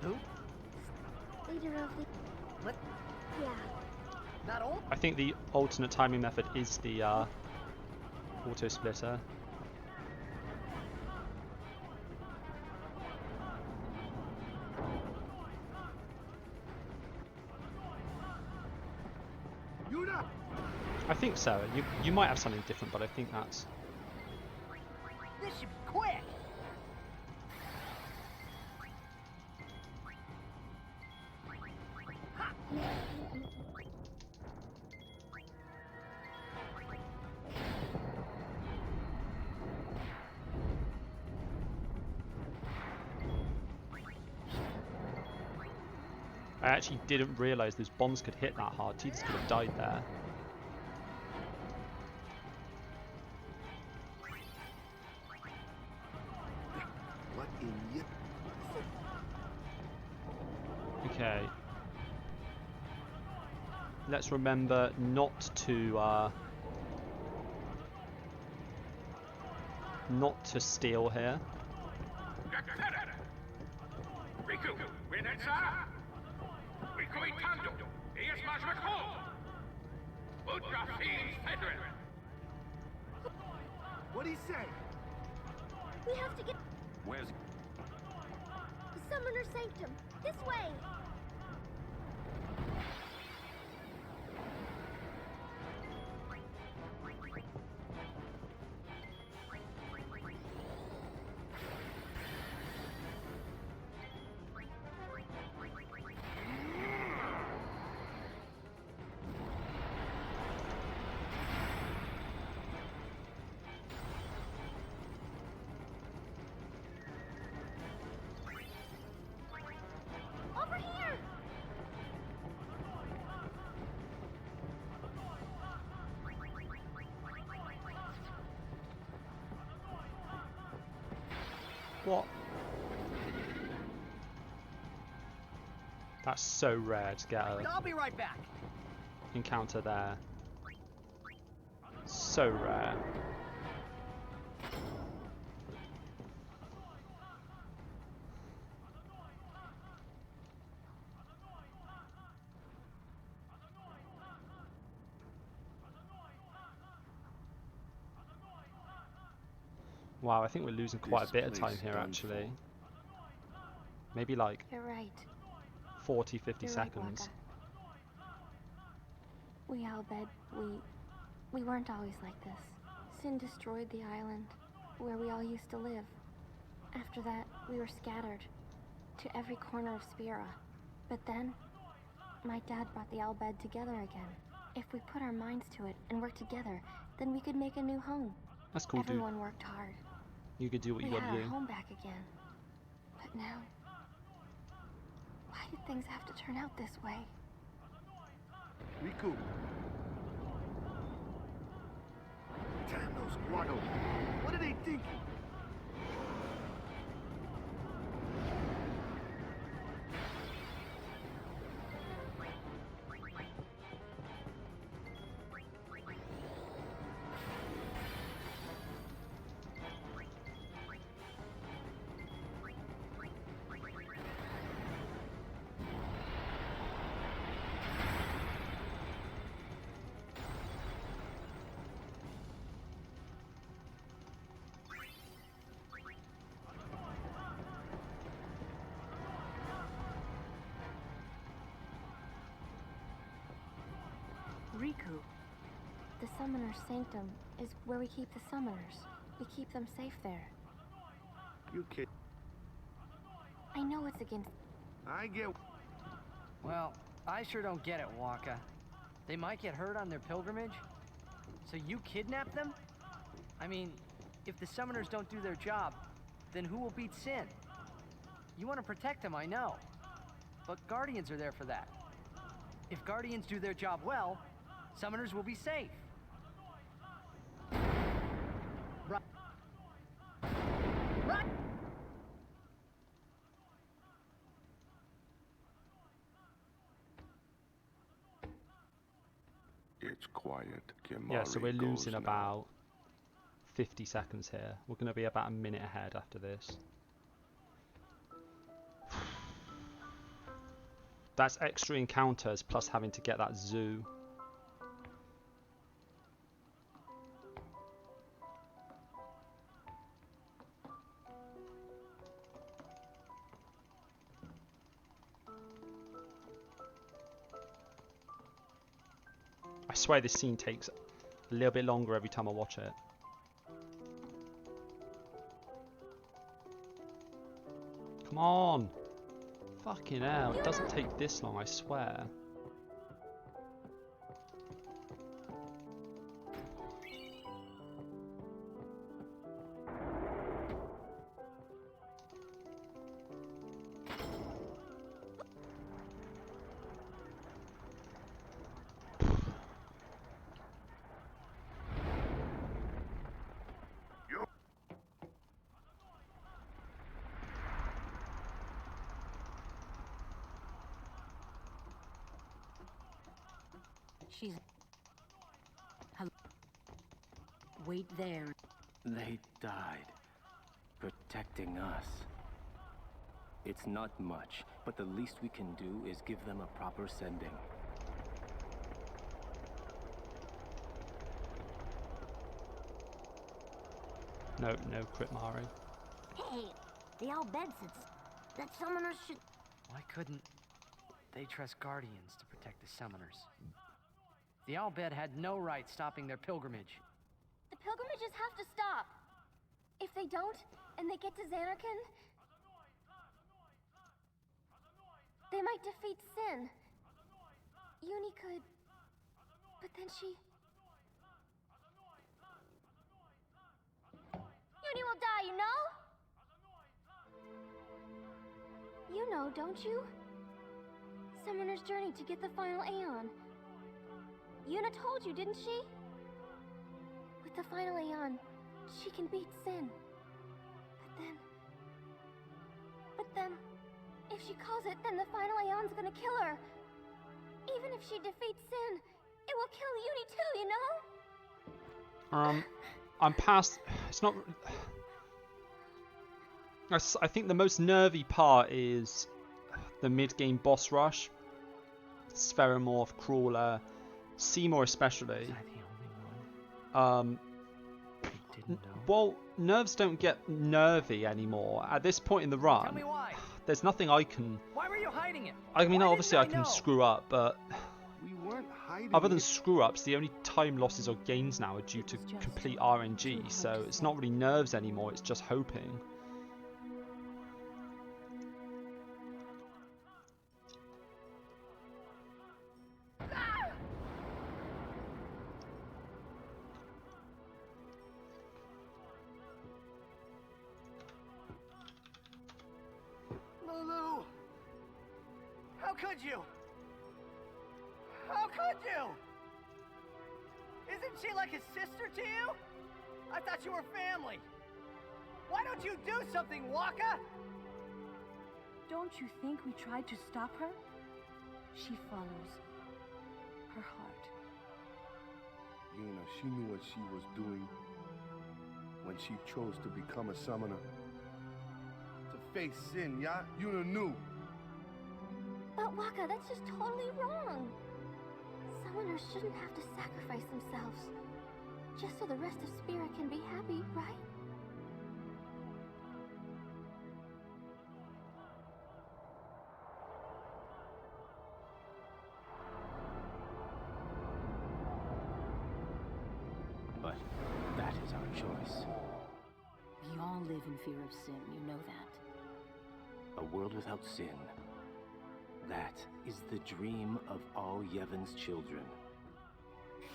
Who? Leader of the... What? Yeah. Not all? I think the alternate timing method is the auto splitter. I think so. You might have something different, but I think that's... This should be quick! I actually didn't realise those bombs could hit that hard. Tidus could have died there. What in Okay. Let's remember not to steal here. What'd he say? We have to get... Where's... The Summoner's Sanctum. This way! Over here! What? That's so rare to get a I'll be right back. encounter there. So rare. Wow, I think we're losing quite a bit of time here actually. Maybe like You're right. 40, 50 You're right, seconds. We Albed, we weren't always like this. Sin destroyed the island where we all used to live. After that, we were scattered to every corner of Spira. But then, my dad brought the Albed together again. If we put our minds to it and work together, then we could make a new home. That's cool, dude. Everyone worked hard. You could do what you We want had to our do. home back again. But now, why did things have to turn out this way? Riku. Damn those Guado. What are they thinking? Riku. The Summoner's Sanctum is where we keep the Summoners. We keep them safe there. You kid. I know it's against... I get... Well, I sure don't get it, Wonka. They might get hurt on their pilgrimage? So you kidnap them? I mean, if the Summoners don't do their job, then who will beat Sin? You want to protect them, I know. But Guardians are there for that. If Guardians do their job well, Summoners will be safe. Right. Right. It's quiet. Yeah, so we're Kimahri losing goes about 50 seconds here. We're going to be about a minute ahead after this. That's extra encounters plus having to get that zoo. I swear this scene takes a little bit longer every time I watch it. Come on! Fucking hell, it doesn't take this long, I swear. She's... Wait there. They died, protecting us. It's not much, but the least we can do is give them a proper sending. No, no crit Mari. Hey, the Al Bed said that summoners should... Why couldn't they trust guardians to protect the summoners? The Al Bed had no right stopping their pilgrimage. The pilgrimages have to stop. If they don't, and they get to Xanarkand, they might defeat Sin. Uni could... But then she... Uni will die, you know? You know, don't you? Summoner's journey to get the final Aeon. Yuna told you, didn't she? With the final Aeon, she can beat Sin. But then, if she calls it, then the final Aeon's gonna kill her. Even if she defeats Sin, it will kill Uni too, you know? I'm past... It's not... I think the most nervy part is the mid-game boss rush. Spheromorph, Crawler, Seymour especially. Was I the only one? Didn't know. Well, nerves don't get nervy anymore. At this point in the run, Tell me why. There's nothing I can... Why were you hiding it? I mean, Why obviously I didn't can know? screw up, but... We weren't hiding Other than it. screw-ups, the only time losses or gains now are due to complete RNG, so it's not really nerves anymore, it's just hoping. Lulu! How could you? How could you? Isn't she like a sister to you? I thought you were family. Why don't you do something, Waka? Don't you think we tried to stop her? She follows her heart. Yuna, she knew what she was doing when she chose to become a summoner. To face Sin, yeah? Yuna knew. But Waka, that's just totally wrong. Summoners shouldn't have to sacrifice themselves. Just so the rest of Spirit can be happy, right? But that is our choice. We all live in fear of sin, you know that. A world without sin. That is the dream of all Yevon's children.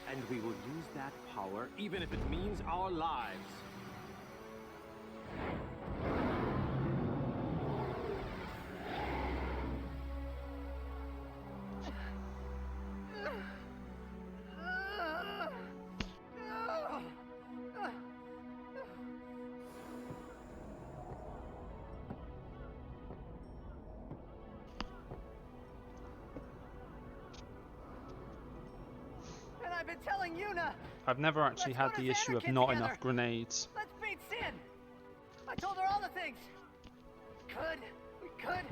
And we will use that power even if it means our lives. And I've been telling Yuna. I've never actually had the issue of not enough grenades. Let's beat Sin. I told her all the things. We could.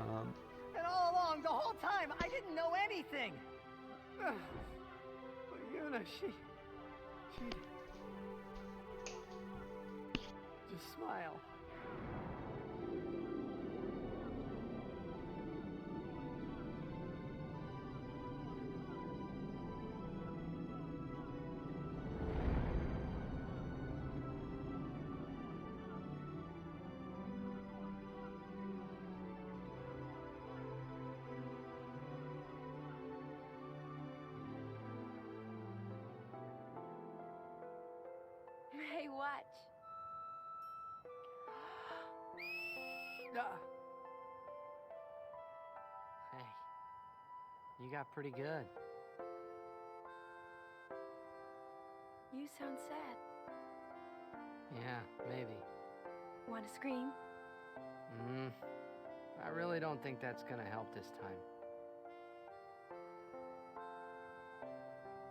And all along, the whole time, I didn't know anything. But Yuna, she just smile. Hey, watch. Hey, you got pretty good. You sound sad. Yeah, maybe. Want to scream? I really don't think that's gonna help this time.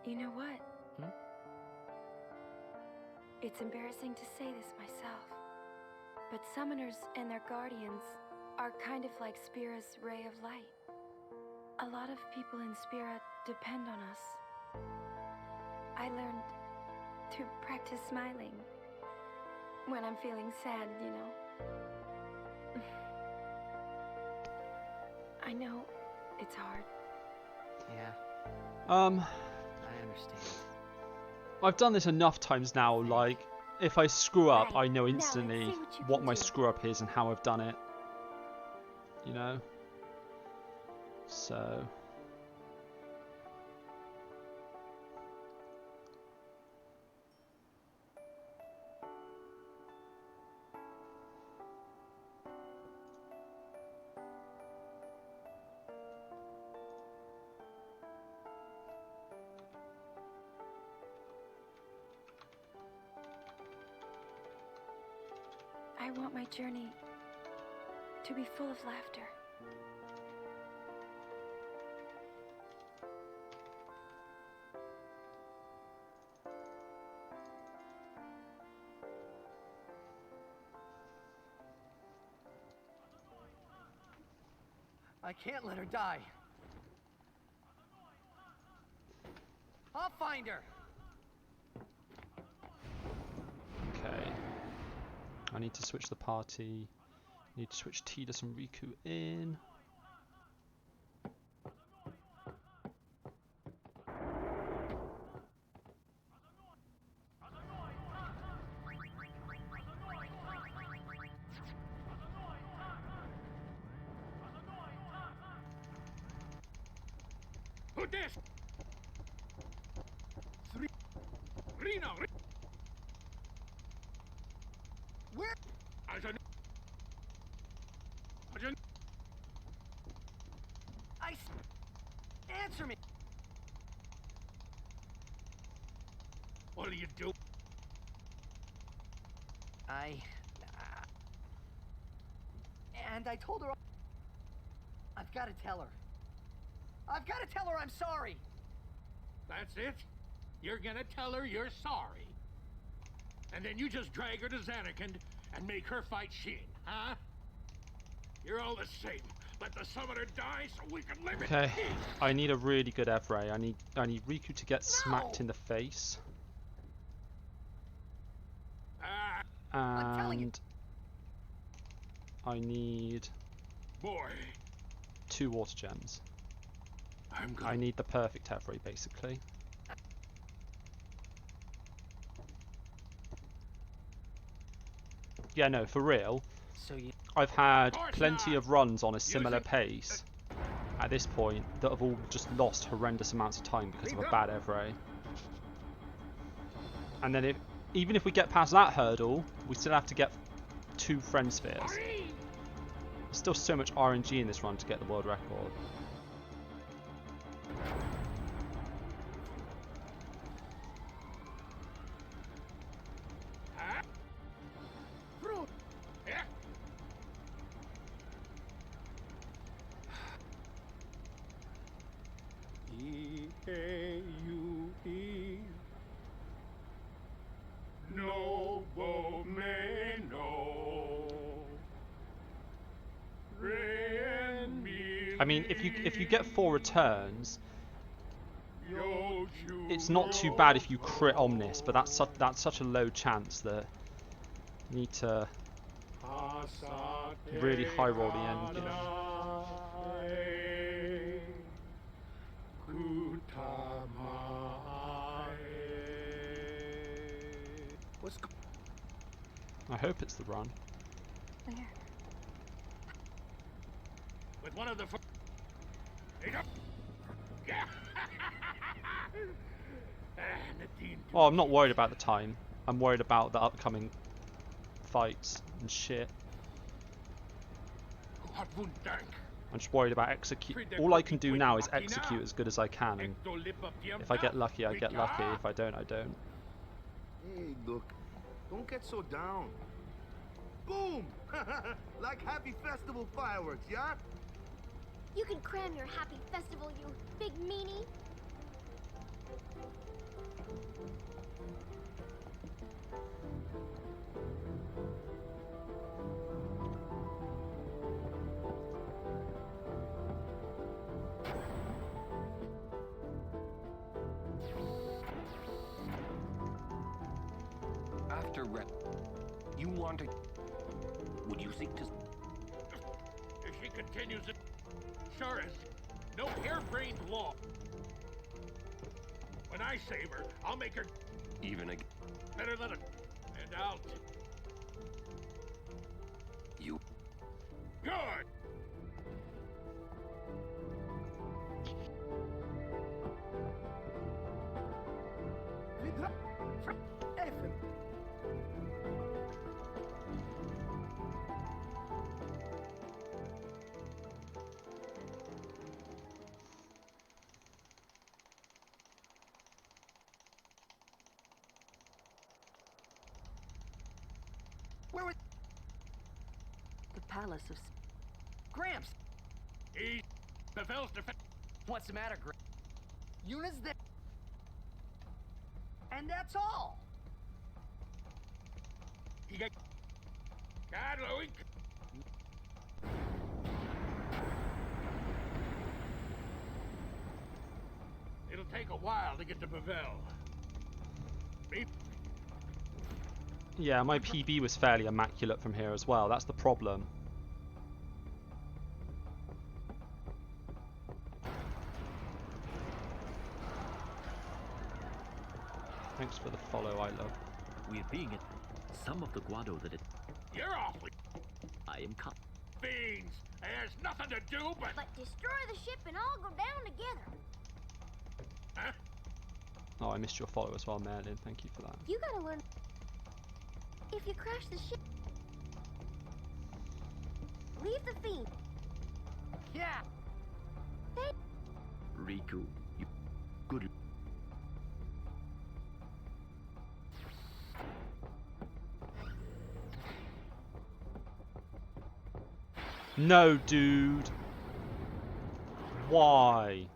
You know what? Hmm? It's embarrassing to say this myself, but summoners and their guardians are kind of like Spira's ray of light. A lot of people in Spira depend on us. I learned to practice smiling when I'm feeling sad, you know. I know it's hard. Yeah. I understand. I've done this enough times now, like, if I screw up, I know instantly what my screw up is and how I've done it. You know? So... I want my journey to be full of laughter. I can't let her die. I'll find her. Okay. I need to switch the party. Need to switch Tidus and Riku in. Who this? Reno. Where? Answer me. What do you do? And I told her. I've got to tell her. I've got to tell her I'm sorry. That's it? You're gonna tell her you're sorry. And then you just drag her to Zanarkand and make her fight Shin, huh? You're all the same. Let the summoner die so we can live in Okay, peace. I need a really good Evray. I need Riku to get smacked in the face. And I need Boy, 2 water gems. I need the perfect Evray, basically. Yeah, no, for real. I've had plenty of runs on a similar pace at this point that have all just lost horrendous amounts of time because of a bad Evray. And then even if we get past that hurdle, we still have to get 2 friend spheres. There's still so much RNG in this run to get the world record. E-A-U-E Nobo Meno Re and me I mean, if you get 4 returns, it's not too bad if you crit Omnis, but that's such a low chance that you need to really high roll the end game. I hope it's the run. Where? With one of the Oh, I'm not worried about the time. I'm worried about the upcoming fights and shit. I'm just worried about execute. All I can do now is execute as good as I can, and if I get lucky, I get lucky. If I don't, I don't. Hey, look, don't get so down. Boom! Like happy festival fireworks, yeah? You can cram your happy festival, you big meanie. After you want to... Would you seek to... If she continues it, sure as no harebrained law. When I save her, I'll make her Even again. better than a... And I'll... You... Good! Where was The Palace of... Gramps? He... Pavel's defense... What's the matter, Gramps? Yuna's there. And that's all. He got... God, Louis... It'll take a while to get to Pavel. Yeah, my PB was fairly immaculate from here as well. That's the problem. Thanks for the follow, I love. We're being at some of the Guado that it... You're awfully... I am Fiends! There's nothing to do but... But destroy the ship and all go down together. Huh? Oh, I missed your follow as well, Merlin. Thank you for that. You gotta learn... If you crash the ship... Leave the fiend. Yeah. Hey. Riku, you... Good... No, dude. Why?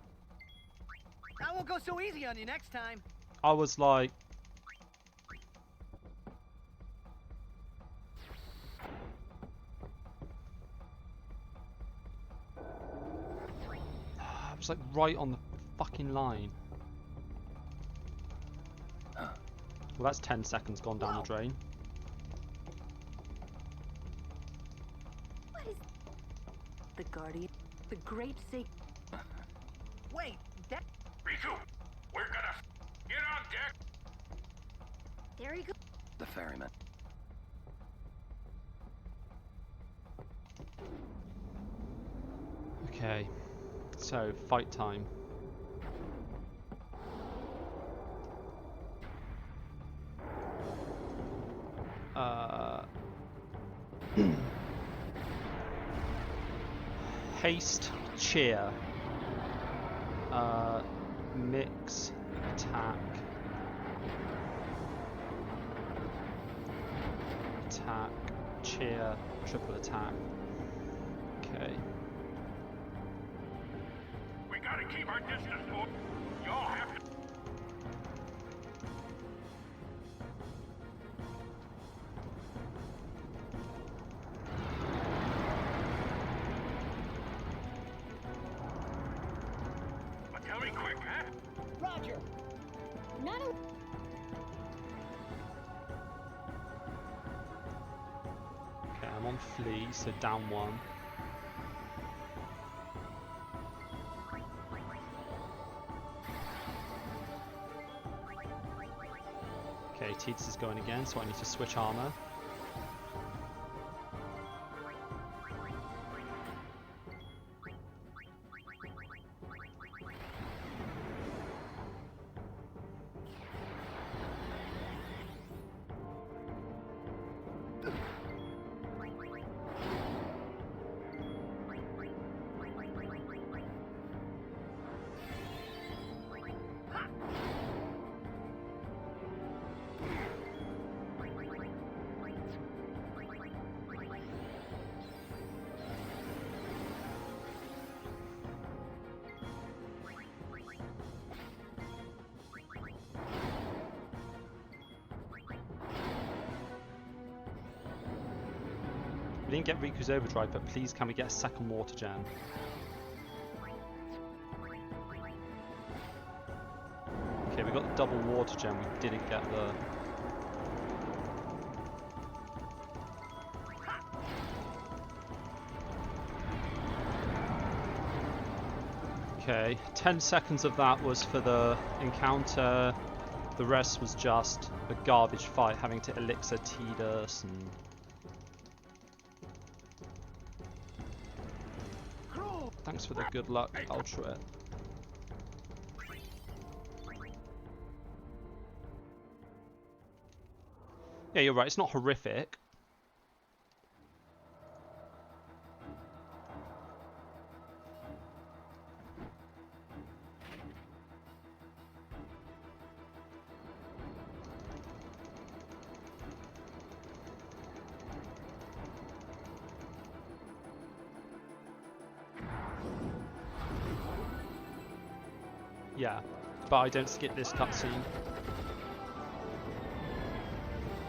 I won't go so easy on you next time. I was like... I was like right on the fucking line. Well, that's 10 seconds gone down the drain. What is... The Guardian. The Great Sacred... Wait, that... Riku! We're gonna... Get on deck! There you go. The ferryman. Okay. So, fight time. Haste, cheer. Mix, attack. Attack, cheer, triple attack. Okay. We gotta keep our distance, boy. Y'all have to... me quick, huh? Roger. Not a... Okay, I'm on Flea, so down 1. Okay, Teats is going again, so I need to switch armor. We didn't get Riku's overdrive, but please can we get a second water gem? Okay, we got the double water gem, we didn't get the... Okay, 10 seconds of that was for the encounter, the rest was just a garbage fight having to elixir Tidus and... Thanks for the good luck, Ultra. Yeah, you're right, it's not horrific. Yeah, but I don't skip this cutscene.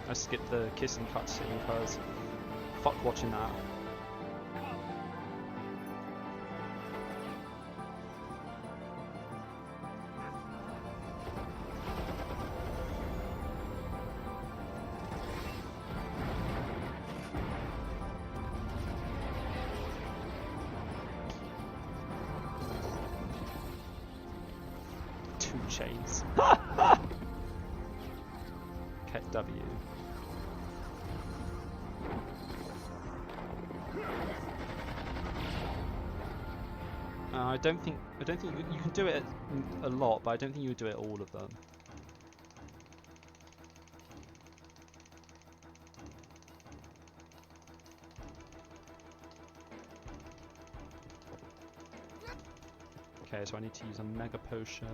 I skip the kissing cutscene because fuck watching that. Chains. Okay, W. I don't think you can do it a lot, but I don't think you would do it all of them. Okay, so I need to use a mega potion.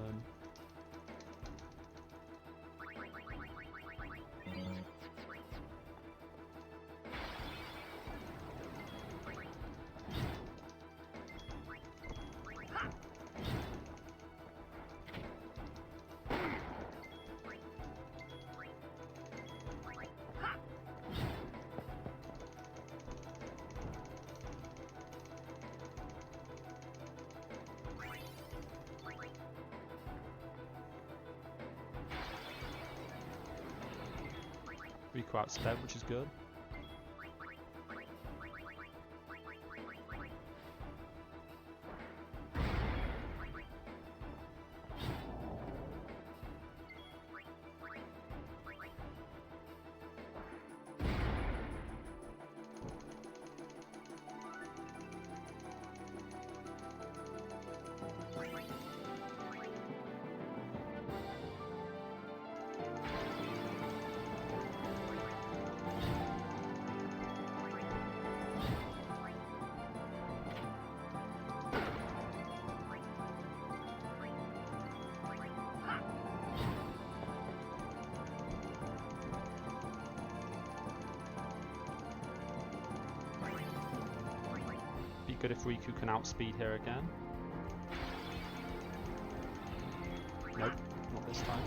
Riku outsped, which is good. Good if Riku can outspeed here again. Nope, not this time.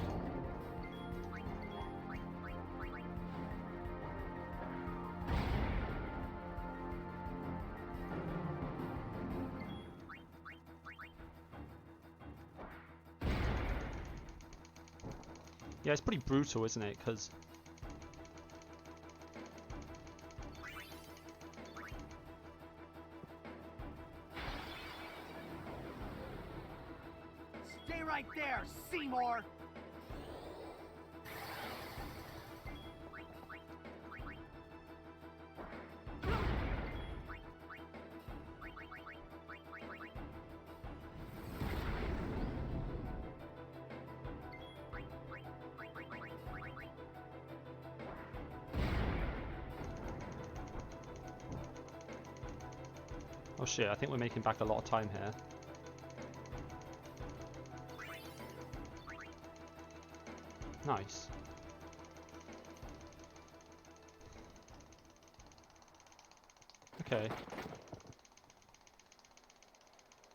Yeah, it's pretty brutal, isn't it? Because Stay right there, Seymour! oh shit, I think we're making back a lot of time here. Nice. Okay.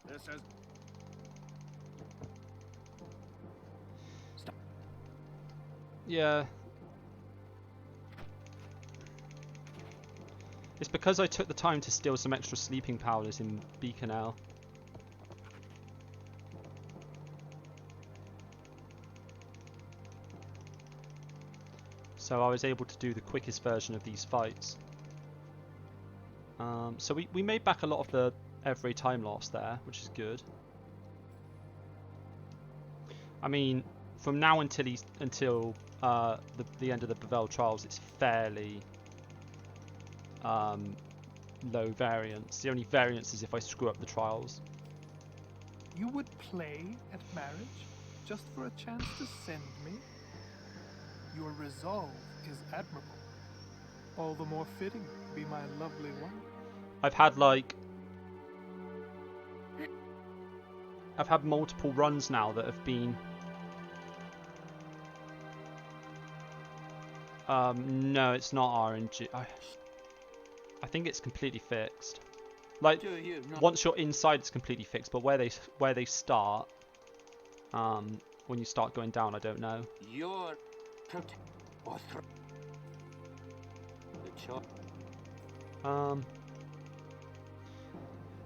This is... Stop. Yeah. It's because I took the time to steal some extra sleeping powders in Beaconell. So I was able to do the quickest version of these fights. So we made back a lot of the every time loss there, which is good. I mean, from now until the end of the Bevelle trials, it's fairly low variance. The only variance is if I screw up the trials. You would play at marriage just for a chance to send me? Your resolve is admirable. All the more fitting to be my lovely one. I've had multiple runs now that have been no, it's not RNG. I think it's completely fixed. Like once you're inside it's completely fixed, but where they start when you start going down, I don't know.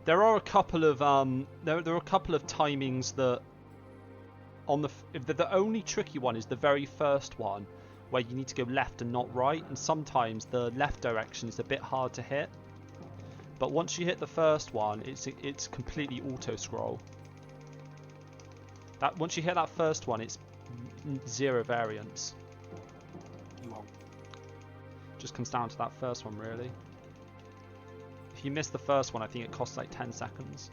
There are a couple of there are a couple of timings that on the only tricky one is the very first one where you need to go left and not right, and sometimes the left direction is a bit hard to hit. But once you hit the first one, it's completely auto scroll. That once you hit that first one, it's zero variance. Just comes down to that first one, really. If you miss the first one, I think it costs like 10 seconds.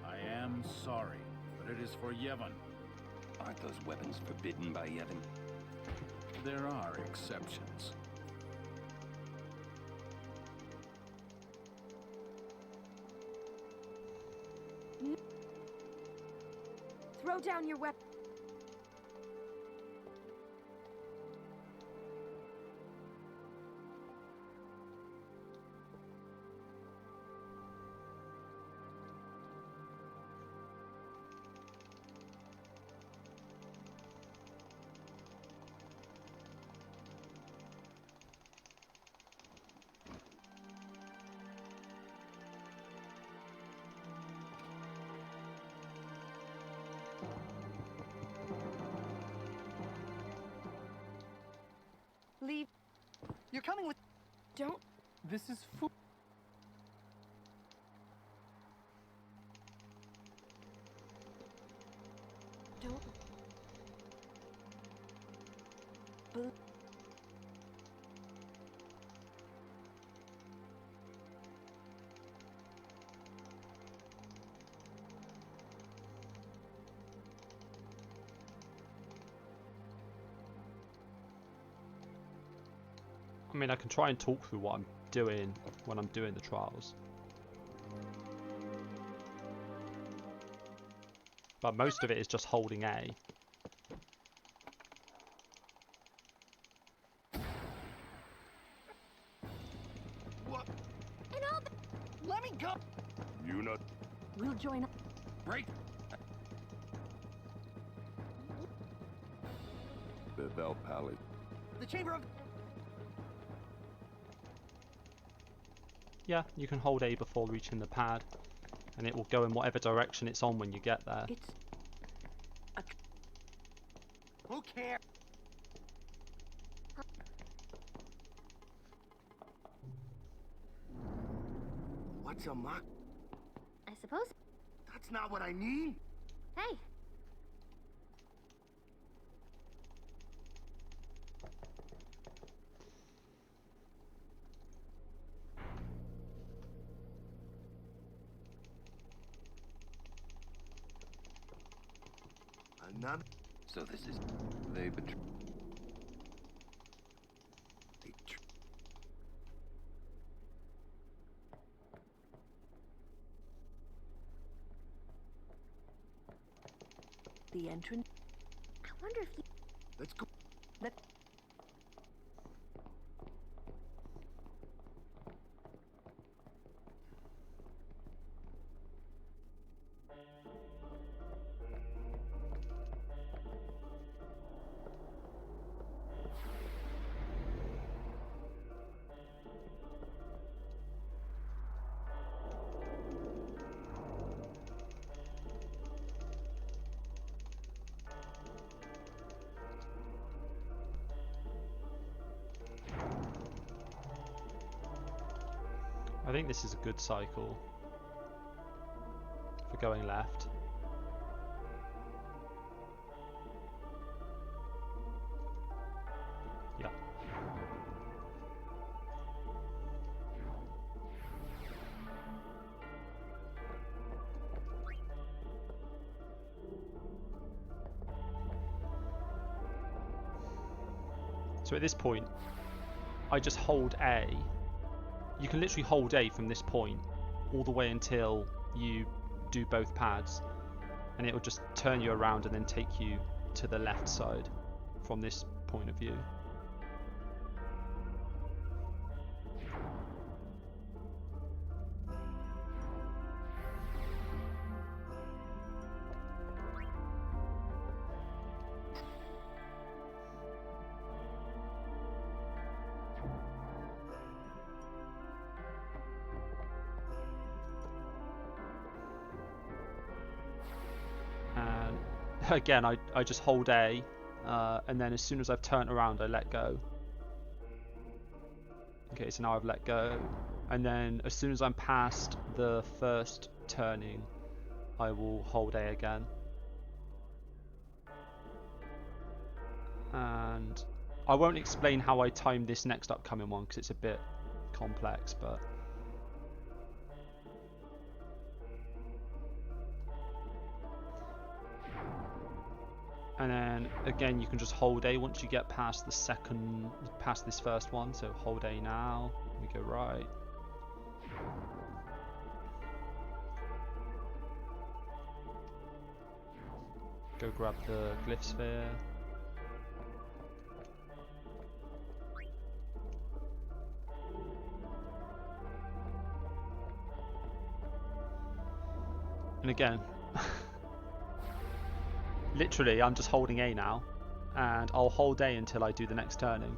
I am sorry, but it is for Yevon. Aren't those weapons forbidden by Yevon? There are exceptions. Throw down your weapon. Leave. You're coming with... Don't... This is food. Don't... I mean, I can try and talk through what I'm doing when I'm doing the trials. But most of it is just holding A. What? Let me go! You not... We'll join up. Break! Bevelle Palace. The Chamber of... Yeah, you can hold A before reaching the pad, and it will go in whatever direction it's on when you get there. Who cares? What's a mock? I suppose. That's not what I need. Hey. Another. So this is... They betray... The entrance. I wonder if you... Let's go. I think this is a good cycle for going left. Yeah. So at this point, I just hold A. You can literally hold A from this point all the way until you do both pads, and it will just turn you around and then take you to the left side from this point of view. Again, I just hold A, and then as soon as I've turned around, I let go. Okay, so now I've let go, and then as soon as I'm past the first turning, I will hold A again. And I won't explain how I time this next upcoming one because it's a bit complex, but... And then again, you can just hold A once you get past the second, past this first one. So hold A now. We go right. Go grab the glyph sphere. And again. Literally, I'm just holding A now, and I'll hold A until I do the next turning.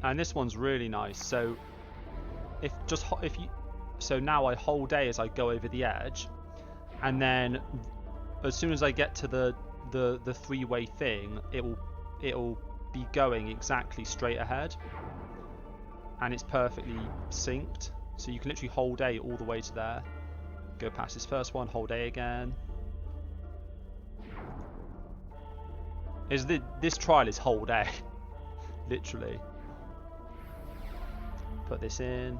And this one's really nice. So so now I hold A as I go over the edge, and then as soon as I get to the three-way thing, it'll be going exactly straight ahead, and it's perfectly synced. So you can literally hold A all the way to there, go past this first one, hold A again. This trial is whole day. Literally. Put this in.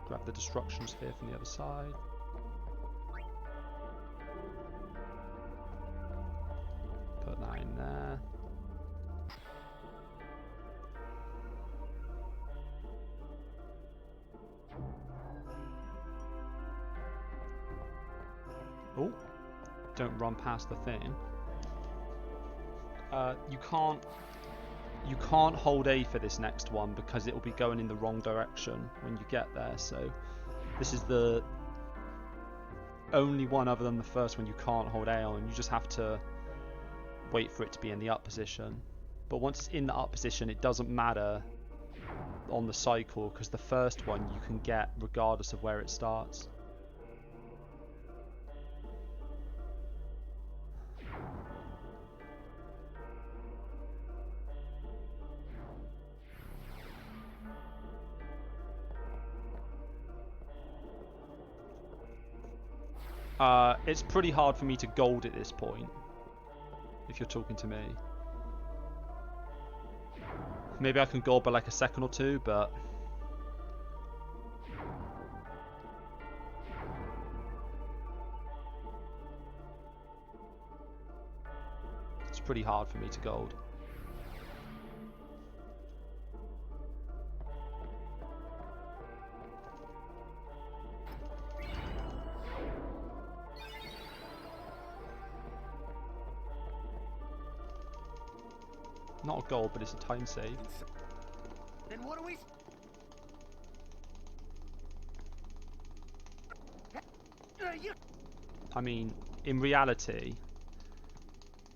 Grab the destruction sphere from the other side. Put that in there. Oh, don't run past the thing. You can't hold A for this next one because it will be going in the wrong direction when you get there. So this is the only one other than the first one you can't hold A on. You just have to wait for it to be in the up position. But once it's in the up position, it doesn't matter on the cycle because the first one you can get regardless of where it starts. It's pretty hard for me to gold at this point, if you're talking to me. Maybe I can gold by like a second or two, but it's pretty hard for me to gold. Not a goal, but it's a time save. Then what do we... I mean, in reality,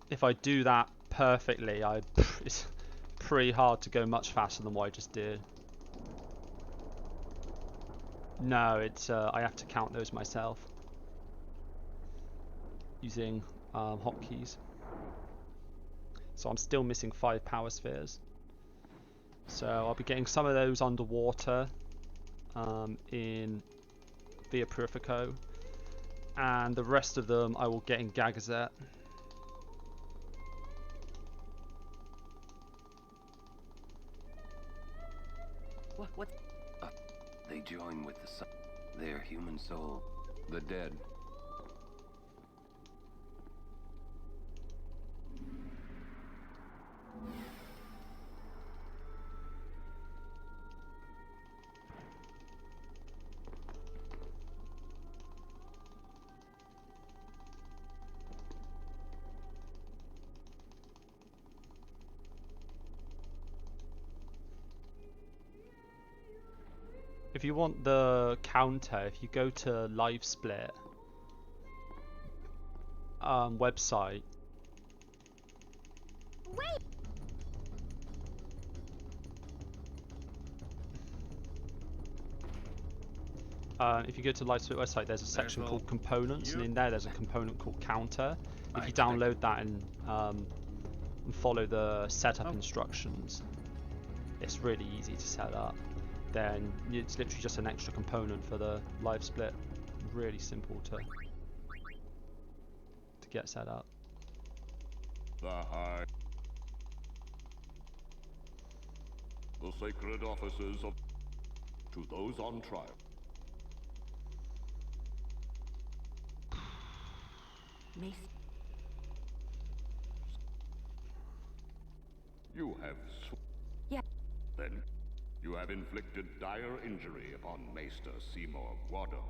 if I do that perfectly, it's pretty hard to go much faster than what I just did. No, it's I have to count those myself using hotkeys. So I'm still missing 5 power spheres. So I'll be getting some of those underwater in Via Purifico, and the rest of them I will get in Gagazet. What? They join with the sun, their human soul, the dead. If you want the counter, if you go to Live Split website. Wait. If you go to Live Split website, there's a section called Components, and in there there's a component called Counter. If you download that and follow the setup instructions, it's really easy to set up. Then it's literally just an extra component for the Live Split. Really simple to get set up. The sacred offices of to those on trial. Mace. You have then you have inflicted dire injury upon Maester Seymour Guado,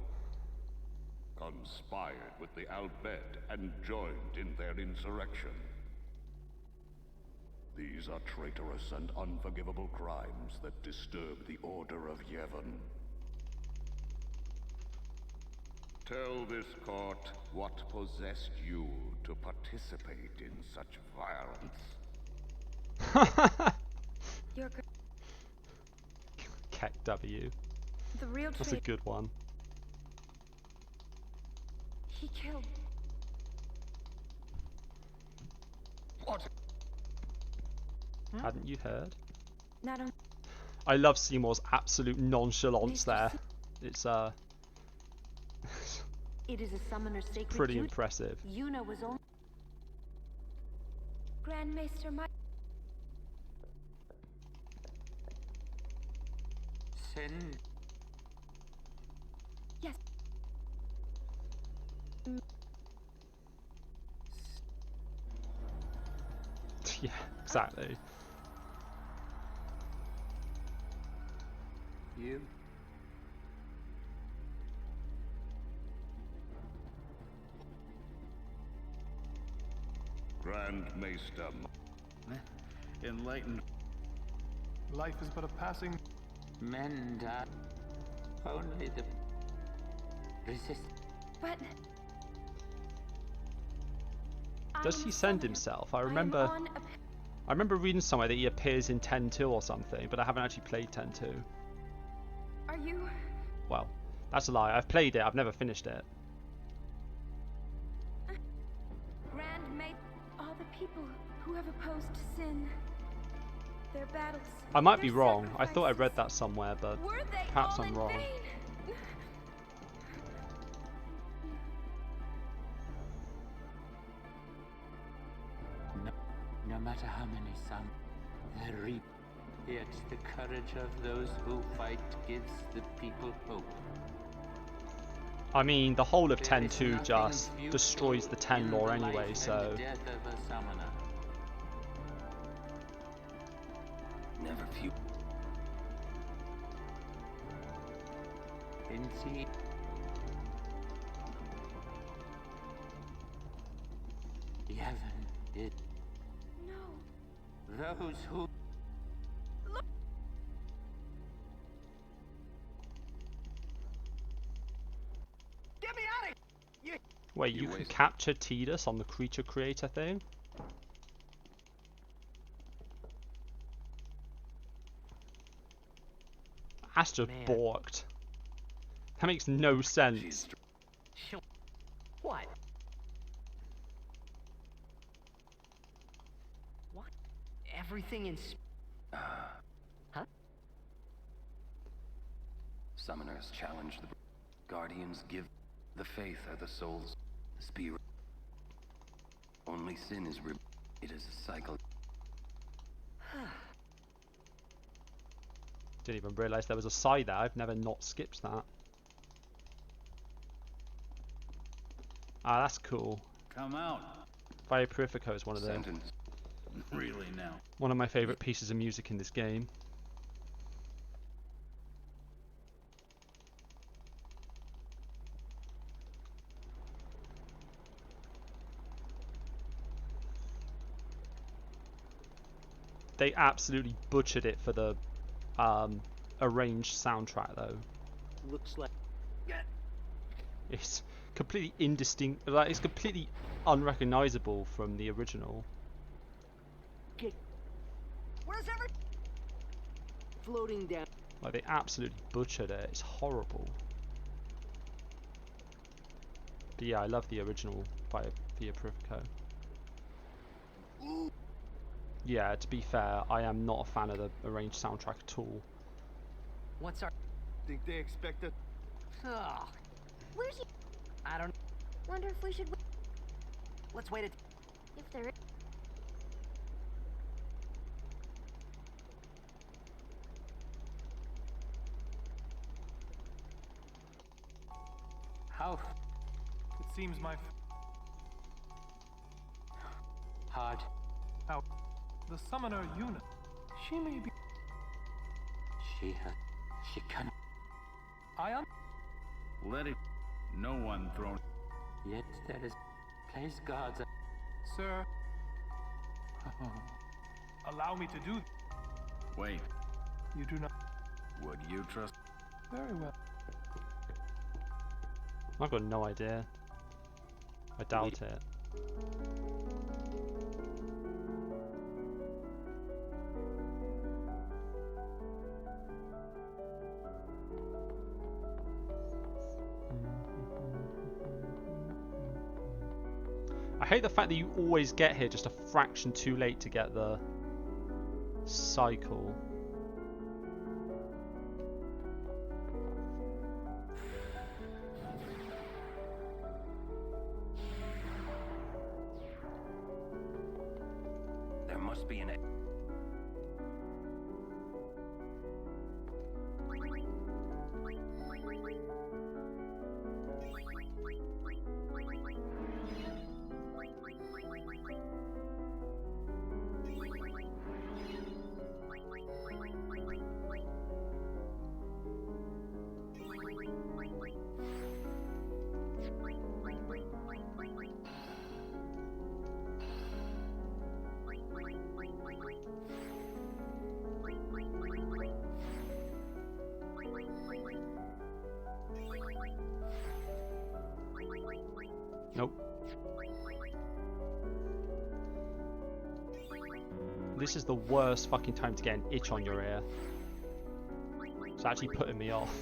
conspired with the Albed and joined in their insurrection. These are traitorous and unforgivable crimes that disturb the order of Yevon. Tell this court what possessed you to participate in such violence. You're Keck W. The real That's a good one. He killed. What? Hadn't you heard? Not only. I love Seymour's absolute nonchalance there. It's It is a summoner's sacred pretty duty. impressive. Yuna was only. Grand Maester Mike. Sin. Yes. Yeah, exactly. You. Grand Maester. Enlightened. Life is but a passing. Men die. Only the resist. But Does he send himself? I remember reading somewhere that he appears in 10-2 or something, but I haven't actually played 10-2. Are you? Well, that's a lie. I've played it. I've never finished it. Grand Maid, all the people who have opposed sin, their battles. I might be wrong. I thought I read that somewhere, but Were they perhaps all I'm in wrong. vain? No matter how many some there reap, yet the courage of those who fight gives the people hope. I mean, the whole of 10-2 just destroys the 10 lore anyway, so... Death of a summoner. Never few. Indeed. Yevon did. No. Those who... Get me out of here! Wait, you can capture Tidus on the creature creator thing? That's just borked. That makes no sense. What? What? Everything in... Huh? Summoners challenge the guardians, give the faith are the soul's spirit. Only sin is it is a cycle. Didn't even realise there was a side there. I've never not skipped that. Ah, that's cool. Come out. Via Purifico is one of them. Really now. One of my favourite pieces of music in this game. They absolutely butchered it for the arranged soundtrack, though. Looks like... It's completely indistinct. Like, it's completely unrecognizable from the original. Where's every... Floating down... Like, they absolutely butchered it. It's horrible. But yeah, I love the original by Via Purifico. Yeah, to be fair, I am not a fan of the arranged soundtrack at all. What's our... Think they expect it? Oh, Where's he? I don't... Wonder if we should... Let's wait it. If there is... How It seems my... hard. How... The summoner unit. She may be... She can... I am... Let it. No one thrown. Yet there is... Place guards... Sir... Allow me to do... Wait. You do not... Would you trust? Very well. I've got no idea. I doubt it. I hate the fact that you always get here just a fraction too late to get the cycle. must be an... Nope. This is the worst fucking time to get an itch on your ear. It's actually putting me off.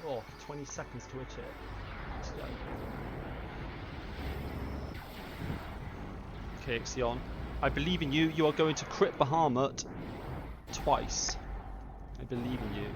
Oh, 20 seconds to itch it. Let's go. Okay, Ixion. I believe in you. You are going to crit Bahamut twice. I believe in you.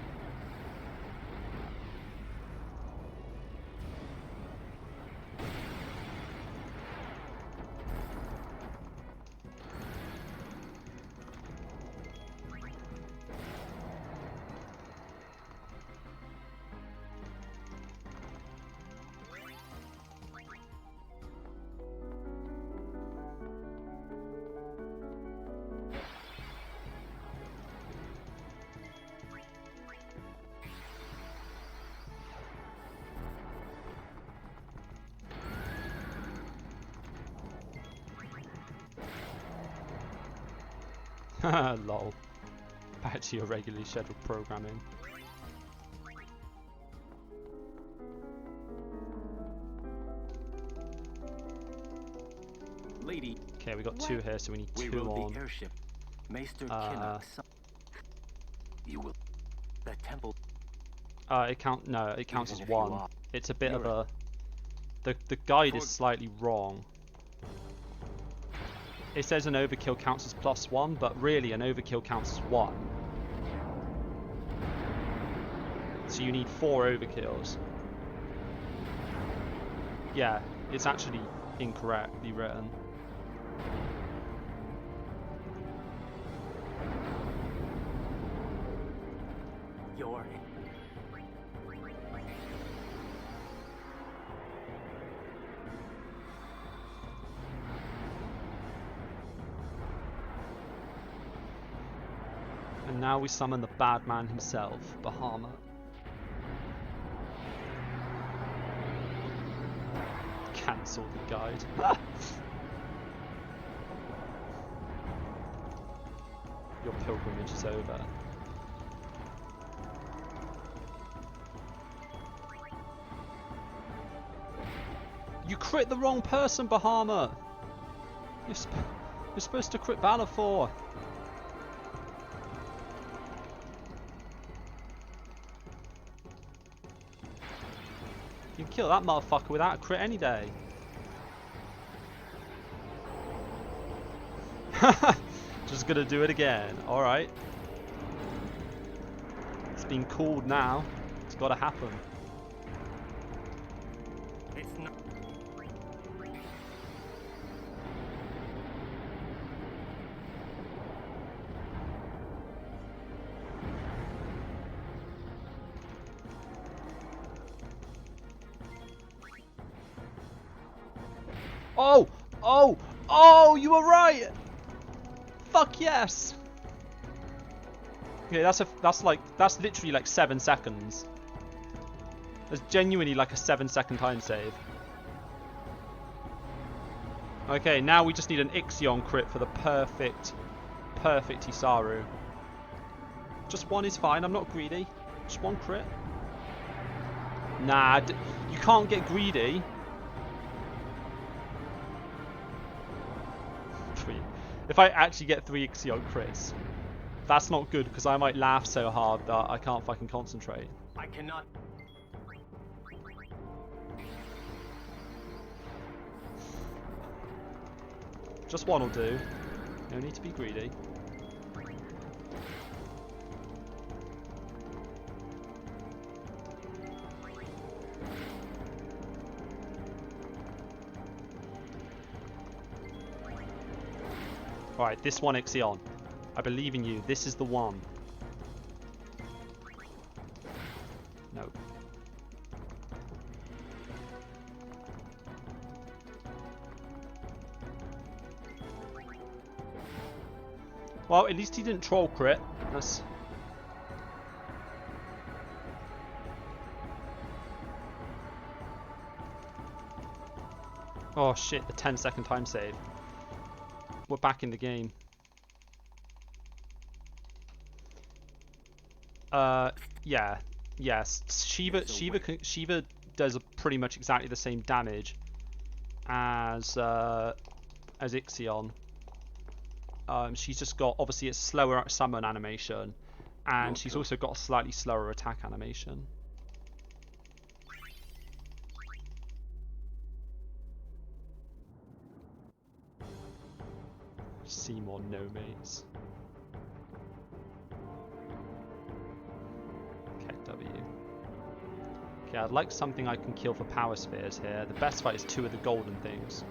Lol. Back to your regularly scheduled programming. Lady. Okay, we got two here, so we need We two rode on. the airship. Maester Kinnock. You will. The temple. It counts Even as if you one. are- It's a bit of You're a. The guide is slightly wrong. It says an overkill counts as +1, but really an overkill counts as 1. So you need 4 overkills. Yeah, it's actually incorrectly written. You're. And now we summon the bad man himself, Bahamut. Cancel the guide. Your pilgrimage is over. You crit the wrong person, Bahamut! You're supposed to crit Balor. You can kill that motherfucker without a crit any day. Just gonna do it again. Alright. It's been called now. It's gotta happen. It's not. Oh! Oh! Oh! You were right! Fuck yes! Okay, that's literally like 7 seconds. That's genuinely like a 7-second time save. Okay, now we just need an Ixion crit for the perfect Hisaru. Just one is fine, I'm not greedy. Just one crit. Nah, you can't get greedy. If I actually get 3 Ixion crits, that's not good because I might laugh so hard that I can't fucking concentrate. I cannot. Just one will do. No need to be greedy. Alright, this one, Ixion. I believe in you. This is the one. No. Well, at least he didn't troll crit. That's... Oh shit, the 10-second time save. We're back in the game. Yeah. Yes. Shiva does pretty much exactly the same damage as Ixion. She's just got, obviously, a slower summon animation, and she's also got a slightly slower attack animation. Seymour no mates. Okay, W. Okay, I'd like something I can kill for power spheres here. The best fight is 2 of the golden things.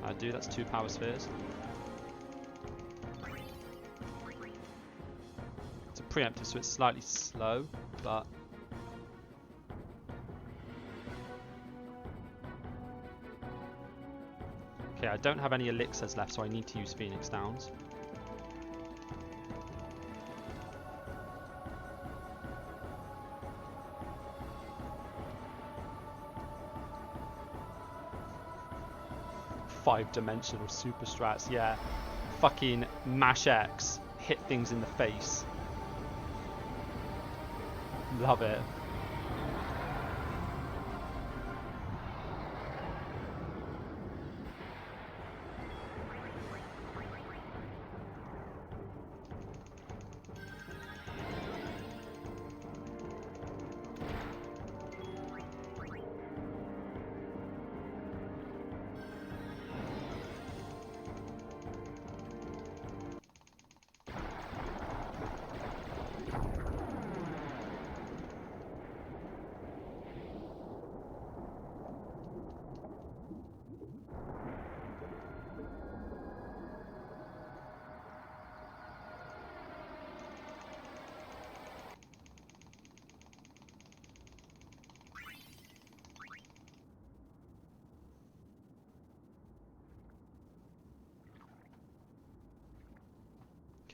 I do, that's 2 power spheres. It's a preemptive, so it's slightly slow, but... Okay, I don't have any elixirs left, so I need to use Phoenix Downs. Five-dimensional super strats, yeah. Fucking mash X, hit things in the face. Love it.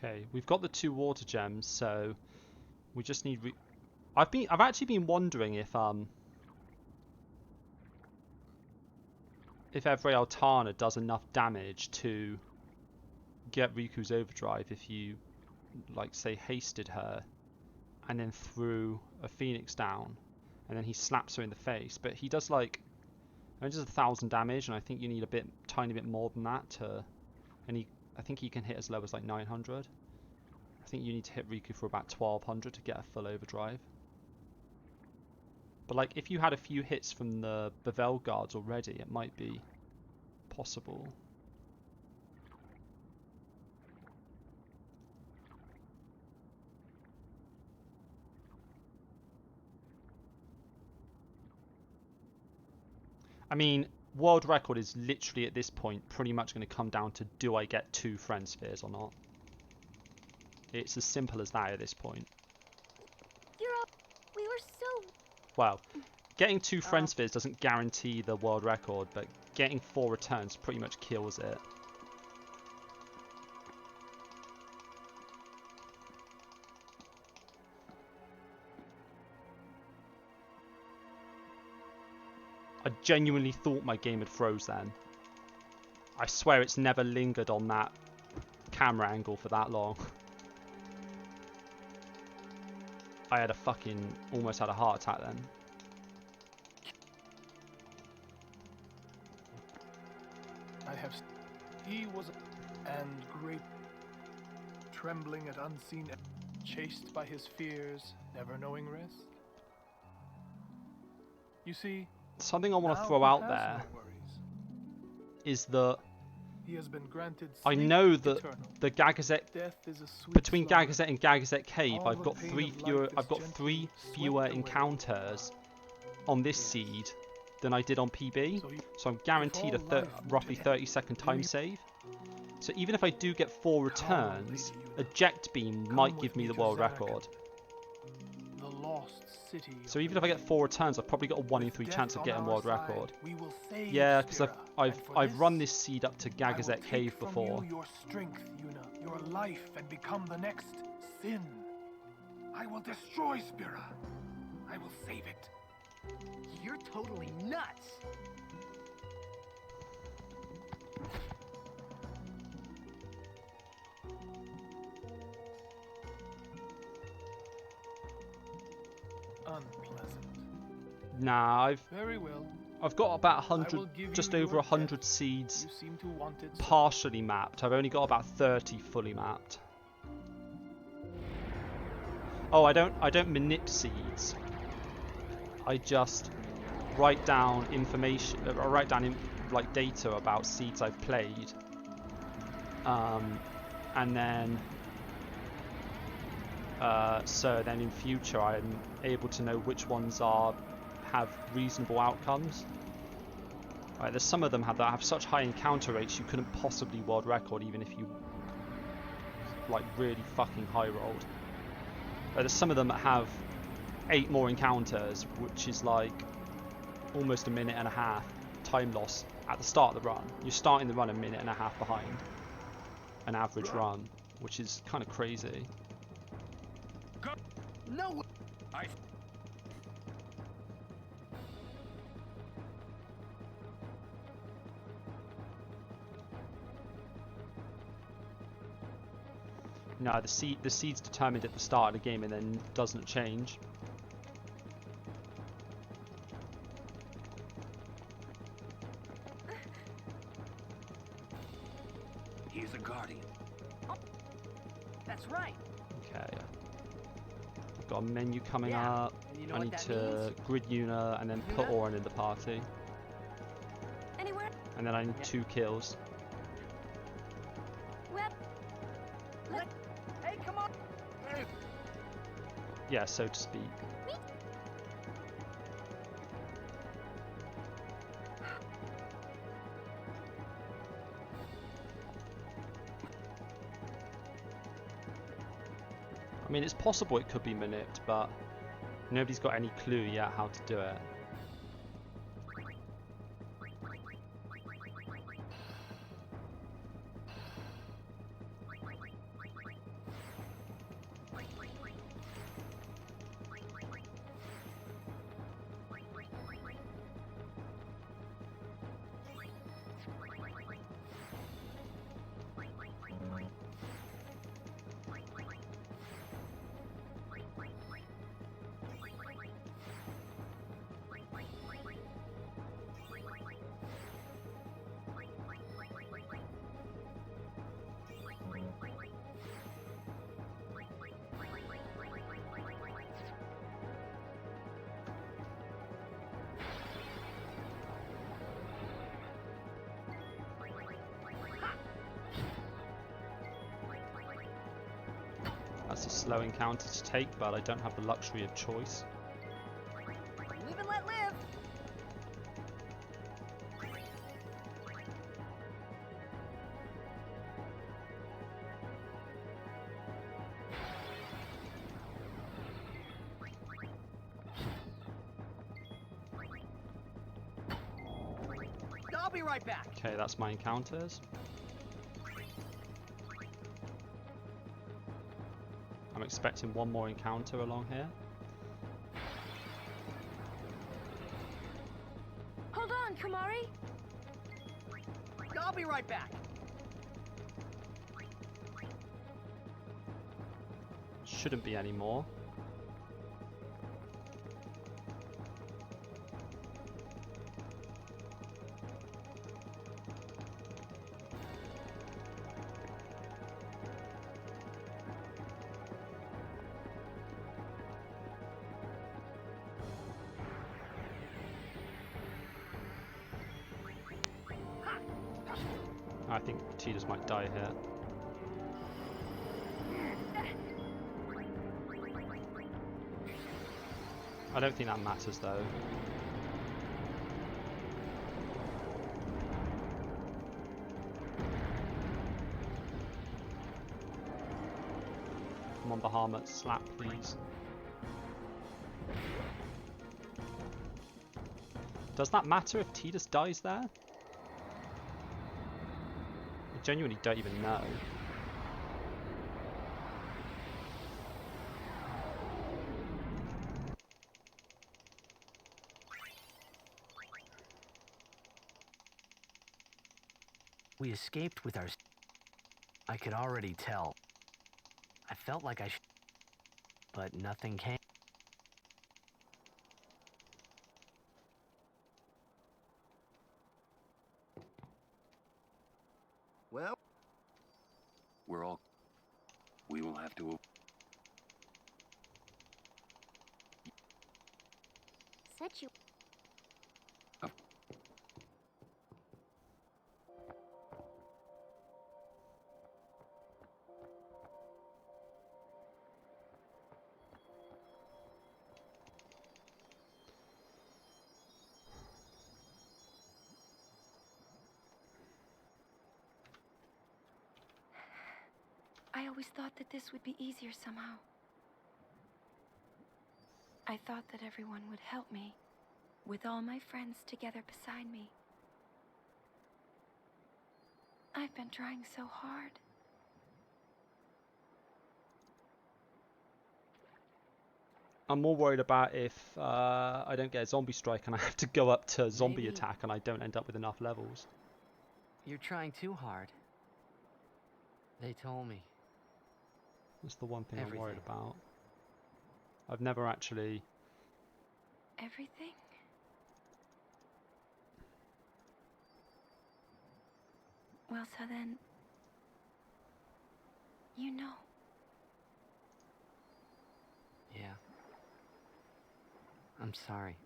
Okay, we've got the 2 water gems, so we just need. I've actually been wondering if Evre Altana does enough damage to get Riku's overdrive if you, like, say, hasted her and then threw a Phoenix down, and then he slaps her in the face. But he does like, only does 1,000 damage, and I think you need a tiny bit more than that to. And I think he can hit as low as like 900. I think you need to hit Riku for about 1,200 to get a full overdrive. But like, if you had a few hits from the Bevel guards already, it might be possible. I mean, world record is literally at this point pretty much going to come down to, do I get 2 friend spheres or not? It's as simple as that at this point. We were so... Well, getting 2 friend spheres doesn't guarantee the world record, but getting 4 returns pretty much kills it. I genuinely thought my game had froze then. I swear it's never lingered on that camera angle for that long. I had almost had a heart attack then. He was and great, trembling at unseen. chased by his fears, never knowing rest? You see, something I want to now throw he out has there no worries. is that He has been granted I sleep know that eternal. the Gagazet, Death is a sweet between slumber. Gagazet and Gagazet Cave, All I've the got pain three of life fewer. is I've got gently three swept fewer away. encounters on this seed than I did on PB. So I'm guaranteed if all life were roughly to 30-second time you- save. So even if I do get 4 returns, Eject Beam Come might with give me me the to world Zanarkand, record. the lost city. So even if I get 4 returns, I've probably got a 1 in 3 death chance of on getting our world side, record. we will save Yeah, because Spira, I've and for I've this, run this seed up to I will Gagazet take Cave from before. you your strength, Yuna, your life, and become the next Sin. I will destroy Spira. I will save it. You're totally nuts! Unpleasant. Nah, Very well. I've got about I will 100, give just you over your 100 death. seeds You seem to want it so. partially mapped. I've only got about 30 fully mapped. Oh, I don't manip seeds. I just write down information. I write down like data about seeds I've played, and then so then in future I'm able to know which ones have reasonable outcomes. Right, there's some of them that have such high encounter rates you couldn't possibly world record even if you like really fucking high rolled. There's some of them that have 8 more encounters, which is like almost a minute and a half time loss at the start of the run. You're starting the run a minute and a half behind an average run, which is kind of crazy. No. No, the seed's determined at the start of the game and then doesn't change. He's a guardian. Oh, that's right. Okay. I've got a menu coming Yeah, up. and you know I what need that to means? grid Yuna and then put Yuna? Orin in the party. Anywhere? And then I need 2 kills. Hey, come on! Yeah, so to speak. I mean, it's possible it could be manipped, but nobody's got any clue yet how to do it. That's a slow encounter to take, but I don't have the luxury of choice. Live and let live! I'll be right back. Okay, that's my encounters. I'm expecting one more encounter along here. Hold on, Kamari. I'll be right back. Shouldn't be any more. I think Tidus might die here. I don't think that matters though. Come on, Bahamut, slap please. Does that matter if Tidus dies there? I genuinely don't even know. We escaped with our... I could already tell. I felt like I should... But nothing came. Well, We're all... We will have to... Said you. I always thought that this would be easier somehow. I thought that everyone would help me, with all my friends together beside me. I've been trying so hard. I'm more worried about if I don't get a zombie strike and I have to go up to zombie Maybe attack and I don't end up with enough levels. you're trying too hard. They told me. That's the one thing I'm worried Everything. about. I've never actually... Everything? Well, so then... You know. Yeah. I'm sorry.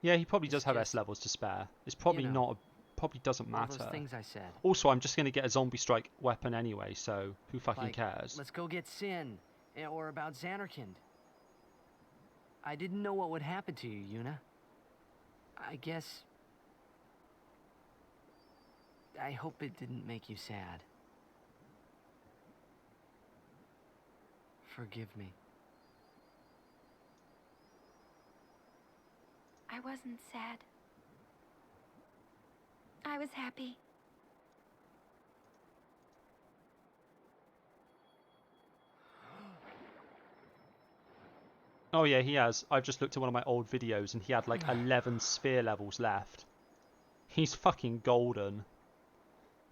Yeah, he probably It's does have S just, levels to spare. It's probably you know, not... Probably doesn't all matter. those things I said. Also, I'm just going to get a zombie strike weapon anyway, so who fucking Like, cares? let's go get Sin, or about Xanarkand. I didn't know what would happen to you, Yuna. I guess... I hope it didn't make you sad. Forgive me. I wasn't sad. I was happy. Oh yeah, he has. I've just looked at one of my old videos and he had like 11 sphere levels left. He's fucking golden.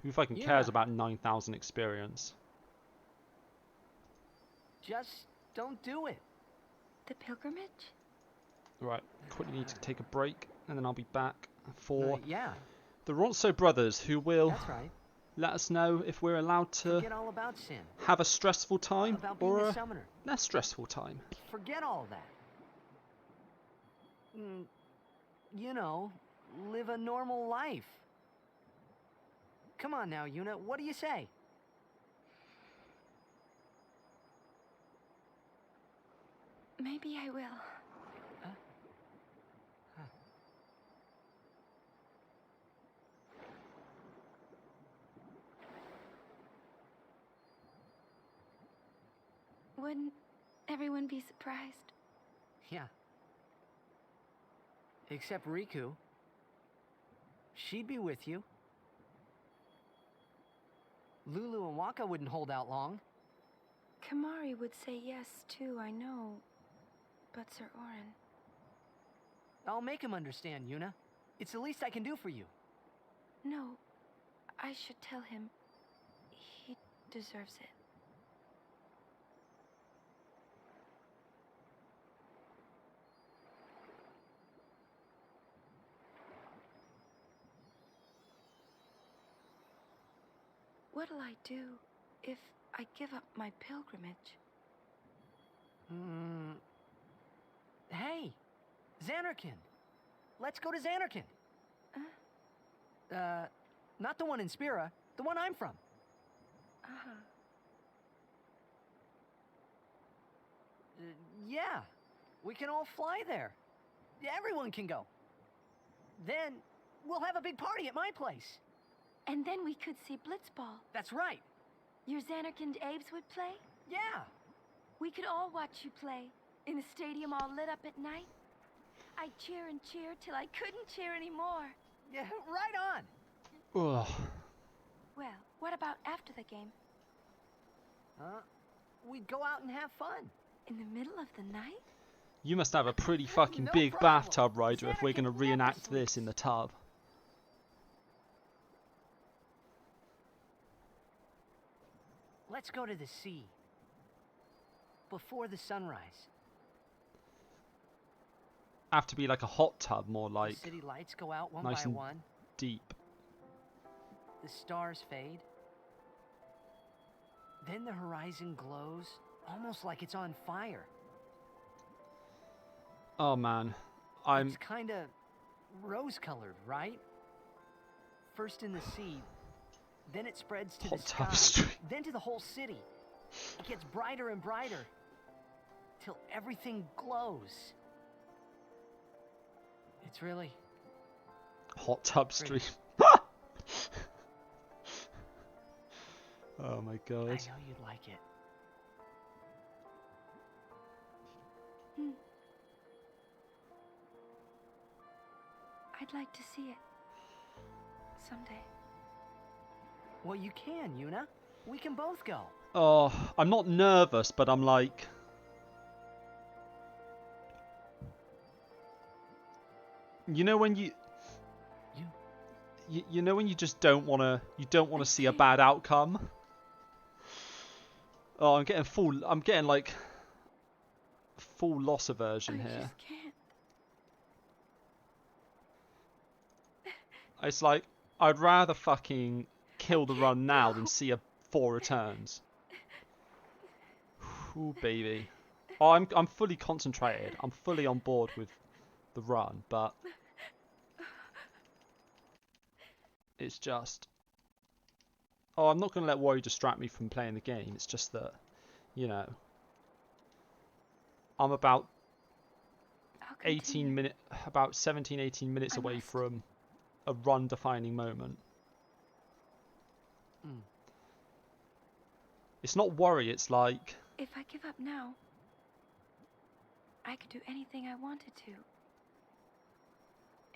Who fucking cares about 9,000 experience? Just don't do it. The pilgrimage? Right, quickly need to take a break and then I'll be back for Yeah, the Ronso brothers, who will that's right. let us know if we're allowed to Forget all about Sin. have a stressful time About being or a a summoner. less stressful time. Forget all that. You know, live a normal life. Come on now, Yuna, what do you say? Maybe I will. Wouldn't everyone be surprised? Yeah. Except Riku. She'd be with you. Lulu and Waka wouldn't hold out long. Kamari would say yes too, I know. But Sir Orin... I'll make him understand, Yuna. It's the least I can do for you. No, I should tell him. He deserves it. What'll I do if I give up my pilgrimage? Hey, Xanarkand. Let's go to Xanarkand. Not the one in Spira, the one I'm from. Yeah, we can all fly there. Everyone can go. Then we'll have a big party at my place. And then we could see Blitzball. That's right. Your Xanarkand Abes would play? Yeah. We could all watch you play, in the stadium all lit up at night. I'd cheer and cheer till I couldn't cheer anymore. Yeah, right on. Ugh. Well, what about after the game? We'd go out and have fun. In the middle of the night? You must have a pretty fucking big bathtub, Ryder, if we're going to reenact this in the tub. Let's go to the sea. Before the sunrise. Have to be like a hot tub, more like. The city lights go out one nice by and one. Deep. The stars fade. Then the horizon glows, almost like it's on fire. Oh man, It's kind of rose-colored, right? First in the sea, then it spreads to the sky, then to the whole city. It gets brighter and brighter, till everything glows. It's really hot tub stream. Oh my god. I know you'd like it. I'd like to see it. Someday. Well, you can, Yuna. We can both go. Oh, I'm not nervous, but I'm like... You know when you know when you just don't want to see a bad outcome? Oh, I'm getting like full loss aversion here. I just can't. It's like I'd rather fucking kill the run now than see a 4 returns. Ooh, baby. Oh, I'm fully concentrated. I'm fully on board with the run, but it's just... Oh, I'm not going to let worry distract me from playing the game. It's just that, you know, I'm about 17, 18 minutes away from a run-defining moment. It's not worry, it's like... If I give up now, I could do anything I wanted to.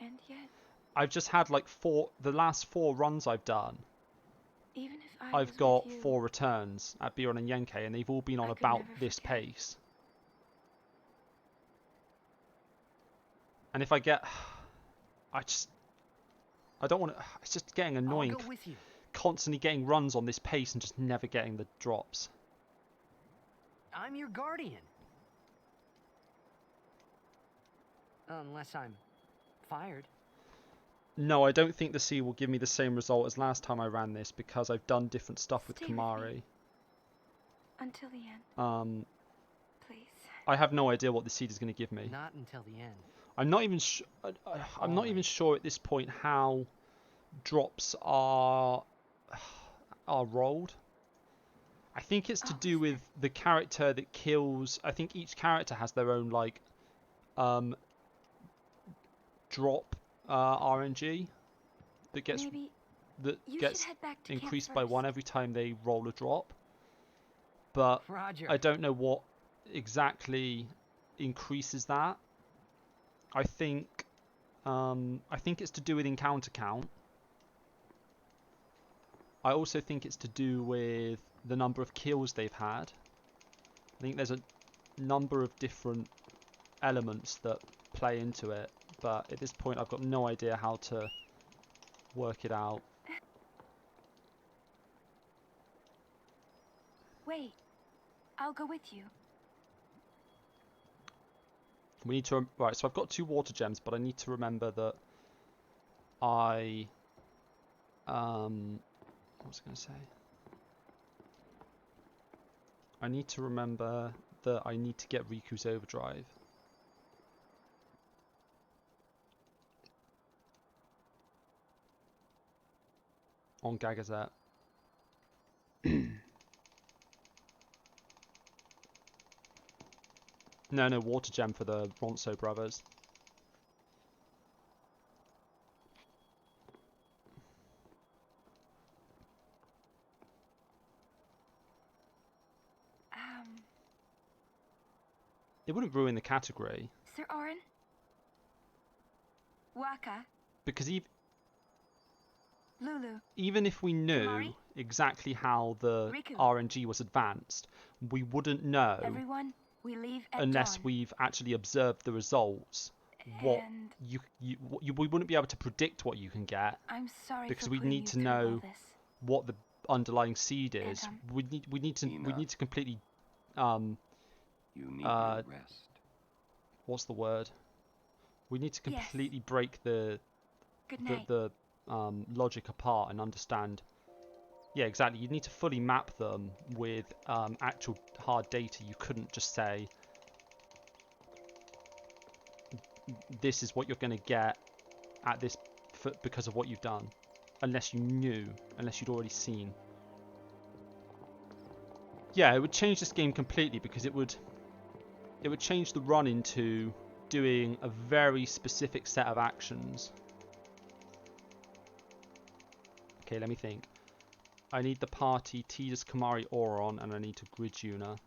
And yet... I've just had like the last 4 runs I've done. Even if I've got 4 returns at Biron and Yenke, and they've all been on about this pace. And if I get... I don't want to... It's just getting annoying. I'll go with you. Constantly getting runs on this pace and just never getting the drops. I'm your guardian. Unless I'm fired. No, I don't think the sea will give me the same result as last time I ran this because I've done different stuff with Kamari. Until the end. Please. I have no idea what the seed is going to give me. Not until the end. I'm not even I'm not even sure at this point how drops are rolled. I think it's to do with the character that kills. I think each character has their own like drop RNG that gets increased by 1 every time they roll a drop. But Roger. I don't know what exactly increases that. I think it's to do with encounter count. I also think it's to do with the number of kills they've had. I think there's a number of different elements that play into it, but at this point I've got no idea how to work it out. Wait, I'll go with you. We need to... Right, so I've got 2 water gems, but I need to remember that I... what was I going to say? I need to remember that I need to get Riku's overdrive. on Gagazette. No, water gem for the Ronso brothers. It wouldn't ruin the category. Sir Orin? Waka? Because Lulu? even if we knew Tamari? exactly how the Riku? RNG was advanced, we wouldn't know Everyone, we leave at unless dawn. we've actually observed the results. What And we wouldn't be able to predict what you can get I'm sorry because for we putting need you to through all know this. what the underlying seed is. And, We need to completely You need your rest. what's the word? We need to Yes. completely break the Good night. the logic apart and understand. Yeah, exactly. You need to fully map them with actual hard data. You couldn't just say this is what you're going to get at this because of what you've done, unless you knew, unless you'd already seen. Yeah, it would change this game completely because it would change the run into doing a very specific set of actions. Okay, let me think. I need the party Tidus, Kamari, Auron, and I need to grid Yuna.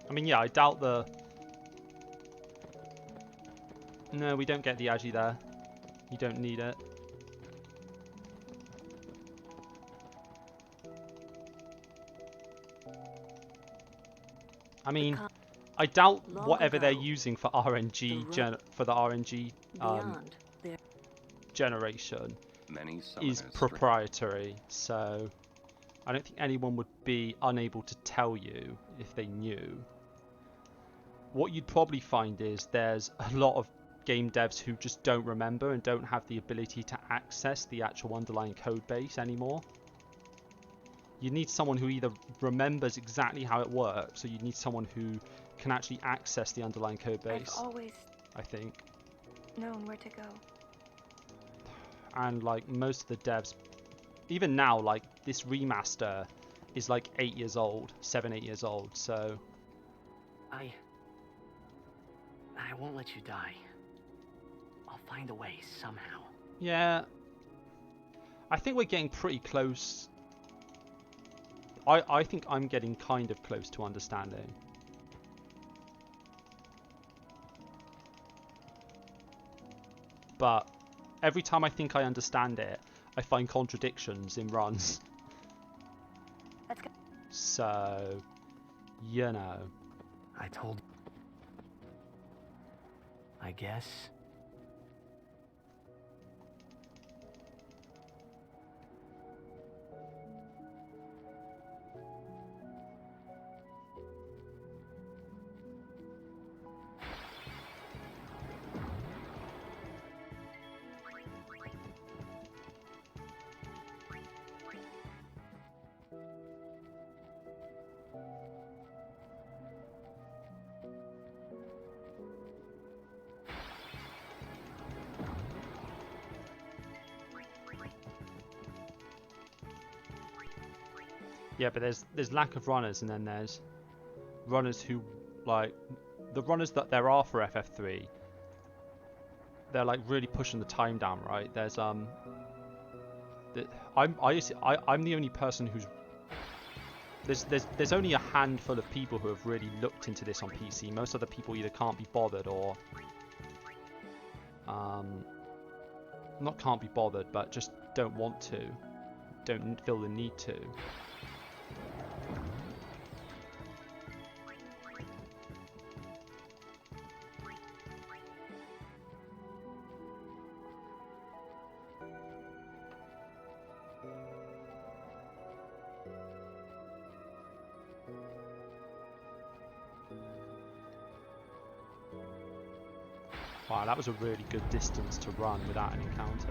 I mean, yeah, I doubt the... No, we don't get the Agi there. You don't need it. I mean, I doubt whatever they're using for RNG generation is proprietary, so I don't think anyone would be unable to tell you if they knew. What you'd probably find is there's a lot of game devs who just don't remember and don't have the ability to access the actual underlying code base anymore. You need someone who either remembers exactly how it works, or you need someone who can actually access the underlying code base. I've always, I think, known where to go. And like most of the devs, even now, like this remaster is like 8 years old, 7-8 years old. So I won't let you die. I'll find a way somehow. Yeah, I think we're getting pretty close. I think I'm getting kind of close to understanding. But every time I think I understand it, I find contradictions in runs. Let's go. So, you know. I told... I guess... Yeah, but there's lack of runners, and then there's runners who, like, the runners that there are for FF3, they're like really pushing the time down, right? There's I'm the only person who's there's only a handful of people who have really looked into this on PC. Most other people either can't be bothered or not can't be bothered, but just don't want to, don't feel the need to. Wow, that was a really good distance to run without an encounter.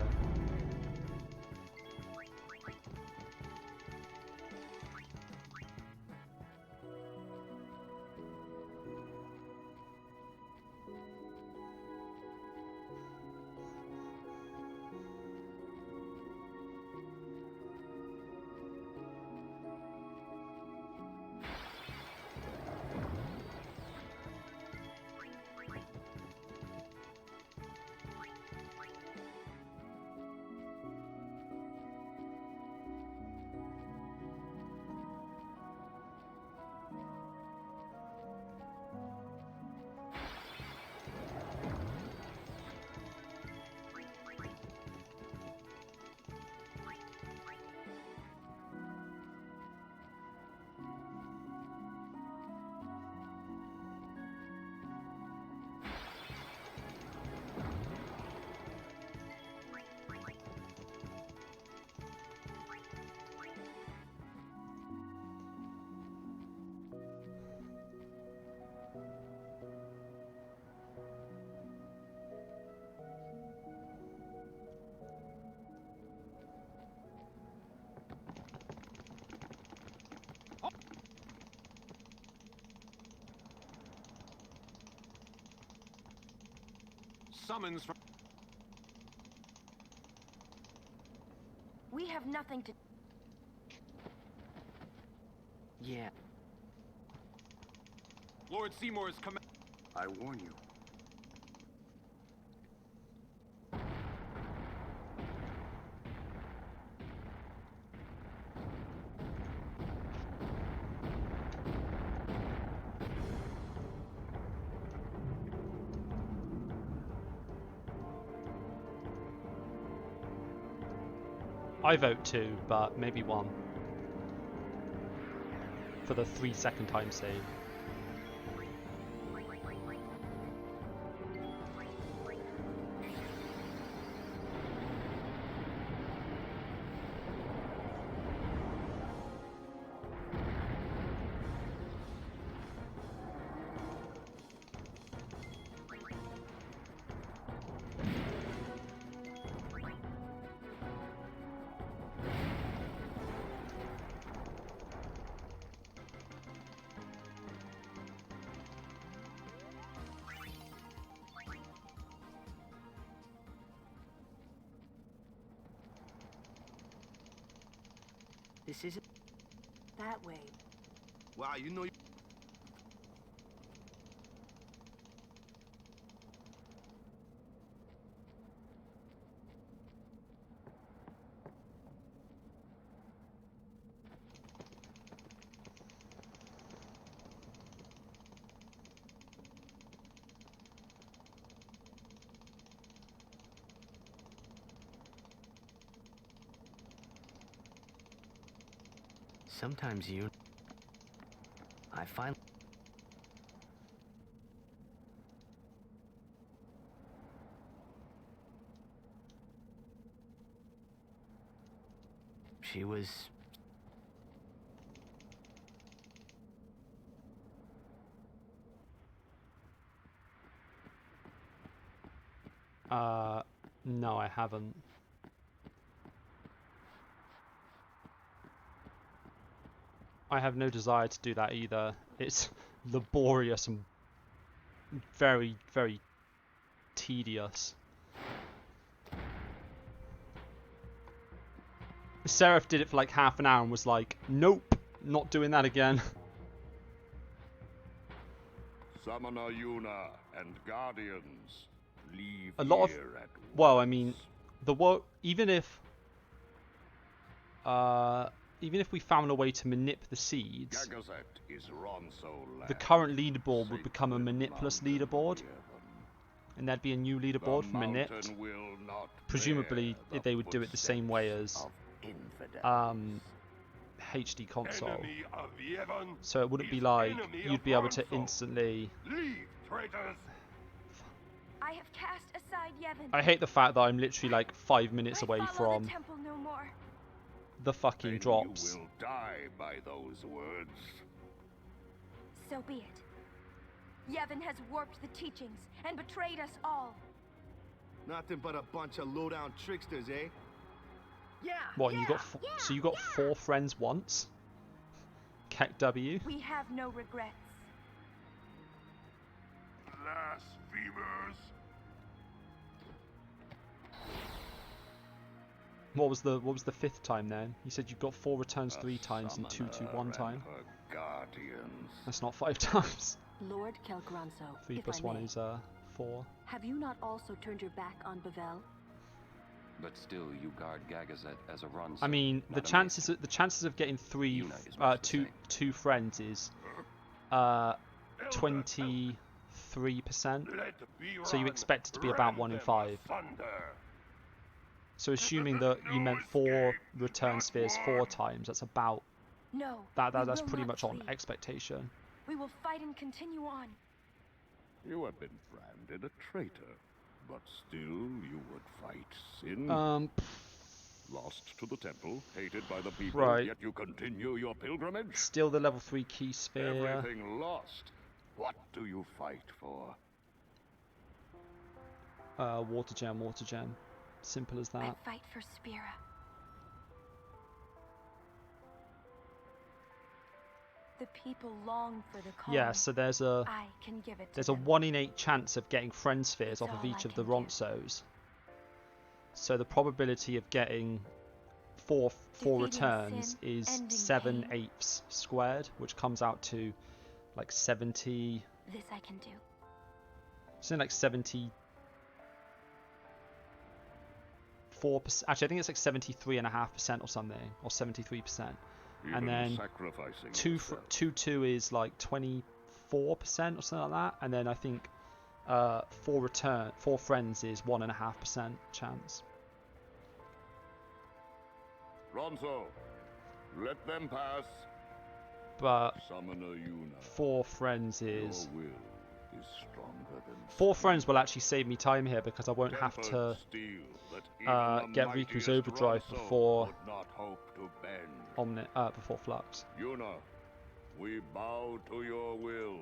Summons from... We have nothing to... Yeah. Lord Seymour's command... I warn you. I vote 2, but maybe 1. For the 3-second time save. This isn't... That way. Wow, you know... Sometimes I find... She was... No, I haven't. I have no desire to do that either. It's laborious and very, very tedious. Seraph did it for like half an hour and was like, nope, not doing that again. Summoner Yuna and Guardians, leave A lot of... here at Well, I mean, even if we found a way to manip the seeds, the current leaderboard would become a manipless leaderboard, and there'd be a new leaderboard for manipped. Presumably, they would do it the same way as HD console. So it wouldn't be like you'd be able to instantly... I have cast aside Yevon. I hate the fact that I'm literally like 5 minutes away from the temple no more. the fucking drops. You will die by those words. So be it. Yevon has warped the teachings and betrayed us all. Nothing but a bunch of low-down tricksters, eh? Yeah. What? You got so you got 4 friends once? Keck W. We have no regrets. Blasphemers! What was the 5th time then? You said you got 4 returns 3 times and 2 one time. Guardians. That's not 5 times. Lord Kelgranso, 3 if plus I 1 may, is 4. have you not also turned your back on Bavel? But still, you guard Gagazet as a run. I mean, the chances of getting 2 friends is 23%. So you expect it to be about 1 in 5. So assuming that you meant 4 return spheres 4 times, that's about that's pretty much on expectation. We will fight and continue on. You have been branded a traitor, but still you would fight sin. Lost to the temple, hated by the people, right. Yet you continue your pilgrimage? Still the level 3 key sphere. Everything lost. What do you fight for? Water gem. Simple as that. I fight for Spira. The people long for the call. Yeah, so there's a I can give it to there's them. a 1 in 8 chance of getting friend spheres off of each of the Ronsos. So the probability of getting 4 returns is 7/8 squared, which comes out to like 70. This I can do. Something like 74%. Actually, I think it's like 73.5% or something, or 73%. And then 2 is like 24% or something like that. And then I think 4 friends is 1.5% chance. Ronso, let them pass. But Summoner Yuna, 4 friends is. Your will is stronger than 4 friends will actually save me time here because I won't have to get Riku's overdrive before before Flux. Yuna, we bow to your will.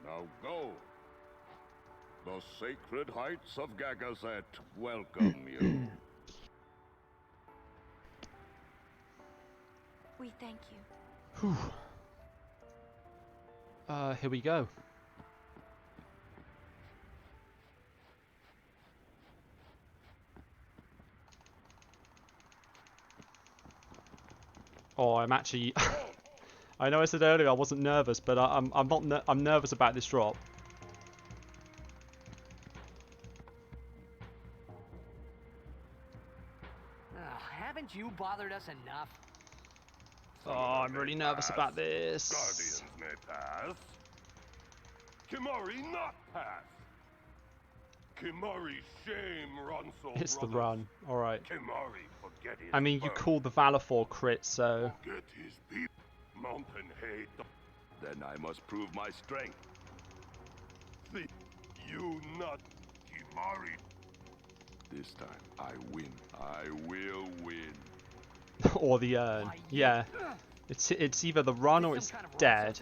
Now go. The sacred heights of Gagazet welcome you. We thank you. Here we go. Oh, I'm actually. I know I said earlier I wasn't nervous, but I'm not. I'm nervous about this drop. Haven't you bothered us enough? Oh, I'm really nervous about this. Guardians may pass. Kimari not pass. Kimari shame Ronso. It's the run. Alright. Kimari forget his I mean, you called the Valor 4 crit, so. Forget his people. Mountain hate. Then I must prove my strength. See, you not Kimari. This time I win. I will win. Or the urn. Yeah. It's either the run or it's dead.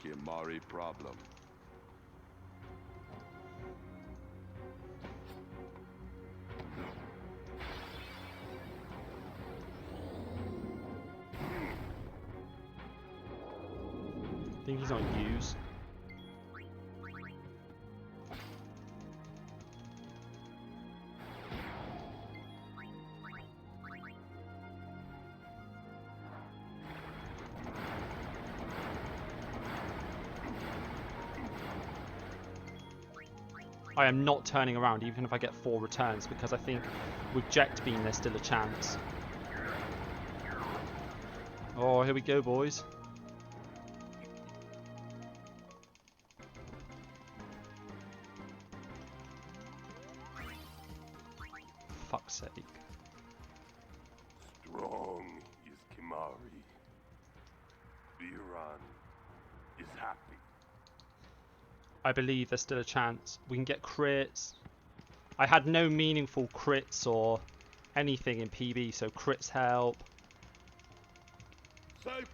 Kimari problem. I think he's on use. I am not turning around even if I get 4 returns because I think with Jekt being there's still a chance. Oh, here we go, boys. Fuck's sake. Strong is Kimari. Biran is happy. I believe there's still a chance. We can get crits. I had no meaningful crits or anything in PB, so crits help. Safe,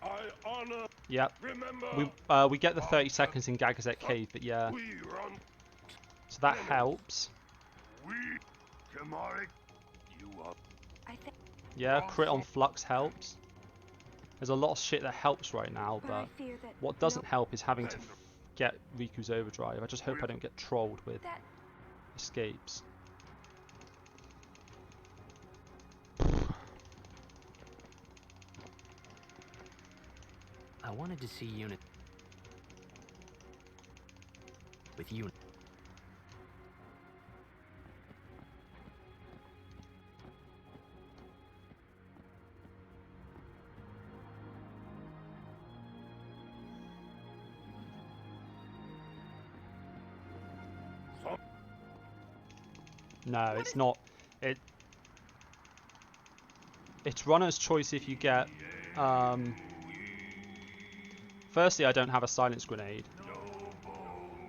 I honor. Yep. Remember, we get the 30 seconds in Gagazet Cave, but yeah. So So that helps. Yeah, crit on Flux helps. There's a lot of shit that helps right now, but what doesn't help is having to get Riku's overdrive. I just hope I don't get trolled with escapes. I wanted to see Unit with Unit. No, it's not. It's runner's choice if you get. Firstly, I don't have a silence grenade.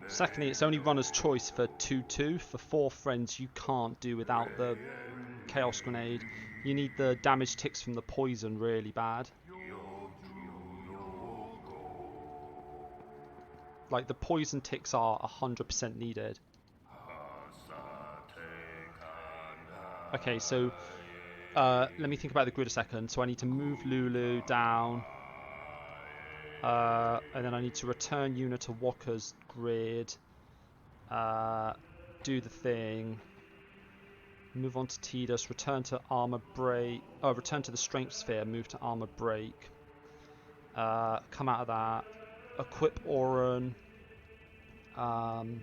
Secondly, it's only runner's choice for 2-2. For 4 friends, you can't do without the chaos grenade. You need the damage ticks from the poison really bad. Like, the poison ticks are 100% needed. Okay, so let me think about the grid a second. So I need to move Lulu down. And then I need to return Yuna to Walker's grid. Do the thing. Move on to Tidus. Return to Armor Break. Oh, return to the Strength Sphere. Move to Armor Break. Come out of that. Equip Auron. And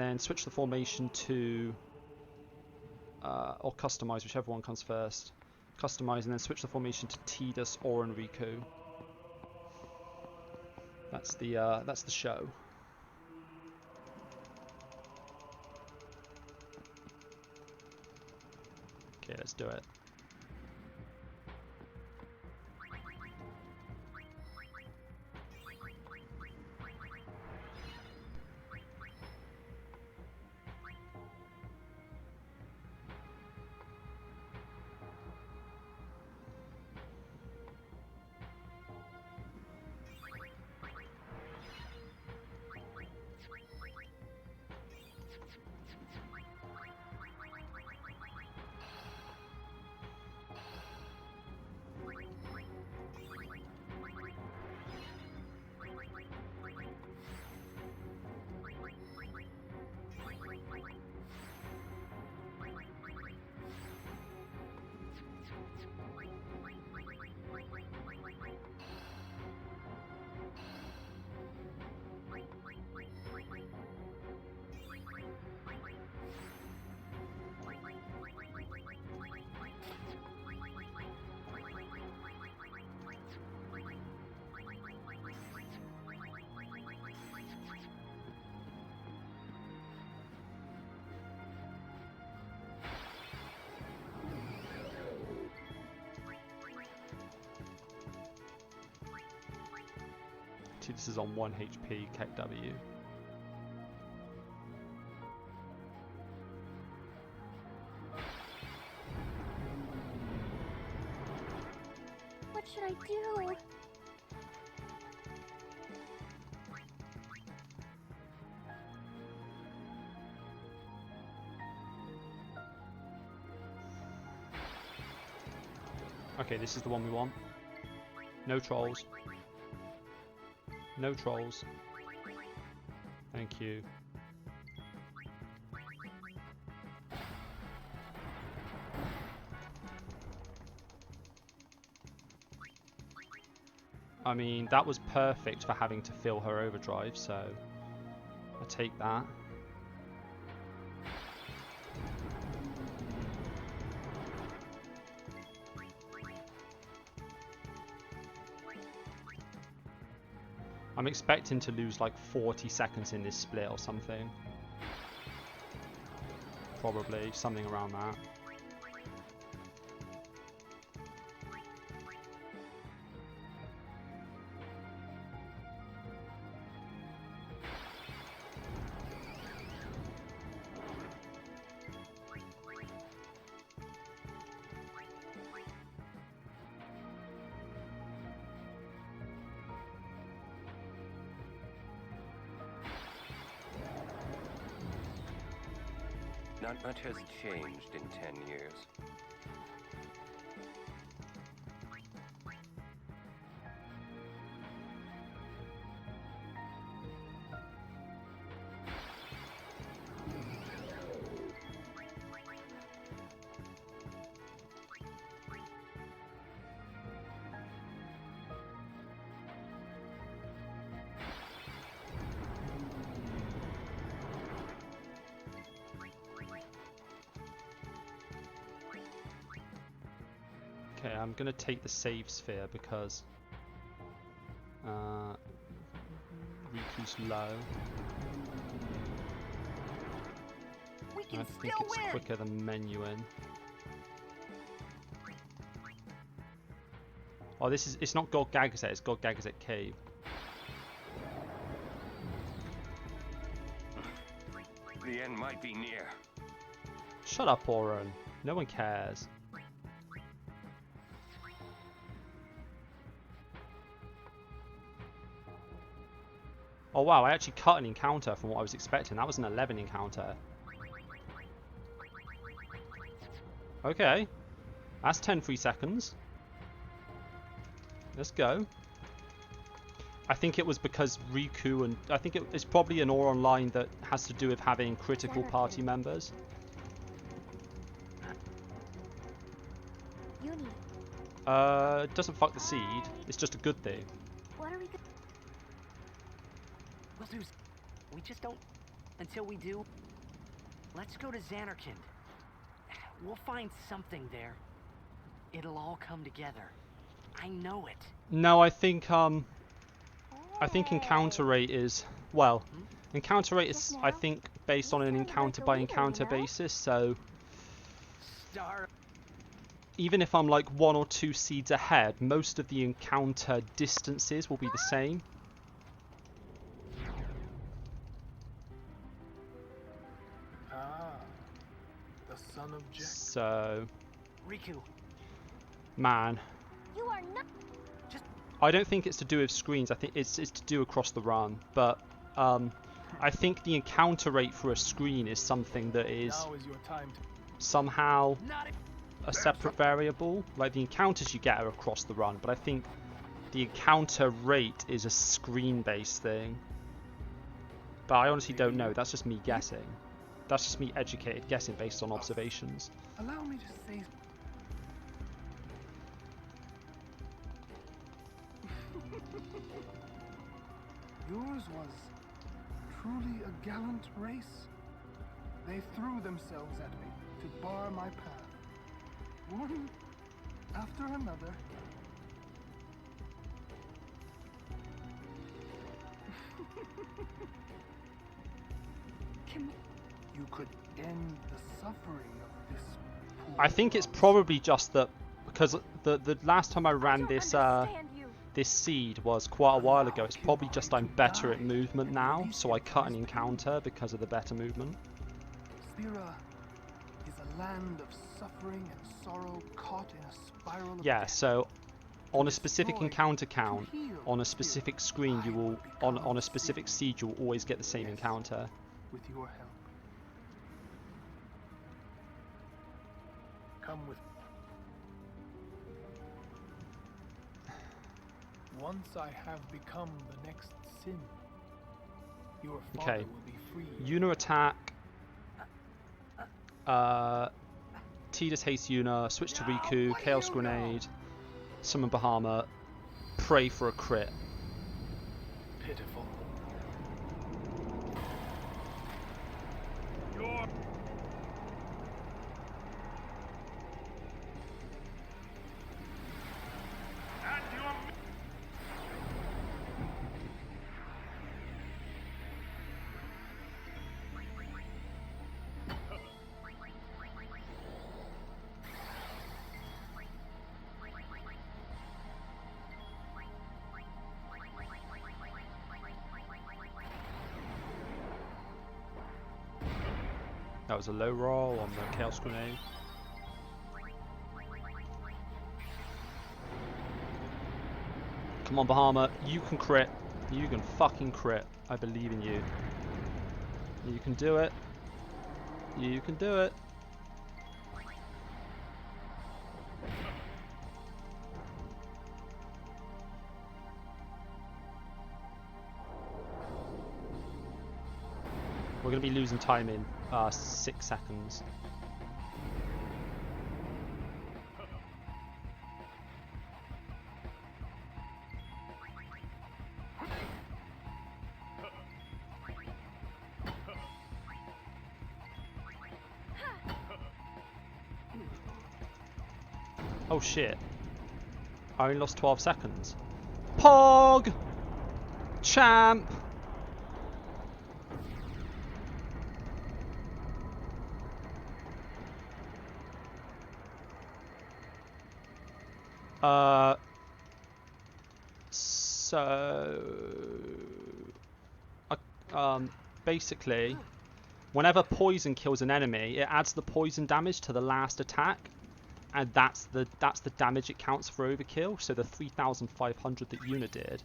then switch the formation to... or customize, whichever one comes first. Customize and then switch the formation to Tidus, Auron, Riku. That's the show. Okay, let's do it. This is on 1 HP, KW. What should I do? Okay, this is the one we want. No trolls. No trolls. Thank you. I mean, that was perfect for having to fill her overdrive, so I take that. I'm expecting to lose like 40 seconds in this split or something. Probably something around that. Not much has changed in 10 years. Okay, I'm gonna take the save sphere because Riku's low. I think it's quicker than menuing. Oh, it's not God Gagazet, it's God Gagazet Cave. The end might be near. Shut up, Oren. No one cares. Oh wow, I actually cut an encounter from what I was expecting. That was an 11 encounter. Okay. That's 10 free seconds. Let's go. I think it was because Riku and... I think it's probably an Or Online that has to do with having critical party members. It doesn't fuck the seed. It's just a good thing. What are we We'll do... We just don't... Until we do... Let's go to Xanarkand. We'll find something there. It'll all come together. I know it. No, I think encounter rate is... Well, encounter rate is, I think, based on an encounter by encounter basis, so... Even if I'm like 1 or 2 seeds ahead, most of the encounter distances will be the same. The son of Jack. So... Riku. Man. You are not... I don't think it's to do with screens, I think it's to do across the run, but I think the encounter rate for a screen is something that is somehow a separate variable. Like the encounters you get are across the run, but I think the encounter rate is a screen-based thing. But I honestly don't know, that's just me guessing. That's just me educated guessing based on observations. Allow me to say... Yours was truly a gallant race. They threw themselves at me to bar my path. One after another. You could end the suffering of this poor I think it's probably just that because the last time I ran this this seed was quite a while ago. It's probably just I'm better at movement now, so I cut an encounter because of the better movement. Spira is a land of suffering and sorrow caught in a spiral of Yeah, death. so on a specific encounter count, on a specific screen, you will on a specific seed you will always get the same encounter. With your help. Come with me. Once I have become the next sin, your father Okay. will be free. Yuna attack. Tidus haste Yuna. Switch to Riku. Chaos Grenade. Summon Bahamut. Pray for a crit. Pitiful. That was a low roll on the Chaos Grenade. Come on, Bahamut. You can crit. You can fucking crit. I believe in you. You can do it. You can do it. We're going to be losing time in 6 seconds. Oh shit. I only lost 12 seconds. Pog! Champ! Basically, whenever poison kills an enemy, it adds the poison damage to the last attack, and that's the damage it counts for overkill. So the 3,500 that Yuna did,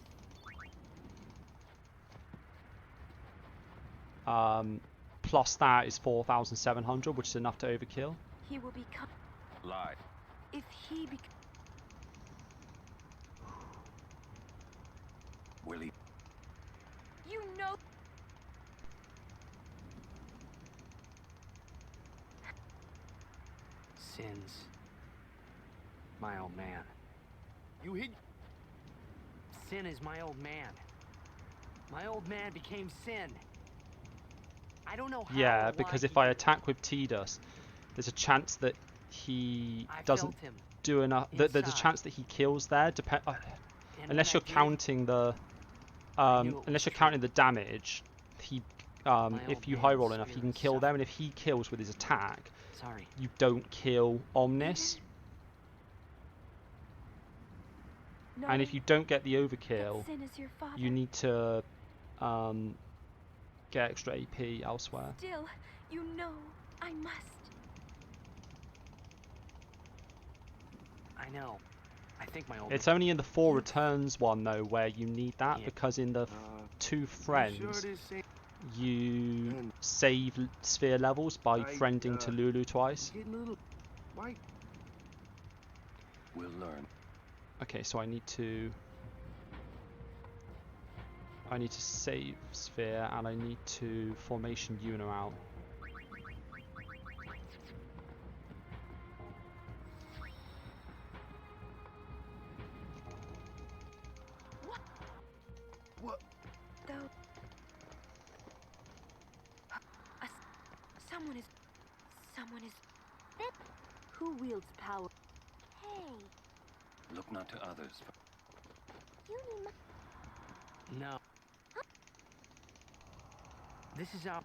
plus that is 4,700, which is enough to overkill. He will become. Lie. If he Willie. You know. Sins. My old man. You hit. Sin is my old man. My old man became Sin. I don't know how. Yeah, because if I attack with Tidus, there's a chance that he doesn't do enough. There's a chance that he kills there. Unless you're counting the, unless you're counting the damage, he, if you high roll enough, he can kill them. And if he kills with his attack, you don't kill Omnis. No, and if you don't get the overkill, Sin is your father. you need to get extra AP elsewhere. Still, you know, I must. I know. I think my old. It's only in the 4 returns one though where you need that, because in the 2 friends you save sphere levels by friending to Lulu twice. We'll learn. Okay, so I need to save sphere, and I need to formation Yuna out. What? Though. Someone is. Who wields power? Hey. Look not to others. You need my. No. This is our.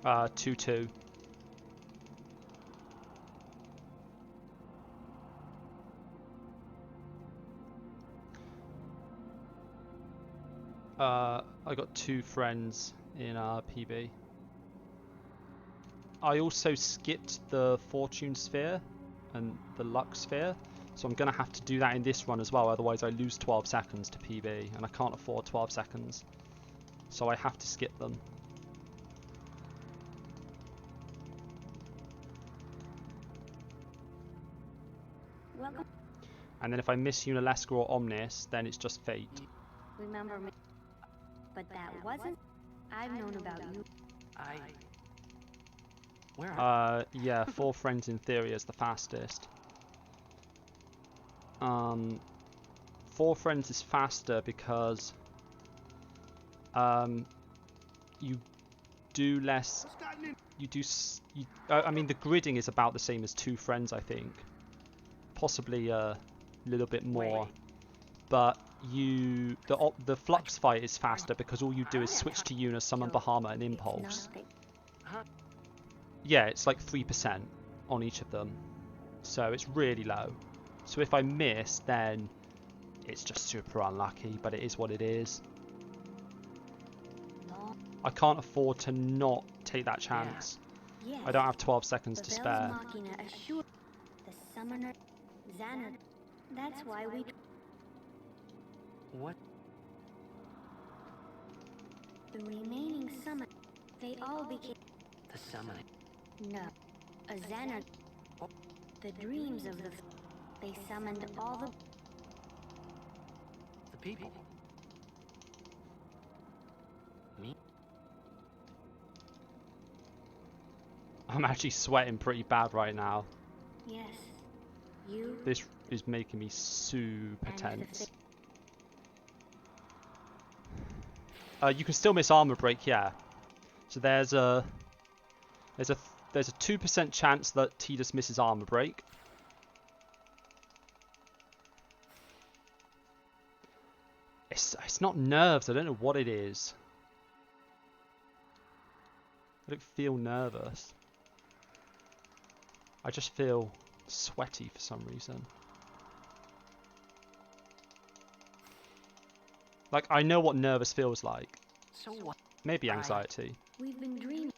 Uh, 2-2. I got 2 friends in PB. I also skipped the Fortune Sphere and the Luck Sphere, so I'm going to have to do that in this run as well, otherwise I lose 12 seconds to PB, and I can't afford 12 seconds. So I have to skip them. Welcome. And then if I miss Unalesca or Omnis, then it's just fate. Remember me. But that wasn't. I've known about you. Where are yeah, 4 friends in theory is the fastest. 4 friends is faster because you do less. I mean, the gridding is about the same as 2 friends, I think. Possibly a little bit more, but the flux fight is faster because all you do is switch to Yuna, summon Bahama, and Impulse. Yeah, it's like 3% on each of them, so it's really low. So if I miss, then it's just super unlucky, but it is what it is. I can't afford to not take that chance. Yes. I don't have 12 seconds to spare. The summoner, Xanadu. That's why we. What? The remaining summon, they all became. The summoning. No, a Xanadu. The dreams of the. They summoned all the people. Me? I'm actually sweating pretty bad right now. Yes. You. This is making me super tense. You can still miss armor break, yeah. So there's a 2% chance that Tidus misses armor break. It's not nerves. I don't know what it is. I don't feel nervous. I just feel sweaty for some reason. Like, I know what nervous feels like. So what? Maybe anxiety. We've been dreaming.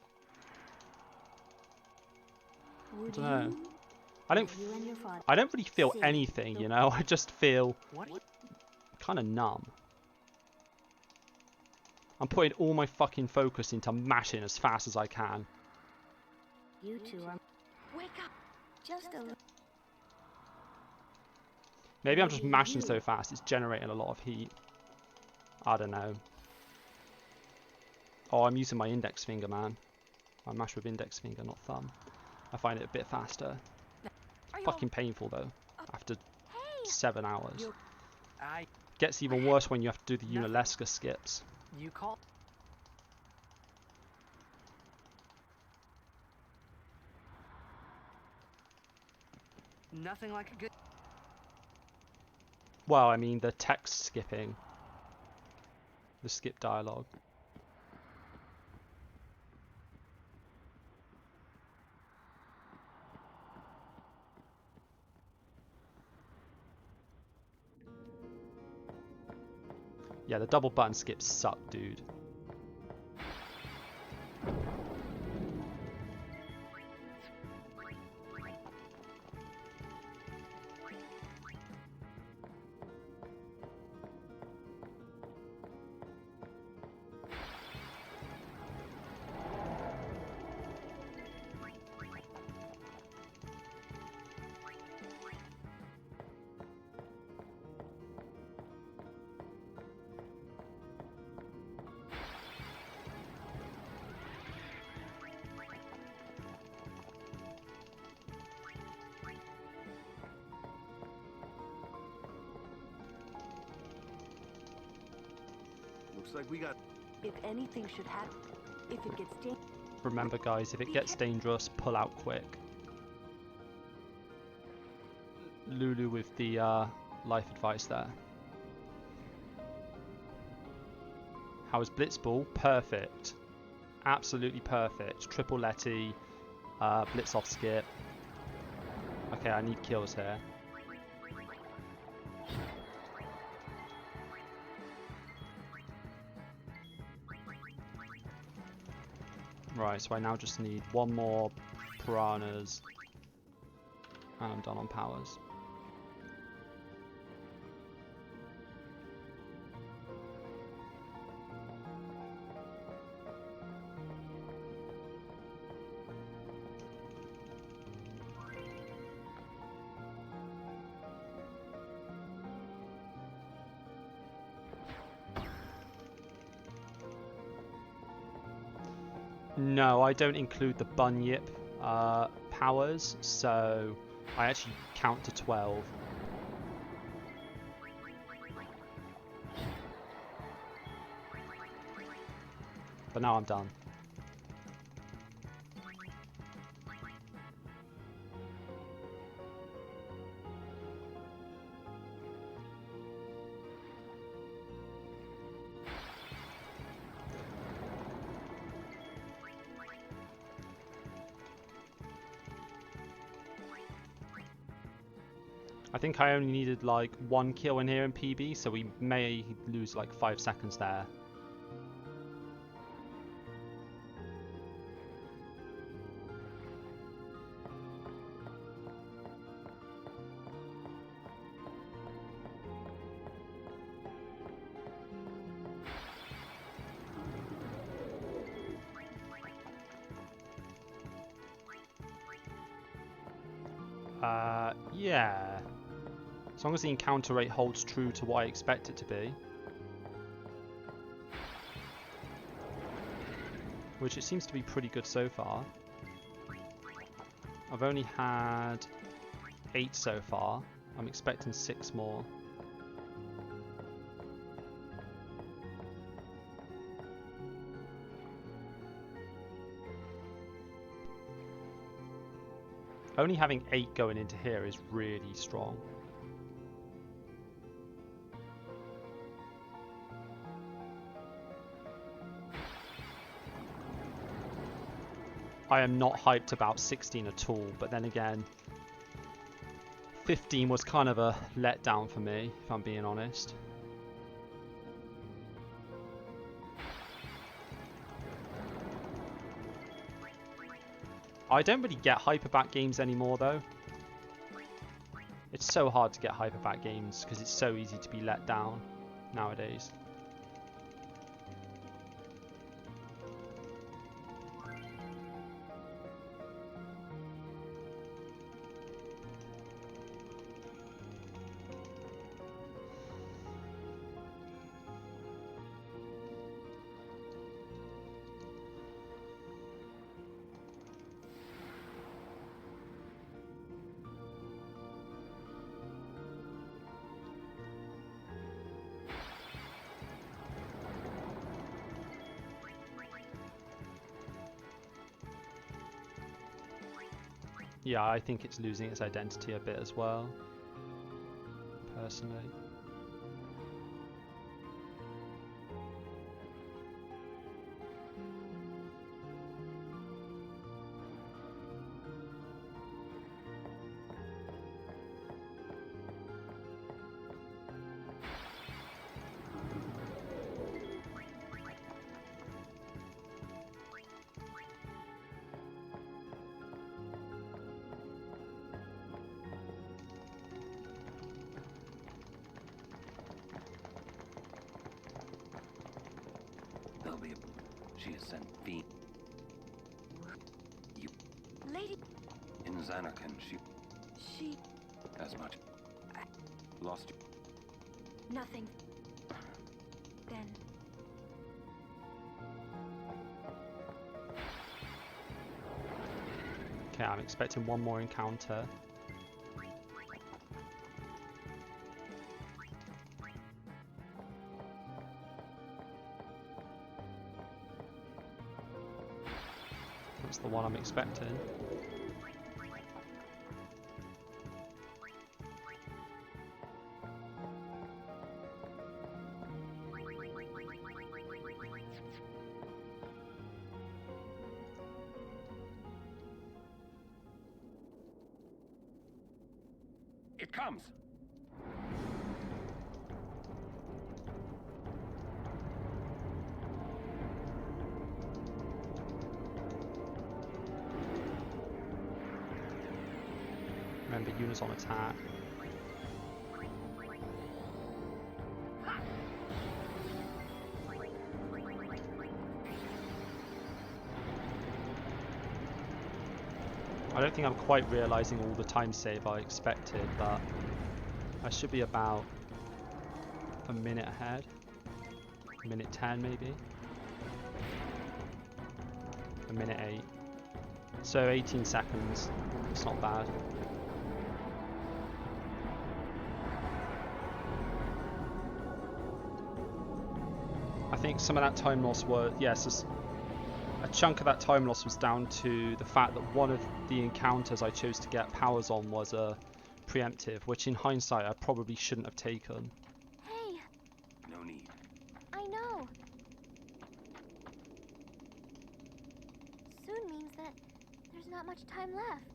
I don't know. I don't really feel anything, you know? I just feel kind of numb. I'm putting all my fucking focus into mashing as fast as I can. You two are. Wake up! Just a little. Maybe I'm just mashing so fast it's generating a lot of heat. I don't know. Oh, I'm using my index finger, man. I mash with index finger, not thumb. I find it a bit faster. Fucking painful though. After 7 hours. Gets even worse when you have to do the Unalesca skips. You call? Nothing like a good. Well, I mean the text skipping. The skip dialogue. Yeah, the double button skips suck, dude. Looks like we got. If anything should happen, if it gets dangerous. Remember, guys, if it gets dangerous, pull out quick. Lulu with the life advice there. How is Blitzball? Perfect. Absolutely perfect. Triple Letty, Blitz off skip. Okay, I need kills here. Right, so I now just need one more piranhas. And I'm done on powers. No, I don't include the Bunyip powers, so I actually count to 12. But now I'm done. I think I only needed like 1 kill in here in PB, so we may lose like 5 seconds there. Yeah. As long as the encounter rate holds true to what I expect it to be. Which it seems to be pretty good so far. I've only had 8 so far. I'm expecting 6 more. Only having 8 going into here is really strong. I am not hyped about 16 at all, but then again, 15 was kind of a letdown for me, if I'm being honest. I don't really get hyperback games anymore though. It's so hard to get hyperback games because it's so easy to be let down nowadays. Yeah, I think it's losing its identity a bit as well, personally. She has sent feet. You. Lady. In Xanarkand, She. As much. Lost you. Nothing. Then. Okay, I'm expecting one more encounter. That's the one I'm expecting. It comes! Remember, Yuna's on attack. I don't think I'm quite realising all the time save I expected, but I should be about a minute ahead. A minute 10 maybe. A minute 8. So 18 seconds. It's not bad. I think some of that time loss was, yes, a chunk of that time loss was down to the fact that one of the encounters I chose to get powers on was a preemptive, which in hindsight I probably shouldn't have taken. Hey. No need. I know. Soon means that there's not much time left.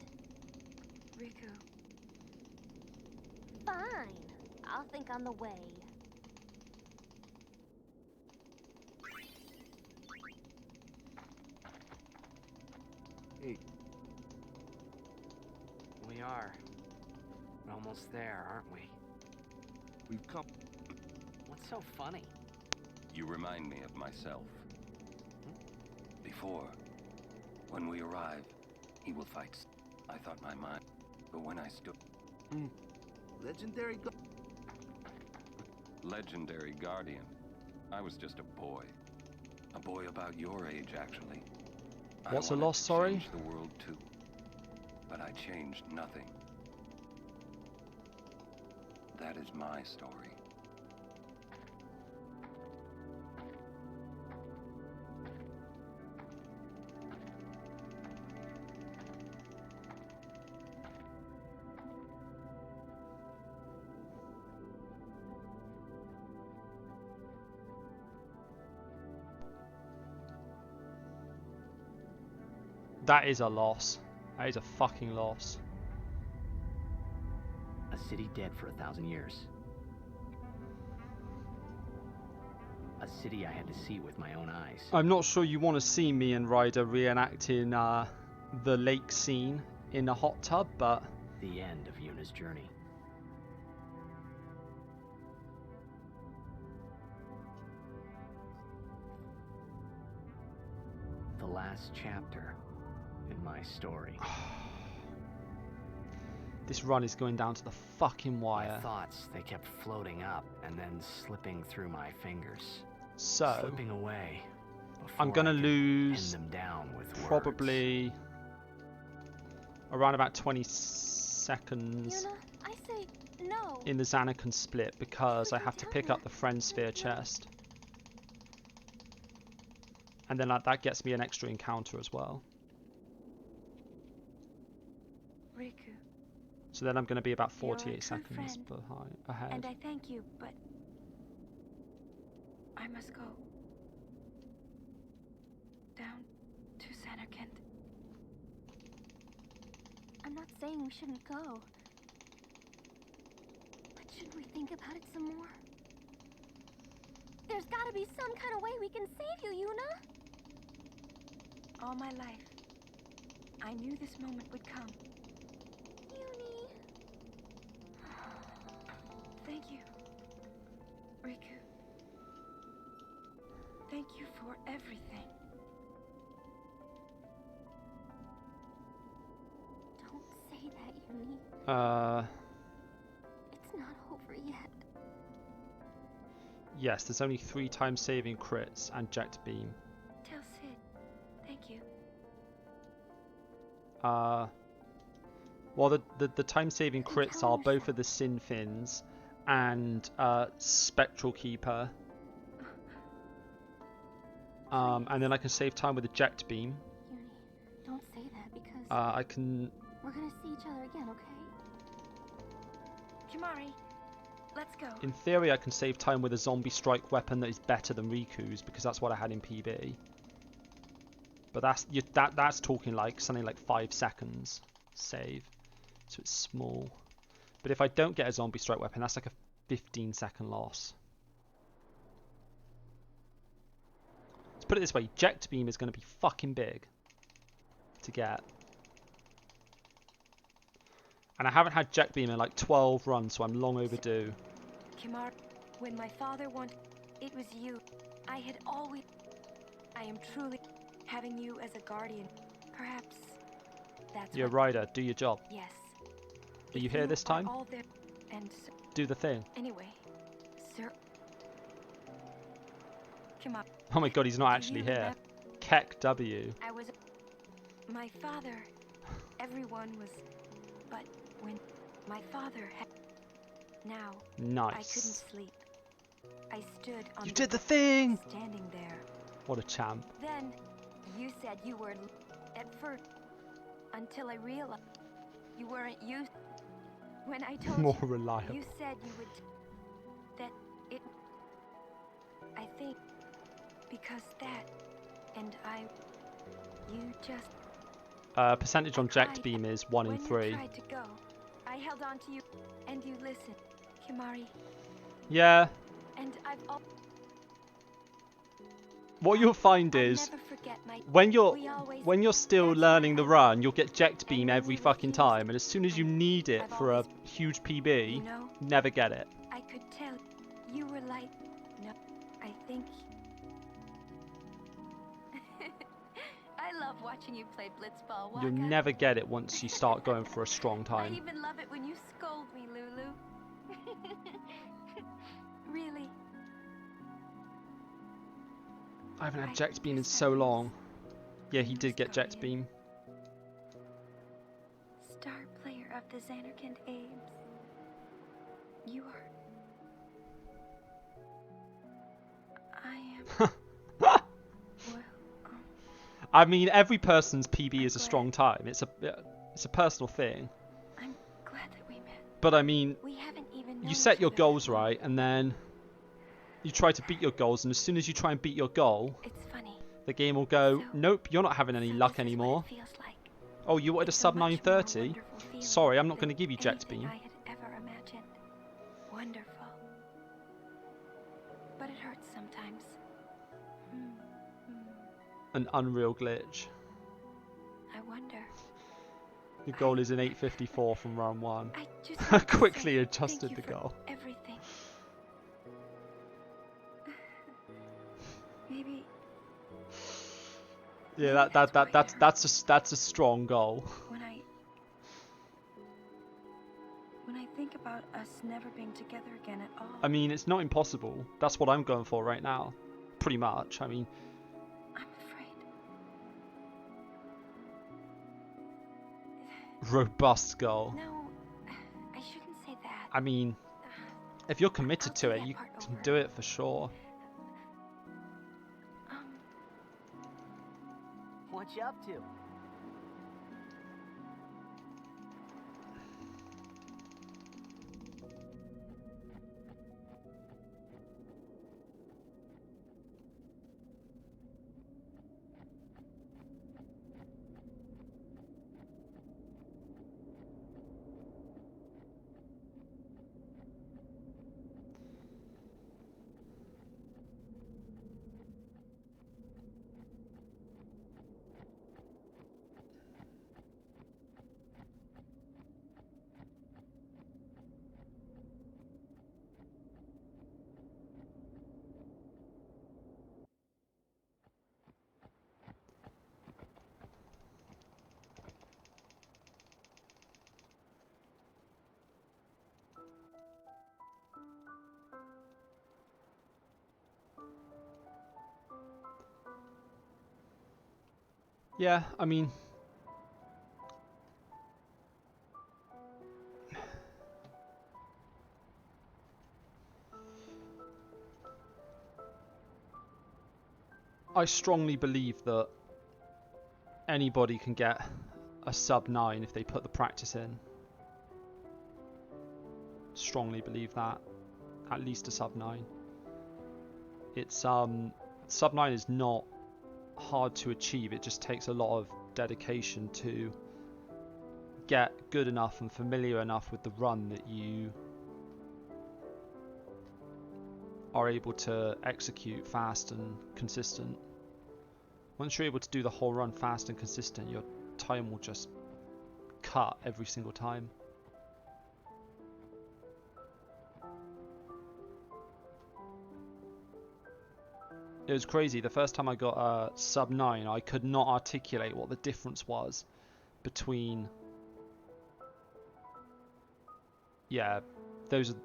Riku. Fine. I'll think on the way. Hey. We are. We're almost there, aren't we? We've come. What's so funny? You remind me of myself. Before, when we arrive, he will fight. I thought my mind, but when I stood... Legendary Legendary Guardian. I was just a boy. A boy about your age, actually. What's a I loss, sorry? change the world too, but I changed nothing. That is my story. That is a loss. That is a fucking loss. A city dead for 1,000 years. A city I had to see with my own eyes. I'm not sure you want to see me and Ryder reenacting the lake scene in a hot tub, but... The end of Yuna's journey. The last chapter in my story. This run is going down to the fucking wire. My thoughts, they kept floating up and then slipping through my fingers. So, slipping away. I'm gonna lose them down with probably around about 20 seconds Yuna, I say no. in the Xanacan split because I have to pick up the friend sphere chest. And then that gets me an extra encounter as well. Riku. So then I'm going to be about 48 You're a seconds true friend, ahead. And I thank you, but I must go. Down to Xanarkand. I'm not saying we shouldn't go. But should we think about it some more? There's gotta be some kind of way we can save you, Yuna! All my life, I knew this moment would come. Yuni. Thank you, Riku. Thank you for everything. Don't say that, Yuni. It's not over yet. Yes, there's only 3 times saving crits and Jet Beam. Tell Sid. Thank you. Well, the time saving crits are both of the Sin Fins and Spectral Keeper. And then I can save time with a Jet Beam. Yuni, don't say that because I can... we're gonna see each other again, okay? Kimari, let's go. In theory, I can save time with a zombie strike weapon that is better than Riku's because that's what I had in PB. But that's talking like something like 5 seconds save, so it's small. But if I don't get a zombie strike weapon, that's like a 15-second loss. Let's put it this way: Jet Beam is going to be fucking big to get. And I haven't had Jet Beam in like 12 runs, so I'm long overdue. Kimari, when my father wanted, it was you. I had always... I am truly having you as a guardian. Perhaps that's You're a rider. Do your job. Yes. Are you here this time? All there and do the thing. Anyway, sir. Kimari. Oh my god, he's not actually here. Keck W. I was... My father... Everyone was... But when my father had... Now, nice. I couldn't sleep. I stood on You did the thing! Standing there. What a champ. Then, you said you were... At first, until I realized you weren't used... When I told More you, reliable. you said you would... That it... I think... Because that... And I... You just... Percentage on Jet Beam is 1 in 3. When you tried to go, I I held on to you, and you listened, Kimari. Yeah. And What you'll find is when you're still learning the run, you'll get Ject Beam every fucking time, and as soon as you need it for a huge PB, never get it. I could tell you were like, no, I think. I love watching you play blitzball, Waka. You'll never get it once you start going for a strong I time. even love it when you scold me, Lulu. Really. I haven't had Ject Beam in so long. Yeah, he did get Ject Beam. Star player of the Xanarkand Ames. You are. I am. I mean, every person's PB is a strong time. It's a personal thing. I'm glad that we met. But I mean, We haven't even known you set each your other goals that long. right, and then you try to beat your goals, and as soon as you try and beat your goal, It's funny. the game will go, nope, you're not having any luck anymore. Oh, you wanted a sub 930? Sorry, I'm not going to give you Ject Beam. I had ever imagined. Wonderful. But it hurts sometimes. An unreal glitch. I wonder. Your goal is an 854 from round 1. I just want to Quickly say adjusted thank the you for goal. everything. Maybe Yeah, that's a strong goal. when I think about us never being together again at all. I mean, it's not impossible. That's what I'm going for right now. Pretty much. I mean, I'm afraid. Robust goal. No, I shouldn't say that. I mean, if you're committed to it, you can do it for sure. What you up to? Yeah, I mean, I strongly believe that anybody can get a sub 9 if they put the practice in. Strongly believe that. At least a sub 9. It's sub 9 is not hard to achieve. It just takes a lot of dedication to get good enough and familiar enough with the run that you are able to execute fast and consistent. Once you're able to do the whole run fast and consistent, your time will just cut every single time. It was crazy. The first time I got a sub 9, I could not articulate what the difference was between... Yeah, those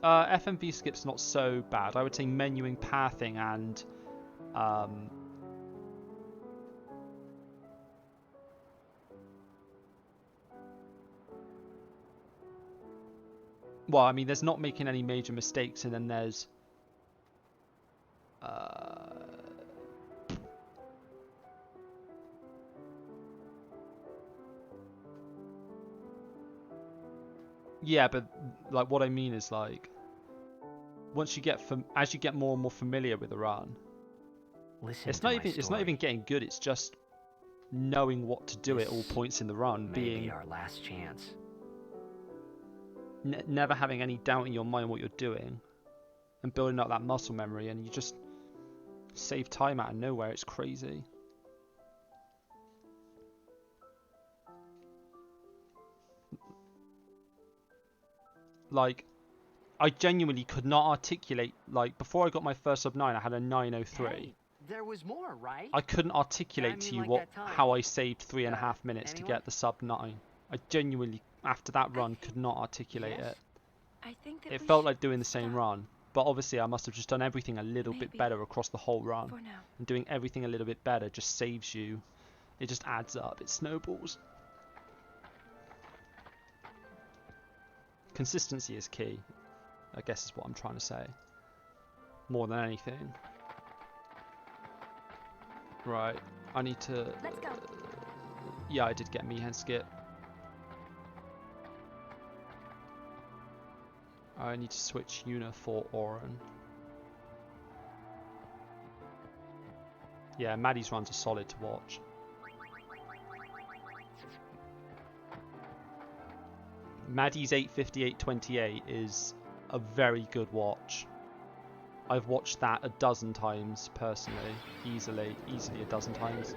are... FMV skip's not so bad. I would say menuing, pathing, and... Well, I mean, there's not making any major mistakes, and then there's... Yeah, but like what I mean is like once you get as you get more and more familiar with the run, it's not even getting good. It's just knowing what to do at all points in the run. Maybe our last chance. never having any doubt in your mind what you're doing, and building up that muscle memory, and you just save time out of nowhere. It's crazy. Like, I genuinely could not articulate, like, before I got my first sub 9, I had a 903. Hey, there was more, right? I couldn't articulate to you like how I saved 3.5 minutes to get the sub 9. I genuinely, after that run, could not articulate it. I think that It felt like doing the same run, but obviously I must have just done everything a little bit better across the whole run. And doing everything a little bit better just saves you. It just adds up. It snowballs. Consistency is key, I guess is what I'm trying to say. More than anything. Right, I need to... Let's go. Yeah, I did get Mihan skip. I need to switch Una for Oren. Yeah, Maddie's runs are solid to watch. Maddie's 8:58.28 is a very good watch. I've watched that a dozen times personally, easily a dozen times.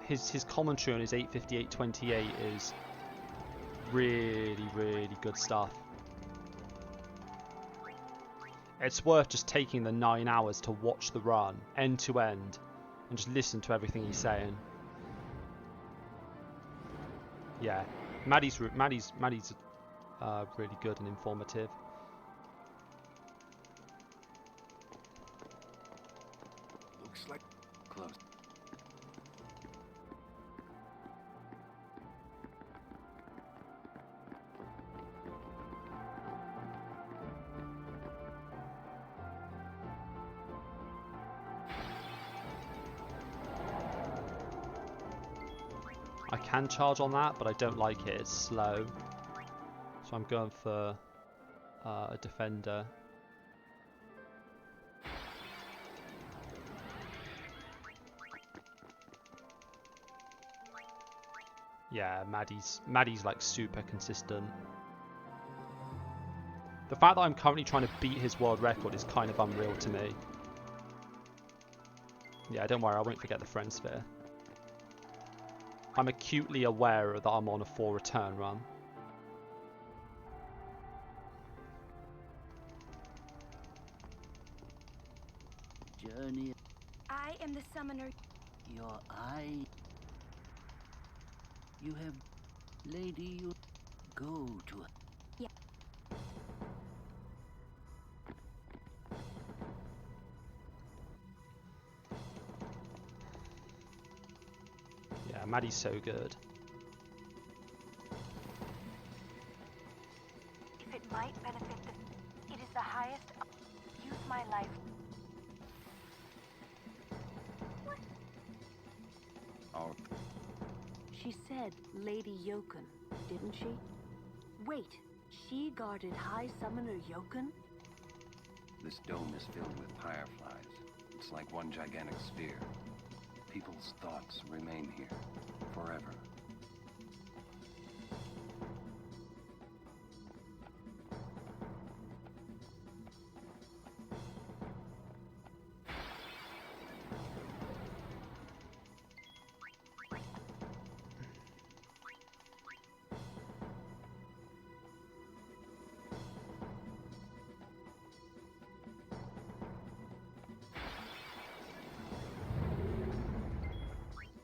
His commentary on his 8:58.28 is really good stuff. It's worth just taking the 9 hours to watch the run end to end and just listen to everything he's saying. Yeah, Maddie's really good and informative. Looks like close. I can charge on that, but I don't like it. It's slow. So I'm going for a defender. Yeah, Maddie's like super consistent. The fact that I'm currently trying to beat his world record is kind of unreal to me. Yeah, don't worry, I won't forget the friend sphere. I'm acutely aware that I'm on a 4 return run. Journey. I am the summoner. Your eye. You have, lady, you go to her. Yeah. Yeah, Maddie's so good. If it might benefit it is the highest. Use my life. Oh. She said Lady Jokun, didn't she? Wait, she guarded High Summoner Jokun? This dome is filled with fireflies. It's like one gigantic sphere. People's thoughts remain here forever.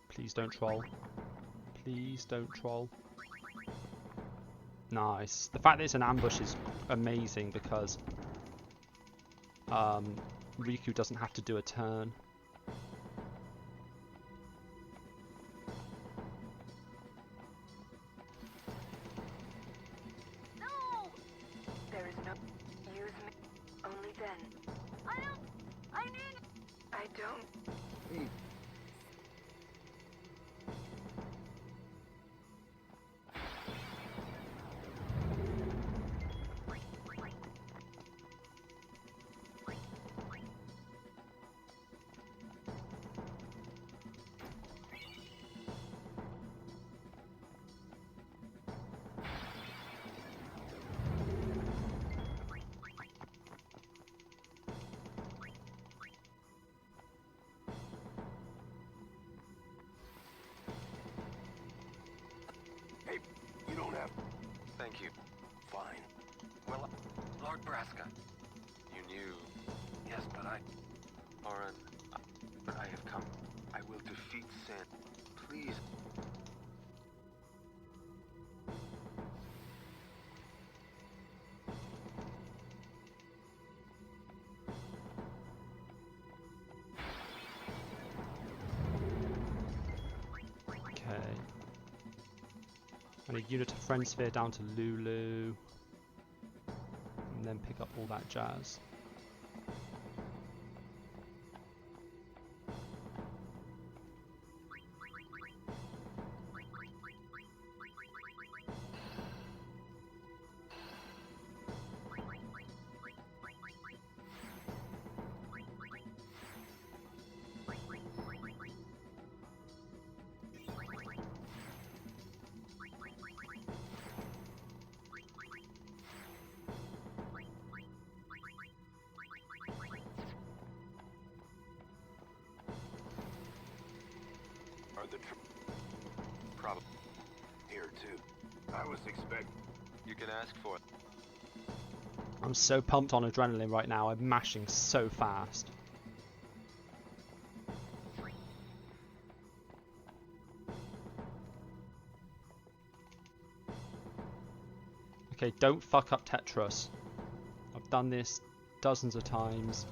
Please don't troll. Please don't troll. Nice. The fact that it's an ambush is amazing because Riku doesn't have to do a turn. No! There is no use me. Only then. I need. I don't. Hey. Hey, you don't have... Thank you. Fine. Well, Lord Braska, you knew... Yes, but Oren, I have come. I will defeat sin. Please. Okay. I need unit of friend sphere down to Lulu. And then pick up all that jazz. The problem here too. I was expecting. You can ask for it. I'm so pumped on adrenaline right now. I'm mashing so fast. Okay, don't fuck up Tetris. I've done this dozens of times.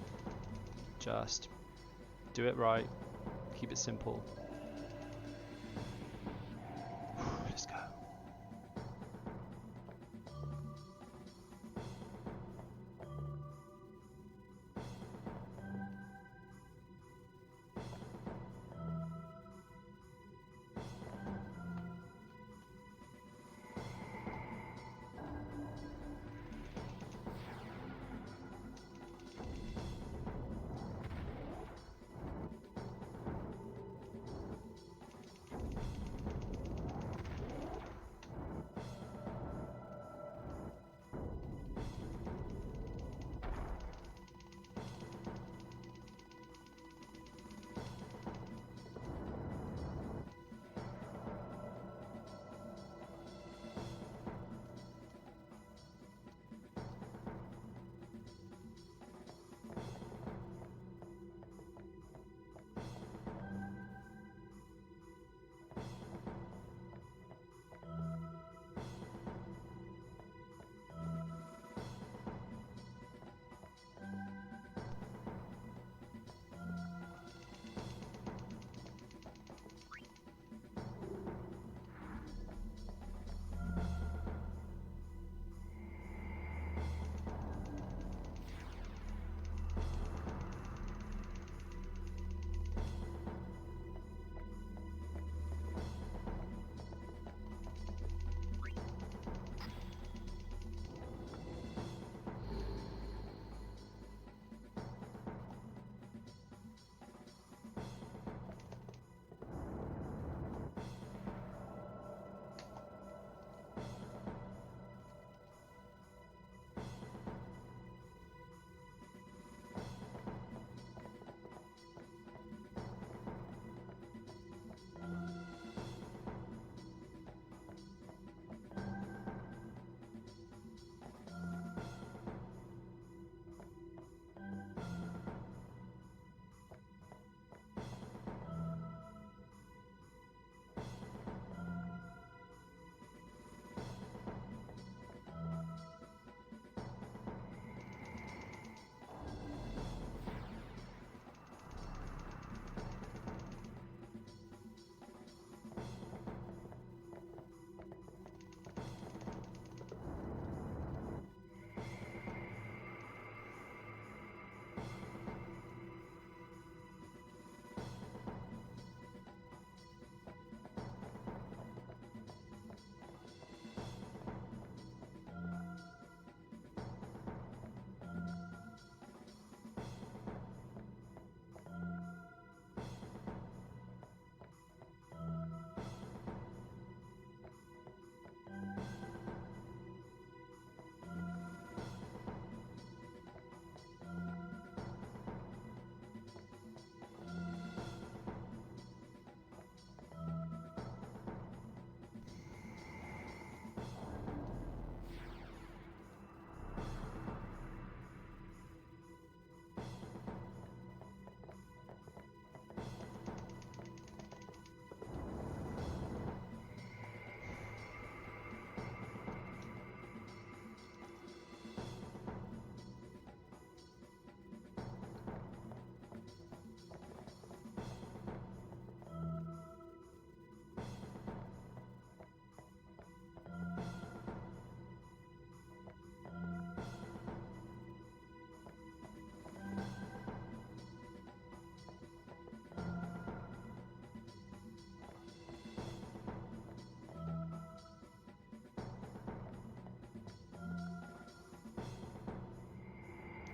Just do it right. Keep it simple. Let's go.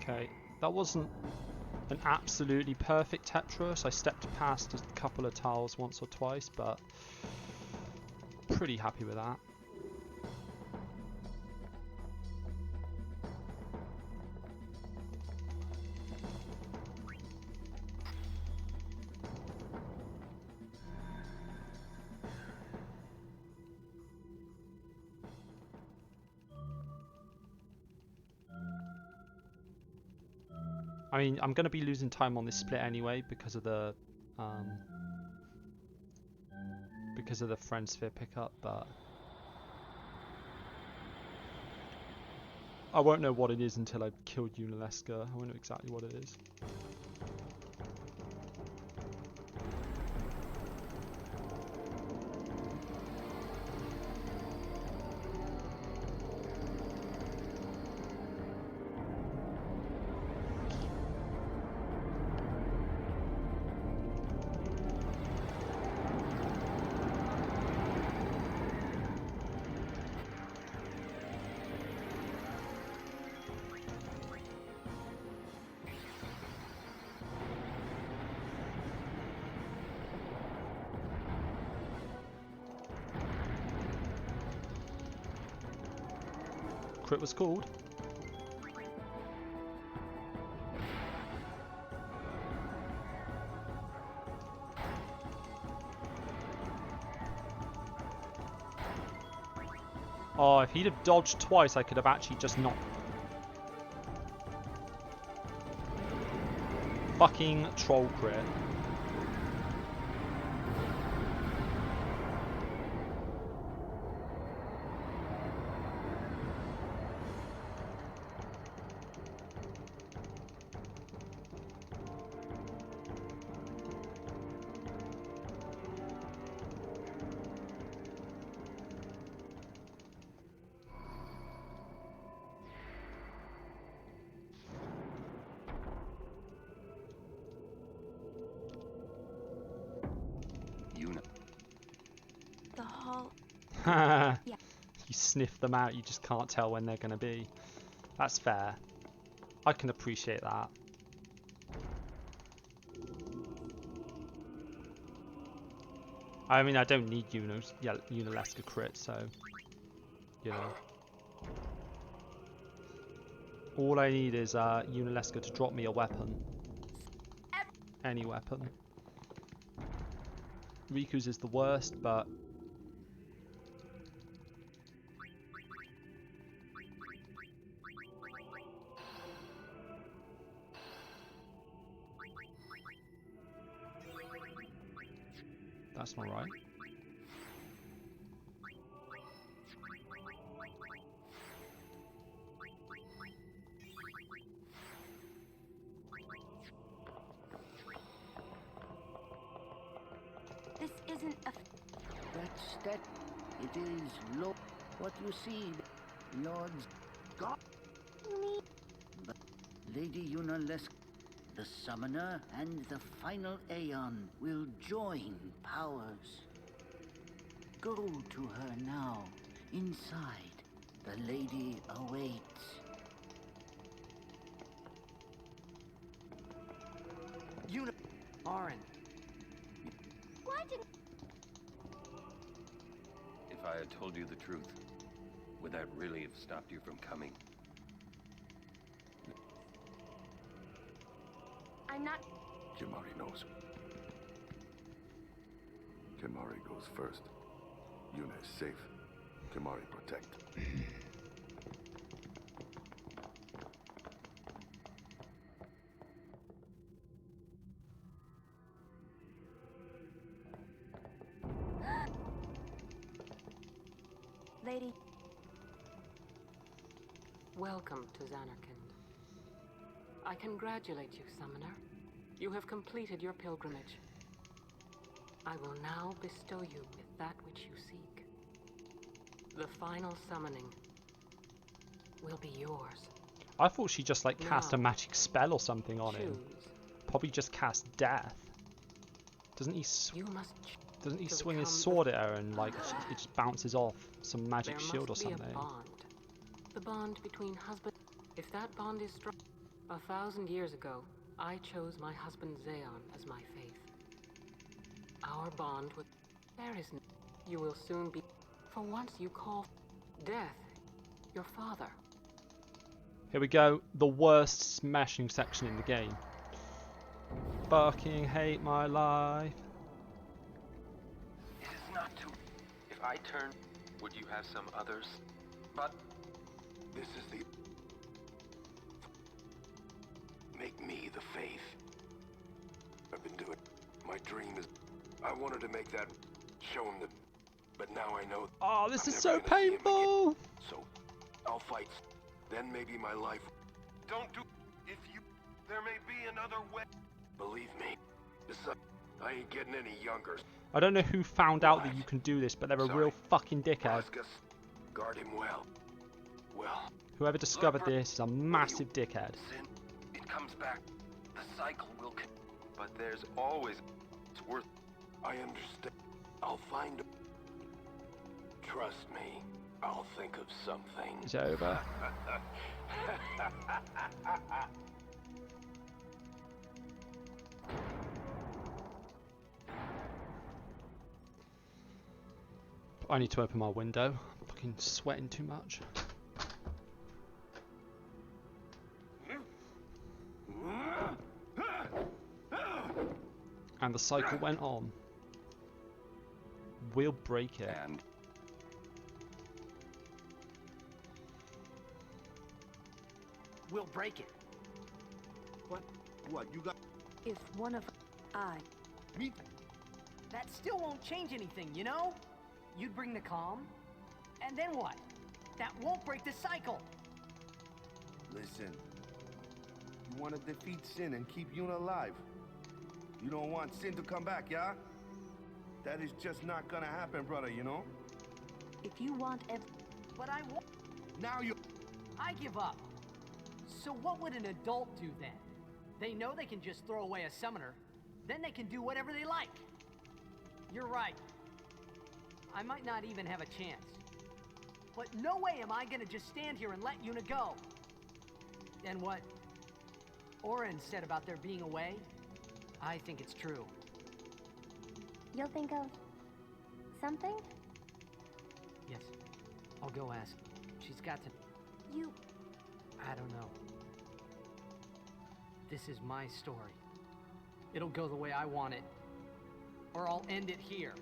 Okay, that wasn't an absolutely perfect Tetris. I stepped past a couple of tiles once or twice, but pretty happy with that. I mean, I'm going to be losing time on this split anyway because of the friend sphere pickup, but I won't know what it is until I've killed Unaleska. I won't know exactly what it is. Crit was called. Oh, if he'd have dodged twice, I could have actually just not. Fucking troll crit. The hall. Yeah. You sniff them out, you just can't tell when they're going to be. That's fair. I can appreciate that. I mean, I don't need Unaleska crit, so, you know. All I need is Unaleska to drop me a weapon. Any weapon. Riku's is the worst, but... that's not right. This isn't a... That. It is Lord. What you see, Lord's God. You mean? But Lady Unaleska, the summoner and the final Aeon will join powers. Go to her now. Inside, the lady awaits. Aaron. Why didn't... If I had told you the truth, would that really have stopped you from coming? I'm not... Kimari knows. Kimari goes first. Yuna is safe. Kimari protect. Lady... Welcome to Zanarkand. I congratulate you, Summoner. You have completed your pilgrimage. I will now bestow you with that which you seek. The final summoning will be yours. I thought she just like cast a Now, magic spell or something on him. choose. Probably just cast death. Doesn't he? You must Doesn't he to swing his become sword at her and like it just bounces off some magic there shield or must be something? a bond. The bond between husband. If that bond is strong, 1,000 years ago, I chose my husband Zeon as my faith. Our bond with... There is no... You will soon be... For once you call death your father. Here we go. The worst smashing section in the game. Fucking hate my life. It is not to... If I turn, would you have some others? But... This is the... Make me the faith. I've been doing... My dream is... I wanted to make that... Show him that... But now I know... Oh, this I'm is never so gonna see him painful! again. So, I'll fight. Then maybe my life... Don't do... If you... There may be another way. Believe me. I ain't getting any younger. I don't know who found out that you can do this, but they're a real fucking dickhead. Guard him well. Well... Whoever discovered this is a massive dickhead. Sin, it comes back. The cycle will... But there's always... It's worth... I understand. I'll find... Trust me. I'll think of something. It's over. I need to open my window. I'm fucking sweating too much. And the cycle went on. We'll break it. And we'll break it. What? You got... If one of... Me? That still won't change anything, you know? You'd bring the calm, and then what? That won't break the cycle. Listen. You want to defeat Sin and keep Yuna alive. You don't want Sin to come back, yeah? That is just not gonna happen, brother, you know? If you want But I want... Now you... I give up. So what would an adult do then? They know they can just throw away a summoner. Then they can do whatever they like. You're right. I might not even have a chance. But no way am I gonna just stand here and let Yuna go. And what Oren said about there being a way, I think it's true. You'll think of something? Yes. I'll go ask. She's got to... You... I don't know. This is my story. It'll go the way I want it. Or I'll end it here.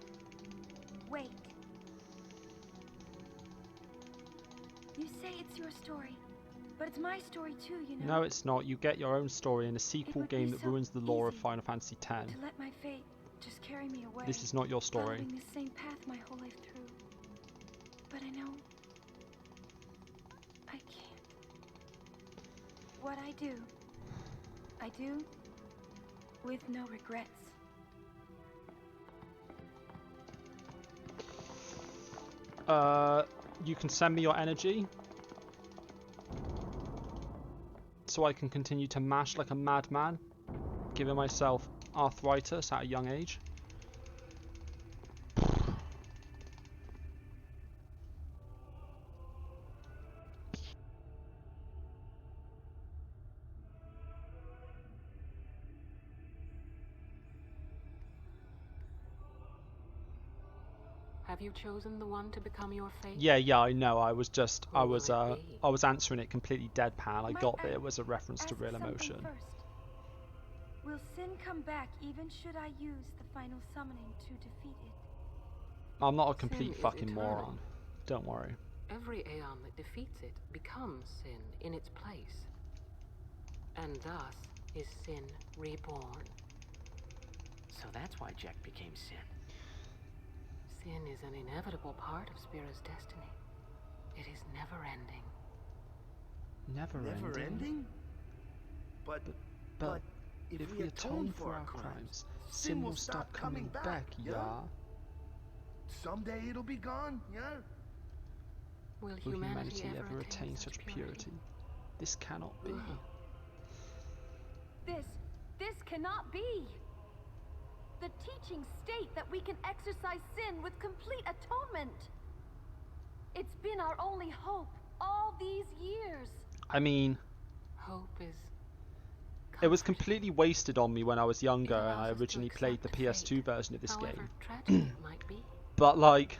Wait. You say it's your story, but it's my story too, you know? No, it's not. You get your own story in a sequel game that ruins the lore of Final Fantasy X. To let my fate just carry me away. This is not your story. Following the same path my whole life through. But I know I can't. What I do with no regrets. You can send me your energy so I can continue to mash like a madman, giving myself arthritis at a young age. Have you chosen the one to become your fate? Yeah, I know. I was answering it completely deadpan. I got that it was a reference to real emotion. First. Will Sin come back even should I use the final summoning to defeat it? I'm not a complete Sin fucking is eternal. moron. Don't worry. Every Aeon that defeats it becomes Sin in its place. And thus is Sin reborn. So that's why Jack became Sin. Sin is an inevitable part of Spira's destiny. It is never-ending. Never ending? But if we atone for our crimes, Sin will stop coming back, yeah? Someday it'll be gone, yeah? Will humanity ever attain such purity? This cannot be. This cannot be! The teachings state that we can exercise sin with complete atonement. It's been our only hope all these years. I mean... Hope is it was completely wasted on me when I was younger and I originally played the PS2 version of this game. But like,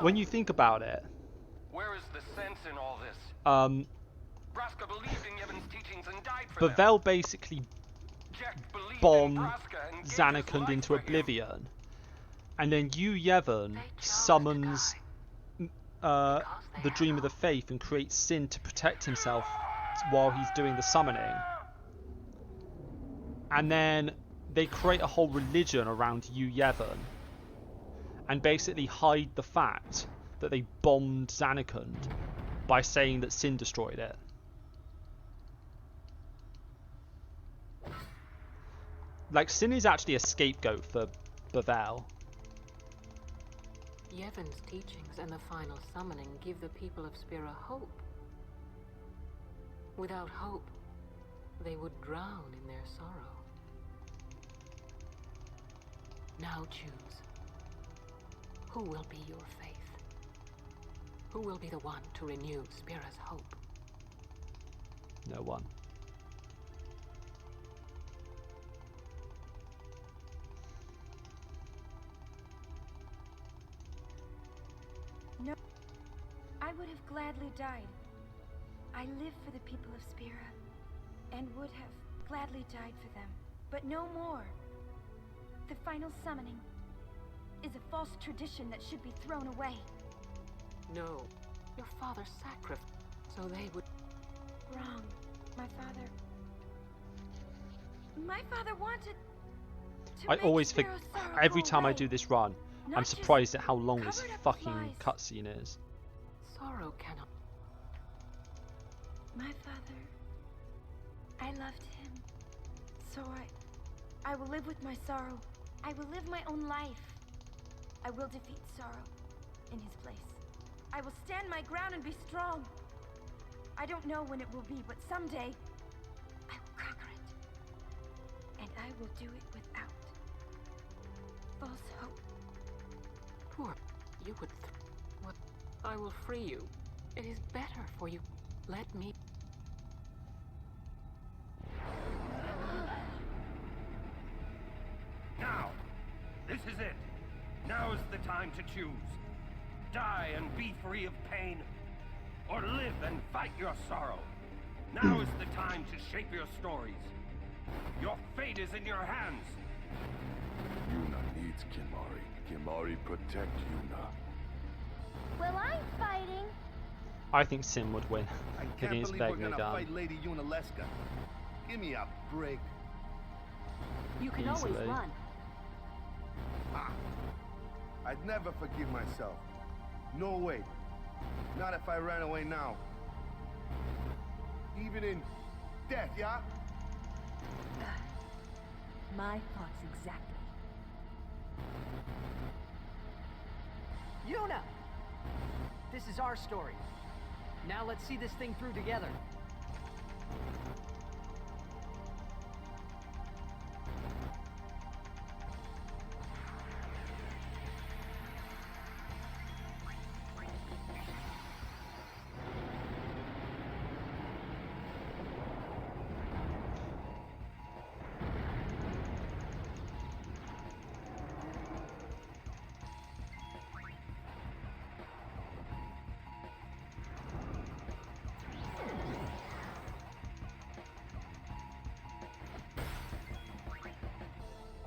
when you think about it, where is the sense in all this? Braska believed in Yevon's teachings and died for them. Bavel basically bombed Zanarkand into oblivion, and then Yevon summons the Dream of the Faith and creates Sin to protect himself while he's doing the summoning. And then they create a whole religion around Yevon and basically hide the fact that they bombed Zanarkand by saying that Sin destroyed it. Like, Sin is actually a scapegoat for Bavel. Yevon's teachings and the final summoning give the people of Spira hope. Without hope, they would drown in their sorrow. Now choose. Who will be your faith? Who will be the one to renew Spira's hope? No one. No, I would have gladly died. I live for the people of Spira, and would have gladly died for them, but no more. The final summoning is a false tradition that should be thrown away. No, your father sacrificed so they would... Wrong. My father wanted to I make always think, Spiro's sorrow every go time I away. do this run, I'm Not just surprised at how long this covered up fucking with lies. cutscene is. Sorrow cannot... My father, I loved him. So I will live with my sorrow. I will live my own life. I will defeat sorrow in his place. I will stand my ground and be strong. I don't know when it will be, but someday I will conquer it. And I will do it without false hope. Poor, you would... What? I will free you. It is better for you. Let me... Now! This is it! Now is the time to choose. Die and be free of pain, or live and fight your sorrow. Now is the time to shape your stories. Your fate is in your hands. Yuna needs Kimari. Kimari protect Yuna. Well, I'm fighting. I think Sin would win I can't against believe we're gonna Vegnagun. fight Lady Yunaleska. Give me a break. You can always Easily. run. Ah, I'd never forgive myself. No way. Not if I ran away now. Even in death, yeah? My thoughts exactly. Yuna! This is our story. Now let's see this thing through together.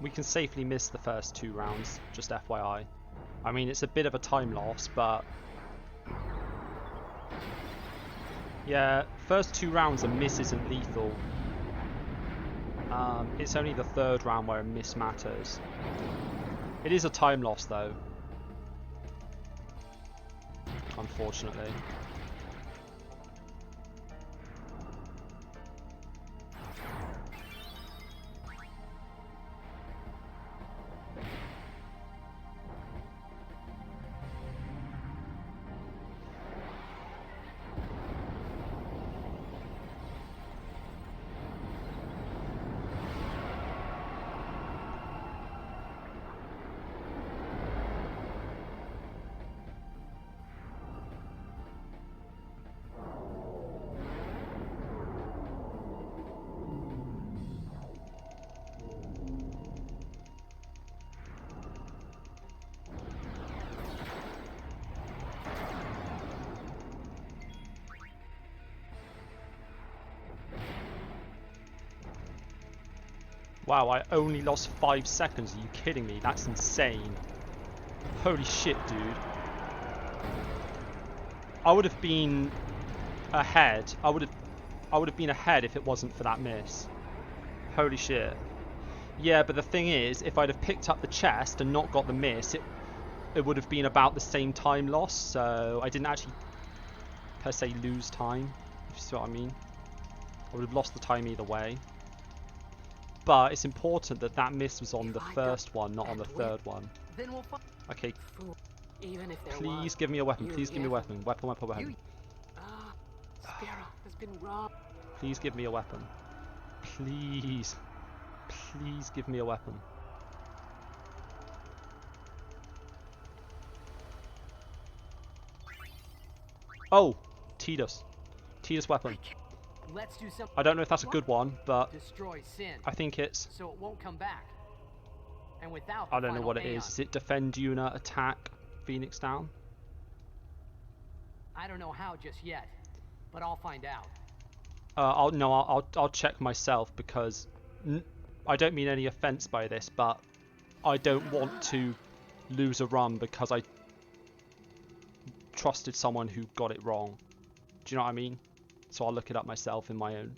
We can safely miss the first 2 rounds, just FYI. I mean, it's a bit of a time loss, but... yeah, first 2 rounds a miss isn't lethal. It's only the 3rd round where a miss matters. It is a time loss, though. Unfortunately. Wow, I only lost 5 seconds. Are you kidding me? That's insane. Holy shit, dude. I would have been ahead. I would have been ahead if it wasn't for that miss. Holy shit. Yeah, but the thing is, if I'd have picked up the chest and not got the miss, it would have been about the same time loss, so I didn't actually per se lose time, if you see what I mean. I would have lost the time either way. But it's important that that miss was on the first one, not on the third one. Okay. Please give me a weapon. Please give me a weapon. Weapon. Spira has been robbed. Please give me a weapon. Please. Please give me a weapon. Oh! Tidus. Tidus weapon. Let's do some. I don't know if that's a good one, but destroy sin, I think it's... so it won't come back. And without I don't know what it is. Is it defend Yuna, attack Phoenix down? I don't know how just yet, but I'll find out. I'll check myself, because I don't mean any offense by this, but I don't want to lose a run because I trusted someone who got it wrong. Do you know what I mean? So I'll look it up myself in my own.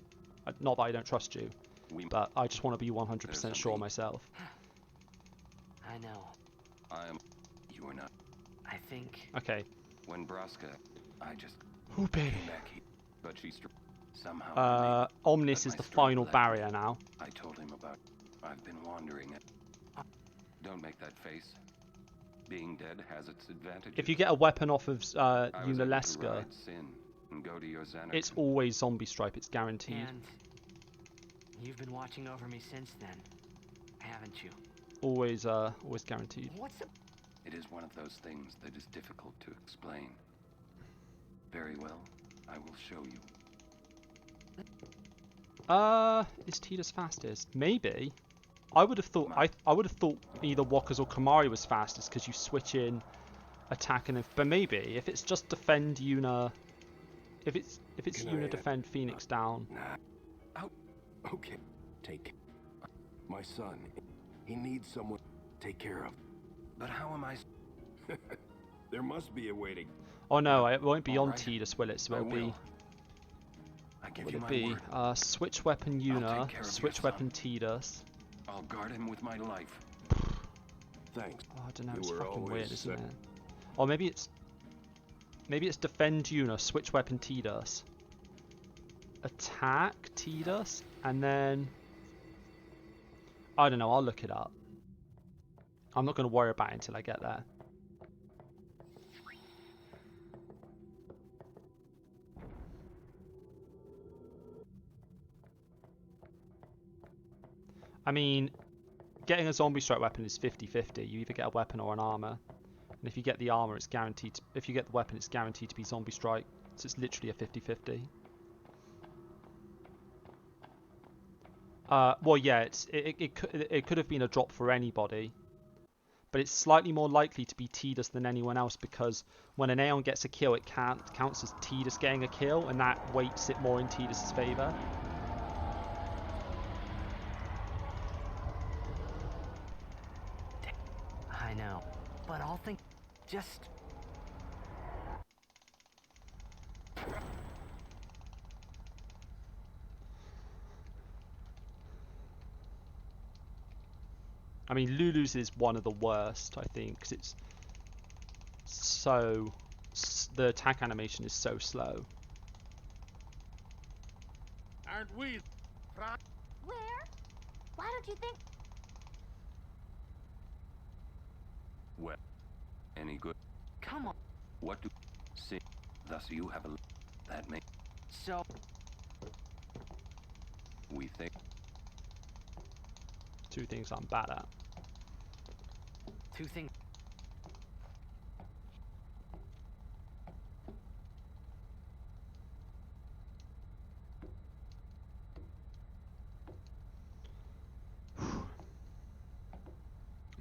Not that I don't trust you, but I just want to be 100% sure myself. I know. You are not. I think. Okay. When Braska, I just. Oh baby. Came back here, but she's somehow. Omnis is the final barrier now. I told him about. I've been wandering. Don't make that face. Being dead has its advantages. If you get a weapon off of Yunalesca, it's always zombie stripe. It's guaranteed. And you've been watching over me since then, haven't you? Always guaranteed. It is one of those things that is difficult to explain. Very well, I will show you. Is Tidus fastest? Maybe. I would have thought I would have thought either Walkers or Kamari was fastest because you switch in attack and but maybe if it's just defend Yuna, if it's Yuna defend Phoenix down. Oh, okay. Take my son. He needs someone to take care of. But how am I? There must be a way to. Oh no, it won't be on Tidus, will it? So it'll be. Will it be switch weapon Yuna, switch weapon Tidus. I'll guard him with my life. Thanks. Oh, I don't know. It's fucking weird, isn't it? Or maybe it's defend Yuna, switch weapon Tidus, attack Tidus, and then I don't know. I'll look it up. I'm not going to worry about it until I get there. I mean, getting a zombie strike weapon is 50-50. You either get a weapon or an armor. And if you get the armor, it's guaranteed. If you get the weapon, it's guaranteed to be zombie strike. So it's literally a 50-50. Well, yeah, it could have been a drop for anybody. But it's slightly more likely to be Tidus than anyone else because when an Aeon gets a kill, it counts as Tidus getting a kill, and that weights it more in Tidus' favor. I know, but I'll think just... I mean, Lulu's is one of the worst, I think, because it's so... the attack animation is so slow. Aren't we? Where? Why don't you think... Well, any good? Come on. What do see? Thus you have a that may. So we think. Two things I'm bad at. Two things.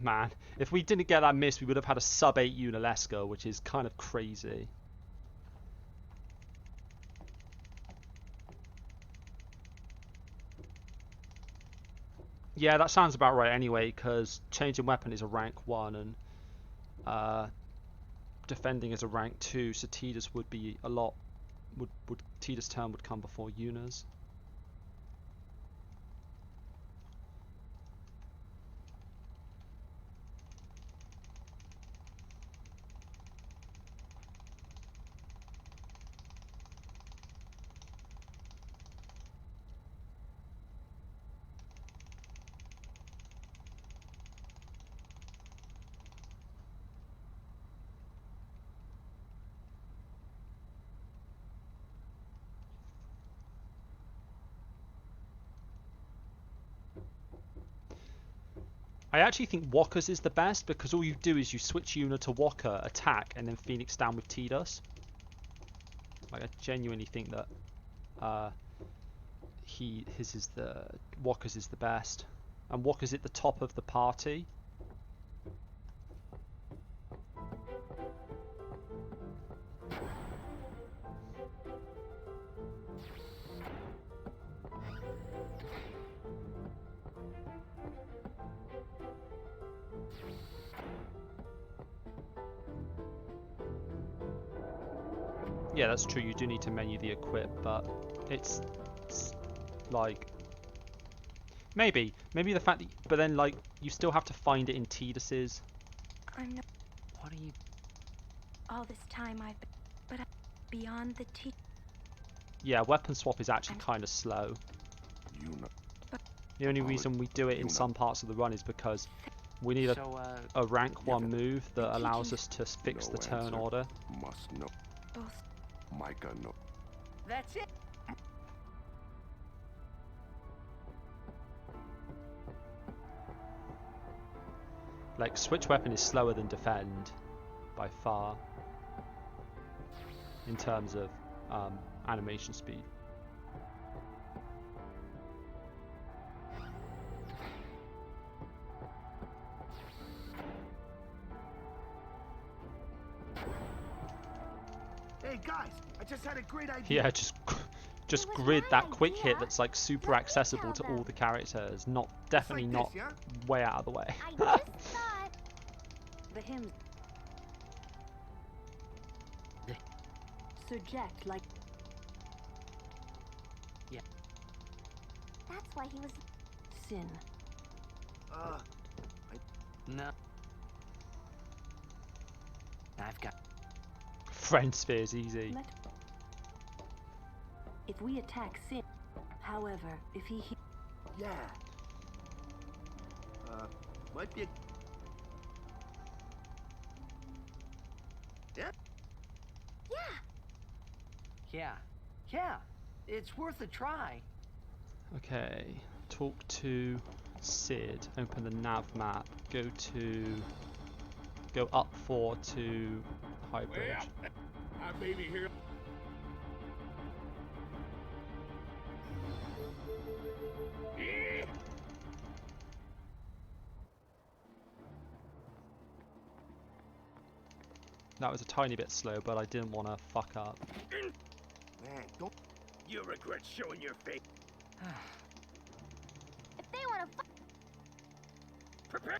Man, if we didn't get that miss, we would have had a sub-8 Yunalesca, which is kind of crazy. Yeah, that sounds about right anyway, because changing weapon is a rank 1 and defending is a rank 2, so Tidus would be a lot... Tidus' turn would come before Yuna's. I actually think Walker's is the best because all you do is you switch Yuna to Walker, attack, and then Phoenix down with Tidus. Like, I genuinely think that Walker's is the best. And Walker's at the top of the party. Yeah, that's true, you do need to menu the equip, but it's like... Maybe the fact that... But then, like, you still have to find it in Tidus's. I'm not... What are you... All this time I've been... But I'm beyond the Yeah, weapon swap is actually kind of slow. The only reason we do it in some parts of the run is because we need a rank 1 move that allows us to fix the turn order. Must know. Both. Micah no. That's it. Like, switch weapon is slower than defend by far in terms of animation speed. Hey guys, I just had a great idea. Yeah, just grid that quick hit that's like super accessible to all the characters. Definitely not way out of the way. I just thought The hymns surject like... Yeah. that's why he was... Sin. No. I've got... Friend Sphere's easy. If we attack Sin, however, if he... Yeah. Might be a... Yeah? Yeah. It's worth a try. Okay, talk to Sid, open the nav map, go up 4 to High Bridge. I may be here. That was a tiny bit slow, but I didn't want to fuck up. Man, don't... You regret showing your face. If they want to... Prepare.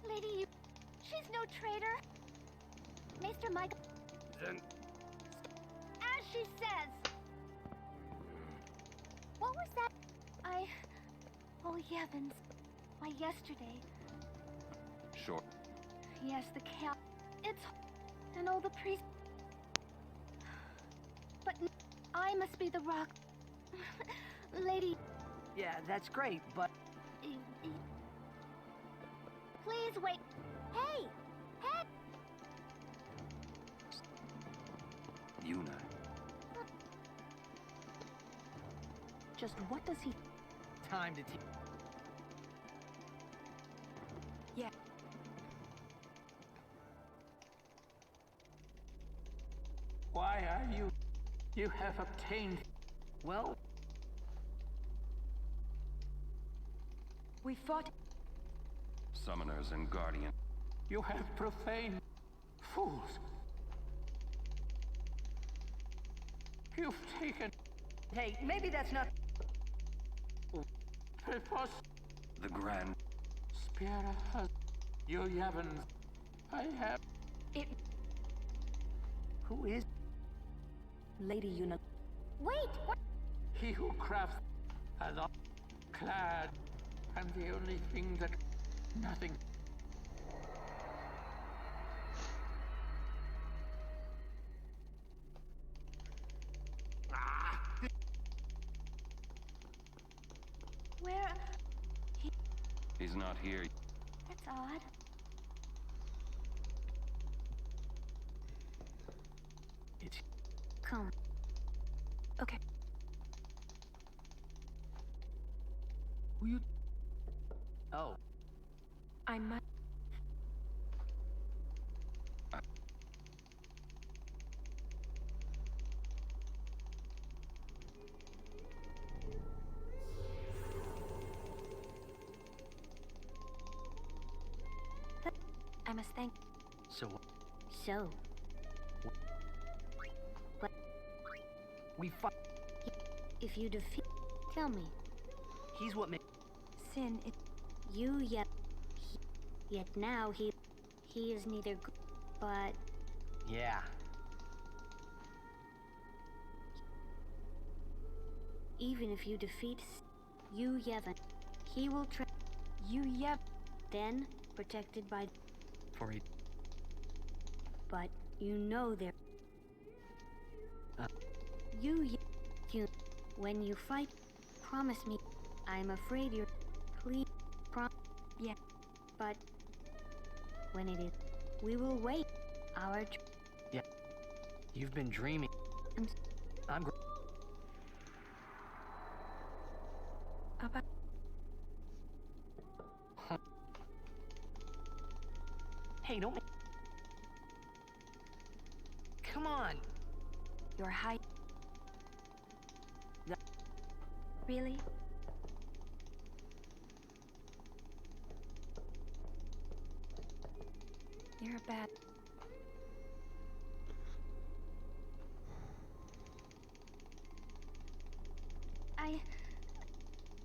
Lady, she's no traitor. Maester Micah... Then... As she says. What was that? Oh, heavens. Why, yesterday. Sure. Yes, the camp. It's... And all the priests... But I must be the rock. Lady... Yeah, that's great, but... Please wait. Hey! Hey! Yuna. Just what does he... Time to teach. Yeah. Why are you? You have obtained... Well... We fought... Summoners and Guardians. You have profaned... Fools. You've taken... Hey, maybe that's not... The Grand... Spira has... You haven't... I have... It... Who is... Lady Una... Wait! What? He who crafts has all clad, and the only thing that... Nothing... Where? He's not here. That's odd. It's... Come. Okay. Who you... Oh. I might... I must thank... So... So... But... We fight... If you defeat... Tell me. He's what made... Sin, it... You yet... Yet now he is neither good, but... Yeah. Even if you defeat you Yevon, he will You Yev... then protected by... For it. But you know there... You when you fight, promise me. I'm afraid you're... Please, Yeah. But... When it is... We will wait. Our... Yeah. You've been dreaming. I'm... About... Hey, don't... Come on! Your height... No. Really? You're a bad...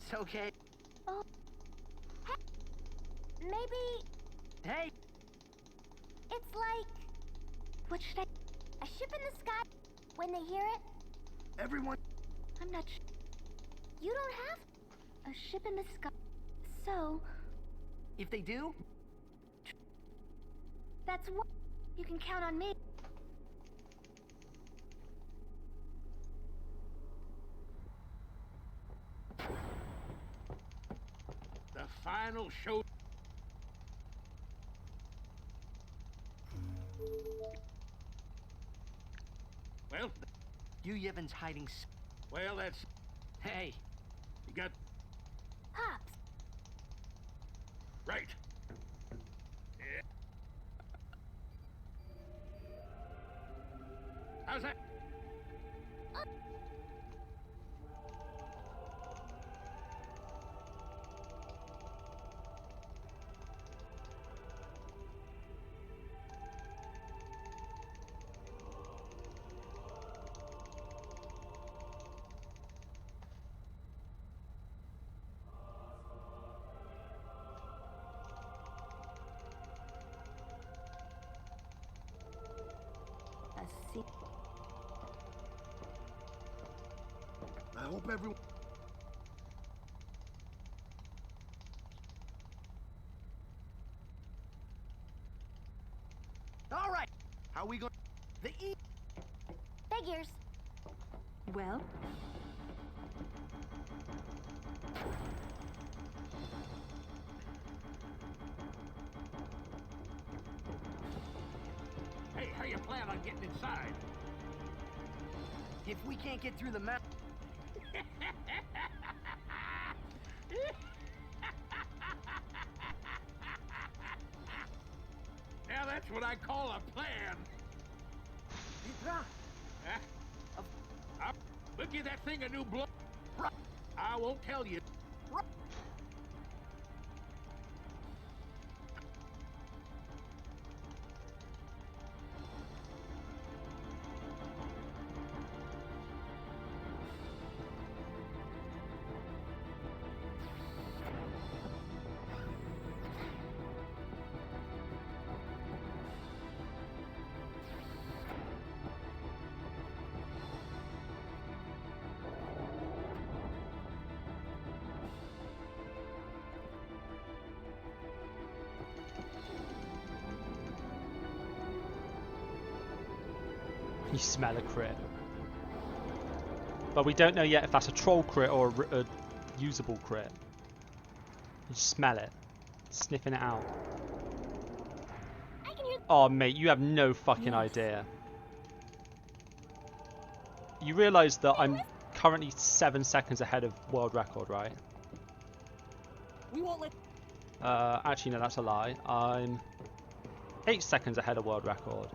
It's okay. Oh. Hey. Maybe... Hey! It's like... What should I... A ship in the sky? When they hear it? Everyone... I'm not sure. You don't have... A ship in the sky. So... If they do... That's what... You can count on me. The final show. Well, you Yevon's hiding... Well, that's... Hey! You got... Pops! Right. Yeah. How's that? I hope everyone... All right! How we going... The E... Figures. Well? Hey, how you plan on getting inside? If we can't get through the map... Now that's what I call a plan. Huh? We'll give that thing a new blow. I won't tell you. You smell a crit. But we don't know yet if that's a troll crit or a usable crit. You smell it. Sniffing it out. Oh, mate, you have no fucking idea. You realise that I'm currently 7 seconds ahead of world record, right? We won't let... Actually, no, that's a lie. I'm 8 seconds ahead of world record.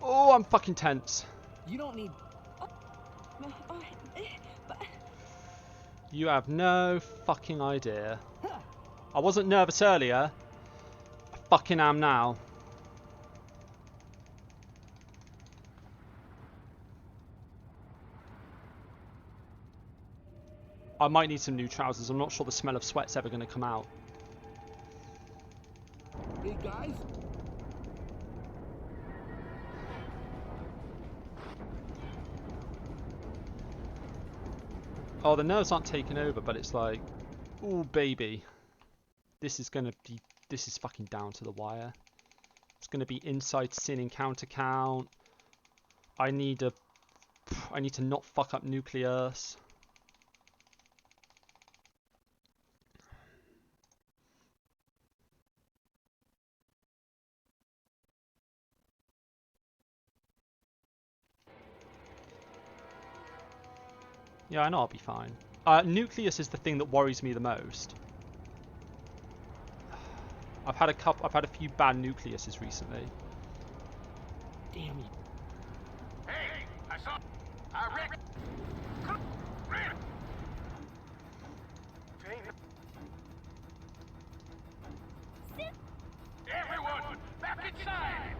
Oh, I'm fucking tense. You don't need... You have no fucking idea. I wasn't nervous earlier. I fucking am now. I might need some new trousers. I'm not sure the smell of sweat's ever going to come out. Hey guys. Oh, the nerves aren't taking over, but it's like, ooh, baby. This is fucking down to the wire. It's going to be inside sin encounter count. I need to not fuck up Nucleus. Yeah, I know I'll be fine. Nucleus is the thing that worries me the most. I've had a few bad Nucleuses recently. Damn you. Hey, I saw... Rick! Rick! Everyone, back inside!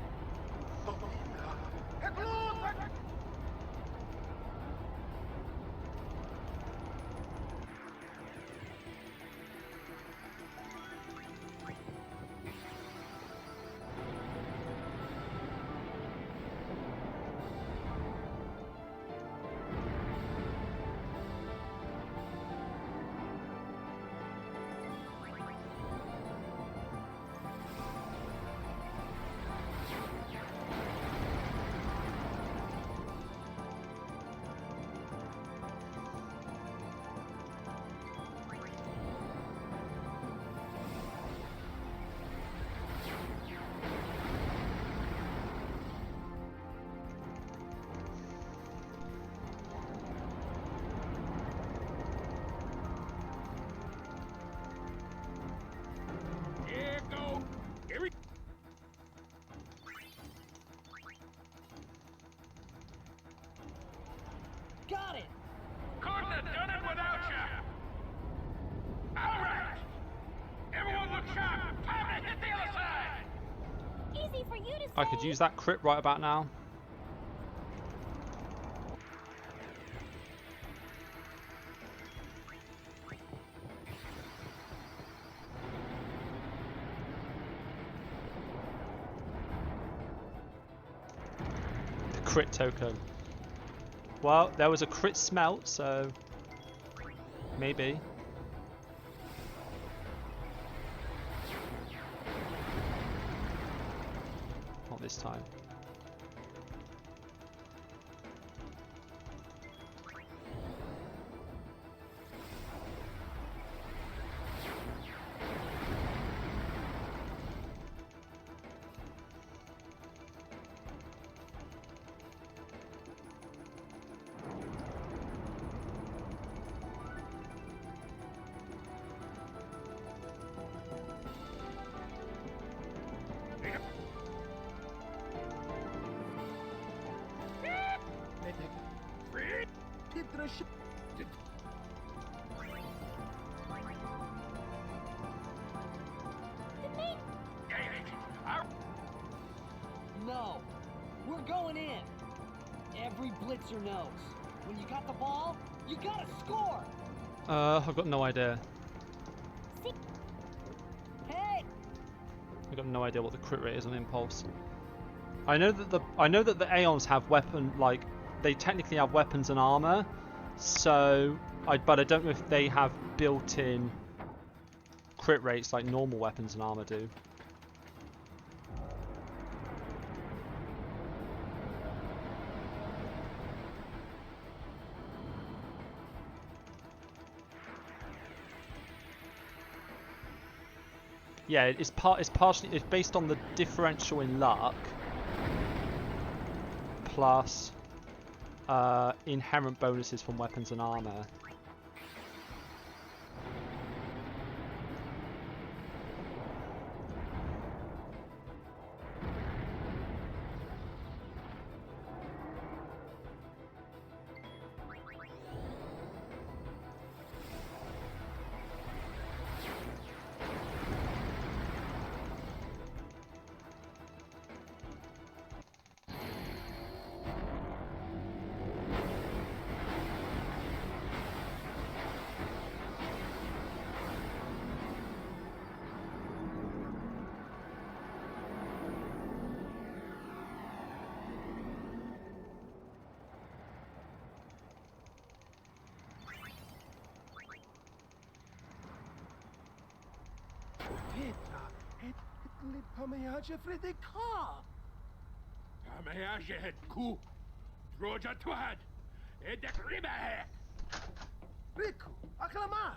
Got it! Couldn't have done it without you! Alright! Everyone look sharp! Time to hit the other side! Easy for you to say. I could use that crit right about now. The crit token. Well, there was a crit smelt, so maybe. Not this time. No, we're going in. Every blitzer knows. When you got the ball, you gotta score. I've got no idea. Hey! I've got no idea what the crit rate is on Impulse. I know that the Aeons have they technically have weapons and armor, so but I don't know if they have built-in crit rates like normal weapons and armor do. Yeah, it's based on the differential in luck plus inherent bonuses from weapons and armor. Pamayaje ku droja twad edekribahe. Riku, aklama.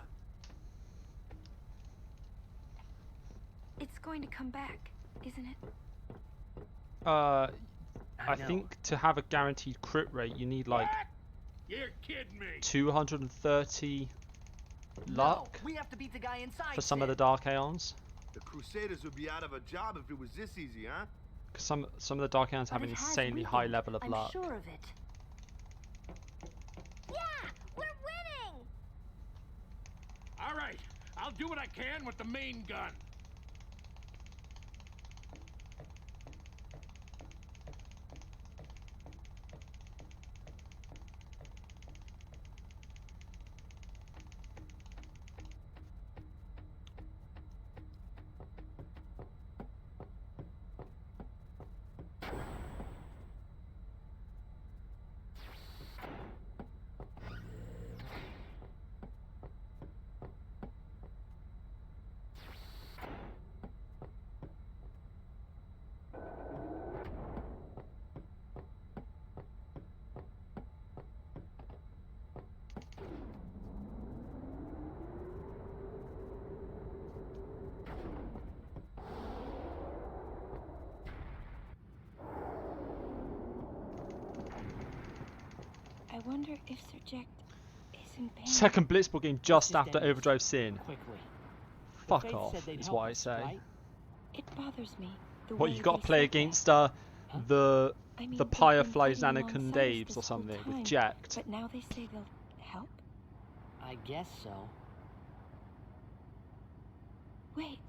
It's going to come back, isn't it? I think to have a guaranteed crit rate, you need like You're kidding me. 230 luck we have to beat the guy inside for some of the Dark Aeons. The Crusaders would be out of a job if it was this easy, huh? Because some of the Dark Aeons have an insanely high level of luck. I'm sure of it. Yeah, we're winning. All right, I'll do what I can with the main gun. I wonder if Sir Jack is in pain. Second Blitzball game just after Overdrive Sin. Quickly. Fuck off, is what I say. Right? It bothers me. What, you got to play against the Firefly Xanacon Daves or something with Jacked. But now they say they'll help? I guess so. Wait.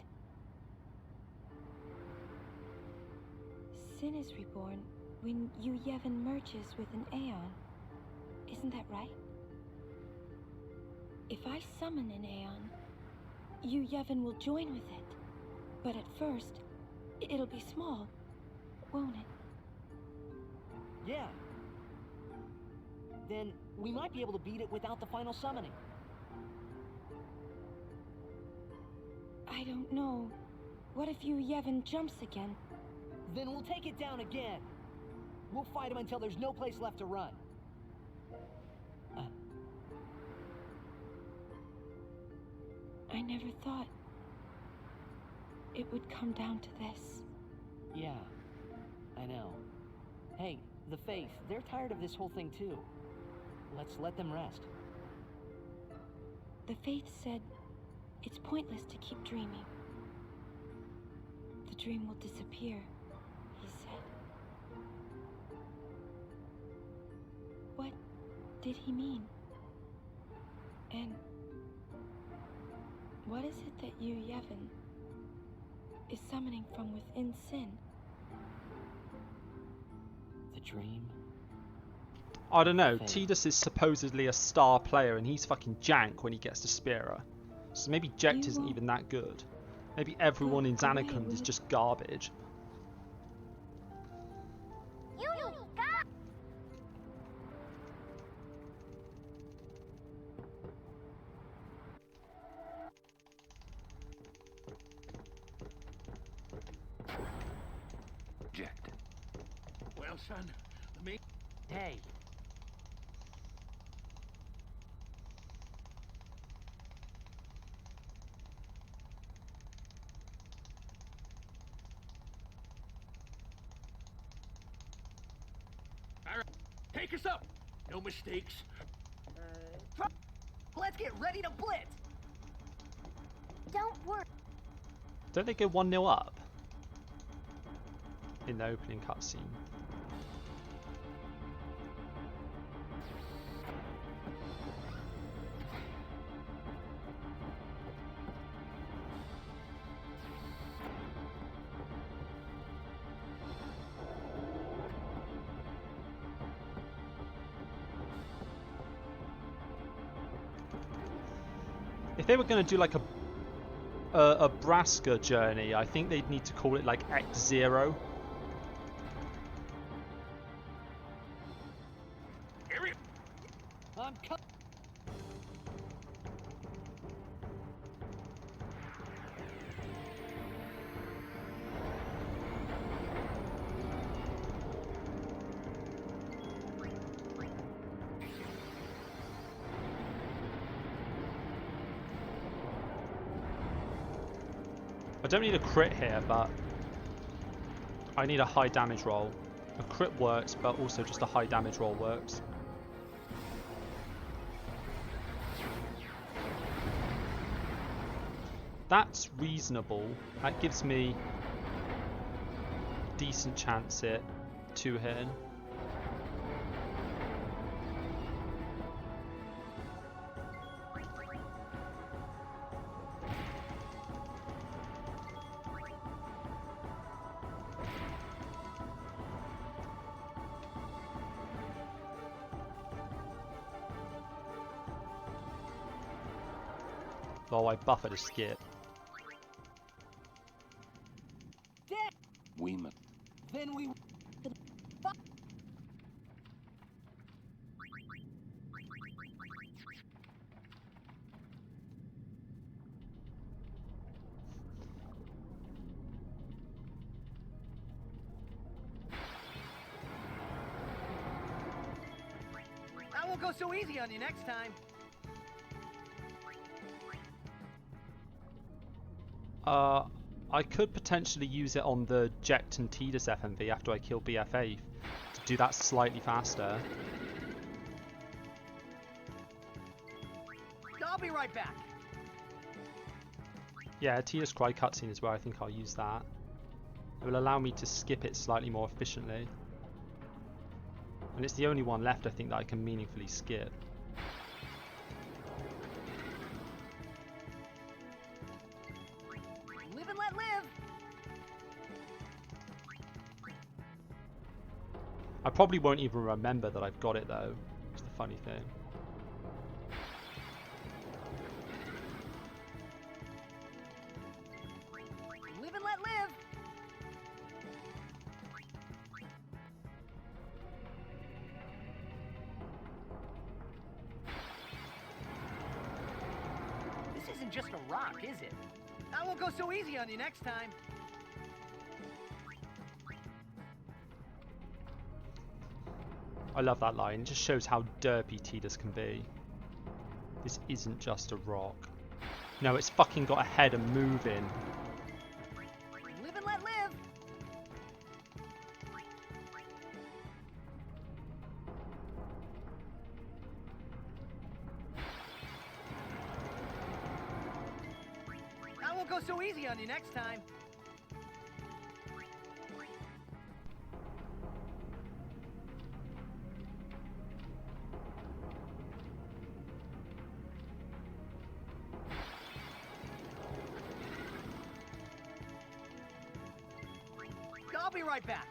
Sin is reborn when Yu Yevon merges with an Aeon. Isn't that right? If I summon an Aeon, Yu Yevon will join with it. But at first, it'll be small, won't it? Yeah. Then we might be able to beat it without the final summoning. I don't know. What if Yu Yevon jumps again? Then we'll take it down again. We'll fight him until there's no place left to run. I never thought it would come down to this. Yeah, I know. Hey, the Faith, they're tired of this whole thing too. Let's let them rest. The Faith said it's pointless to keep dreaming. The dream will disappear, he said. What did he mean? And what is it that Yu Yevon is summoning from within Sin? The dream? I don't know. Tidus is supposedly a star player and he's fucking jank when he gets to Spira. So maybe Jekt isn't even that good. Maybe everyone in Xanacon is just garbage. Jekt. Well, son, me. Hey. Take us up. No mistakes. Let's get ready to blitz. Don't worry. Don't they go 1-0 up in the opening cutscene? If they were going to do like a Braska journey, I think they'd need to call it like X0. I'm coming. I don't need a crit here, but I need a high damage roll. A crit works, but also just a high damage roll works. That's reasonable. That gives me decent chance at 2 hitting. Oh, I buff at a skip. We must. Then we. I won't go so easy on you next time. I could potentially use it on the Jekt and Tidus FMV after I kill BFA to do that slightly faster. I'll be right back. Yeah, Tidus Cry cutscene is where I think I'll use that. It will allow me to skip it slightly more efficiently. And it's the only one left, I think, that I can meaningfully skip. Live and let live. I probably won't even remember that I've got it though. It's the funny thing. Live and let live. This isn't just a rock, is it? I won't go so easy on you next time. I love that line. It just shows how derpy Tidus can be. This isn't just a rock. No, it's fucking got a head and moving. Live and let live. I won't go so easy on you next time. I'll be right back.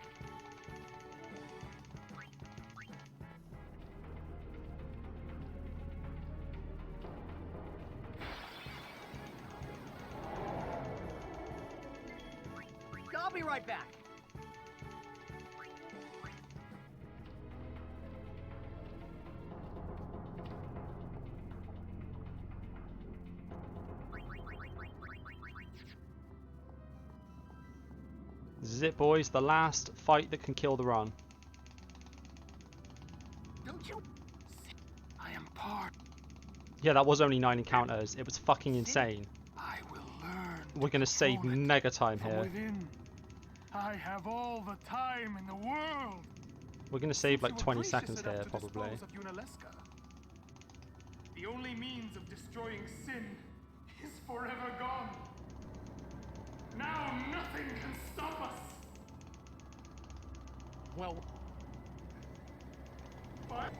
I'll be right back. This is it, boys. The last fight that can kill the run. Don't you? I am part. Yeah, that was only 9 encounters. It was fucking insane. I will learn. We're gonna save mega time From here. within, I have all the time in the world. We're gonna save like 20 seconds here, probably. The only means of destroying sin is forever gone. Now nothing can stop us. Well, but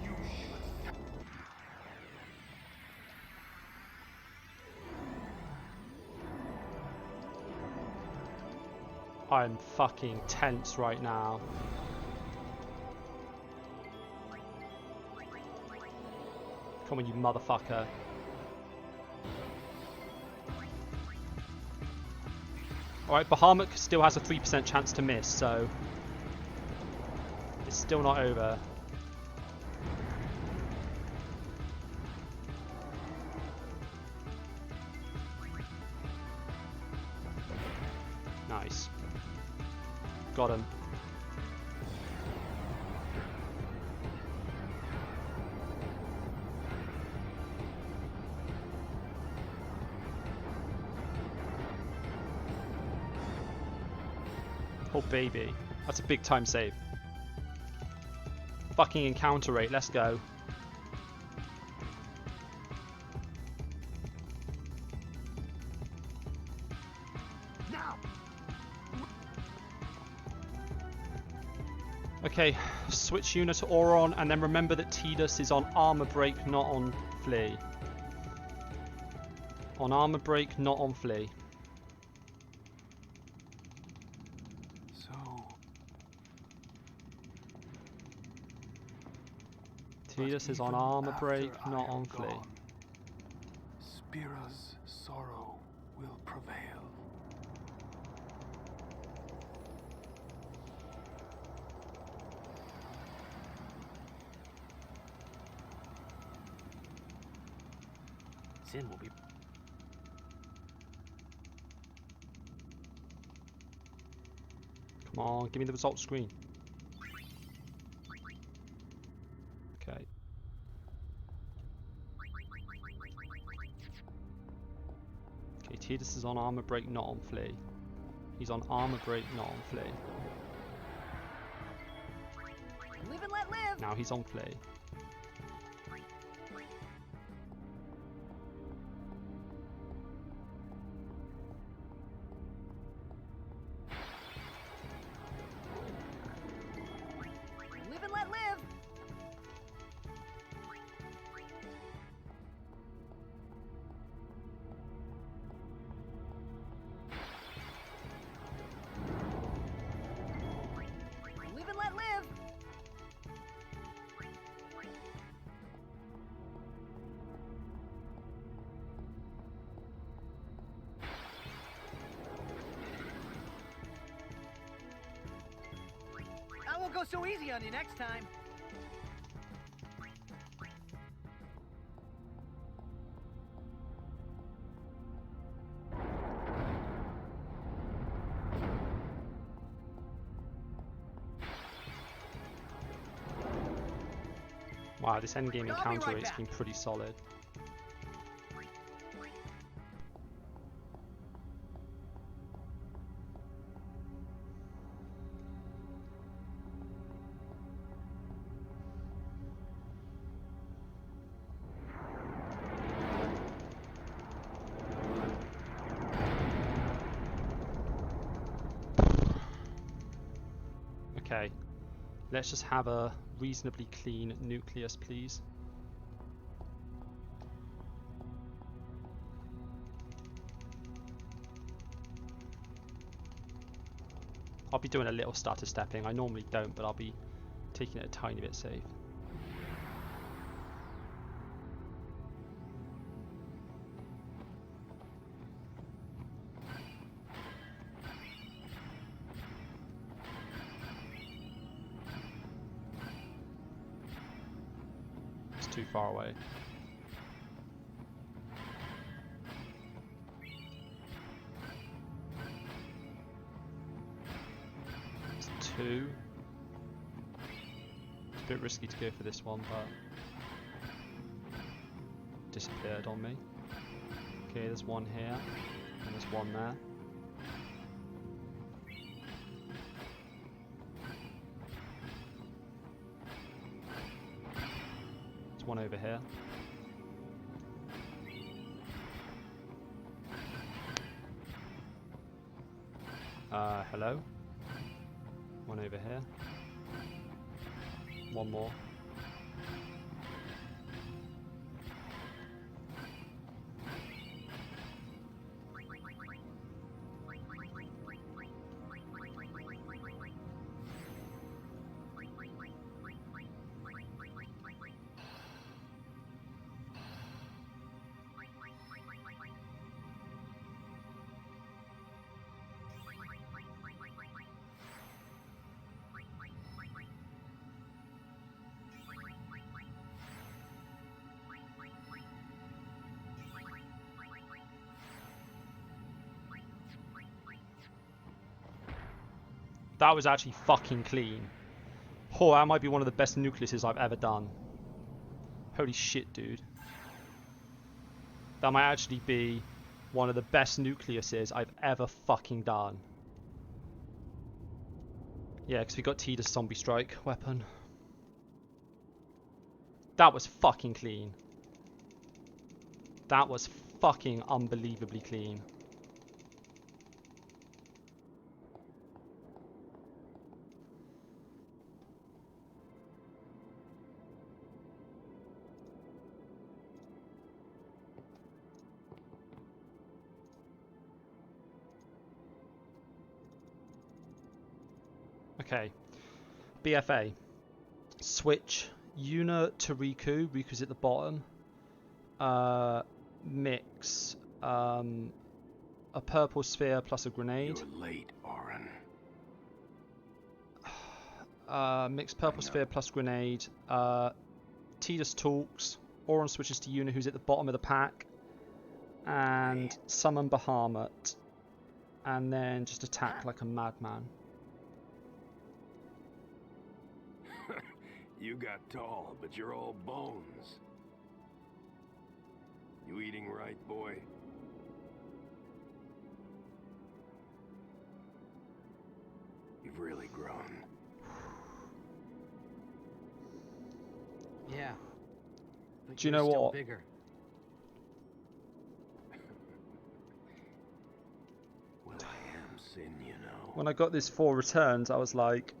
you should. I'm fucking tense right now. Come on, you motherfucker. Alright, Bahamut still has a 3% chance to miss, so it's still not over. Nice. Got him. Oh baby, that's a big time save. Fucking encounter rate, let's go. Now. Okay, switch unit to Auron, and then remember that Tidus is on armor break, not on flee. On armor break, not on flee. Tidus is on armor break, not on flee. Spira's sorrow will prevail. Sin will be. Come on, give me the result screen. Okay. Okay, Tidus is on armor break, not on flee. He's on armor break, not on flee. live and let live. Now he's on flee. Live and let live. Live and let live. I won't go so easy on you next time. Wow, this endgame I'll be encounter right rate's back. been pretty solid. Okay, let's just have a reasonably clean nucleus, please. I'll be doing a little stutter stepping. I normally don't, but I'll be taking it a tiny bit safe. Too far away. It's 2. It's a bit risky to go for this one, but disappeared on me. Okay, there's one here, and there's one there. There's one over here. Hello? One over here. One more. That was actually fucking clean. Oh, that might be one of the best nucleuses I've ever done. Holy shit, dude. That might actually be one of the best nucleuses I've ever fucking done. Yeah, because we got Tidus Zombie Strike weapon. That was fucking clean. That was fucking unbelievably clean. Okay, BFA. Switch Yuna to Riku. Riku's at the bottom. Mix a purple sphere plus a grenade. You're late, Auron. Mix purple sphere plus grenade. Tidus talks. Auron switches to Yuna, who's at the bottom of the pack. And summon Bahamut. And then just attack like a madman. You got tall, but you're all bones. You eating right, boy? You've really grown. Yeah. But Do you you're know still what? Bigger. Well, I am Sin, you know. When I got this 4 returns, I was like,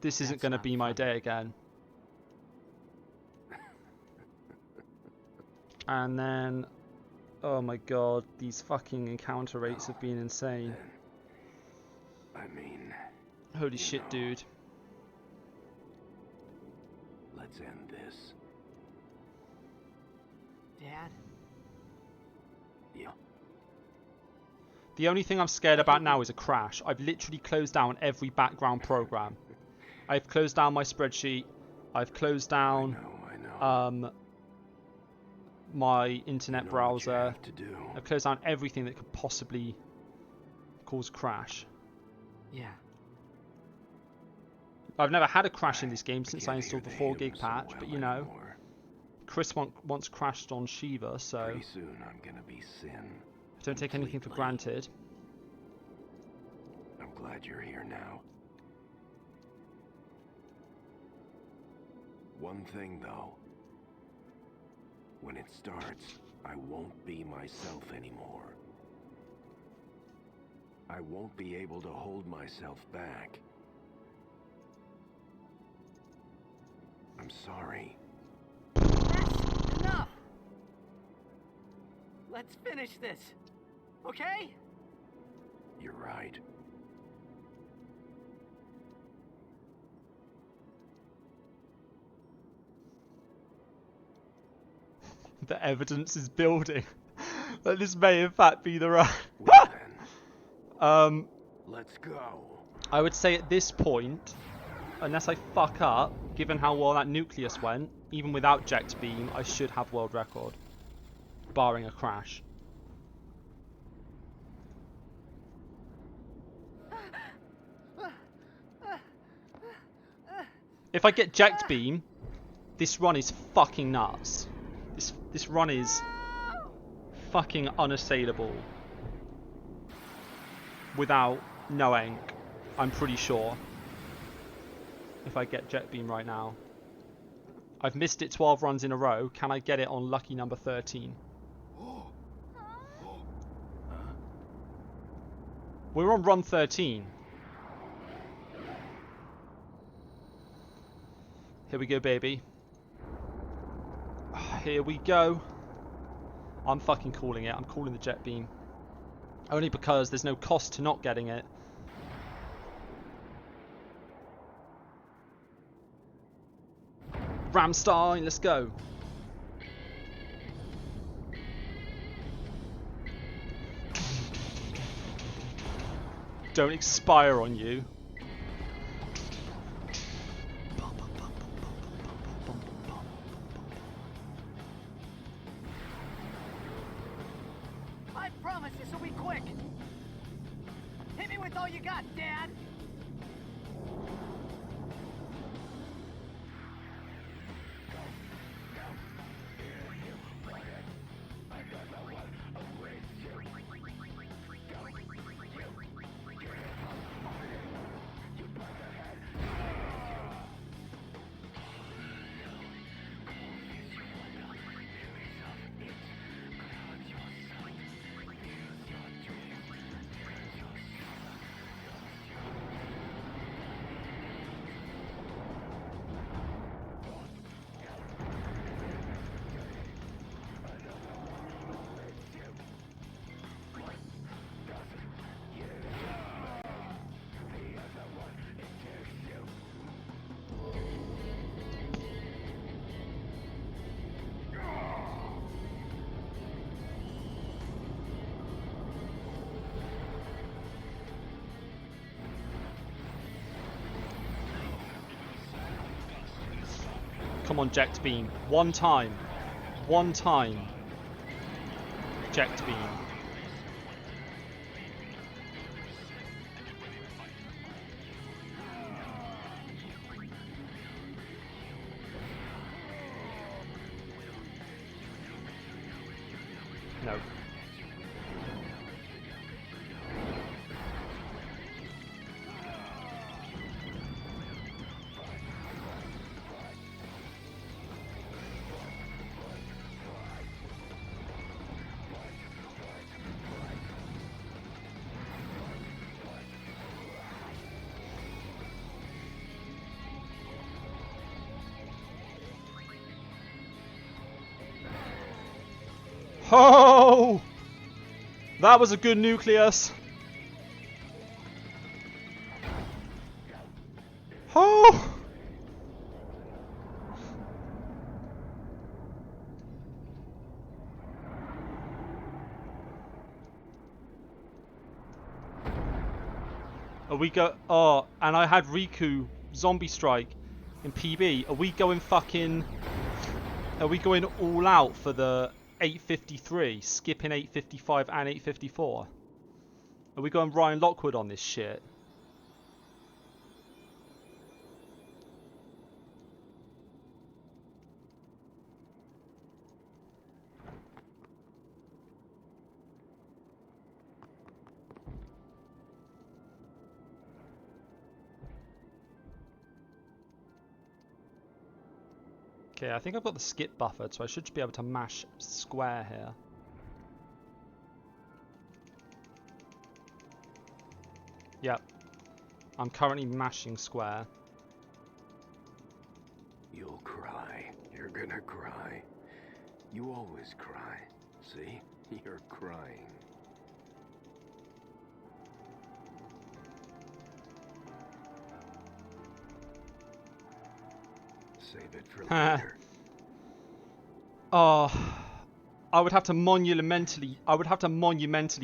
this isn't going to be my day again. And then, oh my god, these fucking encounter rates have been insane. I mean, holy shit, dude. Let's end this. Dad? Yeah. The only thing I'm scared about now is a crash. I've literally closed down every background program. I've closed down my spreadsheet. I've closed down my internet browser. I've closed down everything that could possibly cause a crash. Yeah. I've never had a crash in this game since I installed the 4 gig patch, but you know, Chris once crashed on Shiva, so Pretty soon I'm gonna be Sin. I don't take anything for granted. I'm glad you're here now. One thing though, when it starts, I won't be myself anymore. I won't be able to hold myself back. I'm sorry. That's enough! Let's finish this, okay? You're right. The evidence is building that this may in fact be the right. Let's go. I would say at this point, unless I fuck up, given how well that nucleus went, even without Ject Beam, I should have world record, barring a crash. If I get Ject Beam, this run is fucking nuts. This run is fucking unassailable. Without no ink, I'm pretty sure. If I get Jet Beam right now, I've missed it 12 runs in a row. Can I get it on lucky number 13? We're on run 13. Here we go, baby. Here we go. I'm fucking calling it. I'm calling the jet beam. Only because there's no cost to not getting it. Ramstein, let's go. Don't expire on you. I promise this will be quick. Hit me with all you got, Dad. Come on, eject beam. One time. One time. Eject beam. No. Oh! That was a good nucleus. Oh! Are we go? Oh, and I had Riku zombie strike in PB. Are we going fucking? Are we going all out for the 853, skipping 855 and 854? Are we going Ryan Lockwood on this shit? Okay, I think I've got the skip buffered, so I should be able to mash square here. Yep. I'm currently mashing square. You'll cry. You're gonna cry. You always cry. See? You're crying. Save it for later. Oh, I would have to monumentally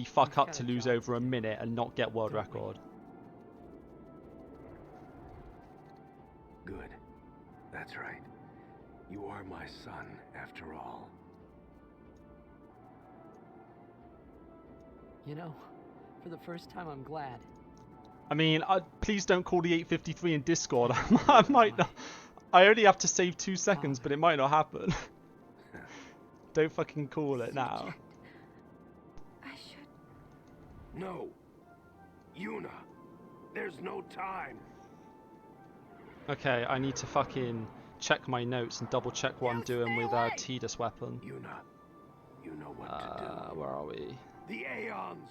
fuck up to lose over a minute and not get world record. Good. That's right. You are my son, after all. You know, for the first time, I'm glad. I mean, please don't call the 853 in Discord. I might not. I only have to save 2 seconds, but it might not happen. Don't fucking call it now. I should... No! Yuna! There's no time! Okay, I need to fucking check my notes and double check what I'm doing with Tidus weapon. Yuna, you know what to do. Where are we? The Aeons!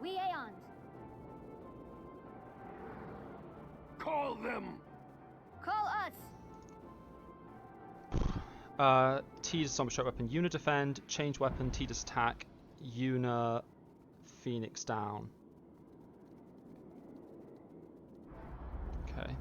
We Aeons. Call them! Call us! Tidus Zombie Strike weapon, Yuna defend, change weapon, Tidus attack, Yuna Phoenix down. Okay.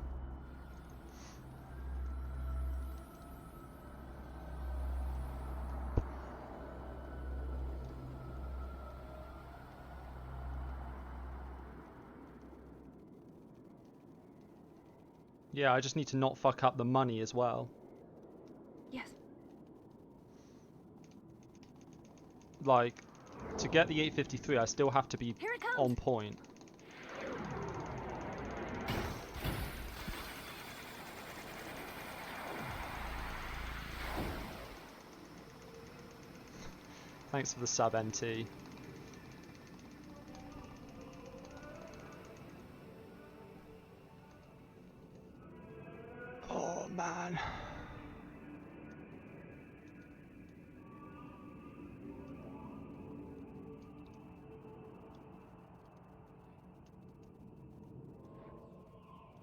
Yeah, I just need to not fuck up the money as well. Yes. Like, to get the 853, I still have to be on point. Thanks for the sub, NT. Oh, man.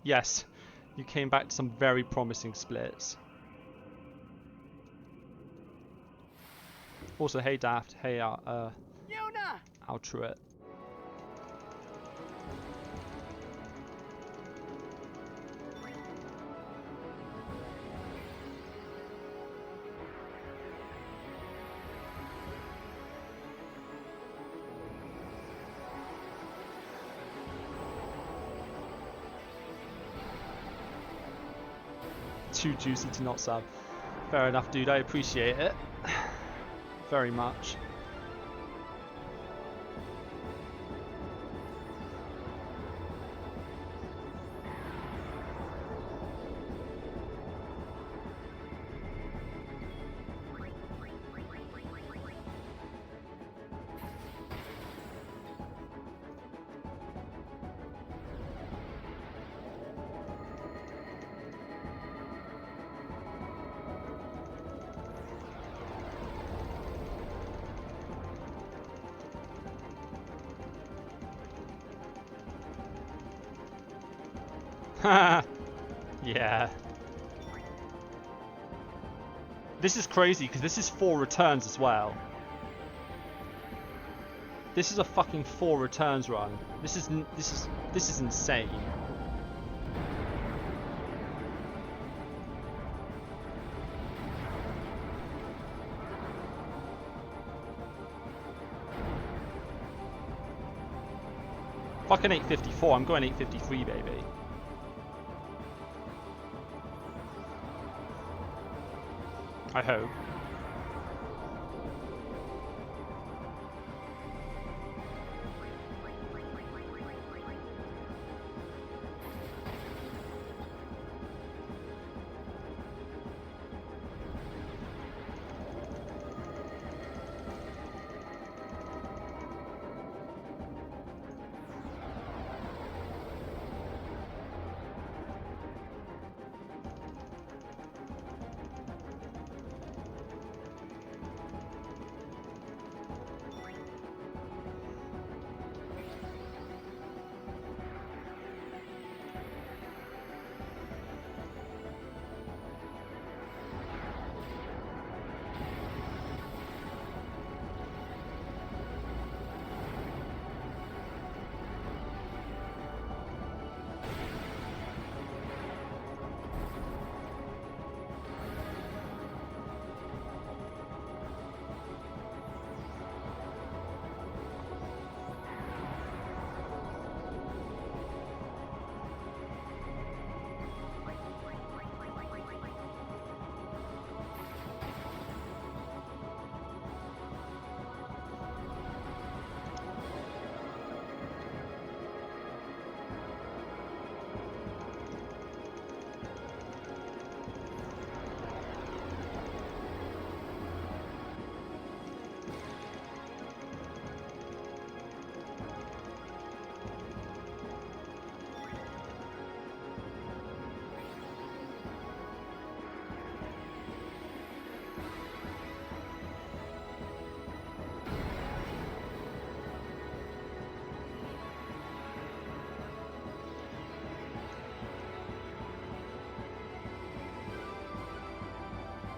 Yes, you came back to some very promising splits. Also, hey Daft, hey Yuna! Altruit. Too juicy to not sub. Fair enough, dude. I appreciate it very much. Yeah. This is crazy because this is 4 returns as well. This is a fucking 4 returns run. This is insane. Fucking 854. I'm going 853, baby. I hope.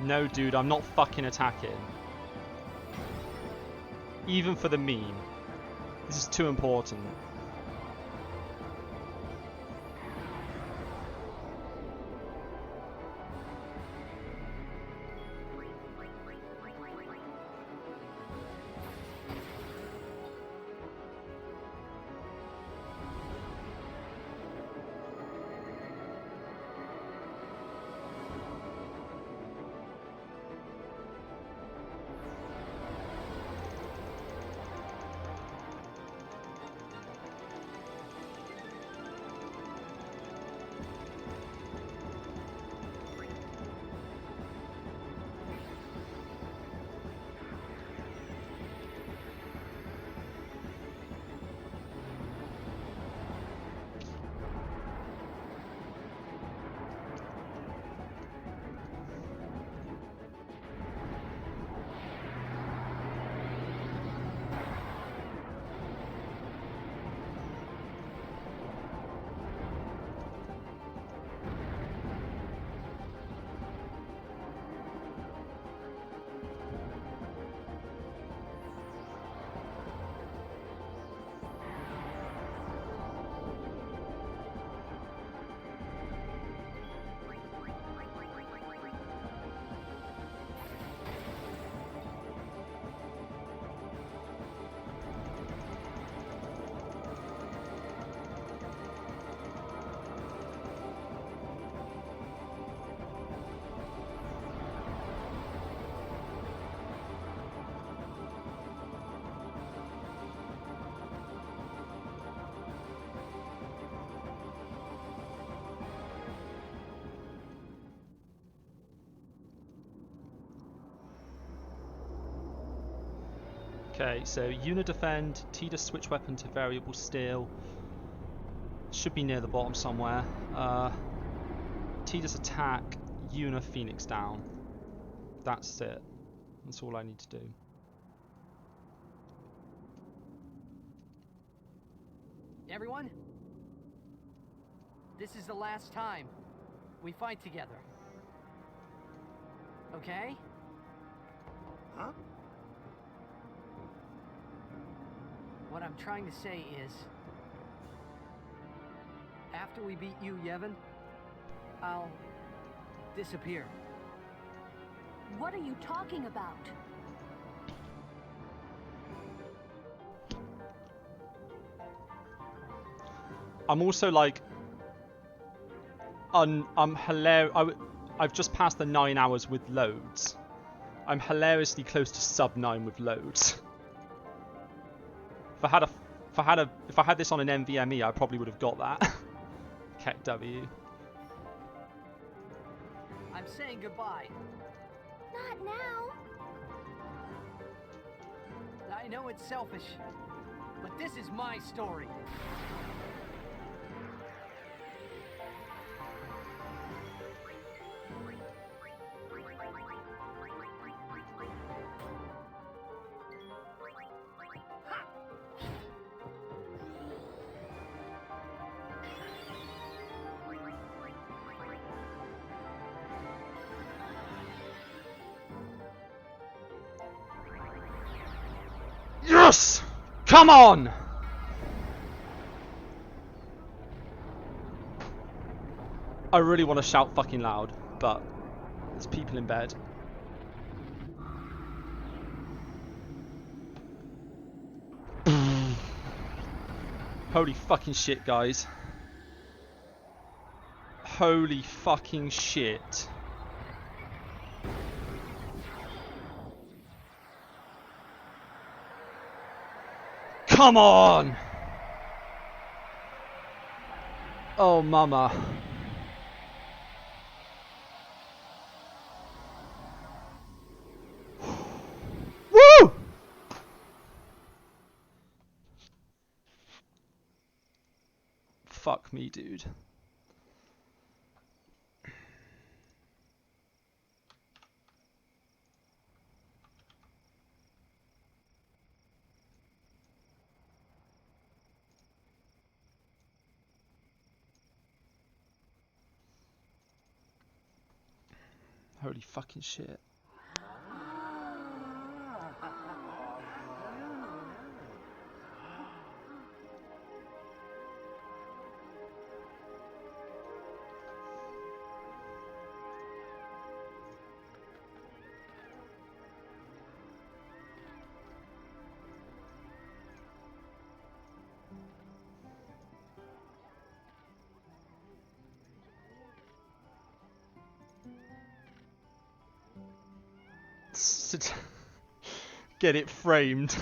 No, dude, I'm not fucking attacking. Even for the meme. This is too important. Okay, so Yuna defend, T to switch weapon to variable steel. Should be near the bottom somewhere. T does attack, Yuna Phoenix down. That's it. That's all I need to do. Everyone? This is the last time we fight together. Okay? Huh? What I'm trying to say is, after we beat you, Yevon, I'll disappear. What are you talking about? I'm also like, I'm hilarious. I've just passed the 9 hours with loads. I'm hilariously close to sub 9 with loads. If I had this on an NVMe, I probably would have got that. Keck W. I'm saying goodbye. Not now. I know it's selfish, but this is my story. Yes! Come on! I really want to shout fucking loud, but there's people in bed. Holy fucking shit, guys. Holy fucking shit. Come on! Oh, mama. Woo! Fuck me, dude. Holy fucking shit. Get it framed.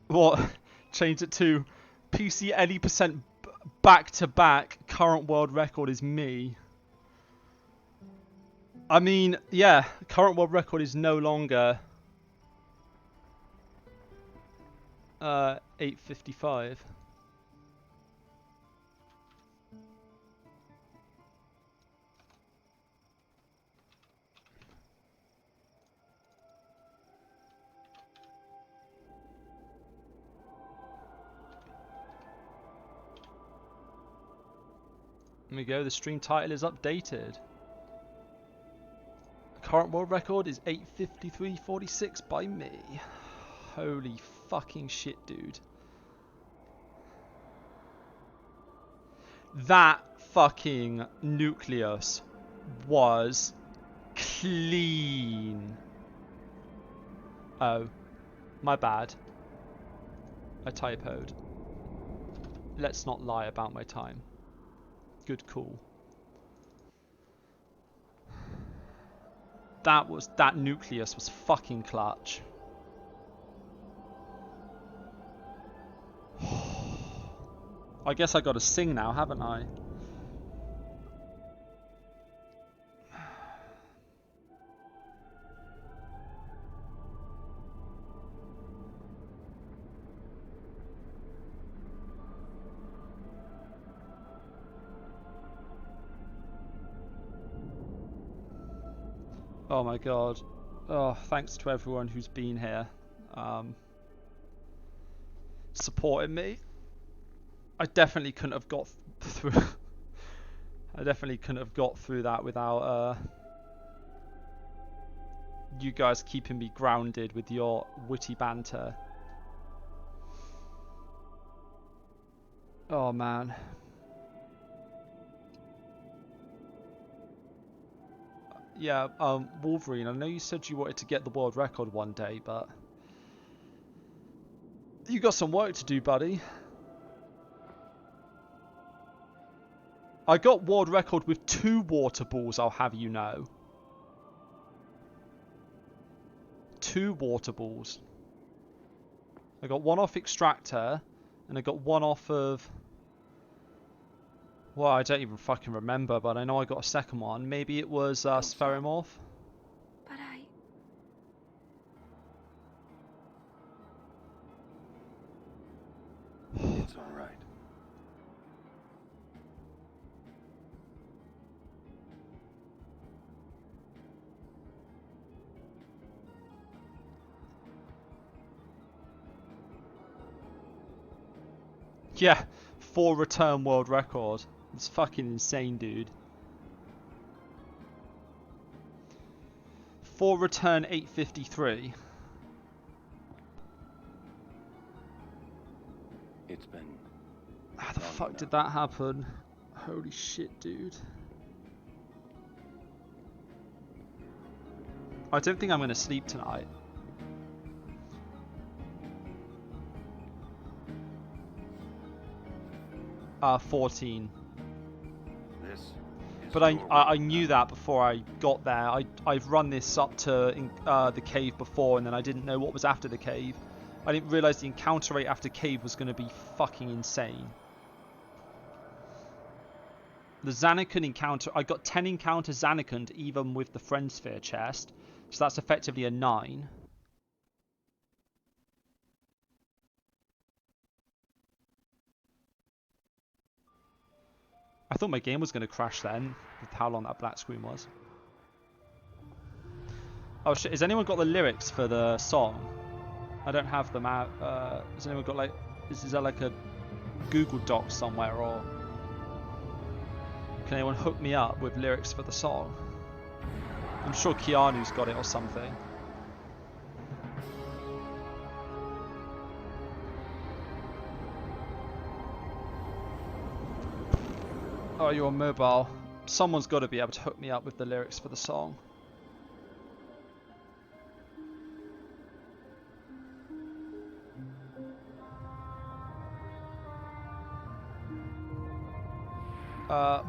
What? Change it to PC any percent back to back. Current world record is me. I mean, yeah, current world record is no longer 8:55. There we go, the stream title is updated. Current world record is 8:53:46 by me. Holy fucking shit, dude. That fucking nucleus was clean. Oh, my bad. I typoed. Let's not lie about my time. Good call. That nucleus was fucking clutch. I guess I gotta sing now, haven't I? Oh my god. Oh, thanks to everyone who's been here. Supporting me. I definitely couldn't have got through I definitely couldn't have got through that without you guys keeping me grounded with your witty banter. Oh man. Yeah, Wolverine, I know you said you wanted to get the world record one day, but you got some work to do, buddy. I got world record with 2 water balls, I'll have you know. 2 water balls. I got one off Extractor, and I got one off of... Well, I don't even fucking remember, but I know I got a second one. Maybe it was Spherimorph. But It's all right. Yeah, 4 return world record. It's fucking insane, dude. 4 return 8:53. It's been... How the fuck did that happen? Holy shit, dude. I don't think I'm gonna sleep tonight. Uh, 14. But I knew that before I got there. I've run this up to the cave before, and then I didn't know what was after the cave. I didn't realise the encounter rate after cave was going to be fucking insane. The Zanakan encounter, I got 10 encounter Zanakan even with the Friend Sphere chest, so that's effectively a 9. I thought my game was going to crash then, with how long that black screen was. Oh shit, has anyone got the lyrics for the song? I don't have them out. Has anyone got like, is there like a Google Doc somewhere or... Can anyone hook me up with lyrics for the song? I'm sure Keanu's got it or something. Oh, you're on mobile. Someone's got to be able to hook me up with the lyrics for the song.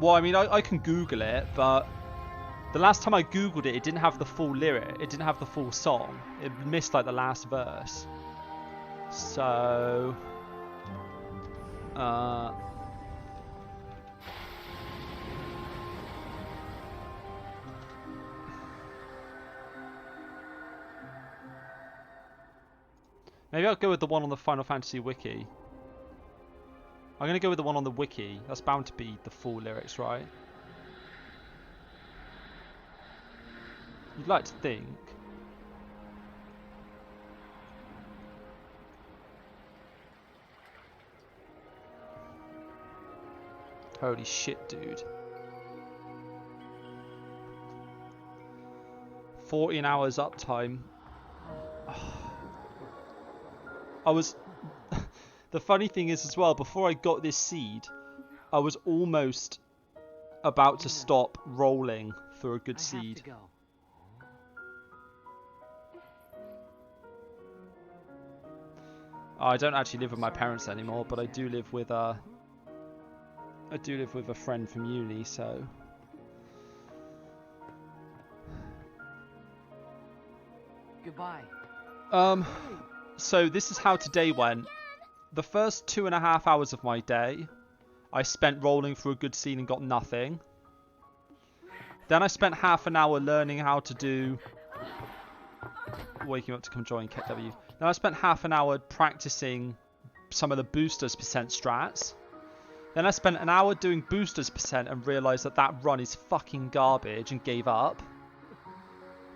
Well, I mean, I can Google it, but the last time I Googled it, it didn't have the full lyric. It didn't have the full song. It missed, like, the last verse. So... maybe I'll go with the one on the Final Fantasy wiki. I'm going to go with the one on the wiki. That's bound to be the full lyrics, right? You'd like to think. Holy shit, dude. 14 hours uptime. I was... The funny thing is as well, before I got this seed, I was almost about to stop rolling for a good seed. I don't actually live with my parents anymore, but I do live with a friend from uni, so... Goodbye. So this is how today went. The first 2.5 hours of my day, I spent rolling for a good scene and got nothing. Then I spent half an hour learning how to do... waking up to come join KW. Then I spent half an hour practicing some of the boosters percent strats. Then I spent an hour doing boosters percent and realised that that run is fucking garbage and gave up.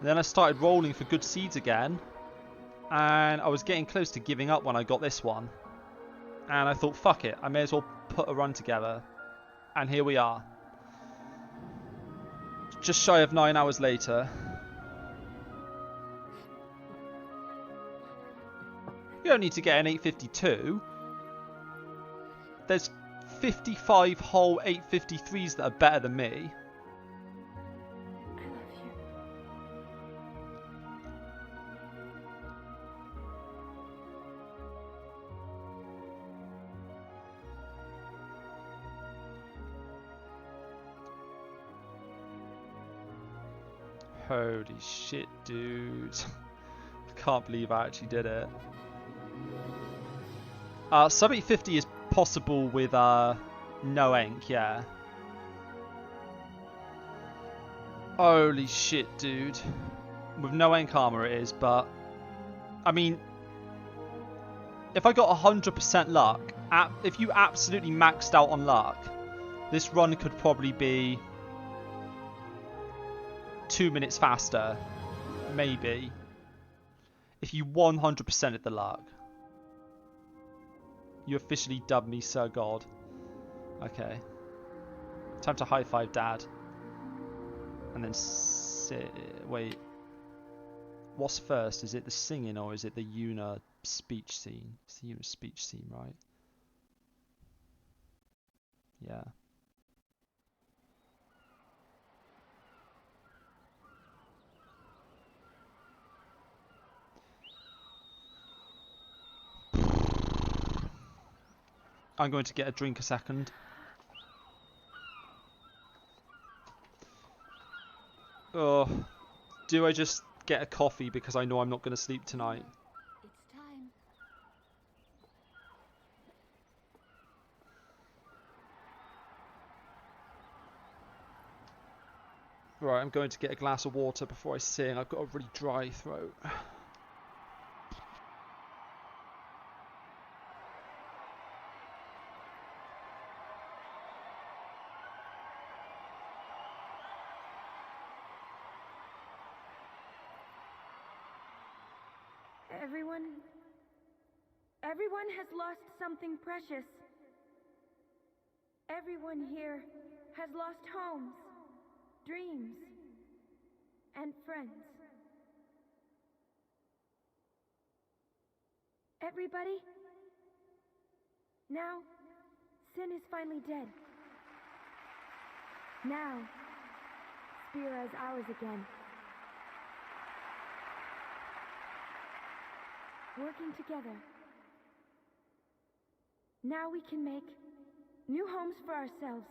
And then I started rolling for good seeds again. And I was getting close to giving up when I got this one. And I thought, fuck it, I may as well put a run together. And here we are. Just shy of 9 hours later. You don't need to get an 852. There's 55 whole 853s that are better than me. Holy shit, dude. I can't believe I actually did it. Sub 850 is possible with no ink, yeah. Holy shit, dude. With no ink armor it is, but... I mean... if I got 100% luck, if you absolutely maxed out on luck, this run could probably be... 2 minutes faster, maybe, if you 100%ed the luck. You officially dubbed me Sir God. Okay. Time to high five Dad. And then wait. What's first? Is it the singing or is it the Yuna speech scene? It's the Yuna speech scene, right? Yeah. I'm going to get a drink a second. Oh, do I just get a coffee because I know I'm not going to sleep tonight? It's time. Right, I'm going to get a glass of water before I sing. I've got a really dry throat. Everyone has lost something precious. Everyone here has lost homes, dreams, and friends. Everybody, now, sin is finally dead. Now, Spira is ours again. Working together. Now we can make new homes for ourselves.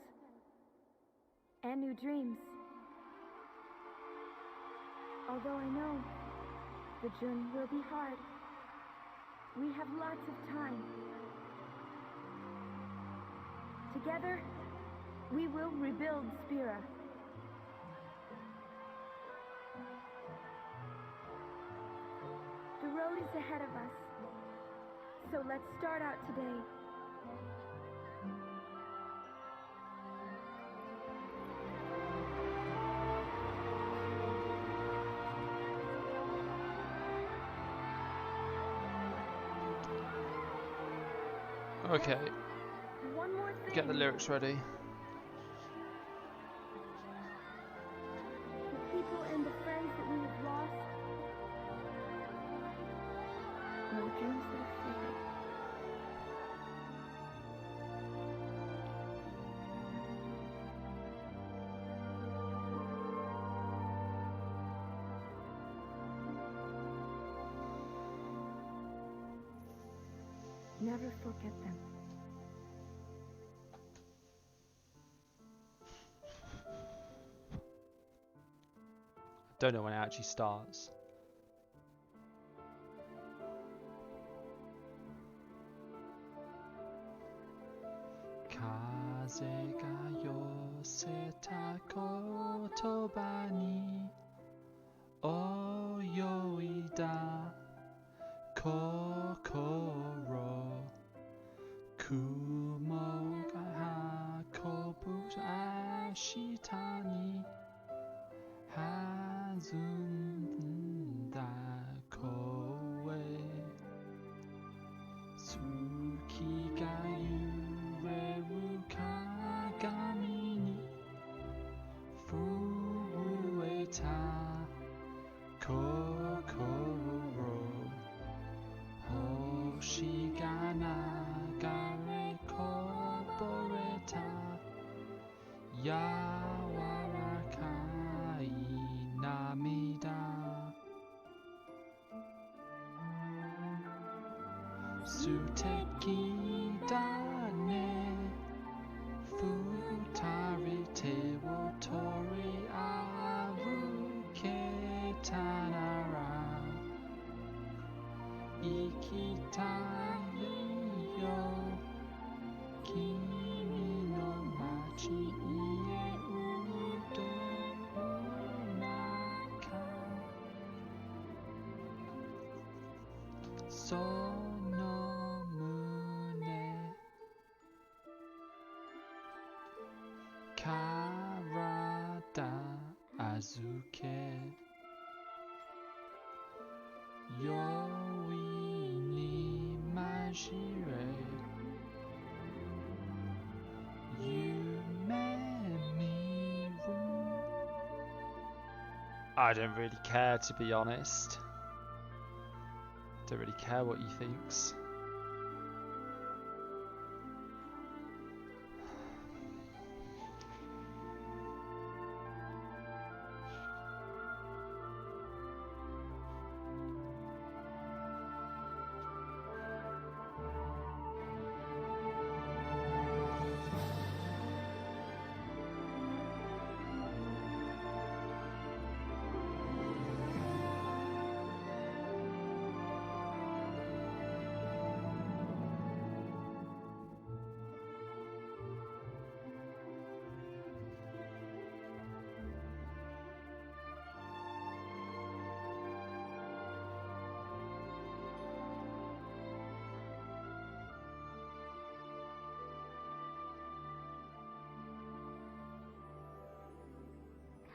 And new dreams. Although I know the journey will be hard, we have lots of time. Together, we will rebuild Spira. The road is ahead of us, so let's start out today. Okay. One more thing. Get the lyrics ready. The people and the friends that we have lost. No dreams that have faded. Never forget them. I don't know when it actually starts. Kaze ga yoseta kotoba ni oyoida kokoro kumo ga hakobu ashita ni hazunda koe tsuki ga yureru kagami ni furueta kokoro hoshi ga nagare koboreta yawarakai namida suteki dane futari te wo tori aruke tanara ikitai yo kimi no machi ie udo naka sono mune karada azuke yoi ni majire yume miru. I don't really care, to be honest. Don't really care what he thinks.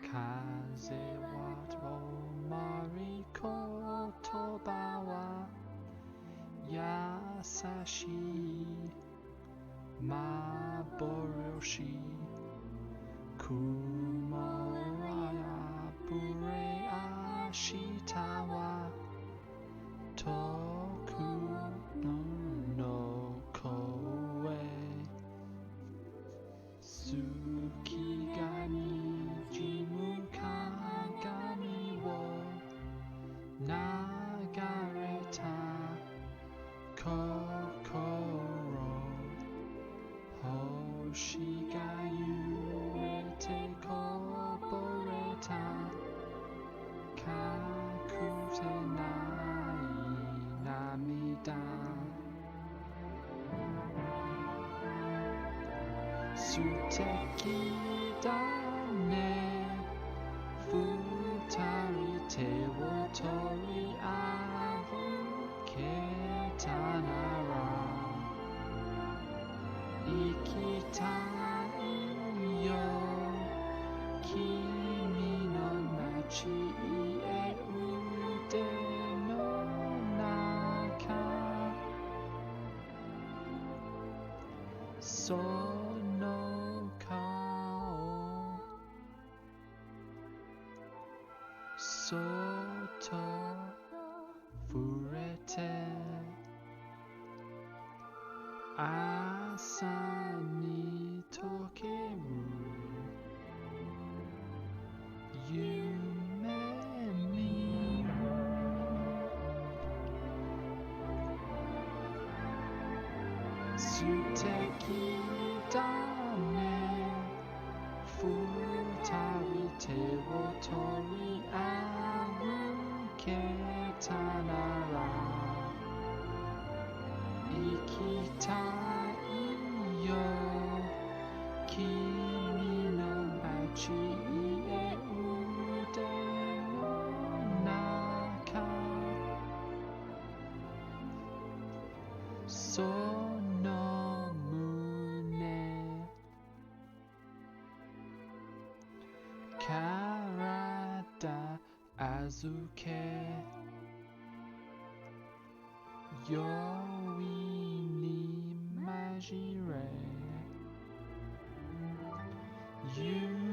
Kaze wa mariko tobawa yasashi maboroshi Kumoaya bure ashitawa toku no koe Tsukigami jimu kagami wo nagareta kokoro Hoshiga yurete koboreta kakute nai namida Suteki dane futari te wo tori avu ketanara Ikitai yo kimi no machi e ude no naka Sono kao Soto furete Asani tokeru Yume miru Tsuteki dane Futari te wo tori aru ketanara Ikitai yo kimi no machi e ude no naka Sono mune Karada azuke Yoi ni majire You